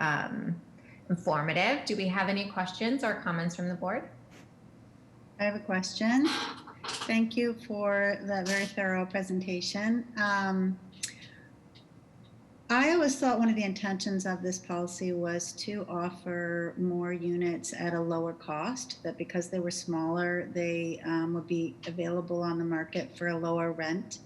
informative. Do we have any questions or comments from the board? I have a question. Thank you for that very thorough presentation. I always thought one of the intentions of this policy was to offer more units at a lower cost, that because they were smaller, they would be available on the market for a lower rent.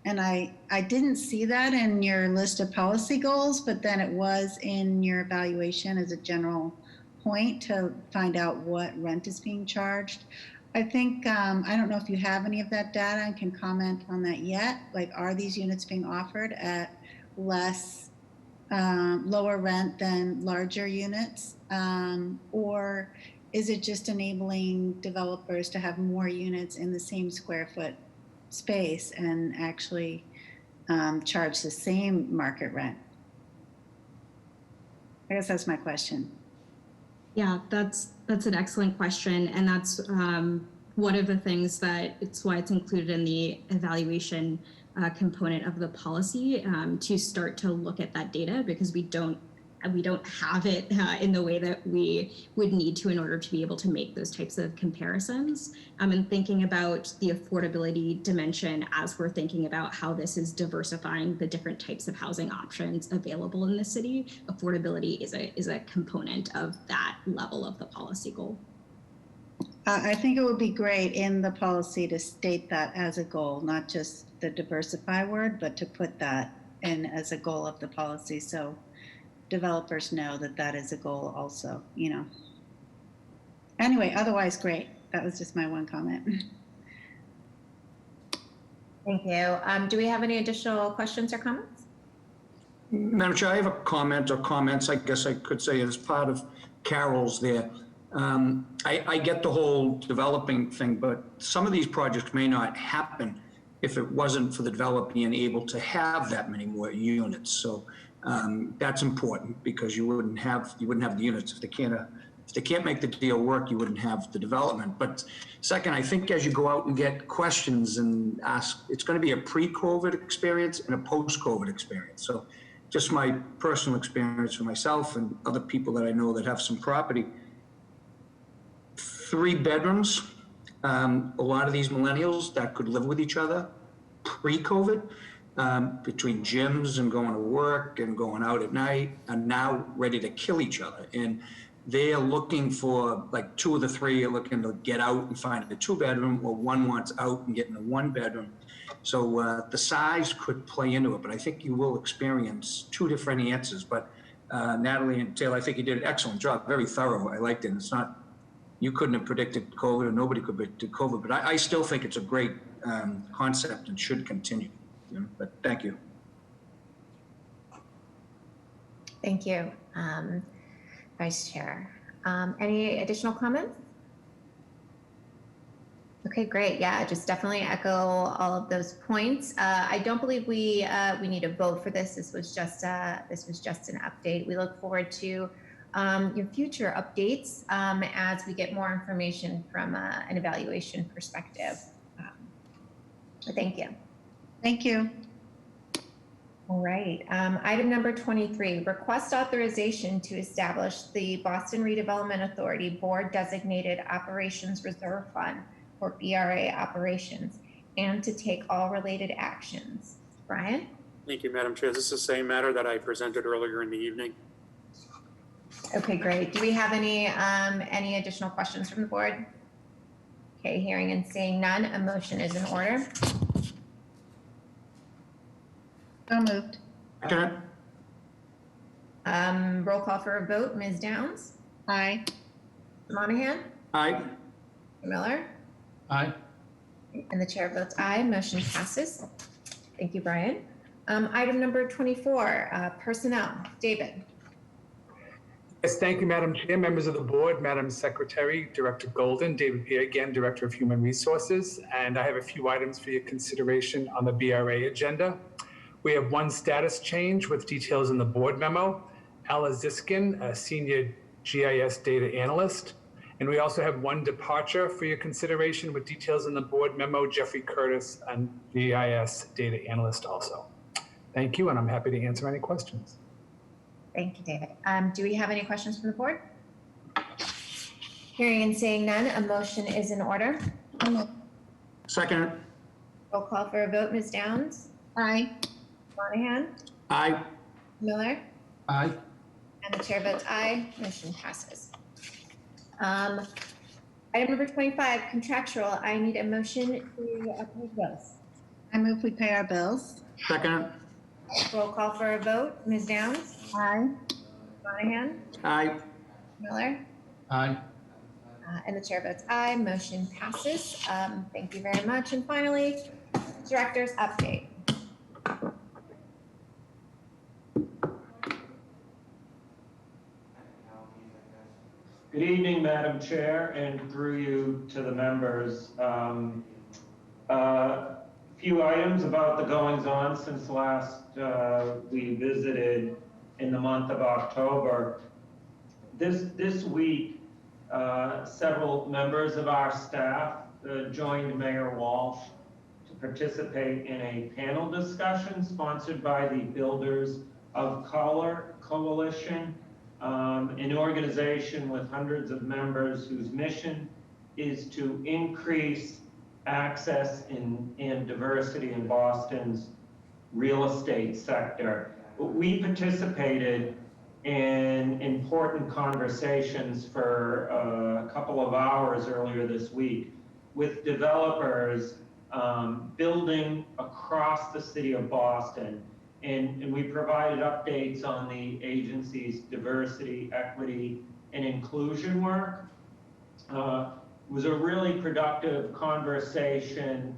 And I didn't see that in your list of policy goals, but then it was in your evaluation as a general point to find out what rent is being charged. I think, I don't know if you have any of that data and can comment on that yet. Like, are these units being offered at lower rent than larger units? Or is it just enabling developers to have more units in the same square foot space and actually charge the same market rent? I guess that's my question. Yeah, that's an excellent question, and that's one of the things that it's why it's included in the evaluation component of the policy, to start to look at that data, because we don't have it in the way that we would need to in order to be able to make those types of comparisons. And thinking about the affordability dimension as we're thinking about how this is diversifying the different types of housing options available in the city, affordability is a component of that level of the policy goal. I think it would be great in the policy to state that as a goal, not just the diversify word, but to put that in as a goal of the policy, so developers know that that is a goal also, you know. Anyway, otherwise, great. That was just my one comment. Thank you. Do we have any additional questions or comments? Madam Chair, I have a comment or comments, I guess I could say, as part of Carol's there. I get the whole developing thing, but some of these projects may not happen if it wasn't for the developer being able to have that many more units. So that's important, because you wouldn't have the units if they can't make the deal work. You wouldn't have the development. But second, I think as you go out and get questions and ask, it's going to be a pre-COVID experience and a post-COVID experience. So just my personal experience for myself and other people that I know that have some property. 3 bedrooms, a lot of these millennials that could live with each other pre-COVID, between gyms and going to work and going out at night, are now ready to kill each other. And they are looking for, like 2 of the 3 are looking to get out and find a 2-bedroom, or one wants out and get in a 1-bedroom. So the size could play into it, but I think you will experience 2 different answers. But Natalie and Taylor, I think you did an excellent job, very thorough. I liked it. It's not, you couldn't have predicted COVID, or nobody could predict COVID, but I still think it's a great concept and should continue. But thank you. Thank you, Vice Chair. Any additional comments? Okay, great. Yeah, just definitely echo all of those points. I don't believe we need a vote for this. This was just an update. We look forward to your future updates as we get more information from an evaluation perspective. Thank you. Thank you. All right. Item number 23, request authorization to establish the Boston Redevelopment Authority Board Designated Operations Reserve Fund for BRA operations and to take all related actions. Brian? Thank you, Madam Chair. This is the same matter that I presented earlier in the evening. Okay, great. Do we have any additional questions from the board? Okay, hearing and seeing none, a motion is in order. So moved. Okay. Roll call for a vote. Ms. Downs? Aye. Monahan? Aye. Miller? Aye. And the chair votes aye. Motion passes. Thank you, Brian. Item number 24, personnel. David? Yes, thank you, Madam Chair, members of the board, Madam Secretary, Director Golden, David Pierre again, Director of Human Resources, and I have a few items for your consideration on the BRA agenda. We have one status change with details in the board memo, Ella Ziskin, a senior GIS data analyst. And we also have one departure for your consideration with details in the board memo, Jeffrey Curtis, and GIS data analyst also. Thank you, and I'm happy to answer any questions. Thank you, David. Do we have any questions from the board? Hearing and seeing none, a motion is in order. Second. Roll call for a vote. Ms. Downs? Aye. Monahan? Aye. Miller? Aye. And the chair votes aye. Motion passes. Item number 25, contractual. I need a motion to approve bills. I move we pay our bills. Second. Roll call for a vote. Ms. Downs? Aye. Monahan? Aye. Miller? Aye. And the chair votes aye. Motion passes. Thank you very much. And finally, director's update. Good evening, Madam Chair, and through you to the members. few items about the goings-on since last we visited in the month of October. This week, several members of our staff joined Mayor Walsh to participate in a panel discussion sponsored by the Builders of Color Coalition, an organization with hundreds of members whose mission is to increase access and diversity in Boston's real estate sector. We participated in important conversations for a couple of hours earlier this week with developers building across the city of Boston. And we provided updates on the agency's diversity, equity, and inclusion work. It was a really productive conversation,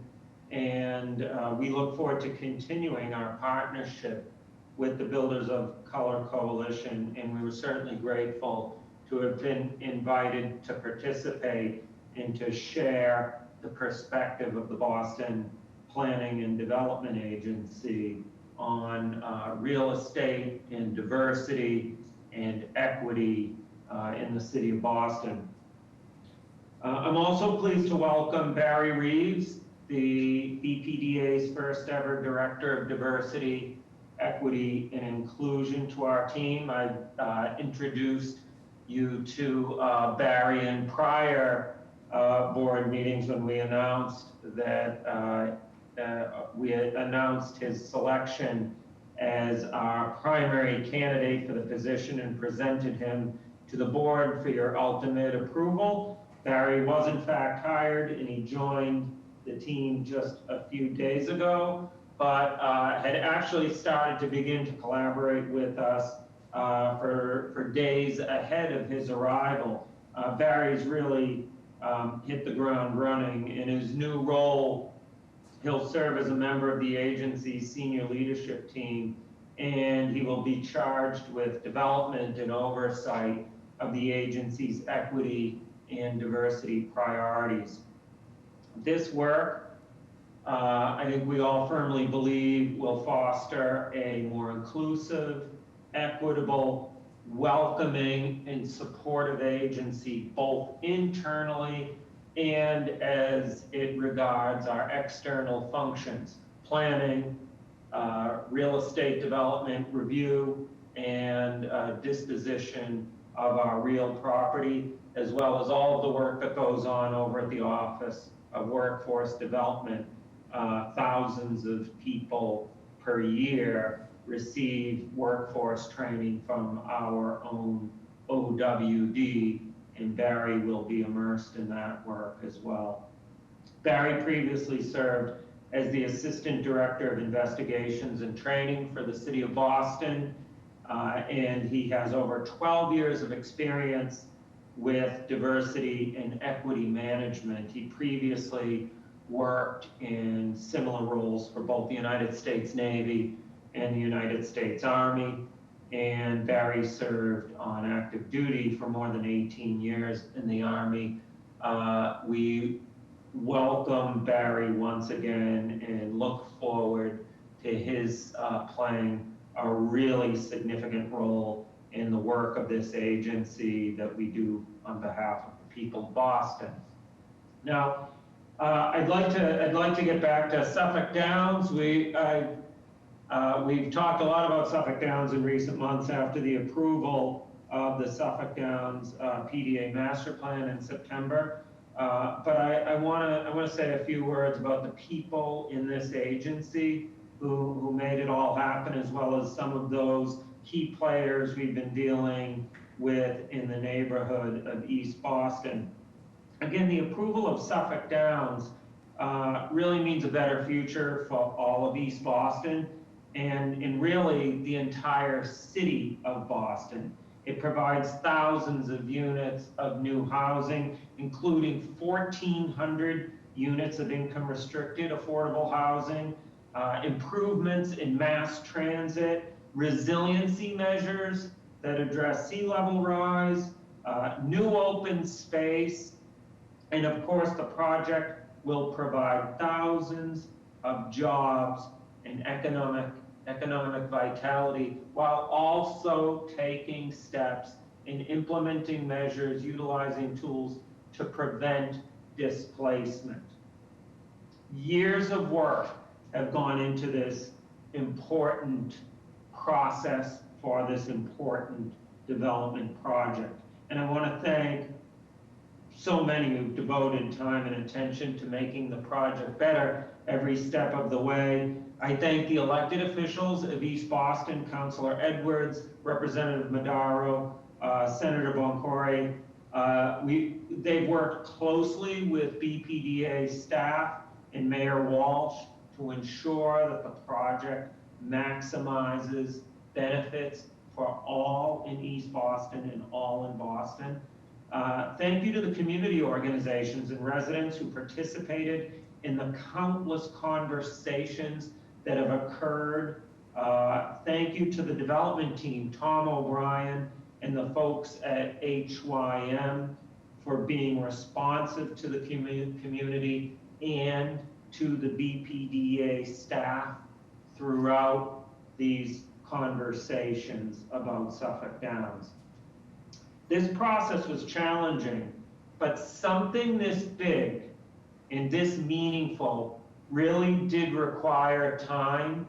and we look forward to continuing our partnership with the Builders of Color Coalition, and we were certainly grateful to have been invited to participate and to share the perspective of the Boston Planning and Development Agency on real estate and diversity and equity in the city of Boston. I'm also pleased to welcome Barry Reeves, the BPDA's first ever Director of Diversity, Equity, and Inclusion to our team. I introduced you to Barry in prior board meetings when we announced that we had announced his selection as our primary candidate for the position and presented him to the board for your ultimate approval. Barry was in fact hired and he joined the team just a few days ago, but had actually started to begin to collaborate with us for days ahead of his arrival. Barry's really hit the ground running. In his new role, he'll serve as a member of the agency's senior leadership team, and he will be charged with development and oversight of the agency's equity and diversity priorities. This work, I think we all firmly believe, will foster a more inclusive, equitable, welcoming, and supportive agency, both internally and as it regards our external functions, planning, real estate development review, and disposition of our real property, as well as all of the work that goes on over at the Office of Workforce Development. Thousands of people per year receive workforce training from our own OWD, and Barry will be immersed in that work as well. Barry previously served as the Assistant Director of Investigations and Training for the City of Boston, and he has over 12 years of experience with diversity and equity management. He previously worked in similar roles for both the United States Navy and the United States Army, and Barry served on active duty for more than 18 years in the Army. We welcome Barry once again and look forward to his playing a really significant role in the work of this agency that we do on behalf of the people of Boston. Now, I'd like to get back to Suffolk Downs. We've talked a lot about Suffolk Downs in recent months after the approval of the Suffolk Downs PDA master plan in September. But I want to say a few words about the people in this agency who made it all happen, as well as some of those key players we've been dealing with in the neighborhood of East Boston. Again, the approval of Suffolk Downs really means a better future for all of East Boston and really the entire city of Boston. It provides thousands of units of new housing, including 1,400 units of income-restricted affordable housing, improvements in mass transit, resiliency measures that address sea level rise, new open space, and of course the project will provide thousands of jobs and economic vitality, while also taking steps in implementing measures, utilizing tools to prevent displacement. Years of work have gone into this important process for this important development project. And I want to thank so many who've devoted time and attention to making the project better every step of the way. I thank the elected officials of East Boston, Councilor Edwards, Representative Madaro, Senator Boncore. They've worked closely with BPDA staff and Mayor Walsh to ensure that the project maximizes benefits for all in East Boston and all in Boston. Thank you to the community organizations and residents who participated in the countless conversations that have occurred. Thank you to the development team, Tom O'Brien and the folks at HYM for being responsive to the community and to the BPDA staff throughout these conversations about Suffolk Downs. This process was challenging, but something this big and this meaningful really did require time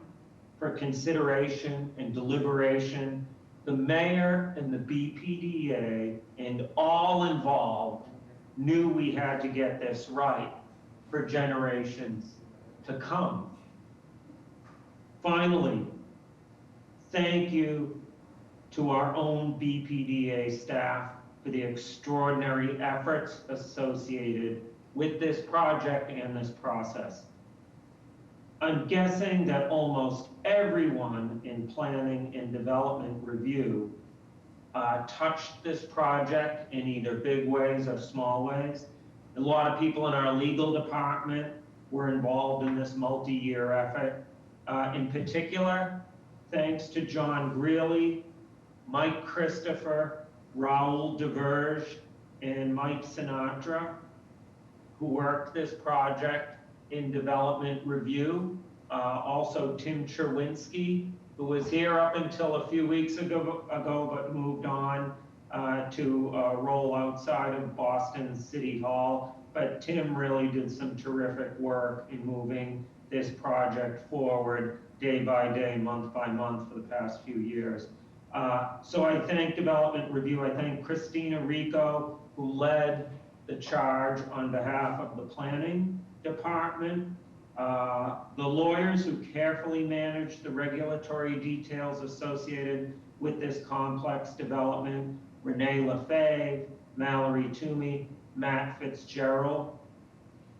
for consideration and deliberation. The mayor and the BPDA and all involved knew we had to get this right for generations to come. Finally, thank you to our own BPDA staff for the extraordinary efforts associated with this project and this process. I'm guessing that almost everyone in planning and development review touched this project in either big ways or small ways. A lot of people in our legal department were involved in this multi-year effort. In particular, thanks to John Greeley, Mike Christopher, Raul DeVerge, and Mike Sinatra, who worked this project in development review. Also Tim Cherwinski, who was here up until a few weeks ago but moved on to roll outside of Boston City Hall. But Tim really did some terrific work in moving this project forward day by day, month by month for the past few years. So I thank Development Review. I thank Christina Rico, who led the charge on behalf of the Planning Department. The lawyers who carefully managed the regulatory details associated with this complex development, Renee LaFave, Mallory Toomey, Matt Fitzgerald.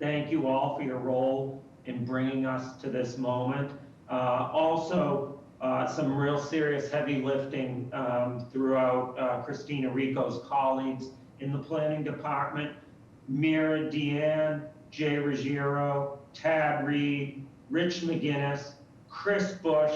Thank you all for your role in bringing us to this moment. Also, some real serious heavy lifting throughout Christina Rico's colleagues in the Planning Department, Mira Deanne, Jay Ruggiero, Tad Reed, Rich McGinnis, Chris Bush,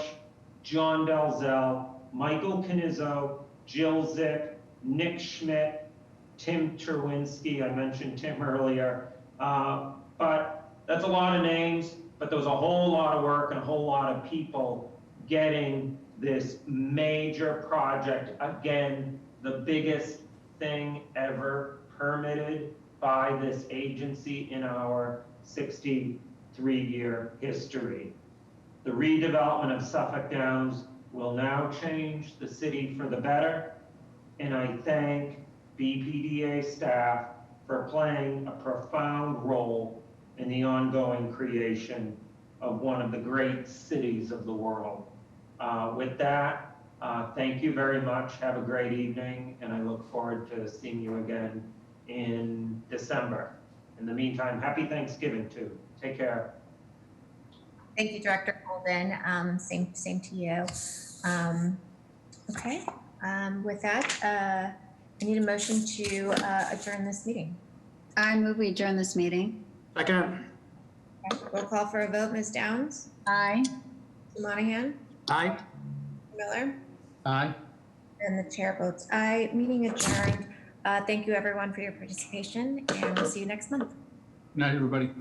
John Dalzell, Michael Canizzo, Jill Zick, Nick Schmidt, Tim Cherwinski. I mentioned Tim earlier. But that's a lot of names, but there was a whole lot of work and a whole lot of people getting this major project, again, the biggest thing ever permitted by this agency in our 63-year history. The redevelopment of Suffolk Downs will now change the city for the better, and I thank BPDA staff for playing a profound role in the ongoing creation of one of the great cities of the world. With that, thank you very much. Have a great evening, and I look forward to seeing you again in December. In the meantime, happy Thanksgiving too. Take care. Thank you, Director Golden. Same to you. Okay. With that, I need a motion to adjourn this meeting. I move we adjourn this meeting. Second. Okay. Roll call for a vote. Ms. Downs? Aye. Mr. Monahan? Aye. Miller? Aye. And the chair votes aye. Meeting adjourned. Thank you everyone for your participation, and we'll see you next month. Good night, everybody.